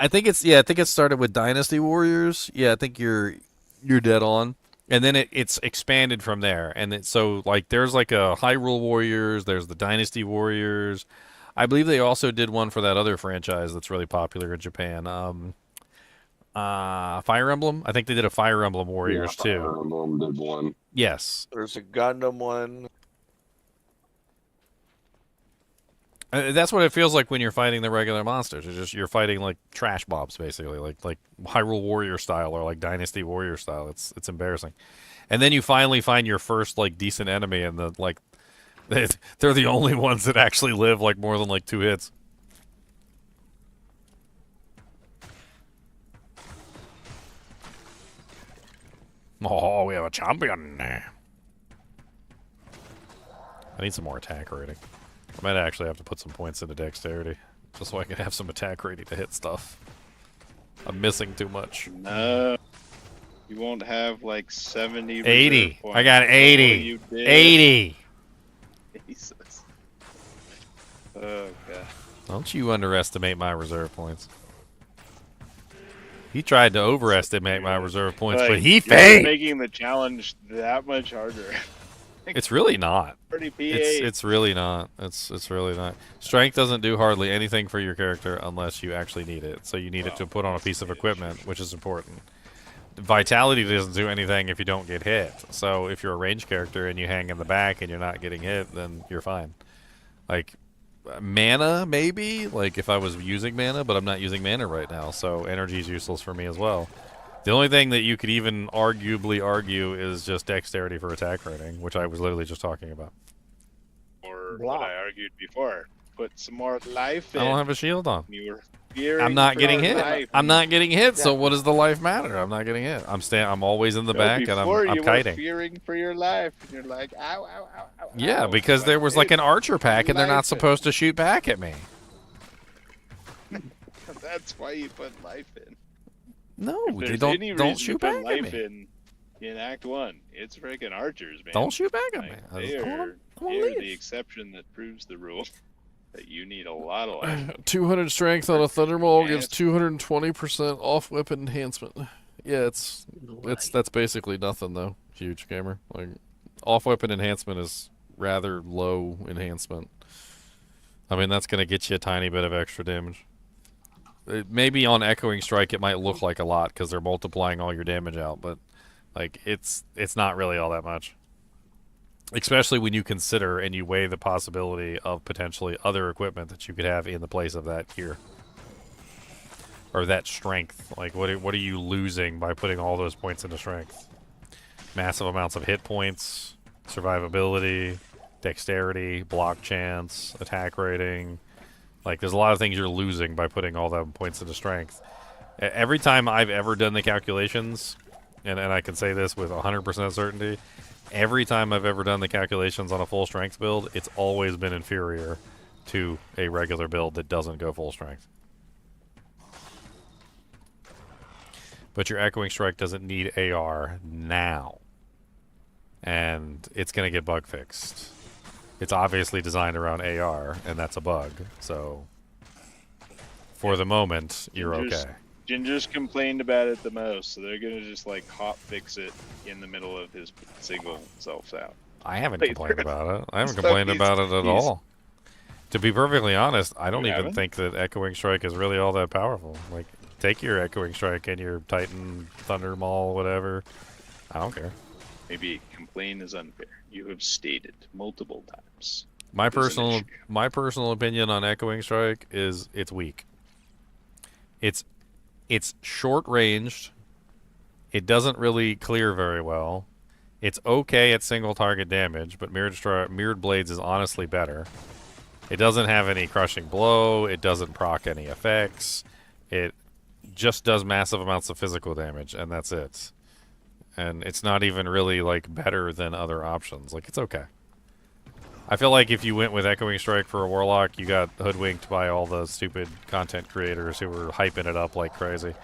think it started with Dynasty Warriors. Yeah, I think you're dead on. And then it's expanded from there. And so, like, there's, like, a Hyrule Warriors. There's the Dynasty Warriors. I believe they also did one for that other franchise that's really popular in Japan. Fire Emblem? I think they did a Fire Emblem Warriors, too. Fire Emblem did one. Yes. There's a Gundam one. That's what it feels like when you're fighting the regular monsters. It's just you're fighting like trash mobs, basically, like Hyrule Warrior style or like Dynasty Warrior style. It's embarrassing. And then you finally find your first like decent enemy, and they're the only ones that actually live like more than like 2 hits. Oh, we have a champion. I need some more attack rating. I might actually have to put some points into dexterity, just so I can have some attack rating to hit stuff. I'm missing too much. No. You won't have like 70 80. reserve points. I got 80. You did. 80. Jesus. Oh, God. Don't you underestimate my reserve points. He tried to overestimate my reserve points, Like, but he you're failed. making the challenge that much harder. It's really not. Pretty It's really not. It's really not. Strength doesn't do hardly anything for your character unless you actually need it. So you need it to put on a piece of equipment, which is important. Vitality doesn't do anything if you don't get hit. So if you're a ranged character and you hang in the back and you're not getting hit, then you're fine. Like mana, maybe? Like if I was using mana, but I'm not using mana right now, so energy is useless for me as well. The only thing that you could even arguably argue is just dexterity for attack rating, which I was literally just talking about. Or what I argued before. Put some more life in. I don't have a shield on. You were fearing I'm not for getting your hit. life. I'm not getting hit, so what does the life matter? I'm not getting hit. I'm always in the back, and Before I'm you kiting. were fearing for your life, and you're like, ow, ow, ow, ow. Yeah, ow. because there was like an archer pack, and they're not supposed to shoot back at me. That's why you put life in. No, If they there's don't any don't reason to shoot put back at life me. in Act 1, it's freaking archers, man. Don't shoot back at me. Like, they are the exception that proves the rule. That you need a lot of life. 200 strength on a thunderball gives 220% off weapon enhancement. Yeah, it's that's basically nothing though. Huge gamer. Like off weapon enhancement is rather low enhancement. I mean that's gonna get you a tiny bit of extra damage. Maybe on echoing strike it might look like a lot because they're multiplying all your damage out, but like it's not really all that much. Especially when you consider and you weigh the possibility of potentially other equipment that you could have in the place of that gear. Or that strength. Like, what are you losing by putting all those points into strength? Massive amounts of hit points, survivability, dexterity, block chance, attack rating. Like, there's a lot of things you're losing by putting all them points into strength. Every time I've ever done the calculations, and I can say this with 100% certainty, every time I've ever done the calculations on a full strength build, it's always been inferior to a regular build that doesn't go full strength. But your Echoing Strike doesn't need AR now. And it's going to get bug fixed. It's obviously designed around AR, and that's a bug. So, for the moment, you're okay. Ginger's complained about it the most, so they're gonna just like hot fix it in the middle of his single self out. I haven't complained about it. I haven't complained about it at all. To be perfectly honest, I don't even think that Echoing Strike is really all that powerful. Like, take your Echoing Strike and your Titan Thunder Maul, whatever. I don't care. Maybe complain is unfair. You have stated multiple times. My personal opinion on Echoing Strike is it's weak. It's short-ranged. It doesn't really clear very well. It's okay at single target damage, but Mirrored Blades is honestly better. It doesn't have any crushing blow. It doesn't proc any effects. It just does massive amounts of physical damage, and that's it. And it's not even really like better than other options. Like, it's okay. I feel like if you went with Echoing Strike for a Warlock, you got hoodwinked by all the stupid content creators who were hyping it up like crazy.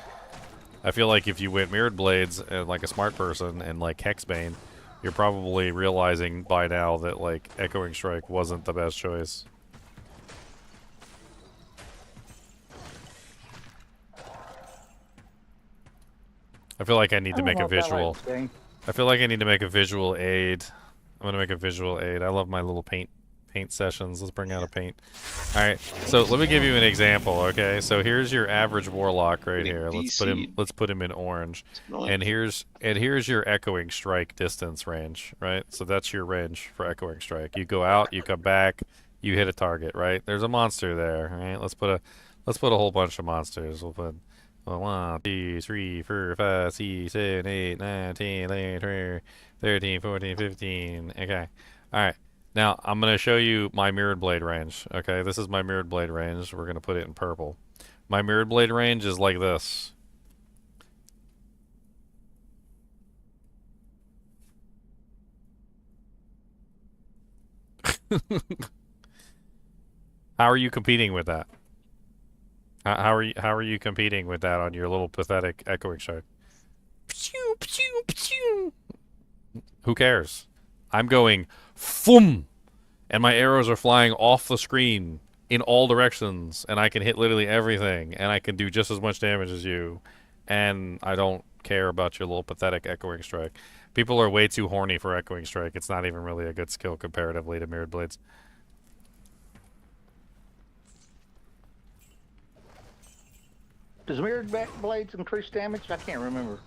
I feel like if you went Mirrored Blades and like a smart person and like Hexbane, you're probably realizing by now that like Echoing Strike wasn't the best choice. I feel like I need to make a visual. I feel like I need to make a visual aid. I'm gonna make a visual aid. I love my little paint sessions. Let's bring out a paint. All right, so let me give you an example. Okay, so here's your average Warlock right here. Let's put him in orange, and here's your Echoing Strike distance range. Right, so that's your range for Echoing Strike. You go out, you come back, you hit a target. Right, there's a monster there. Right, let's put a whole bunch of monsters. We'll put 1, 2, 3, 4, 5, 6, 7, 8, 9, 10, 11, 12, 13, 14, 15. Okay. Alright. Now, I'm going to show you my Mirrored Blade range. Okay, this is my Mirrored Blade range. We're going to put it in purple. My Mirrored Blade range is like this. How are you competing with that? How are you competing with that on your little pathetic echoing strike? Pew, pew, pew. Who cares? I'm going foom, and my arrows are flying off the screen in all directions, and I can hit literally everything, and I can do just as much damage as you, and I don't care about your little pathetic echoing strike. People are way too horny for echoing strike. It's not even really a good skill comparatively to mirrored blades. Does mirrored blades increase damage? I can't remember.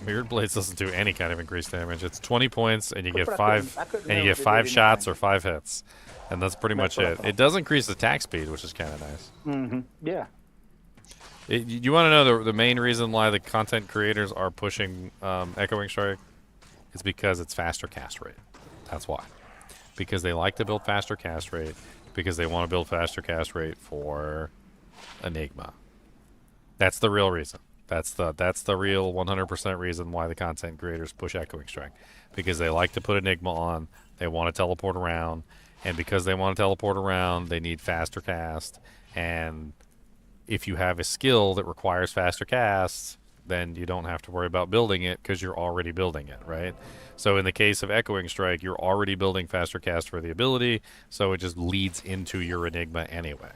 Mirrored blades doesn't do any kind of increased damage. It's 20 points, and you get But five, I couldn't and you remember get if it 5 did shots or anything. 5 hits, and that's pretty much That's what I it. thought. It does increase attack speed, which is kind of nice. Mm-hmm. Yeah. You want to know the main reason why the content creators are pushing Echoing Strike? It's because it's faster cast rate. That's why. Because they like to build faster cast rate. Because they want to build faster cast rate for Enigma. That's the real reason. That's the real 100% reason why the content creators push Echoing Strike. Because they like to put Enigma on. They want to teleport around. And because they want to teleport around, they need faster cast. And if you have a skill that requires faster casts, then you don't have to worry about building it because you're already building it, right? So in the case of Echoing Strike, you're already building faster cast for the ability, so it just leads into your Enigma anyway.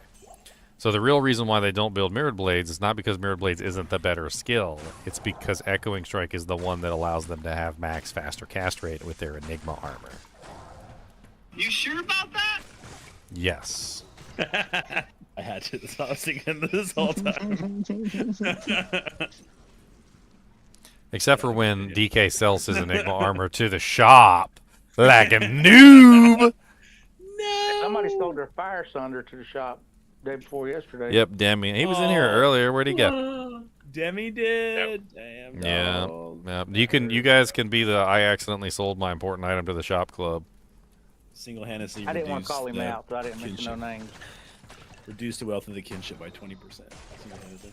So the real reason why they don't build Mirrored Blades is not because Mirrored Blades isn't the better skill. It's because Echoing Strike is the one that allows them to have max faster cast rate with their Enigma armor. You sure about that? Yes. I had to. That's what I was thinking this whole time. Except for when DK sells his Enigma armor to the shop like a noob. No. Somebody sold their Fire Sunder to the shop day before yesterday. Yep, Demi. He was in here earlier. Where'd he go? Demi did. Damn. Yeah. Dog. You guys can be the I accidentally sold my important item to the shop club. Single-handedly I didn't want to reduced call him the out, so I didn't mention no kinship. names. Reduce the wealth of the kinship by 20%. Single-handedly.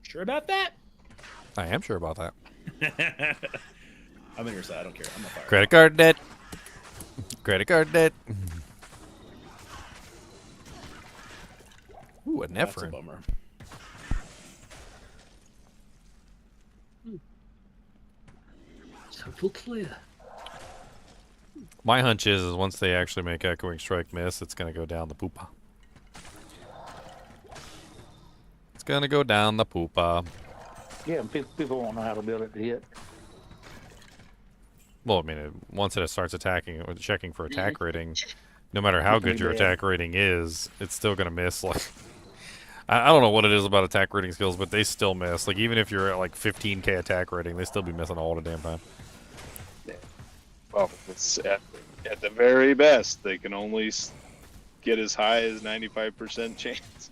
Sure about that? I am sure about that. I'm on your side. I don't care. I'm a fire. Credit card debt. Credit card debt. Ooh, a That's a Nephrin. bummer. So clear. My hunch is once they actually make Echoing Strike miss, it's going to go down the poopa. It's going to go down the poopa. Yeah, and people won't know how to build it to hit. Well, I mean, once it starts attacking or checking for attack rating, no matter how good your attack rating is, it's still going to miss. Like, I don't know what it is about attack rating skills, but they still miss. Like, even if you're at like 15k attack rating, they still be missing all the damn time. Well, it's at the very best, they can only get as high as 95% chance.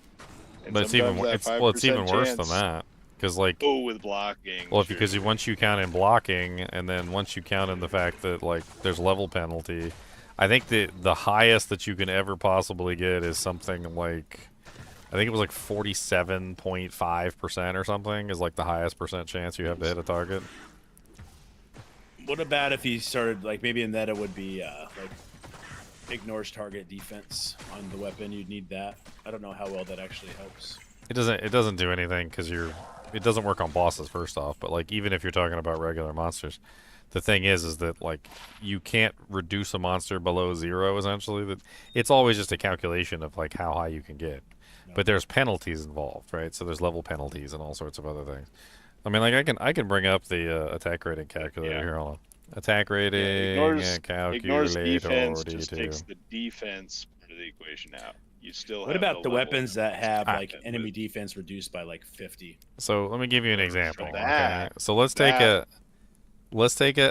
And But it's even sometimes that it's even 5% worse than chance- that, because like Oh, with blocking. well, sure. because once you count in blocking, and then once you count in the fact that like there's level penalty, I think the highest that you can ever possibly get is something like, I think it was like 47.5% or something is like the highest percent chance you have to hit a target. What about if he started, like, maybe in that it would be, like, ignores target defense on the weapon? You'd need that. I don't know how well that actually helps. It doesn't do anything because it doesn't work on bosses first off, but like even if you're talking about regular monsters, the thing is that like you can't reduce a monster below 0 essentially. That it's always just a calculation of like how high you can get. But there's penalties involved, right? So there's level penalties and all sorts of other things. I mean, like I can bring up the attack rating calculator here. Hold on. Attack rating ignores calculator defense, just D2. takes the defense part of the equation out. You still What have about the level weapons that have, like, with- enemy defense reduced by, like, 50? So let me give you an example. Okay? that- So let's take that-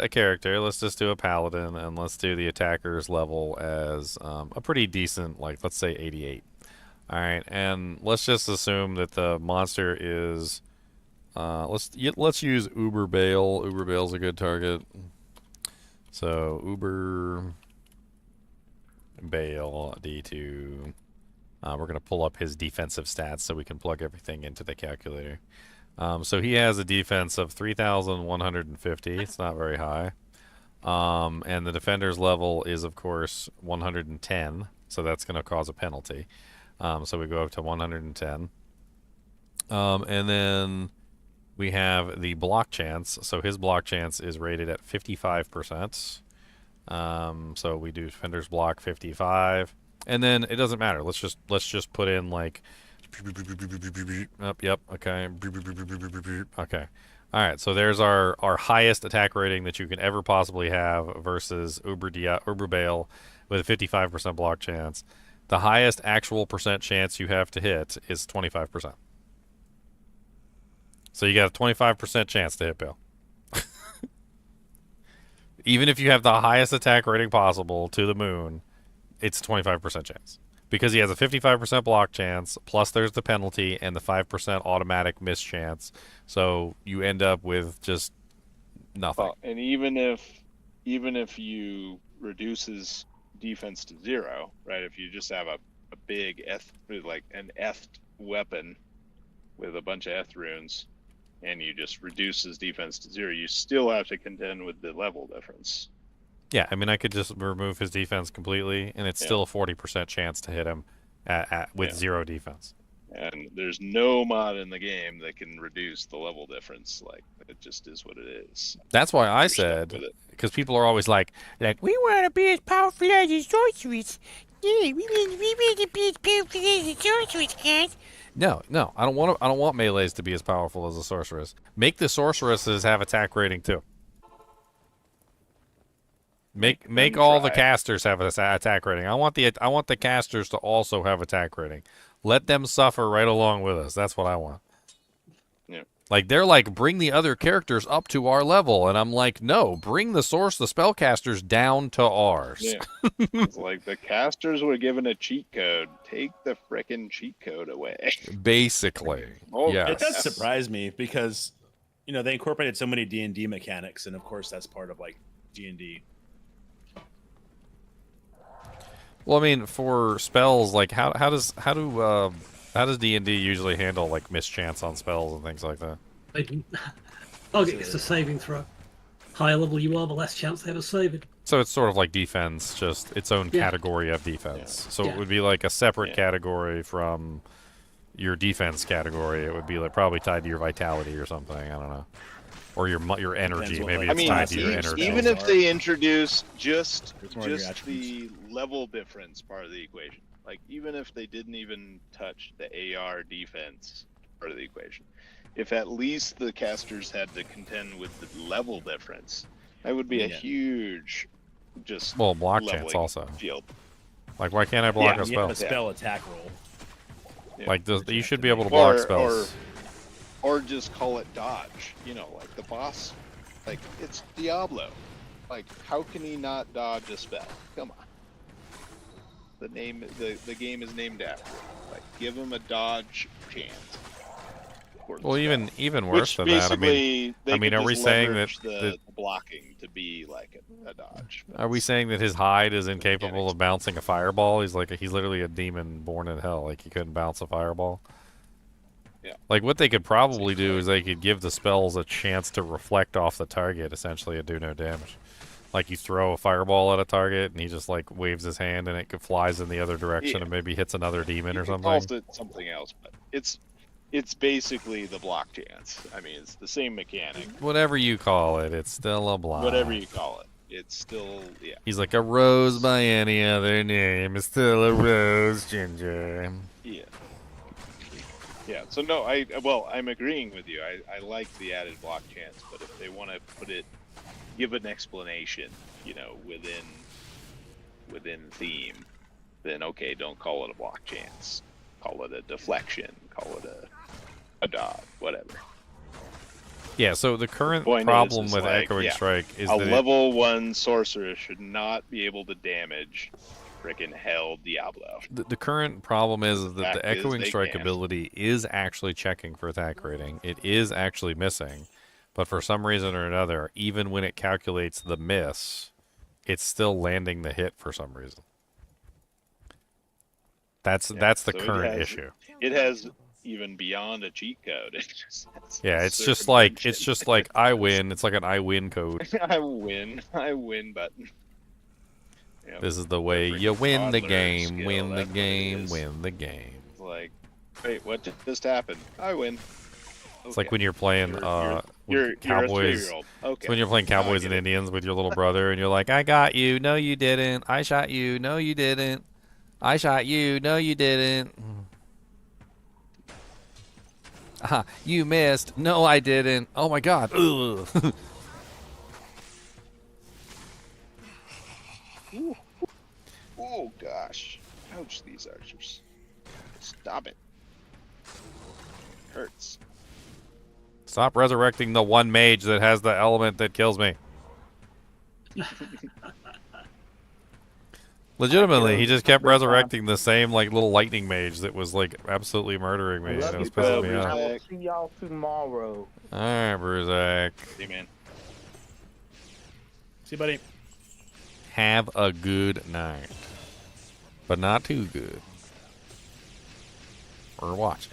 a character. Let's just do a paladin, and let's do the attacker's level as a pretty decent, like let's say 88. All right, and let's just assume that the monster is let's use Uber Bale. Uber Bale's a good target. So Uber Bale D2. We're going to pull up his defensive stats so we can plug everything into the calculator. So he has a defense of 3,150. It's not very high. And the defender's level is, of course, 110, so that's going to cause a penalty. So we go up to 110. And then we have the block chance. So his block chance is rated at 55%. So we do defender's block 55. And then it doesn't matter. Let's just put in like yep, okay. Okay. All right, so there's our highest attack rating that you can ever possibly have versus Uberbale with a 55% block chance. The highest actual percent chance you have to hit is 25%. So you got a 25% chance to hit Bale. Even if you have the highest attack rating possible to the moon, it's a 25% chance. Because he has a 55% block chance, plus there's the penalty and the 5% automatic miss chance. So you end up with just nothing. Well, and even if you reduce his defense to 0, right? If you just have a big like an ethed weapon with a bunch of eth runes, and you just reduce his defense to 0, you still have to contend with the level difference. Yeah, I mean, I could just remove his defense completely, and it's still a 40% chance to hit him with 0 defense. And there's no mod in the game that can reduce the level difference. Like, it just is what it is. That's why I said, because people are always like, we want to be as powerful as the sorceress. Yeah, we want to be as powerful as the sorceress, guys. No, I don't want melees to be as powerful as the sorceress. Make the sorceresses have attack rating too. Make all the casters have an attack rating. I want the casters to also have attack rating. Let them suffer right along with us. That's what I want. Yeah. Like, they're like, bring the other characters up to our level, and I'm like, no, bring the spellcasters down to ours. Yeah. It's like the casters were given a cheat code. Take the frickin' cheat code away. Basically. Yes. It does surprise me because, they incorporated so many D&D mechanics, and of course that's part of like D&D. Well, I mean, for spells, like how does D&D usually handle like mischance on spells and things like that? Target gets a saving throw. Higher level you are, the less chance they have a saving. So it's sort of like defense, just its own category of defense. So it would be like a separate category from your defense category. It would be like probably tied to your vitality or something. I don't know. Or your energy. Maybe it's tied to your energy. Even if they introduce just the level difference part of the equation, like even if they didn't even touch the AR defense part of the equation, if at least the casters had to contend with the level difference, that would be a huge block chance also. Field. Like, why can't I block a spell? You have a spell attack roll. Like, you should be able to block spells. Or just call it dodge, like the boss, like it's Diablo. Like, how can he not dodge a spell? Come on. The game is named after him. Like, give him a dodge chance. Well, even worse than that. I mean, are we saying that the blocking to be like a dodge? Are we saying that his hide is incapable of bouncing a fireball? He's literally a demon born in hell. Like, he couldn't bounce a fireball. Yeah. Like, what they could probably do is they could give the spells a chance to reflect off the target, essentially, and do no damage. Like, you throw a fireball at a target, and he just, like, waves his hand, and it flies in the other direction and maybe hits another demon or something. Calls it something else, but it's basically the block chance. I mean, it's the same mechanic. Whatever you call it, it's still a block. Whatever you call it. It's still, He's like, a rose by any other name is still a rose, Ginger. Yeah. Yeah, so no, I'm agreeing with you. I like the added block chance, but if they want to give an explanation, within theme, then okay, don't call it a block chance. Call it a deflection, call it a dodge, whatever. Yeah, so the current problem with like, Echoing Strike is a that level 1 sorcerer should not be able to damage frickin' hell Diablo. The current problem is that the Echoing they Strike can. ability is actually checking for attack rating. It is actually missing, but for some reason or another, even when it calculates the miss, it's still landing the hit for some reason. That's the current issue. It has even beyond a cheat code. Yeah, it's just like I win. It's like an I win code. I win button. Yep. This is the way you win the toddler game, skill, win the that's what it game, is. win the game. It's like, wait, what just happened? I win. It's like when you're playing You're Cowboys. a 3-year-old. Okay. It's when you're playing Now I Cowboys get and it. Indians with your little brother, and you're like, "I got you. No, you didn't. I shot you. No, you didn't. I shot you. No, you didn't. You missed. No, I didn't. Oh my God. Ugh." Ooh. Oh gosh. Ouch, these archers. Stop it. Hurts. Stop resurrecting the one mage that has the element that kills me. Legitimately, he just kept resurrecting the same like little lightning mage that was like absolutely murdering me. And it was pissing me I off. will see y'all tomorrow. All right, Bruzak. See, man. See, buddy. Have a good night, but not too good. We're watching.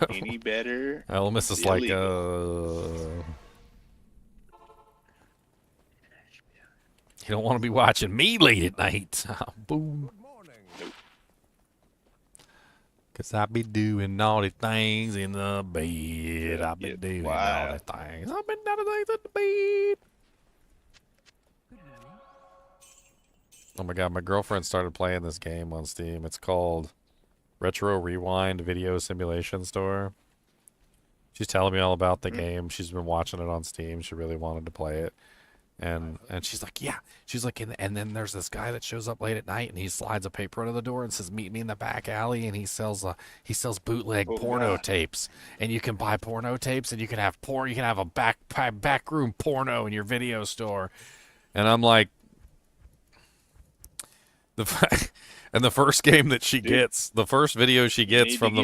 Any better? Elmas is like, you don't want to be watching me late at night. Boom. Cause I be doing naughty things in the bed. I be doing naughty things. I be naughty things in the bed. Oh my God, my girlfriend started playing this game on Steam. It's called Retro Rewind Video Simulation Store. She's telling me all about the game. She's been watching it on Steam. She really wanted to play it. And she's like, yeah. She's like, and then there's this guy that shows up late at night, and he slides a paper under the door and says, "Meet me in the back alley." And he sells bootleg porno tapes, and you can buy porno tapes, and you can have porn. You can have a backroom porno in your video store. And I'm like, and the first game that she gets, the first video she gets from the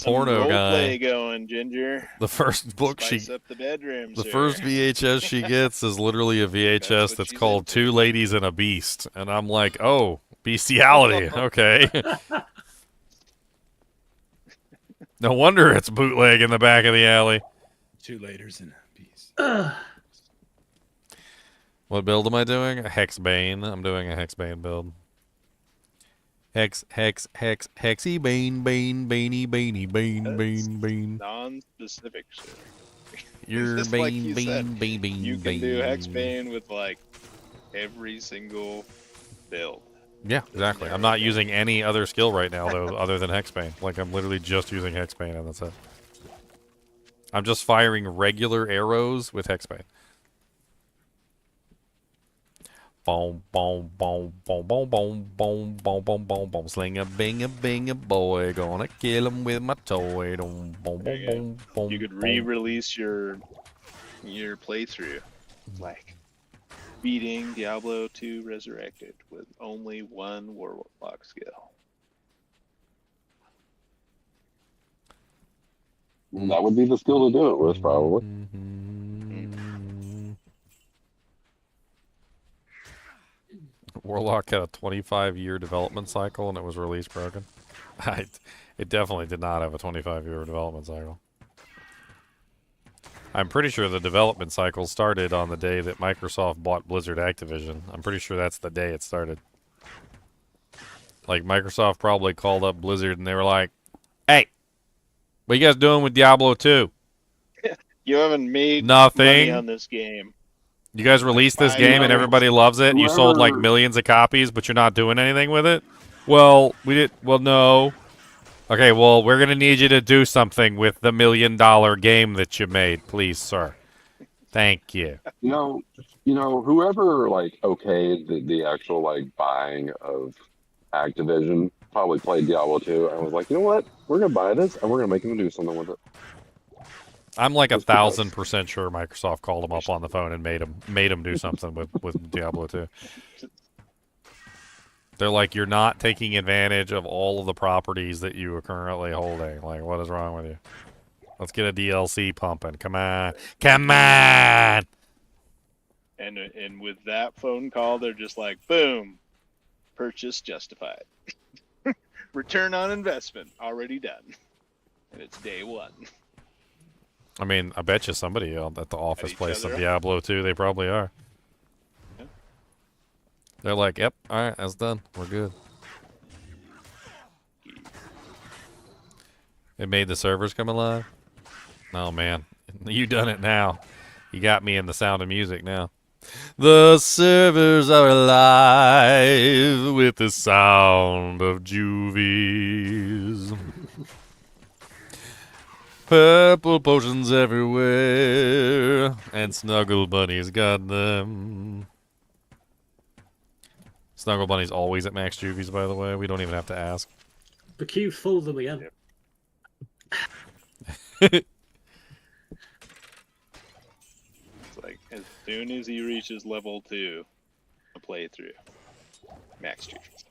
porno guy, going, Ginger. the first book Spice up the bedroom, the sir. first VHS she gets is literally a VHS that's called Two Ladies and a Beast, and I'm like, oh, bestiality, okay. No wonder it's bootleg in the back of the alley. 2 laters and a piece. What build am I doing? A Hexbane. I'm doing a Hexbane build. Hexy bane, bane. Non-specific shit. You're Just bane, like you said, bane. You can do Hexbane with like every single build. Yeah, exactly. I'm not using any other skill right now, though, other than Hexbane. Like, I'm literally just using Hexbane, and that's it. I'm just firing regular arrows with Hexbane. Boom, boom, boom, boom, boom, boom, boom, boom, boom, boom, boom. Sling a bing a bing a boy. Gonna kill him with my toy. Boom, boom, boom, boom, boom. You could re-release your playthrough, like beating Diablo II Resurrected with only one Warlock skill. That would be the skill to do it with, probably. Warlock had a 25-year development cycle, and it was release broken. It definitely did not have a 25-year development cycle. I'm pretty sure the development cycle started on the day that Microsoft bought Blizzard Activision. I'm pretty sure that's the day it started. Like, Microsoft probably called up Blizzard, and they were like, "Hey, what you guys doing with Diablo 2? You haven't made Nothing. money on this game. You guys released this game and everybody loves it. You sold like millions of copies, but you're not doing anything with it. Well, no. Okay, well, we're going to need you to do something with the $1 million game that you made, please, sir. Thank you. You know, whoever like okayed the actual like buying of Activision probably played Diablo 2 and was like, you know what? We're gonna buy this and we're gonna make them do something with it. I'm like 1,000% sure Microsoft called him up on the phone and made him do something with Diablo 2. They're like, you're not taking advantage of all of the properties that you are currently holding. Like, what is wrong with you? Let's get a DLC pumping. Come on. Come on! And with that phone call, they're just like, boom, purchase justified. Return on investment already done. And it's day one. I mean, I bet you somebody at the office each plays some other. Diablo 2. They probably are. Yeah. They're like, yep, all right, that's done. We're good. It made the servers come alive? Oh, man. You done it now. You got me in the Sound of Music now. The servers are alive with the sound of juvies. Purple potions everywhere, and Snuggle Bunny's got them. Snuggle Bunny's always at max juvies, by the way. We don't even have to ask. The queue's full of them again. It's like as soon as he reaches level 2, a playthrough. Max juvies.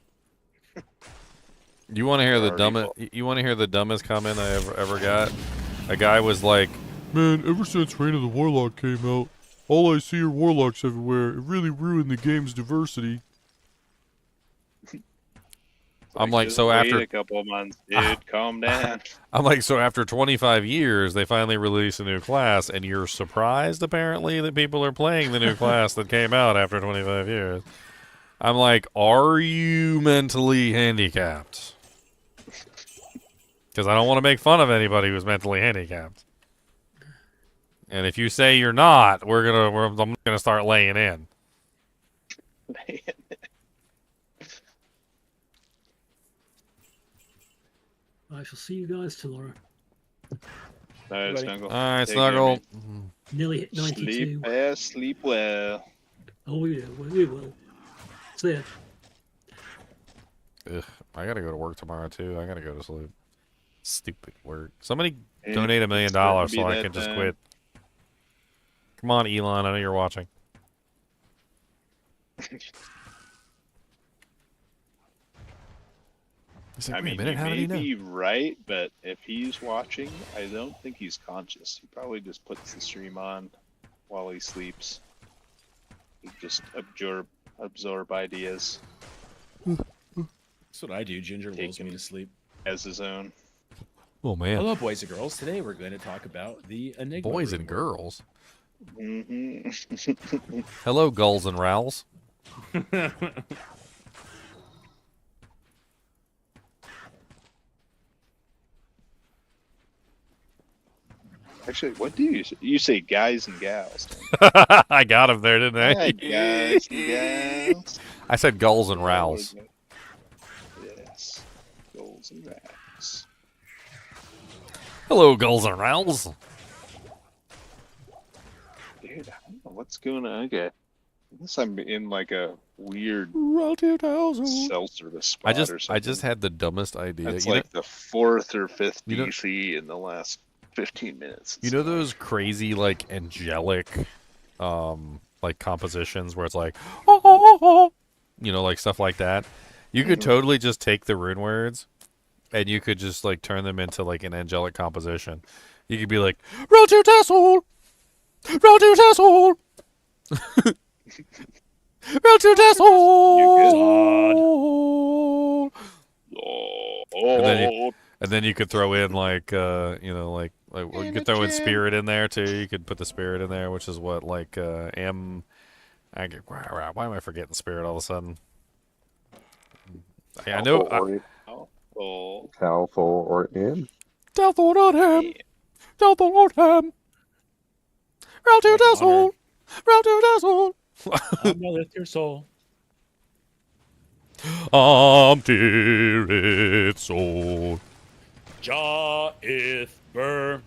You want to hear the dumbest? You want to hear the dumbest comment I ever got? A guy was like, "Man, ever since Reign of the Warlock came out, all I see are warlocks everywhere. It really ruined the game's diversity." I'm like, so wait after a couple of months, dude, calm down. I'm like, so after 25 years, they finally release a new class, and you're surprised apparently that people are playing the new class that came out after 25 years. I'm like, are you mentally handicapped? Because I don't want to make fun of anybody who's mentally handicapped. And if you say you're not, I'm gonna start laying in. I shall see you guys tomorrow. Alright, Snuggle. Alright, Take care, Snuggle. man. Nearly hit 92. Sleep fast, sleep well. Oh, we will. See ya. Ugh, I gotta go to work tomorrow too. I gotta go to sleep. Stupid work. Somebody Hey, donate $1 it's million starting to so be I that can just time. quit. Come on, Elon. I know you're watching. He's like, I wait a mean, minute, you how did may he know? be right, but if he's watching, I don't think he's conscious. He probably just puts the stream on while he sleeps. He just absorb ideas That's what I do. Ginger lulls me to sleep. as his own. Oh man. Hello, boys and girls. Today we're going to talk about the Enigma. Boys and rune. girls. Mm-hmm. Hello, gulls and rowls. Actually, what do you say? You say guys and gals. I got him there, didn't I? Hi, guys and gals. I said gulls and rowls. Yes. Goals and rats. Hello, gulls and rowls. Dude, I don't know what's going on. Okay. Unless I'm in like a weird cell service spot or something. I just had the dumbest idea. It's You like the 4th or 5th you know- DC in the last 15 minutes. You know those crazy, like, angelic, like, compositions where it's like, you know, like, stuff like that? You could totally just take the rune words, and you could just, like, turn them into, like, an angelic composition. You could be like, Route Tassel! Route Tassel! Route Tassel! And then you could throw in, like, you know, like well, you could throw in spirit in there too. You could put the spirit in there, which is what, like, why am I forgetting spirit all of a sudden? I know. Calfo or in. Delpho on him. Delpho on him. Route to Dazzle. Route to Dazzle. Lift your soul. Dear its soul. Jaw if burr.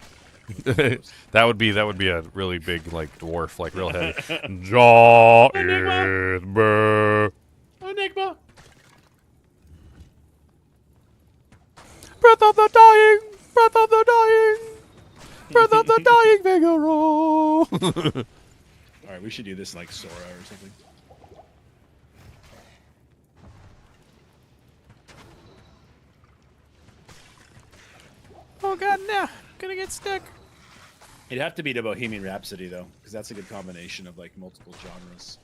that would be a really big, like, dwarf, like, real heavy. Jaw it burr. Enigma. Breath of the dying. Breath of the dying. Breath of the dying Figaro. All right, we should do this like Sora or something. Oh god, no. Gonna get stuck. It'd have to be the Bohemian Rhapsody though, because that's a good combination of like multiple genres.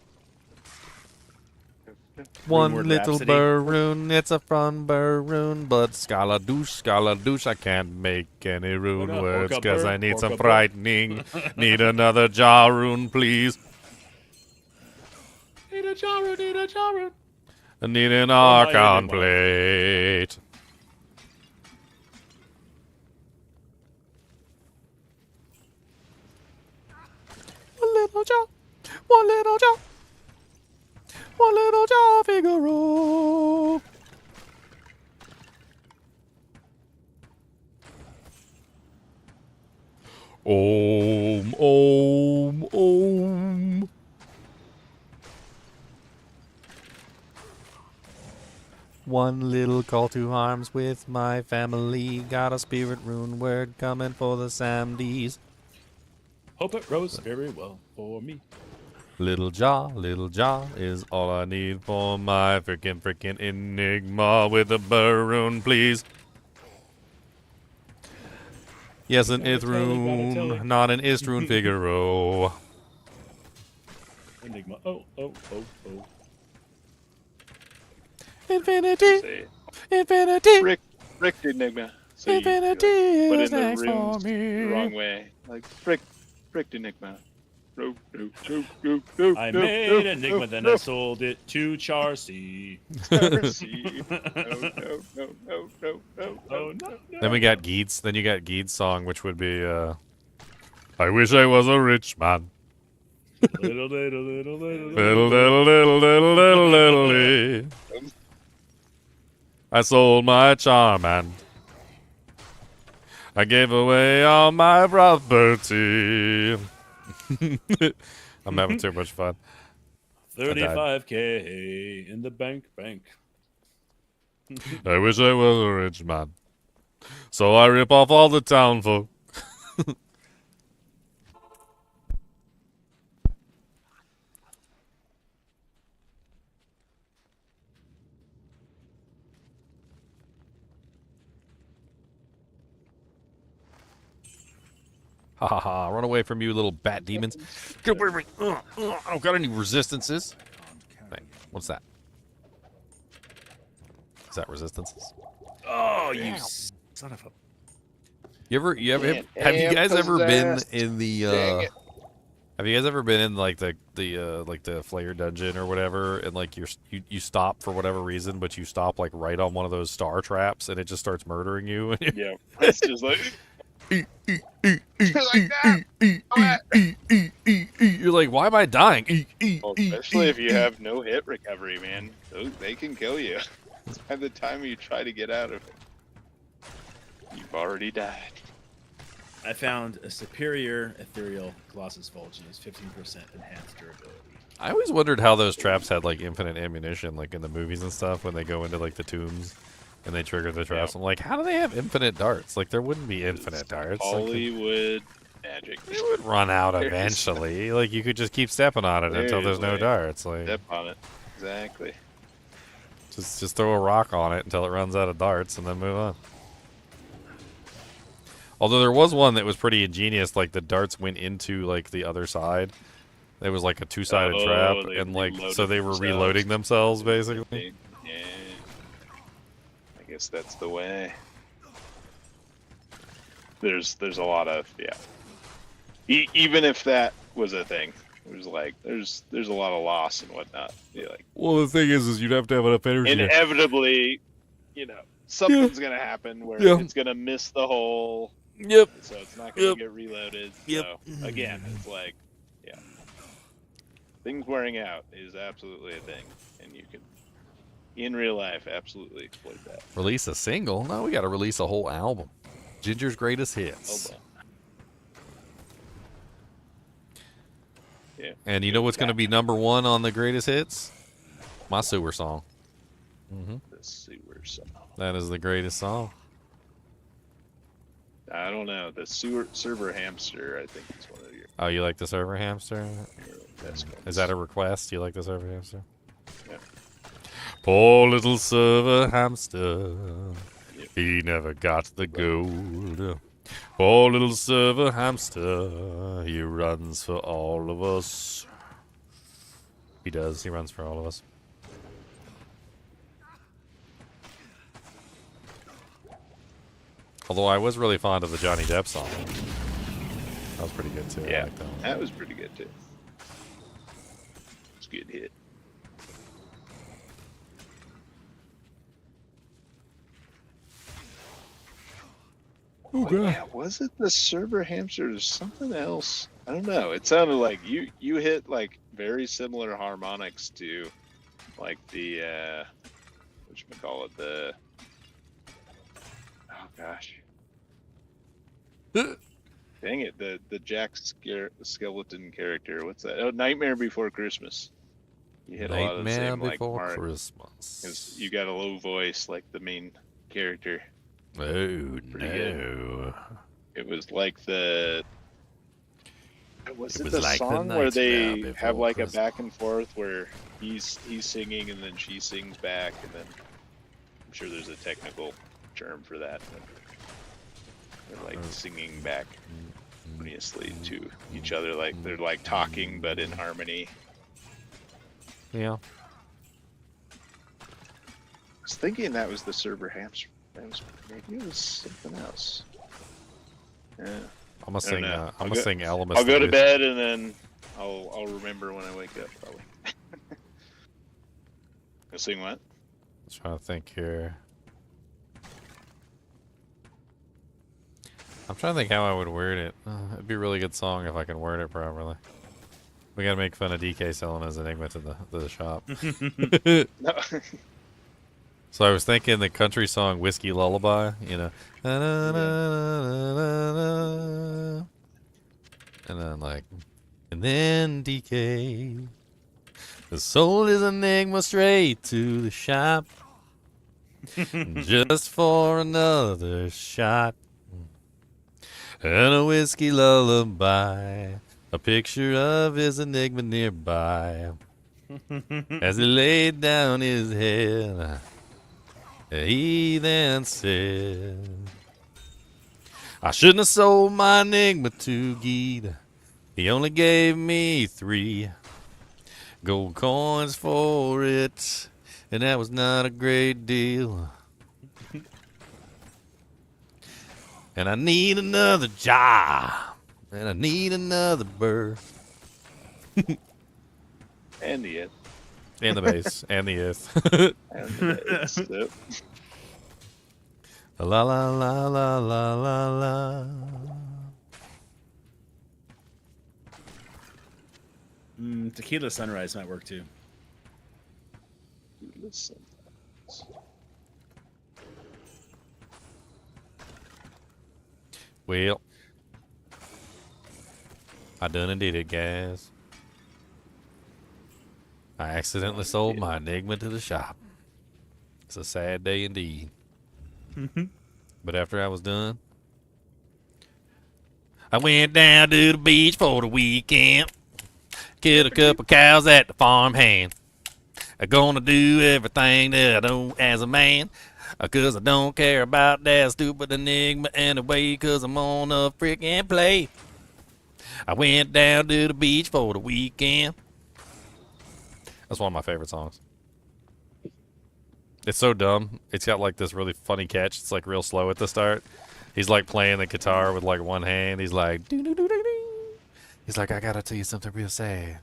One Word little Rhapsody. Rune, it's a fun Rune, but Scala douche, I can't make any rune no, words, orca cause burr, I need orca some burr. frightening. Need another jaw rune, please. Need a Jarun, need a Jarun. I need an my Archon enigma. plate. One little jaw, one little jaw, one little jaw, Figaro. Om, om, om. One little call to arms with my family. Got a spirit rune word coming for the Samdies. Hope it rose very well for me. Little jaw is all I need for my frickin' enigma with a rune, please. Yes, an Gotta tell it. Ithrune, not an Istrune Figaro. Enigma. Oh, oh, oh, oh. Infinity, Say, infinity, fricked Enigma. So infinity you, like, put is in the next for runes the me. wrong way. Like fricked Enigma. No, no, no, no, no, I no, made no, Enigma, no, then no. I sold it to Charcy. Darcy. No, no, no, no, no, no, Oh, no, no. Then we got Geed's. Then you got Geed's song, which would be, I wish I was a rich man. Little, little, little, little, Little, little, little, little, little, little, little. I sold my charm and I gave away all my property. I'm having too much fun. 35K in the bank. I wish I was a rich man. So I rip off all the town folk. Ha ha ha, run away from you little bat demons. Get away from me. I don't got any resistances. Hey, what's that? Is that resistances? Oh, you son of a... You ever have you guys ever been in the have you guys ever been in like the Flare dungeon or whatever, and like you stop for whatever reason, but you stop like right on one of those star traps and it just starts murdering you? Yeah, it's just like You're like, why am I dying? well, especially if you have no hit recovery, man. They can kill you. By the time you try to get out of it, you've already died. I found a superior ethereal Colossus Volgies, 15% enhanced durability. I always wondered how those traps had like infinite ammunition, like in the movies and stuff, when they go into like the tombs and they trigger the traps. I'm like, how do they have infinite darts? Like, there wouldn't be infinite darts. Hollywood magic. It would run out eventually. Like, you could just keep stepping on it until there's no darts. Like, Step on it. Exactly. just throw a rock on it until it runs out of darts and then move on. Although there was one that was pretty ingenious, like the darts went into like the other side. It was like a two-sided trap, and like so they were reloading themselves basically. Yeah. I guess that's the way. There's a lot of even if that was a thing, there's a lot of loss and whatnot. Like, well, the thing is you'd have to have enough energy. Inevitably, something's gonna happen where it's gonna miss the hole. Yep. So it's not gonna get reloaded. So again, it's like, things wearing out is absolutely a thing, and you can, in real life, absolutely exploit that. Release a single? No, we got to release a whole album. Ginger's greatest hits. Yeah. And you know what's going to be #1 on the greatest hits? My sewer song. The sewer song. That is the greatest song. I don't know. The server hamster, I think, is one of your. Oh, you like the server hamster? Is that a request? You like the server hamster? Yeah. Poor little server hamster. He never got the gold. Poor little server hamster. He runs for all of us. He does. He runs for all of us. Although I was really fond of the Johnny Depp song. That was pretty good too. I Yeah, like that one. that was pretty good too. It's a good hit. Oh, God. Yeah, was it the server hamster or something else? I don't know. It sounded like you hit like very similar harmonics to like the whatchamacallit, the oh gosh. Dang it, the Jack Skeleton character. What's that? Oh, Nightmare Before Christmas. You hit a lot of the Nightmare same like Before mark. Christmas. Because you got a low voice like the main character. Oh, Pretty no. good. It was like the. Was It it was the like the song where Nightmare they Before have like Christmas. a back and forth where he's singing and then she sings back, and then I'm sure there's a technical term for that. But they're like singing back harmoniously to each other, like they're like talking but in harmony. Yeah. I was thinking that was the server hamster. Maybe it was something else. Yeah. I'm gonna I don't sing. know. I'm gonna sing Alamus. I'll go to the bed and then I'll remember when I wake up. Probably. You'll sing what? I'm trying to think here. I'm trying to think how I would word it. It'd be a really good song if I can word it properly. We gotta make fun of DK selling his Enigma to the shop. No. So I was thinking the country song "Whiskey Lullaby," you know, and then like, and then DK sold his Enigma straight to the shop, just for another shot, and a whiskey lullaby, a picture of his Enigma nearby, as he laid down his head. He then said, I shouldn't have sold my Enigma to Geed. He only gave me 3 gold coins for it, and that was not a great deal. And I need another job, and I need another bird. And the it. And the bass, and the is. And the it's, yep. La la la la la la la. Tequila Sunrise might work too. Listen. Well, I done and did it, guys. I accidentally sold my Enigma to the shop. It's a sad day indeed. But after I was done, I went down to the beach for the weekend. Killed a couple cows at the farmhand. I'm gonna do everything that I do as a man. Cause I don't care about that stupid Enigma anyway. Cause I'm on a freaking play. I went down to the beach for the weekend. That's one of my favorite songs. It's so dumb. It's got like this really funny catch. It's like real slow at the start. He's like playing the guitar with like one hand. He's like, doo doo doo doo doo. He's like, I gotta tell you something real sad.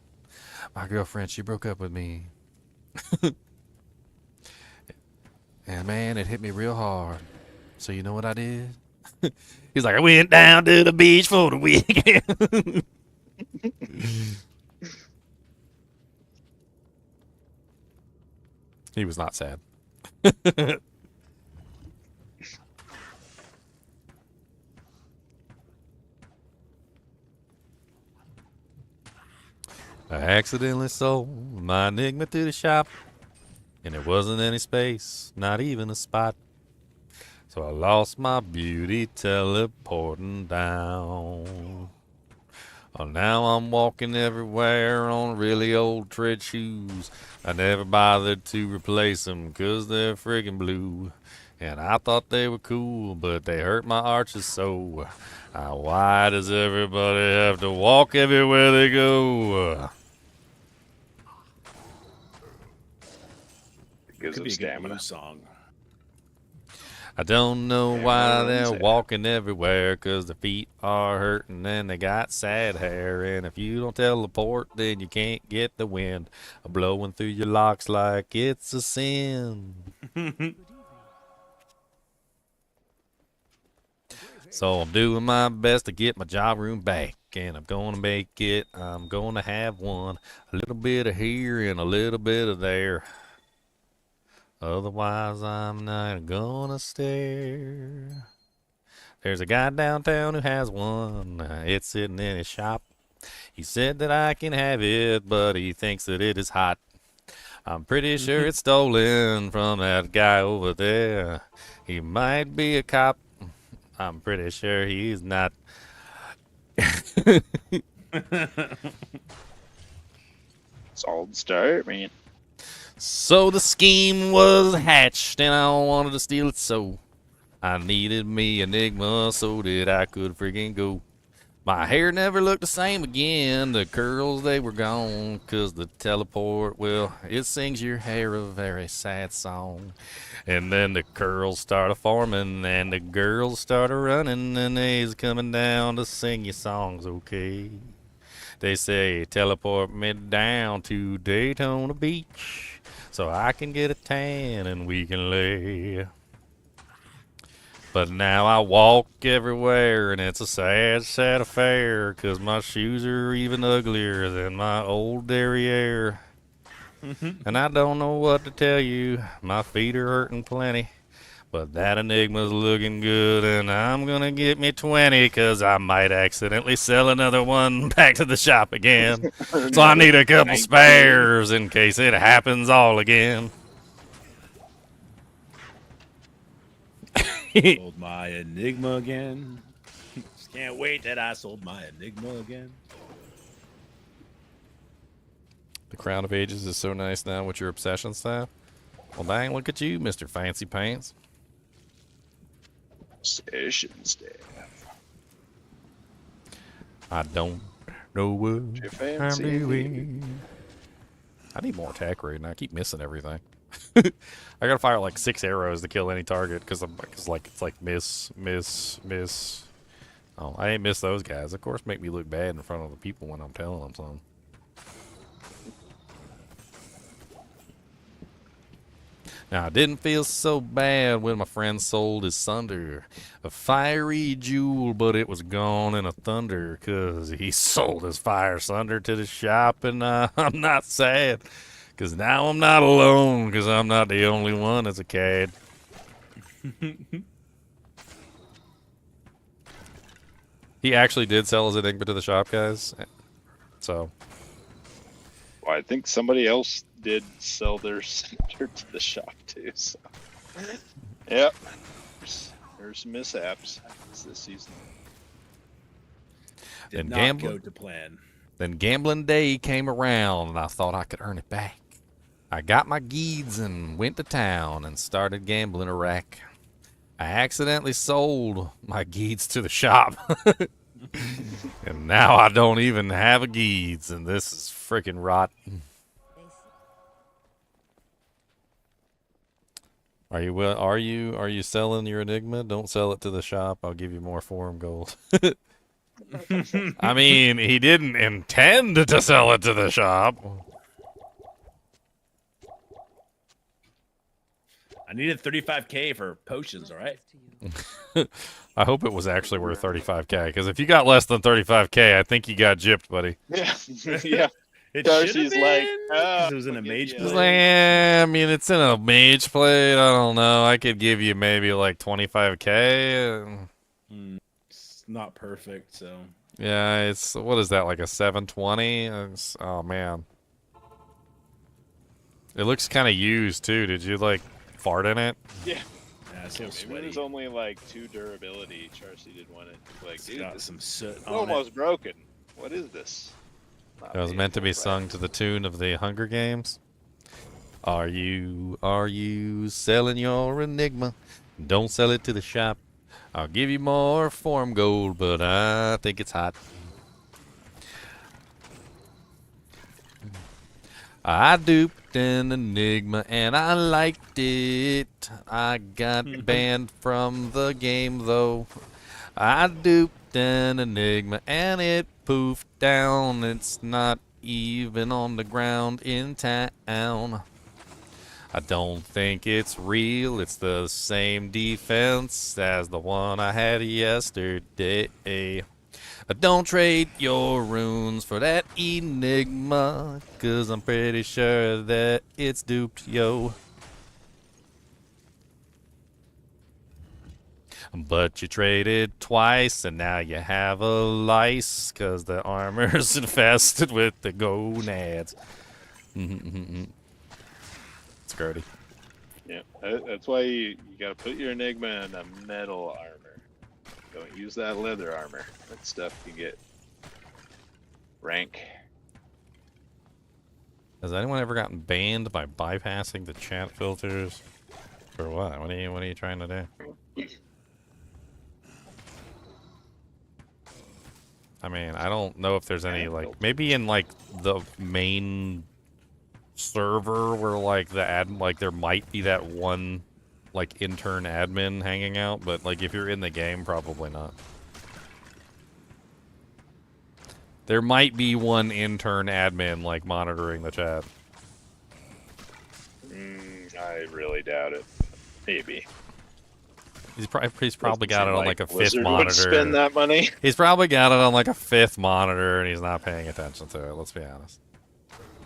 My girlfriend, she broke up with me. And man, it hit me real hard. So you know what I did? He's like, I went down to the beach for the weekend. He was not sad. I accidentally sold my Enigma to the shop, and there wasn't any space, not even a spot. So I lost my beauty teleporting down. Oh, now I'm walking everywhere on really old tread shoes. I never bothered to replace them 'cause they're friggin' blue. And I thought they were cool, but they hurt my arches so. Why does everybody have to walk everywhere they go? Gives Could them be a good stamina. blues song. I don't know why they're Everyone's walking everywhere, 'cause their feet are hurting and they got sad hair. And if you don't teleport, then you can't get the wind blowing through your locks like it's a sin. So I'm doing my best to get my job room back, and I'm gonna make it. I'm gonna have one. A little bit of here and a little bit of there. Otherwise, I'm not gonna stare. There's a guy downtown who has one. It's sitting in his shop. He said that I can have it, but he thinks that it is hot. I'm pretty sure it's stolen from that guy over there. He might be a cop. I'm pretty sure he's not. Solid start, man. So the scheme was hatched, and I wanted to steal it, so I needed me Enigma so that I could friggin' go. My hair never looked the same again. The curls, they were gone, 'cause the teleport, well, it sings your hair a very sad song. And then the curls started forming, and the girls started running, and they's coming down to sing your songs, okay? They say, teleport me down to Daytona Beach, so I can get a tan and we can lay. But now I walk everywhere, and it's a sad, sad affair, 'cause my shoes are even uglier than my old derriere. And I don't know what to tell you, my feet are hurting plenty, but that Enigma's looking good, and I'm gonna get me 20, 'cause I might accidentally sell another one back to the shop again. So I need a couple spares in case it happens all again. Sold my Enigma again. Just can't wait that I sold my Enigma again. The Crown of Ages is so nice now with your obsession staff. Well, dang, look at you, Mr. Fancy Pants. Obsession staff. I don't know what Your I'm fancy. doing. I need more attack rate, and I keep missing everything. I gotta fire like 6 arrows to kill any target, because it's like miss. Oh, I ain't miss those guys. Of course, make me look bad in front of the people when I'm telling them something. Now, I didn't feel so bad when my friend sold his sunder, a fiery jewel, but it was gone in a thunder, 'cause he sold his fire sunder to the shop, and I'm not sad, 'cause now I'm not alone, 'cause I'm not the only one that's a cad. He actually did sell his Enigma to the shop, guys, so. Well, I think somebody else did sell their center to the shop too. So, yep, there's some mishaps this season. Did Then not go to plan. Then gambling day came around, and I thought I could earn it back. I got my geeds and went to town and started gambling a rack. I accidentally sold my geeds to the shop. And now I don't even have a geeds, and this is freaking rotten. Are you selling your Enigma? Don't sell it to the shop. I'll give you more forum gold. I mean, he didn't intend to sell it to the shop. I needed 35K for potions, all right? I hope it was actually worth 35K, because if you got less than 35K, I think you got gypped, buddy. Yeah, yeah. It Darcy's should've like, been, oh, 'cause it was in a mage It's play. like, I mean, it's in a mage plate. I don't know. I could give you maybe like 25K. It's not perfect, so. Yeah, it's, what is that, like a 720? Oh, man. It looks kind of used, too. Did you, like, fart in it? Yeah. Yeah, it's so Maybe sweaty. it was only like 2 durability. Charcy did want it. Like, It's dude, got this some is soot on almost broken. What is this? It was meant to be sung to the tune of the Hunger Games. Are you selling your Enigma? Don't sell it to the shop. I'll give you more form gold, but I think it's hot. I dupe duped an enigma and I liked it. I got banned from the game though. I duped an enigma and it poofed down. It's not even on the ground in town. I don't think it's real. It's the same defense as the one I had yesterday. Don't trade your runes for that enigma, 'cause I'm pretty sure that it's duped, yo. But you traded twice, and now you have a lice, 'cause the armor's infested with the gonads. It's grody. Yeah, that's why you gotta put your Enigma in a metal armor. Don't use that leather armor. That stuff can get rank. Has anyone ever gotten banned by bypassing the chat filters? For what? What are you trying to do? I mean, I don't know if there's any, like, maybe in, like, the main server where, like, there might be that one, like, intern admin hanging out, but, like, if you're in the game, probably not. There might be one intern admin, like, monitoring the chat. I really doubt it. Maybe. He's probably got it on like a fifth Blizzard monitor. would spend that money. He's probably got it on like a fifth monitor, and he's not paying attention to it. Let's be honest.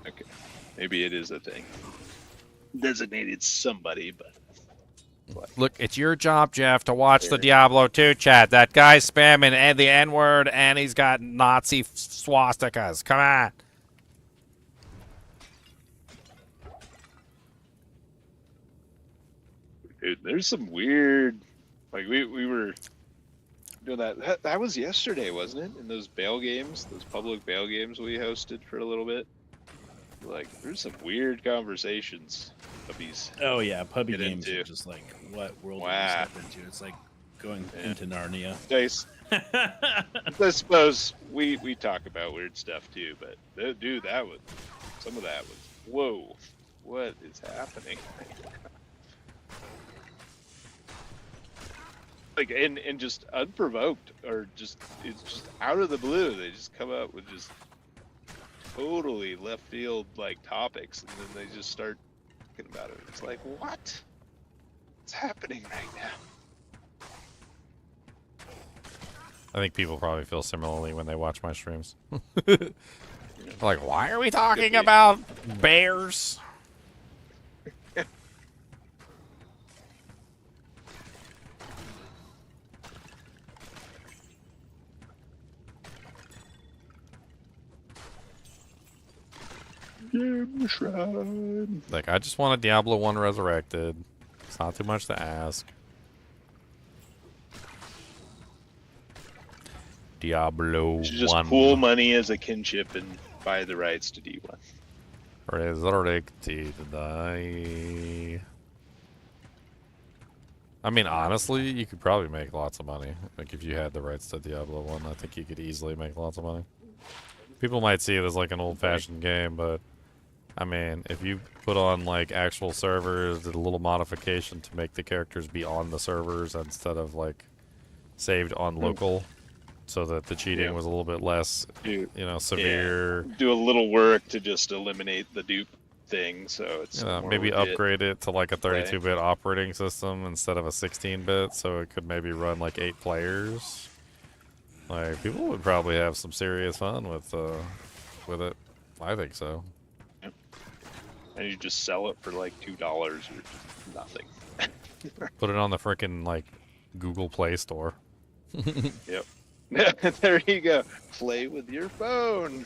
Okay, maybe it is a thing. Designated somebody, but look, it's your job, Jeff, to watch the Diablo 2 chat. That guy's spamming the N-word, and he's got Nazi swastikas. Come on. Dude, there's some weird. Like we were doing that. That was yesterday, wasn't it? In those bail games, those public bail games we hosted for a little bit. Like, there's some weird conversations. Puppies. Oh yeah, puppy games are just like, what world did you step into? It's like going into Narnia. Dice. I suppose we talk about weird stuff too, but dude, some of that was whoa. What is happening? Like, and just unprovoked, or just, it's just out of the blue. They just come up with just totally left field, like, topics, and then they just start talking about it. It's like, what? What's happening right now? I think people probably feel similarly when they watch my streams. Like, why are we talking about bears? Like, I just want a Diablo I Resurrected. It's not too much to ask. Diablo Just 1 pool money as a kinship and buy the rights to D1. Resurrected. I mean, honestly, you could probably make lots of money. Like, if you had the rights to Diablo 1, I think you could easily make lots of money. People might see it as like an old-fashioned game, but I mean, if you put on like actual servers, did a little modification to make the characters be on the servers instead of like saved on local, so that the cheating was a little bit less, you know, severe. Yeah. Do a little work to just eliminate the dupe thing, so it's maybe upgrade it to like a 32-bit operating system instead of a 16-bit, so it could maybe run like 8 players. Like, people would probably have some serious fun with it. I think so. Yep. And you just sell it for like $2 or nothing. Put it on the frickin' like Google Play Store. Yep. There you go. Play with your phone.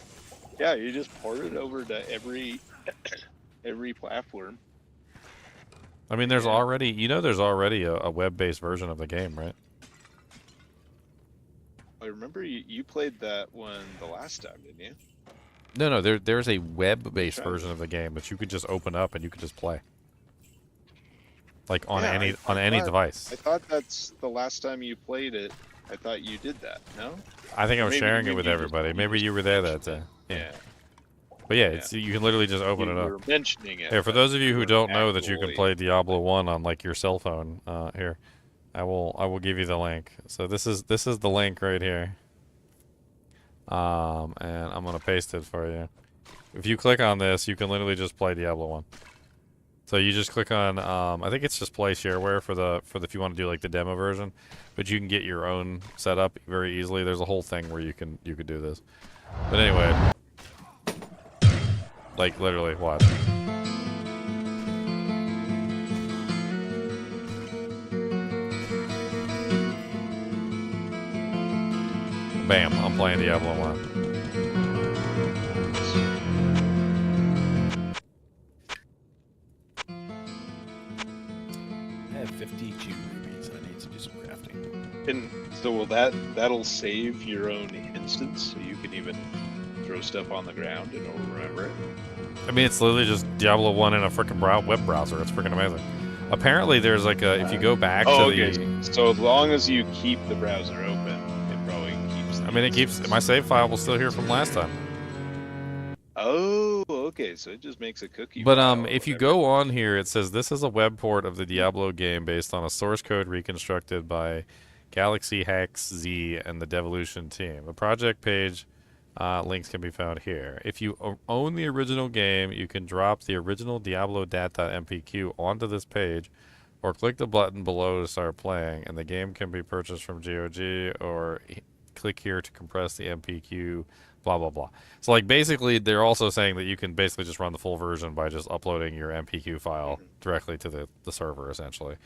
Yeah, you just port it over to every platform. I mean, there's already, there's already a web-based version of the game, right? I remember you played that one the last time, didn't you? No, there's a web-based version of the game that you could just open up and you could just play. Like on any device. I thought that's the last time you played it. I thought you did that. No? I think I was sharing it with everybody. Maybe you were there that day. Yeah. But yeah, it's you can literally just open it You were up. mentioning it. Here, for but those of you who weren't don't know that you can actually- play Diablo 1 on like your cell phone, here, I will give you the link. So this is the link right here. And I'm gonna paste it for you. If you click on this, you can literally just play Diablo 1. So you just click on, I think it's just play shareware for the if you want to do like the demo version, but you can get your own setup very easily. There's a whole thing where you could do this. But anyway, like literally, watch. Bam! I'm playing Diablo 1. I have 52 rubies. I need to do some crafting. And so will that'll save your own instance, so you can even throw stuff on the ground and it'll remember it. I mean, it's literally just Diablo 1 in a freaking web browser. It's freaking amazing. Apparently, there's like a if you go back to okay. the. So as long as you keep the browser open, it probably keeps. I mean, it keeps my save file will still here from last time. Oh, okay. So it just makes a cookie. But file or if you whatever. go on here, it says this is a web port of the Diablo game based on a source code reconstructed by Galaxy Hacks Z and the Devolution team. The project page links can be found here. If you own the original game, you can drop the original Diablo dat.mpq onto this page, or click the button below to start playing, and the game can be purchased from GOG, or click here to compress the MPQ. Blah blah blah. So like basically, they're also saying that you can basically just run the full version by just uploading your MPQ file directly to the server essentially,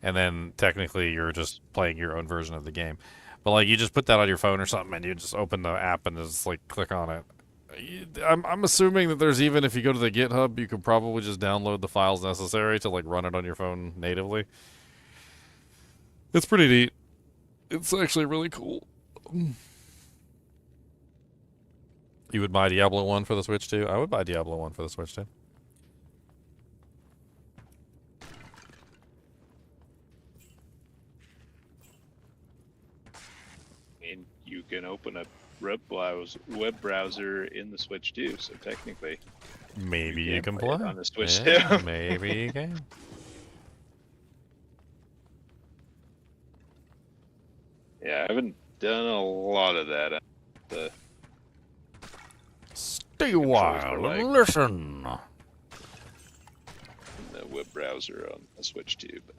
and then technically you're just playing your own version of the game. But like you just put that on your phone or something, and you just open the app and just like click on it. I'm assuming that there's even if you go to the GitHub, you can probably just download the files necessary to like run it on your phone natively. It's pretty neat. It's actually really cool. You would buy Diablo 1 for the Switch too? I would buy Diablo 1 for the Switch too. And you can open a web browser in the Switch too. So technically, Maybe you can it play on the Switch Yeah, too. maybe you can. Yeah, I haven't done a lot of that. Stay a while and listen. In the web browser on the Switch too. But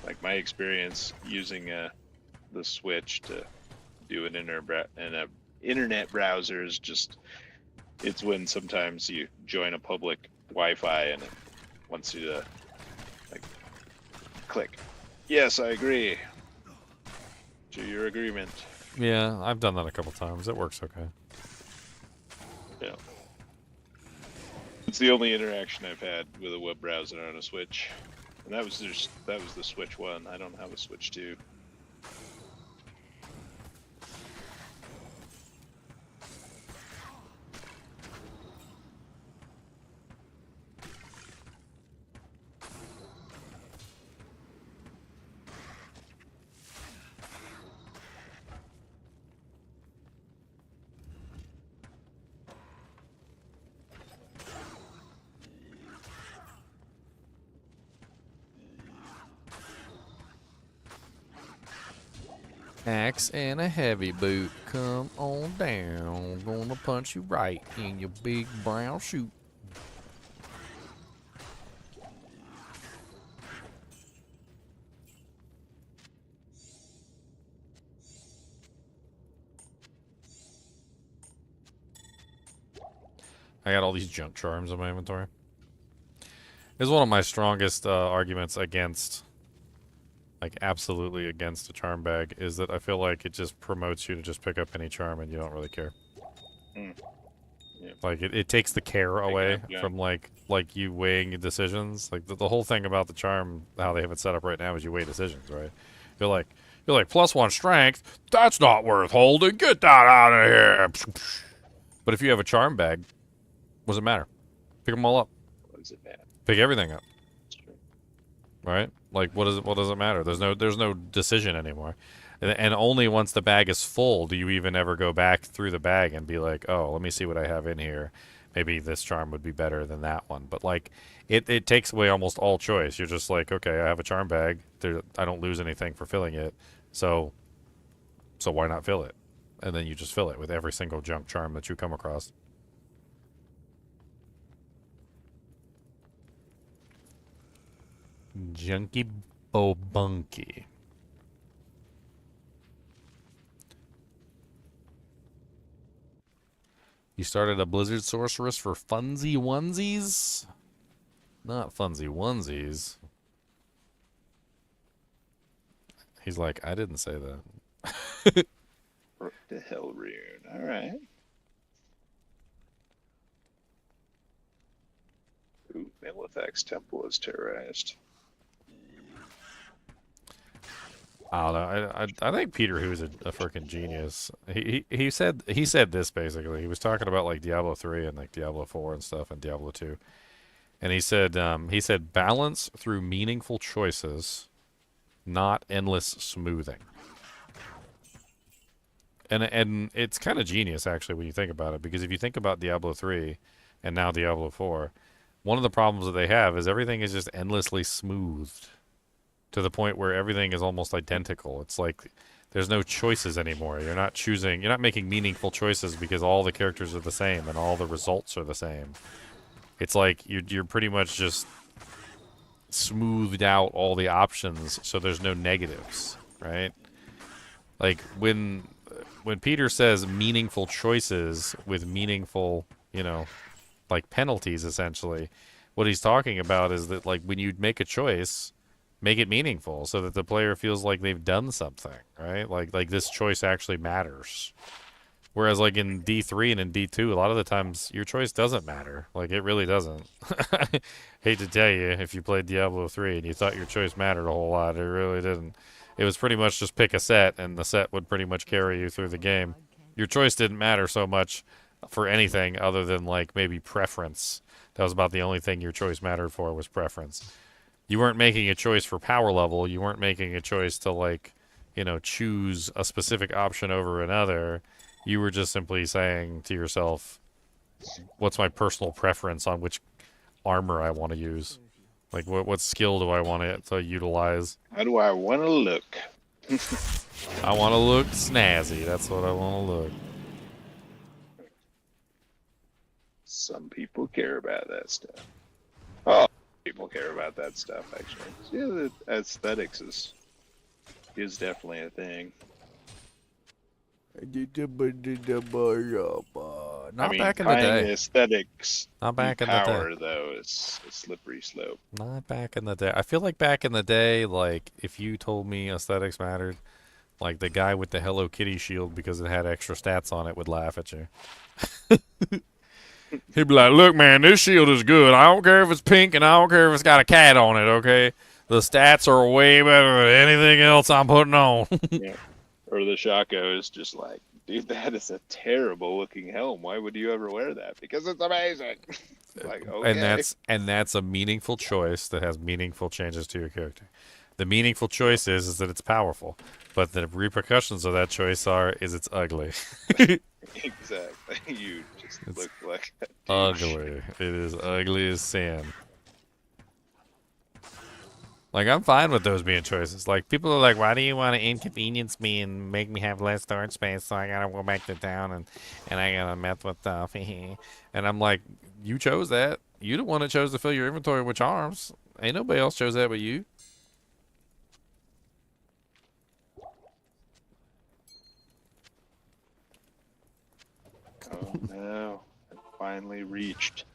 like my experience using the Switch to do an internet browser is just it's when sometimes you join a public Wi-Fi and it wants you to like click. Yes, I agree to your agreement. Yeah, I've done that a couple times. It works okay. Yeah. It's the only interaction I've had with a web browser on a Switch. And that was the Switch 1. I don't have a Switch 2. Axe and a heavy boot, come on down. Gonna punch you right in your big brown shoe. I got all these junk charms in my inventory. This is one of my strongest arguments against, like absolutely against a charm bag, is that I feel like it just promotes you to just pick up any charm and you don't really care. Mm. Yeah. Like it takes the care away up, yeah. from like you weighing decisions. Like the whole thing about the charm, how they have it set up right now, is you weigh decisions, right? You're like +1 strength. That's not worth holding. Get that out of here. But if you have a charm bag, what does it matter? Pick them all up. What does it matter? Pick everything up. Right? Like what does it matter? There's no decision anymore. And only once the bag is full do you even ever go back through the bag and be like, oh, let me see what I have in here. Maybe this charm would be better than that one. But like, it takes away almost all choice. You're just like, okay, I have a charm bag. I don't lose anything for filling it. So why not fill it? And then you just fill it with every single junk charm that you come across. Junky Bobunky. You started a Blizzard Sorceress for funsy onesies? Not funsy onesies. He's like, I didn't say that. What the hell, Rune? All right. Ooh, Milithac's temple is terrorized. I don't know. I think Peter Who's a freaking genius. He said this basically. He was talking about like Diablo 3 and like Diablo 4 and stuff and Diablo 2. And he said balance through meaningful choices, not endless smoothing. And it's kind of genius actually when you think about it, because if you think about Diablo 3 and now Diablo 4, one of the problems that they have is everything is just endlessly smoothed to the point where everything is almost identical. It's like there's no choices anymore. You're not making meaningful choices because all the characters are the same and all the results are the same. It's like you're pretty much just smoothed out all the options so there's no negatives, right? Like when Peter says meaningful choices with meaningful, like penalties essentially, what he's talking about is that like when you make a choice, make it meaningful so that the player feels like they've done something, right? Like this choice actually matters. Whereas like in D3 and in D2, a lot of the times your choice doesn't matter. Like it really doesn't. Hate to tell you, if you played Diablo 3 and you thought your choice mattered a whole lot, it really didn't. It was pretty much just pick a set and the set would pretty much carry you through the game. Your choice didn't matter so much for anything other than like maybe preference. That was about the only thing your choice mattered for, was preference. You weren't making a choice for power level. You weren't making a choice to like, choose a specific option over another. You were just simply saying to yourself, what's my personal preference on which armor I want to use? Like what skill do I want to utilize? How do I want to look? I want to look snazzy. That's what I want to look. Some people care about that stuff. Oh, people care about that stuff actually. Yeah, the aesthetics is definitely a thing. Not back in the day. The aesthetics. Not back in the day. Power though is a slippery slope. Not back in the day. I feel like back in the day, like if you told me aesthetics mattered, like the guy with the Hello Kitty shield because it had extra stats on it would laugh at you. He'd be like, look, man, this shield is good. I don't care if it's pink and I don't care if it's got a cat on it, okay? The stats are way better than anything else I'm putting on. Yeah. Or the Shaco is just like, dude, that is a terrible looking helm. Why would you ever wear that? Because it's amazing. Like, okay. And that's a meaningful choice that has meaningful changes to your character. The meaningful choice is that it's powerful, but the repercussions of that choice is it's ugly. Exactly. You just look like a douche. Ugly. It is ugly as sin. Like, I'm fine with those being choices. Like, people are like, why do you want to inconvenience me and make me have less storage space so I gotta go back to town and I gotta mess with stuff? And I'm like, you chose that. You the one that chose to fill your inventory with charms. Ain't nobody else chose that but you. Oh no. I finally reached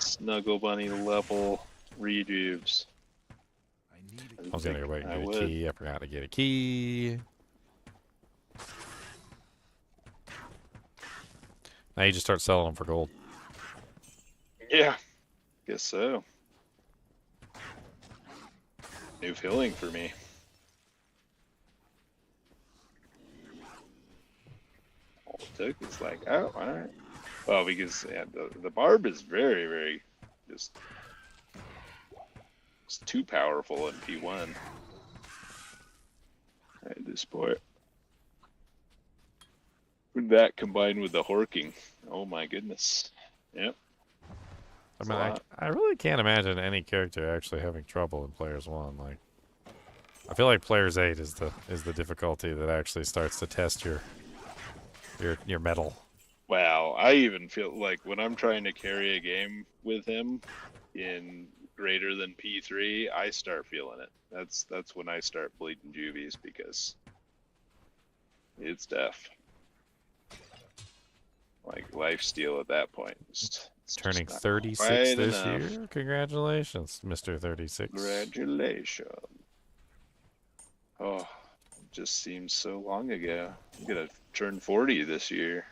Snuggle Bunny level rejuves. I was gonna go back and get a key. I forgot to get a key. Now you just start selling them for gold. Yeah. Guess so. New feeling for me. All it took is like, oh, alright. Well, because yeah, the barb is very, very just it's too powerful in P1. this sport. That combined with the horking. Oh my goodness. Yep. I mean, I really can't imagine any character actually having trouble in Players 1. Like, I feel like Players 8 is the difficulty that actually starts to test your metal. Wow, I even feel like when I'm trying to carry a game with him in greater than P3, I start feeling it. That's when I start bleeding juvies because it's tough. Like lifesteal at that point. It's Turning just not 36 quite this enough. year. Congratulations, Mr. 36. Congratulations. Oh, it just seems so long ago. I'm gonna turn 40 this year.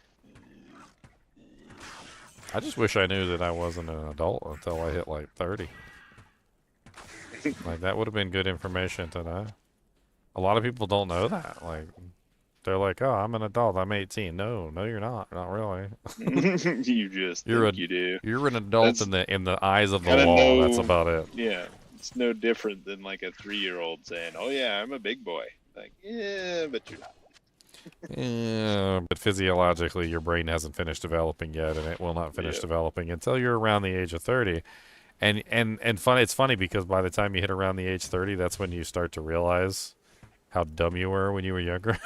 I just wish I knew that I wasn't an adult until I hit like 30. Like, that would have been good information to know. A lot of people don't know that. Like, they're like, oh, I'm an adult. I'm 18. No, you're not. Not really. You just think you do. You're an adult That's in the eyes of the kinda law. That's about it. Yeah, it's no different than like a 3-year-old saying, "Oh yeah, I'm a big boy." Like, yeah, but you're not. Yeah, but physiologically, your brain hasn't finished developing yet, and it will not finish developing until you're around the age of 30. And it's funny because by the time you hit around the age 30, that's when you start to realize how dumb you were when you were younger.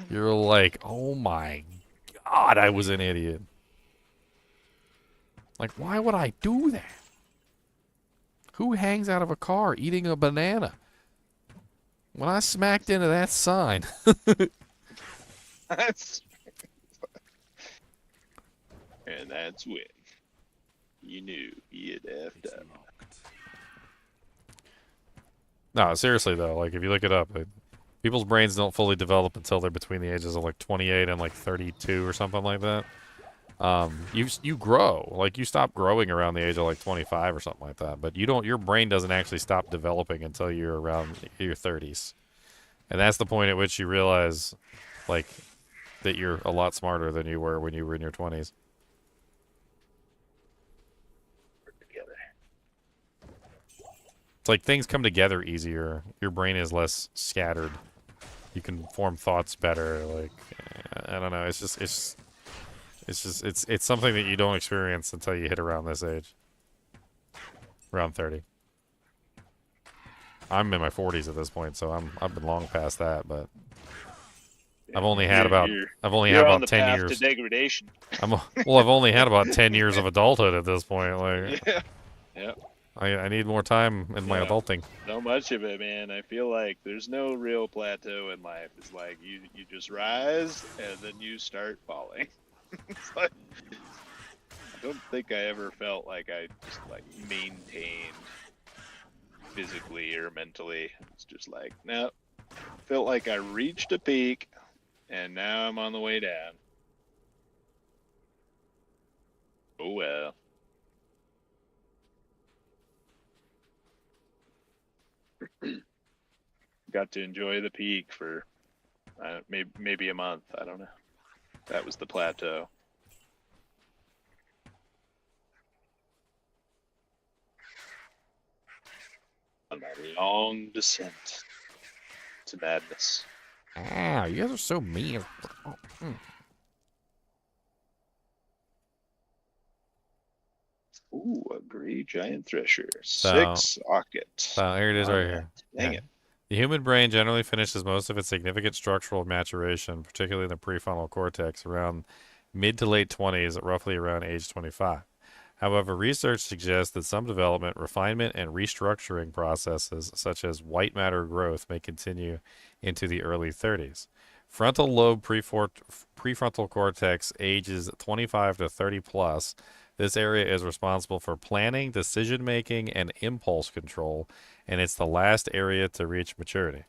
You're like, oh my God, I was an idiot. Like, why would I do that? Who hangs out of a car eating a banana? When I smacked into that sign. And that's when you knew you had effed up. No, seriously though, like if you look it up, people's brains don't fully develop until they're between the ages of like 28 and like 32 or something like that. You grow, like you stop growing around the age of like 25 or something like that, but your brain doesn't actually stop developing until you're around your 30s. And that's the point at which you realize like that you're a lot smarter than you were when you were in your 20s. It's like things come together easier. Your brain is less scattered. You can form thoughts better. Like, I don't know. It's something that you don't experience until you hit around this age. Around 30. I'm in my 40s at this point, so I've been long past that, but I've only had about 10 years. To degradation. I've only had about 10 years of adulthood at this point. Like, yeah. I need more time in my adulting. So much of it, man. I feel like there's no real plateau in life. It's like you just rise and then you start falling. It's like, I don't think I ever felt like I just like maintained physically or mentally. It's just like, no, felt like I reached a peak and now I'm on the way down. Oh well. Got to enjoy the peak for maybe a month. I don't know. That was the plateau. On my long descent to madness. Ah, you guys are so mean. Ooh, a gray giant thresher. So, 6 socket. So here it is right here. Dang it. The human brain generally finishes most of its significant structural maturation, particularly in the prefrontal cortex, around mid to late 20s, roughly around age 25. However, research suggests that some development, refinement, and restructuring processes, such as white matter growth, may continue into the early 30s. Frontal lobe prefrontal cortex ages 25 to 30 plus. This area is responsible for planning, decision-making, and impulse control, and it's the last area to reach maturity.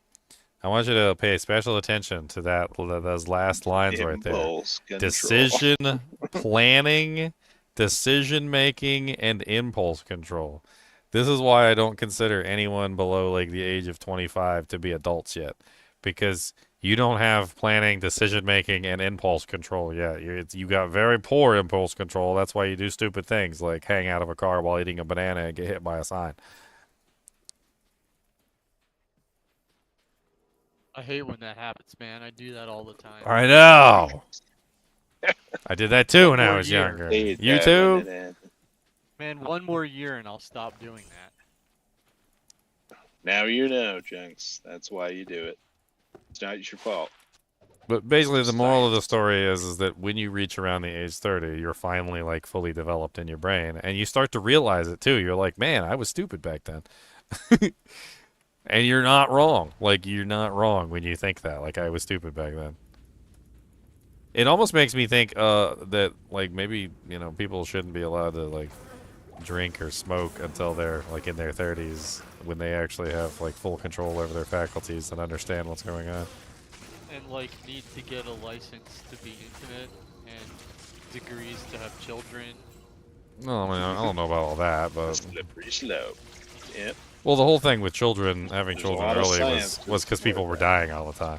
I want you to pay special attention to those last lines right there. Impulse control. Decision, planning, decision-making, and impulse control. This is why I don't consider anyone below like the age of 25 to be adults yet, because you don't have planning, decision-making, and impulse control yet. You got very poor impulse control. That's why you do stupid things like hang out of a car while eating a banana and get hit by a sign. I hate when that happens, man. I do that all the time. I know. I did that too when I more was year. younger. Hate You that when too? it ends. Man, one more year and I'll stop doing that. Now you know, Junks. That's why you do it. It's not your fault. But basically, the moral of the story is that when you reach around the age 30, you're finally like fully developed in your brain, and you start to realize it too. You're like, man, I was stupid back then, and you're not wrong. Like you're not wrong when you think that. Like I was stupid back then. It almost makes me think that like maybe people shouldn't be allowed to like drink or smoke until they're like in their 30s when they actually have like full control over their faculties and understand what's going on. And like need to get a license to be intimate and degrees to have children. No, I mean, I don't know about all that, but Slippery slope. Yep. well, the whole thing with children having There's a children lot of early science was to because people support were that. dying all the time.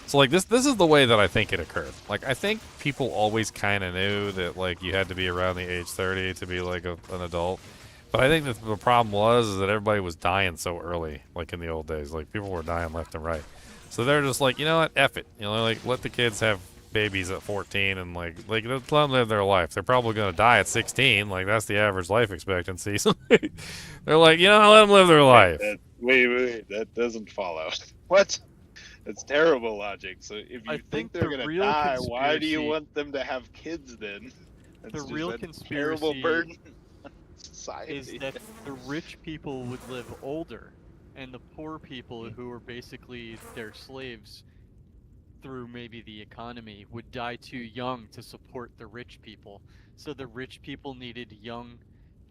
So like this is the way that I think it occurred. Like I think people always kind of knew that like you had to be around the age 30 to be like an adult. But I think that the problem was is that everybody was dying so early, like in the old days. Like people were dying left and right. So they're just like, you know what, F it. Like let the kids have babies at 14 and like let them live their life. They're probably gonna die at 16. Like that's the average life expectancy. So they're like, let them live their life. Wait, that doesn't follow. What? That's terrible logic. So if you think they're the gonna real die, why do you conspiracy- want them to have kids then? That's The just real a conspiracy terrible burden on society. is that the rich people would live older, and the poor people who were basically their slaves through maybe the economy would die too young to support the rich people. So the rich people needed young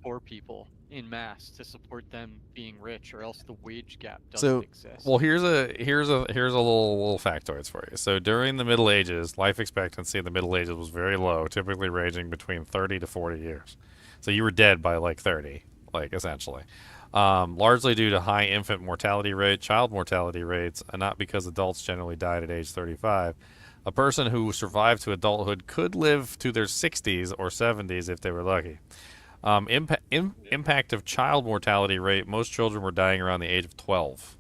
poor people in mass to support them being rich, or else the wage gap doesn't So, exist. well, here's a little factoids for you. So during the Middle Ages, life expectancy in the Middle Ages was very low, typically ranging between 30 to 40 years. So you were dead by like 30, like essentially. Largely due to high infant mortality rate, child mortality rates, and not because adults generally died at age 35. A person who survived to adulthood could live to their 60s or 70s if they were lucky. Impact of child mortality rate, most children were dying around the age of 12.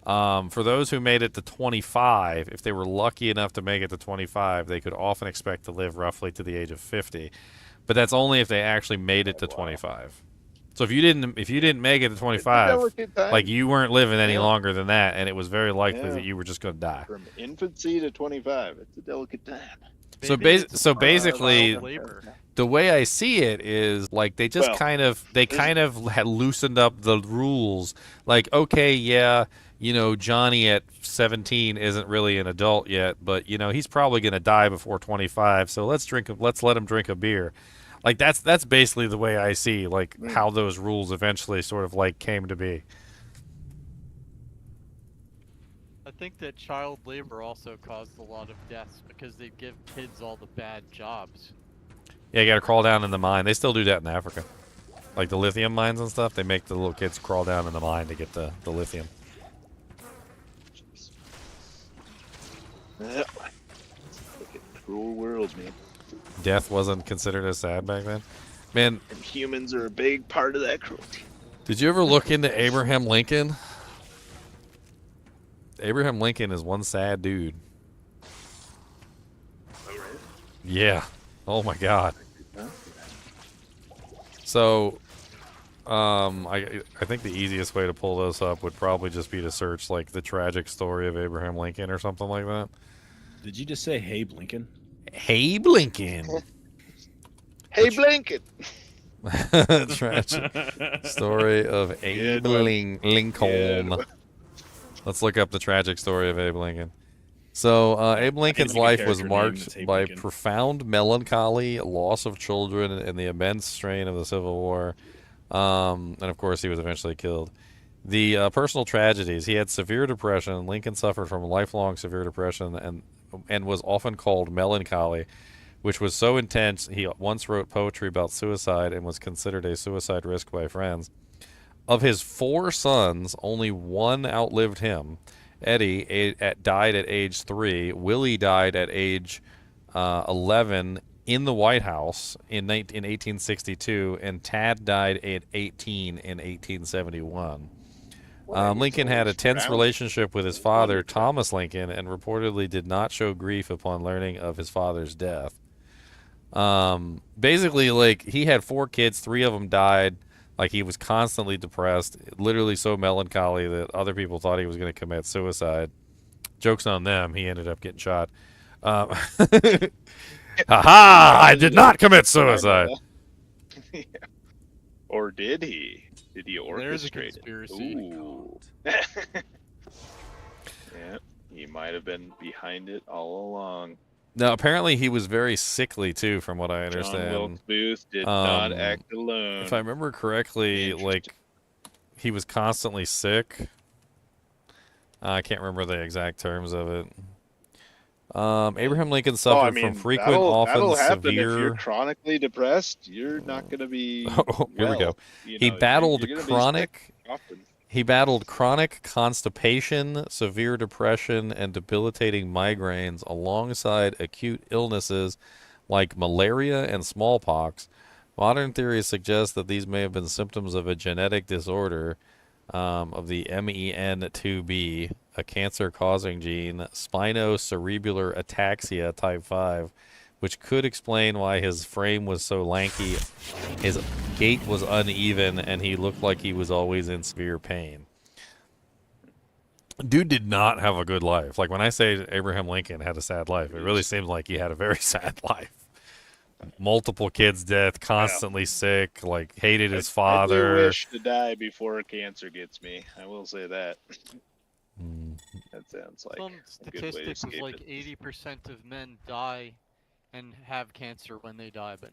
For those who made it to 25, if they were lucky enough to make it to 25, they could often expect to live roughly to the age of 50. But that's only if they actually made it to 25. So if you didn't make it to 25, like you weren't living any longer than that, and it was very likely that you were just going to die. From infancy to 25, it's a delicate time. So basically, the way I see it is like they just kind of had loosened up the rules. Like, okay, yeah, Johnny at 17 isn't really an adult yet, but he's probably going to die before 25. So let's let him drink a beer. Like that's basically the way I see like how those rules eventually sort of like came to be. I think that child labor also caused a lot of deaths because they give kids all the bad jobs. Yeah, you got to crawl down in the mine. They still do that in Africa. Like the lithium mines and stuff, they make the little kids crawl down in the mine to get the lithium. Yep. Look at cruel world, man. Death wasn't considered as sad back then. Man, And humans are a big part of that cruelty. did you ever look into Abraham Lincoln? Abraham Lincoln is one sad dude. Yeah. Oh my God. So, I think the easiest way to pull this up would probably just be to search like the tragic story of Abraham Lincoln or something like that. Did you just say "Hey, Blinken"? Hey, Blinken. Hey, Blinken. Tragic story of Abe Lincoln. Let's look up the tragic story of Abe Lincoln. So, Abe Lincoln's make a life was character name marked that's Abe by Lincoln. profound melancholy, loss of children, and the immense strain of the Civil War. And of course, he was eventually killed. The personal tragedies: he had severe depression. Lincoln suffered from lifelong severe depression and was often called melancholy, which was so intense he once wrote poetry about suicide and was considered a suicide risk by friends. Of his 4 sons, only one outlived him. Eddie died at age 3. Willie died at age 11 in the White House in 1862, and Tad died at 18 in 1871. Lincoln had a tense round. relationship with his father, Thomas Lincoln, and reportedly did not show grief upon learning of his father's death. Basically, like, he had 4 kids, 3 of them died. Like, he was constantly depressed, literally so melancholy that other people thought he was going to commit suicide. Joke's on them. He ended up getting shot. Ha I did not commit suicide. Yeah. Or did he? Did he orchestrate There's a conspiracy. it? Ooh. Yeah, he might have been behind it all along. Now, apparently he was very sickly, too, from what I John understand. Wilkes Booth did not act alone. If I remember correctly, like, he was constantly sick. I can't remember the exact terms of it. Abraham Lincoln suffered from frequent, often happen severe. If you're chronically depressed, you're not going to be. Oh, here we go. He battled chronic. He battled chronic constipation, severe depression, and debilitating migraines alongside acute illnesses like malaria and smallpox. Modern theories suggest that these may have been symptoms of a genetic disorder of the MEN2B, a cancer-causing gene, spinocerebellar ataxia type 5, which could explain why his frame was so lanky, his gait was uneven, and he looked like he was always in severe pain. Dude did not have a good life. Like, when I say Abraham Lincoln had a sad life, it really seems like he had a very sad life. Multiple kids' death, constantly sick, like, hated his father. I do wish to die before cancer gets me. I will say that. That sounds like Some a good way to statistics of escape like it. 80% of men die and have cancer when they die, but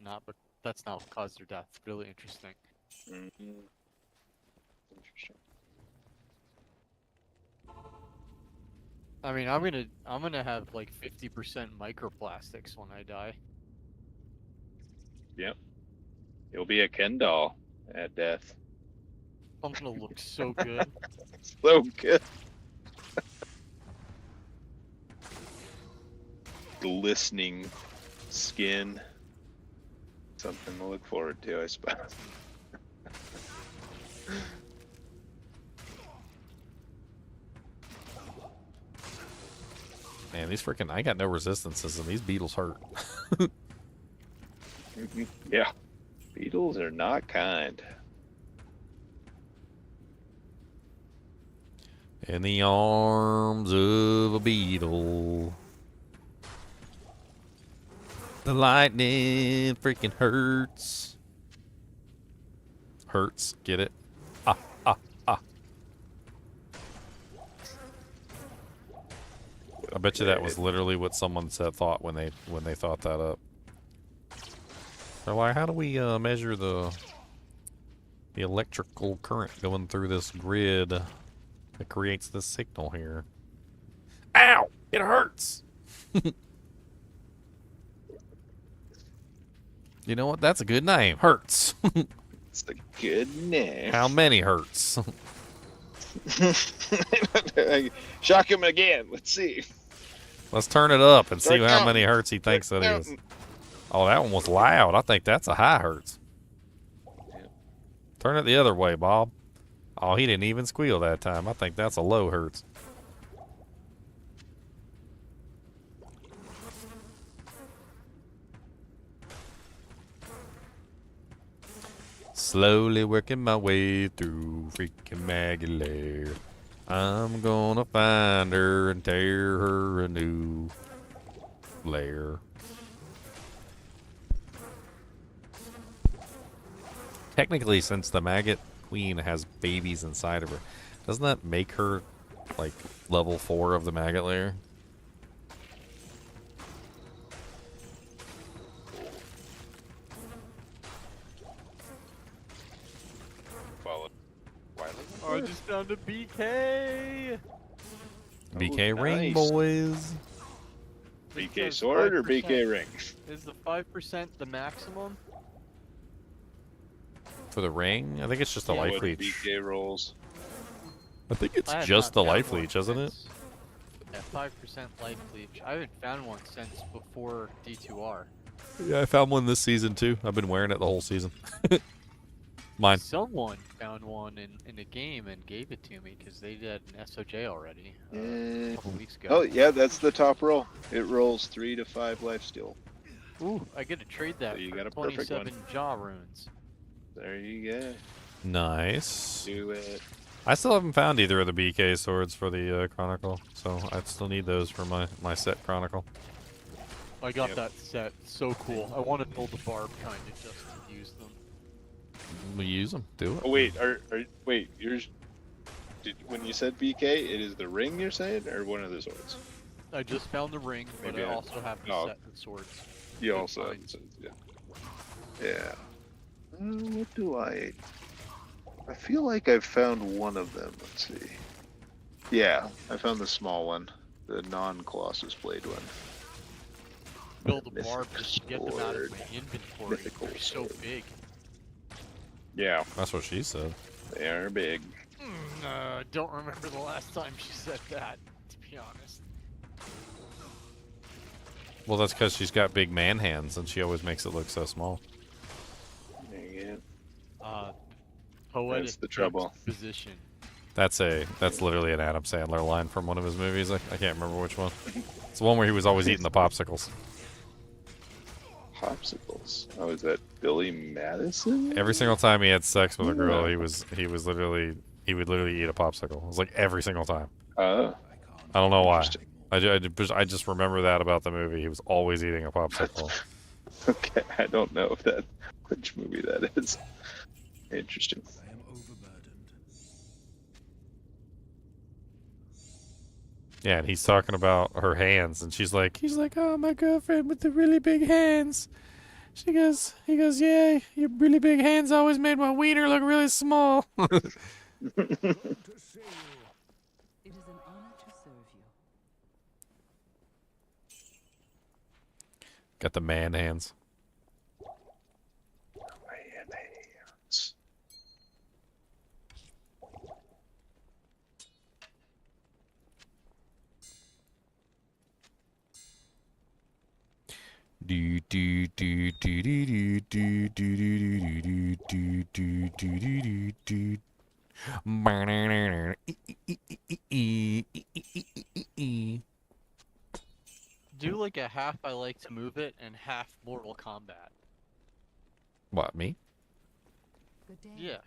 that's not what caused their death. Really interesting. Interesting. I mean, I'm gonna have like 50% microplastics when I die. Yep. You'll be a Ken doll at death. I'm gonna look so good. So good. Glistening skin. Something to look forward to, I suppose. Man, these freaking, I got no resistances, and these beetles hurt. Yeah. Beetles are not kind. In the arms of a beetle. The lightning freaking hurts. Hurts, get it? Ah, ah, ah. I bet you that was literally what someone said thought when they thought that up. They're like, how do we measure the electrical current going through this grid that creates this signal here? Ow! It hurts! You know what? That's a good name. Hurts. It's a good name. How many hurts? Shock him again. Let's see. Let's turn it up and see Start how counting. many hertz he thinks that Start is. counting. Oh, that one was loud. I think that's a high hertz. Turn it the other way, Bob. Oh, he didn't even squeal that time. I think that's a low hertz. Slowly working my way through freaking Maggie Lair. I'm gonna find her and tear her a new lair. Technically, since the maggot queen has babies inside of her, doesn't that make her like level 4 of the maggot lair? Follow. Oh, I just found a BK. BK ring, nice. boys. BK sword or BK ring? Is the 5% the maximum? For the ring, I think it's just a Yeah, life What leech. BK rolls? I think it's I have just not the life found one leech, isn't it? since- Yeah, 5% life leech. I haven't found one since before D2R. Yeah, I found one this season too. I've been wearing it the whole season. Mine. Someone found one in a game and gave it to me because they did an SOJ already a couple weeks ago. Oh yeah, that's the top roll. It rolls 3 to 5 lifesteal. Ooh, I get to trade that So you for got a perfect 27 one. jaw runes. There you go. Nice. Do it. I still haven't found either of the BK swords for the Chronicle, so I still need those for my set Chronicle. I got that set. So cool. I want to build a barb kind of just to use them. We use them. Do it. Oh wait, wait, yours. When you said BK, it is the ring you're saying, or one of the swords? I just found the ring, but Maybe I I- also have the oh. set of swords. You Big also have finds. the swords, yeah. Yeah. What do I feel like I've found one of them. Let's see. Yeah, I found the small one, the non-Colossus Blade one. Build a barb just to get them out of my inventory. Mythical They're so sword. big. Yeah, That's what she said. they are big. Don't remember the last time she said that, to be honest. Well, that's because she's got big man hands, and she always makes it look so small. There you Poetic That's the trouble. Position. That's literally an Adam Sandler line from one of his movies. I can't remember which one. It's the one where he was always eating the popsicles. Popsicles. Oh, is that Billy Madison? Every single time he had sex with a girl, he would literally eat a popsicle. It was like every single time. Oh. I don't know why. I just remember that about the movie. He was always eating a popsicle. Okay, I don't know if that which movie that is. Interesting. I am overburdened. Yeah, and he's talking about her hands, and he's like, oh, my girlfriend with the really big hands. He goes, yeah, your really big hands always made my wiener look really small. To see you. It is an honor to serve you. Got the man hands. Mayonnaise. Do do do do do do do do do do do do do do. Do like a half I like to move it and half Mortal Kombat. What, me? Good day. Yeah.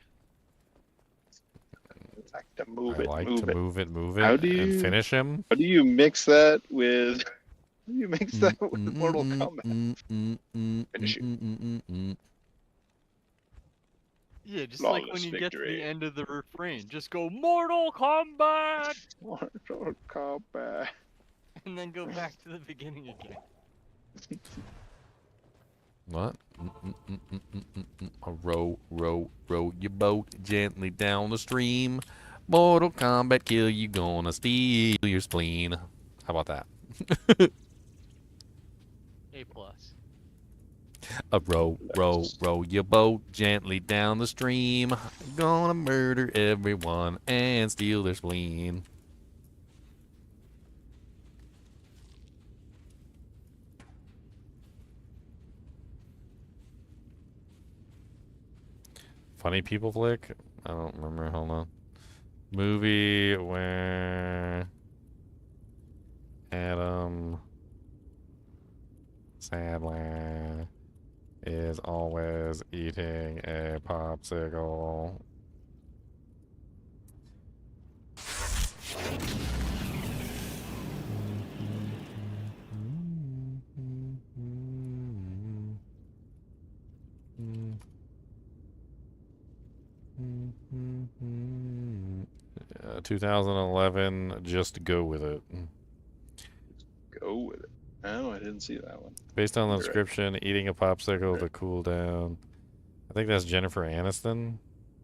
I like to move I it, like move to it. move it, move it, How do and you- finish him. How do you mix that with? How do you mix that with Mortal Kombat? Finish you. Yeah, just like when Flawless you get to victory. the end of the refrain, just go Mortal Kombat, Mortal Kombat. and then go back to the beginning again. What? Row, row, row your boat gently down the stream. Mortal Kombat kill you, gonna steal your spleen. How about that? A plus. Row, row, row your boat gently down the stream. Gonna murder everyone and steal their spleen. Funny people flick? I don't remember. Hold on. Movie where Adam Sandler is always eating a popsicle. Mm-hmm. 2011, just go with it. Go with it. Oh, I didn't see that one. Based on the You're right. description, eating a popsicle to cool down. I think that's Jennifer Aniston.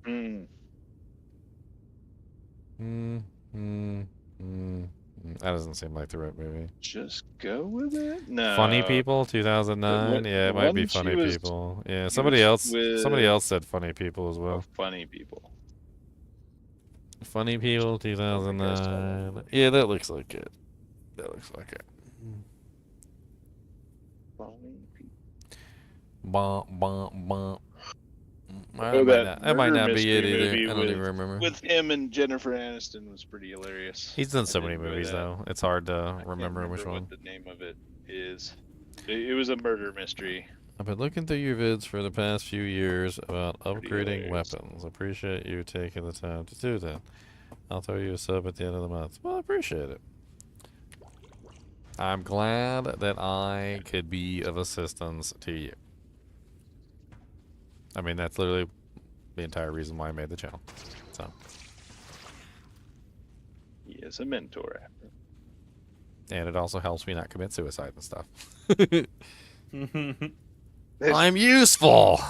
Mm. That doesn't seem like the right movie. Just go with it. No. Funny People, 2009. one- Yeah, it the might be one she Funny was- People. Yeah, she somebody was else. Somebody with- else said Funny People as well. Funny People. Funny People, 2009. Yeah, that looks like it. That looks like it. Funny People. Bum, bum, bum. Well, that might not be it either. I don't even remember. With him and Jennifer Aniston was pretty hilarious. He's done so many movies, though. It's hard to remember which one. What the name of it is. It was a murder mystery. I've been looking through your vids for the past few years about upgrading hilarious. weapons. Appreciate you taking the time to do that. I'll throw you a sub at the end of the month. Well, I appreciate it. I'm glad that I could be of assistance to you. I mean, that's literally the entire reason why I made the channel. So. He is a mentor. And it also helps me not commit suicide and stuff. I'm useful!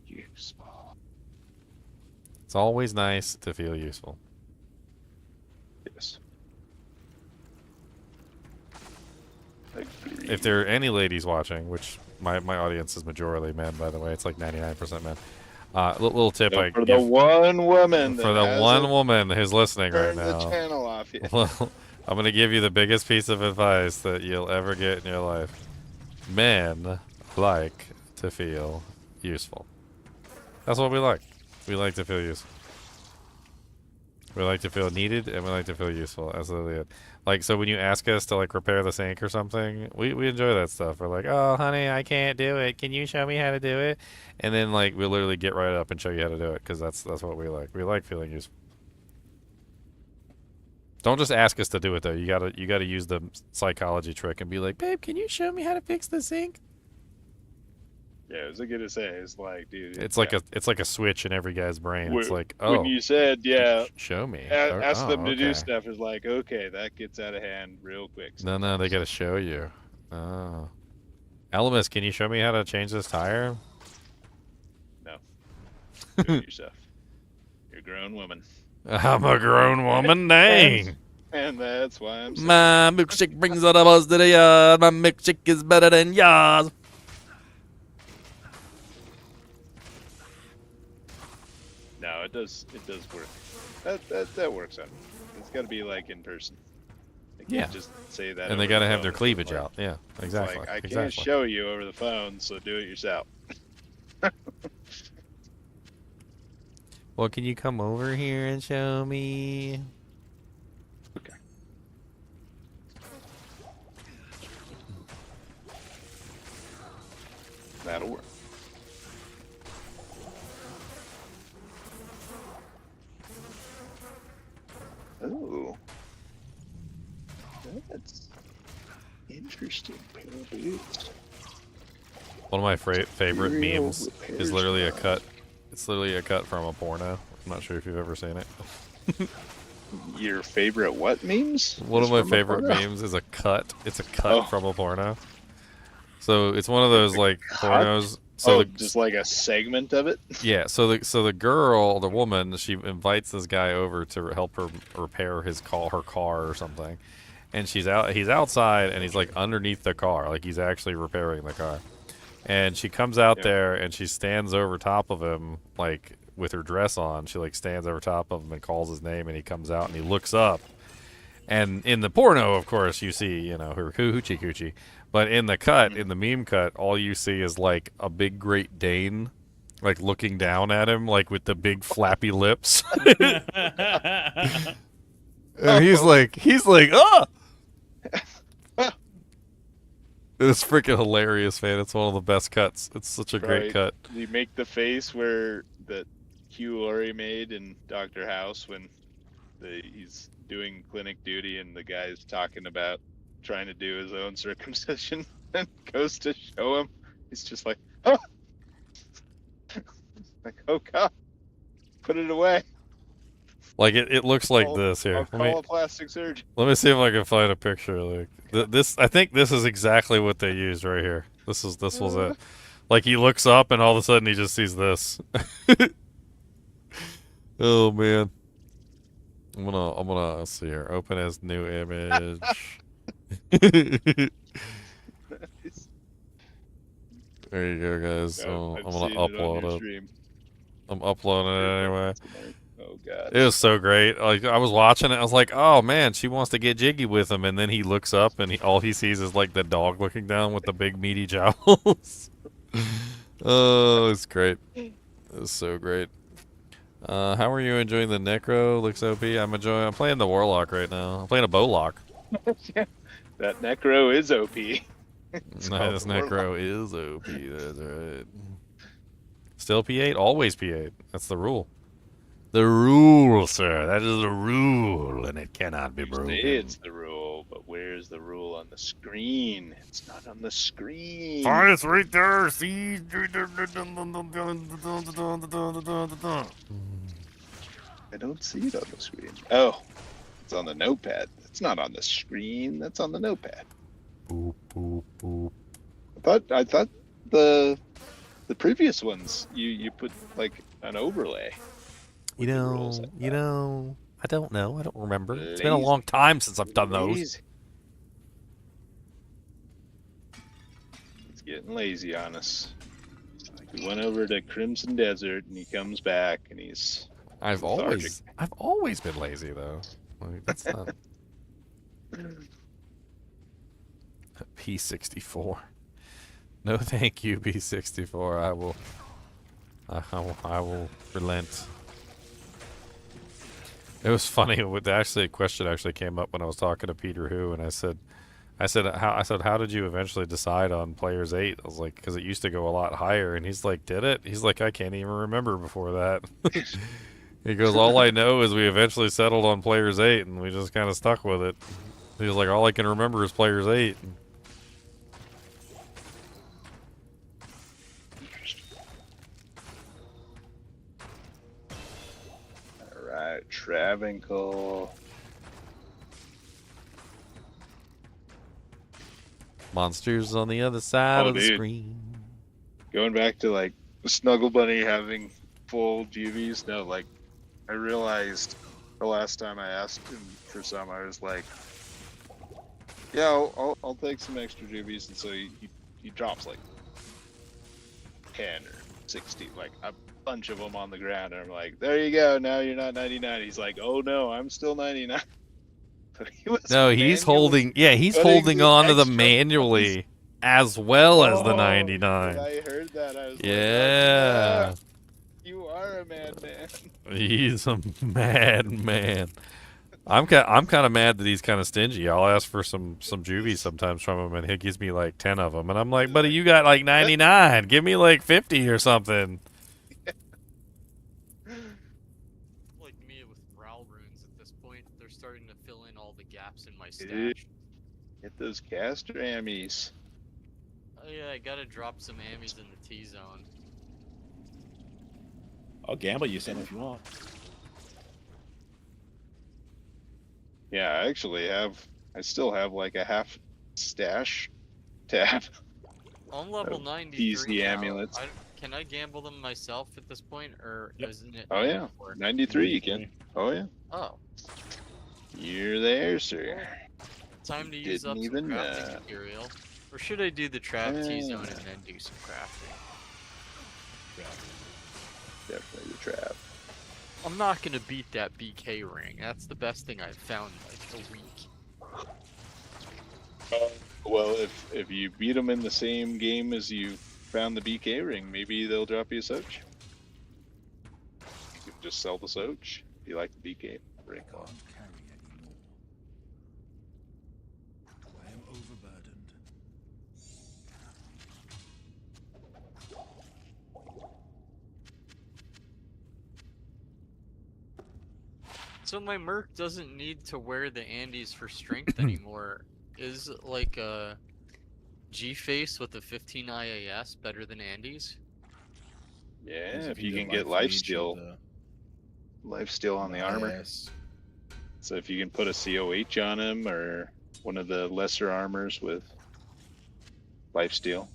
Useful. It's always nice to feel useful. Yes. If there are any ladies watching, which my audience is majorly men, by the way, it's like 99% men. Little tip I for the one woman for the one woman who's listening right turn now. the channel off. Well, I'm gonna give you the biggest piece of advice that you'll ever get in your life. Men like to feel useful. That's what we like. We like to feel useful. We like to feel needed, and we like to feel useful. Absolutely it. Like, so when you ask us to, like, repair the sink or something, we enjoy that stuff. We're like, oh, honey, I can't do it. Can you show me how to do it? And then, like, we literally get right up and show you how to do it, because that's what we like. We like feeling useful. Don't just ask us to do it, though. You gotta use the psychology trick and be like, babe, can you show me how to fix the sink? Yeah, I was gonna say, it's like, dude, It's like a switch in every guy's brain. It's like, when oh, you said, yeah, show me. Ask them to do okay. stuff. Is like, okay, that gets out of hand real quick. No, they gotta show you. Oh, Alamus, can you show me how to change this tire? No, do it yourself. You're a grown woman. I'm a grown woman, dang. And that's why I'm saying. My milkshake brings all the buzz to the yard. My milkshake is better than yours. No, it does work. That works out. It's got to be like in person. They can't just say that. And they gotta have their cleavage out. Yeah, exactly. Like, I exactly. can't show you over the phone, so do it yourself. Well, can you come over here and show me? Okay. That'll work. Oh, that's interesting. Parodies. One of my favorite Serial memes repairs is literally a guide. cut. It's literally a cut from a porno. I'm not sure if you've ever seen it. Your favorite what memes? One of Is my from a favorite porno? memes is a cut. It's a cut from a porno. So it's one of those like pornos. So just like a segment of it. Yeah. So the girl, the woman, she invites this guy over to help her repair her car or something, and he's outside and he's like underneath the car, like he's actually repairing the car. And she comes out there and she stands over top of him, like with her dress on. She like stands over top of him and calls his name, and he comes out and he looks up. And in the porno, of course, you see, her hoochie coochie. But in the cut, in the meme cut, all you see is like a big Great Dane, like looking down at him, like with the big flappy lips. And he's like, ah! It's freaking hilarious, man. It's one of the best cuts. It's such a great cut. You make the face where that Hugh Laurie made in Dr. House when he's doing clinic duty and the guy's talking about trying to do his own circumcision and goes to show him. He's just like, oh, like, oh God, put it away. Like it looks like this here. I'll call a plastic surgeon. Let me see if I can find a picture. Like this, I think this is exactly what they used right here. This was it. Like he looks up and all of a sudden he just sees this. Oh man. I'm gonna let's see here. Open as new image. There you go, guys. So I'm gonna upload it. I'm uploading it anyway. Oh God. It was so great. Like I was watching it, I was like, "Oh man, she wants to get jiggy with him." And then he looks up, and all he sees is like the dog looking down with the big meaty jowls. Oh, it's great. This is so great. How are you enjoying the Necro? Looks OP. I'm playing the Warlock right now. I'm playing a Bowlock. That Necro is OP. This Necro is OP. That's right. Still P8? Always P8. That's the rule. The rule, sir. That is the rule, and it cannot be broken. It's the rule, but where's the rule on the screen? It's not on the screen. Oh, it's right there. See? I don't see it on the screen. Oh, it's on the notepad. It's not on the screen. That's on the notepad. Boop, boop, boop. I thought the previous ones you put like an overlay. I don't know. I don't remember. It's been a long time since I've done those. He's getting lazy on us. He went over to Crimson Desert and he comes back and he's I've always been lazy though. Like, that's not P64. No, thank you, P64. I will relent. It was funny. A question actually came up when I was talking to Peter Who, and I said, how did you eventually decide on players 8? I was like, because it used to go a lot higher, and he's like, did it? He's like, I can't even remember before that. He goes, all I know is we eventually settled on players 8, and we just kind of stuck with it. He was like, all I can remember is players 8. Alright, Travancore. Monsters on the other side of the screen. Going back to like Snuggle Bunny having full GVs, no, like I realized the last time I asked him for some, I was like, yeah, I'll take some extra GVs, and so he drops like 10 or 60, like a bunch of them on the ground, and I'm like, there you go, now you're not 99. He's like, oh no, I'm still 99. No, he's holding. Yeah, he's holding on to them manually as well as the 99. I heard that. I was like, yeah. You are a madman. He's a madman. I'm kind of mad that he's kind of stingy. I'll ask for some juvies sometimes from him, and he gives me like 10 of them, and I'm like, buddy, you got like 99. Give me like 50 or something. Starting to fill in all the gaps in my stash. Get those caster ammies. Oh yeah, I gotta drop some ammies in the T-zone. I'll gamble you some if you want. Yeah, I still have like a half stash tab. I'm level 93 He's the now. amulets. Can I gamble them myself at this point, or isn't it? Oh yeah, 93 you can. Oh yeah. Oh. You're there, sir. Time to use up some crafting material. Or should I do the trap T-zone and then do some crafting? Definitely the trap. I'm not gonna beat that BK ring. That's the best thing I've found in like a week. Well, if you beat them in the same game as you found the BK ring, maybe they'll drop you a Soch. You can just sell the Soch if you like the BK ring. So my Merc doesn't need to wear the Andes for strength anymore. Is like a G-face with a 15 IAS better than Andes? Yeah, if you can get lifesteal. Lifesteal on the armor. Yes. So if you can put a COH on him or one of the lesser armors with lifesteal.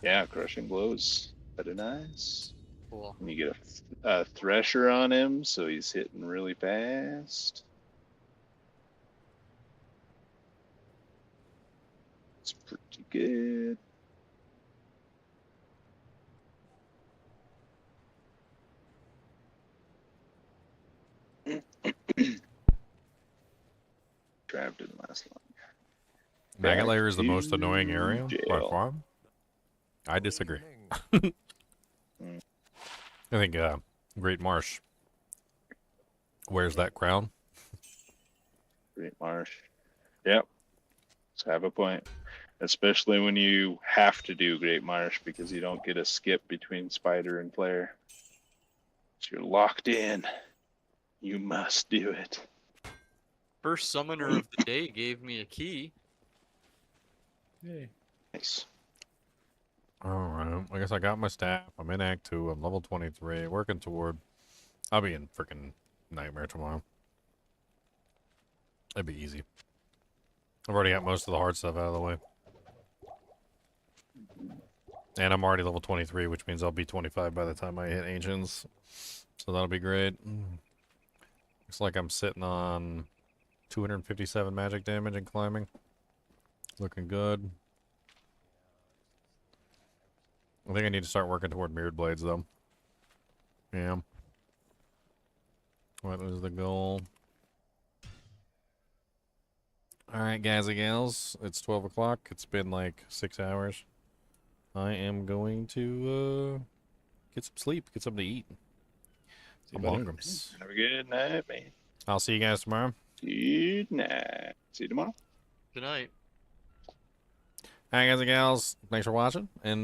Yeah, crushing blows. Better nice. Cool. And you get a thresher on him, so he's hitting really fast. It's pretty good. Trapped in the last one. Maggot layer is the most annoying area by far. I disagree. I think Great Marsh wears that crown. Great Marsh. Yep. So have a point. Especially when you have to do Great Marsh because you don't get a skip between Spider and Player. So you're locked in. You must do it. First summoner of the day gave me a key. Yay. Nice. Alright, I guess I got my staff. I'm in Act 2. I'm level 23. Working toward... I'll be in freaking Nightmare tomorrow. It'd be easy. I've already got most of the hard stuff out of the way. And I'm already level 23, which means I'll be 25 by the time I hit Ancients. So that'll be great. Looks like I'm sitting on 257 magic damage and climbing. Looking good. I think I need to start working toward Mirrored Blades, though. Yeah. What is the goal? Alright, guys and gals. It's 12 o'clock. It's been like 6 hours. I am going to get some sleep, get something to eat. I'm hungry. Have a good night, man. I'll see you guys tomorrow. Good night. See you tomorrow. Good night. Alright, guys and gals. Thanks for watching. And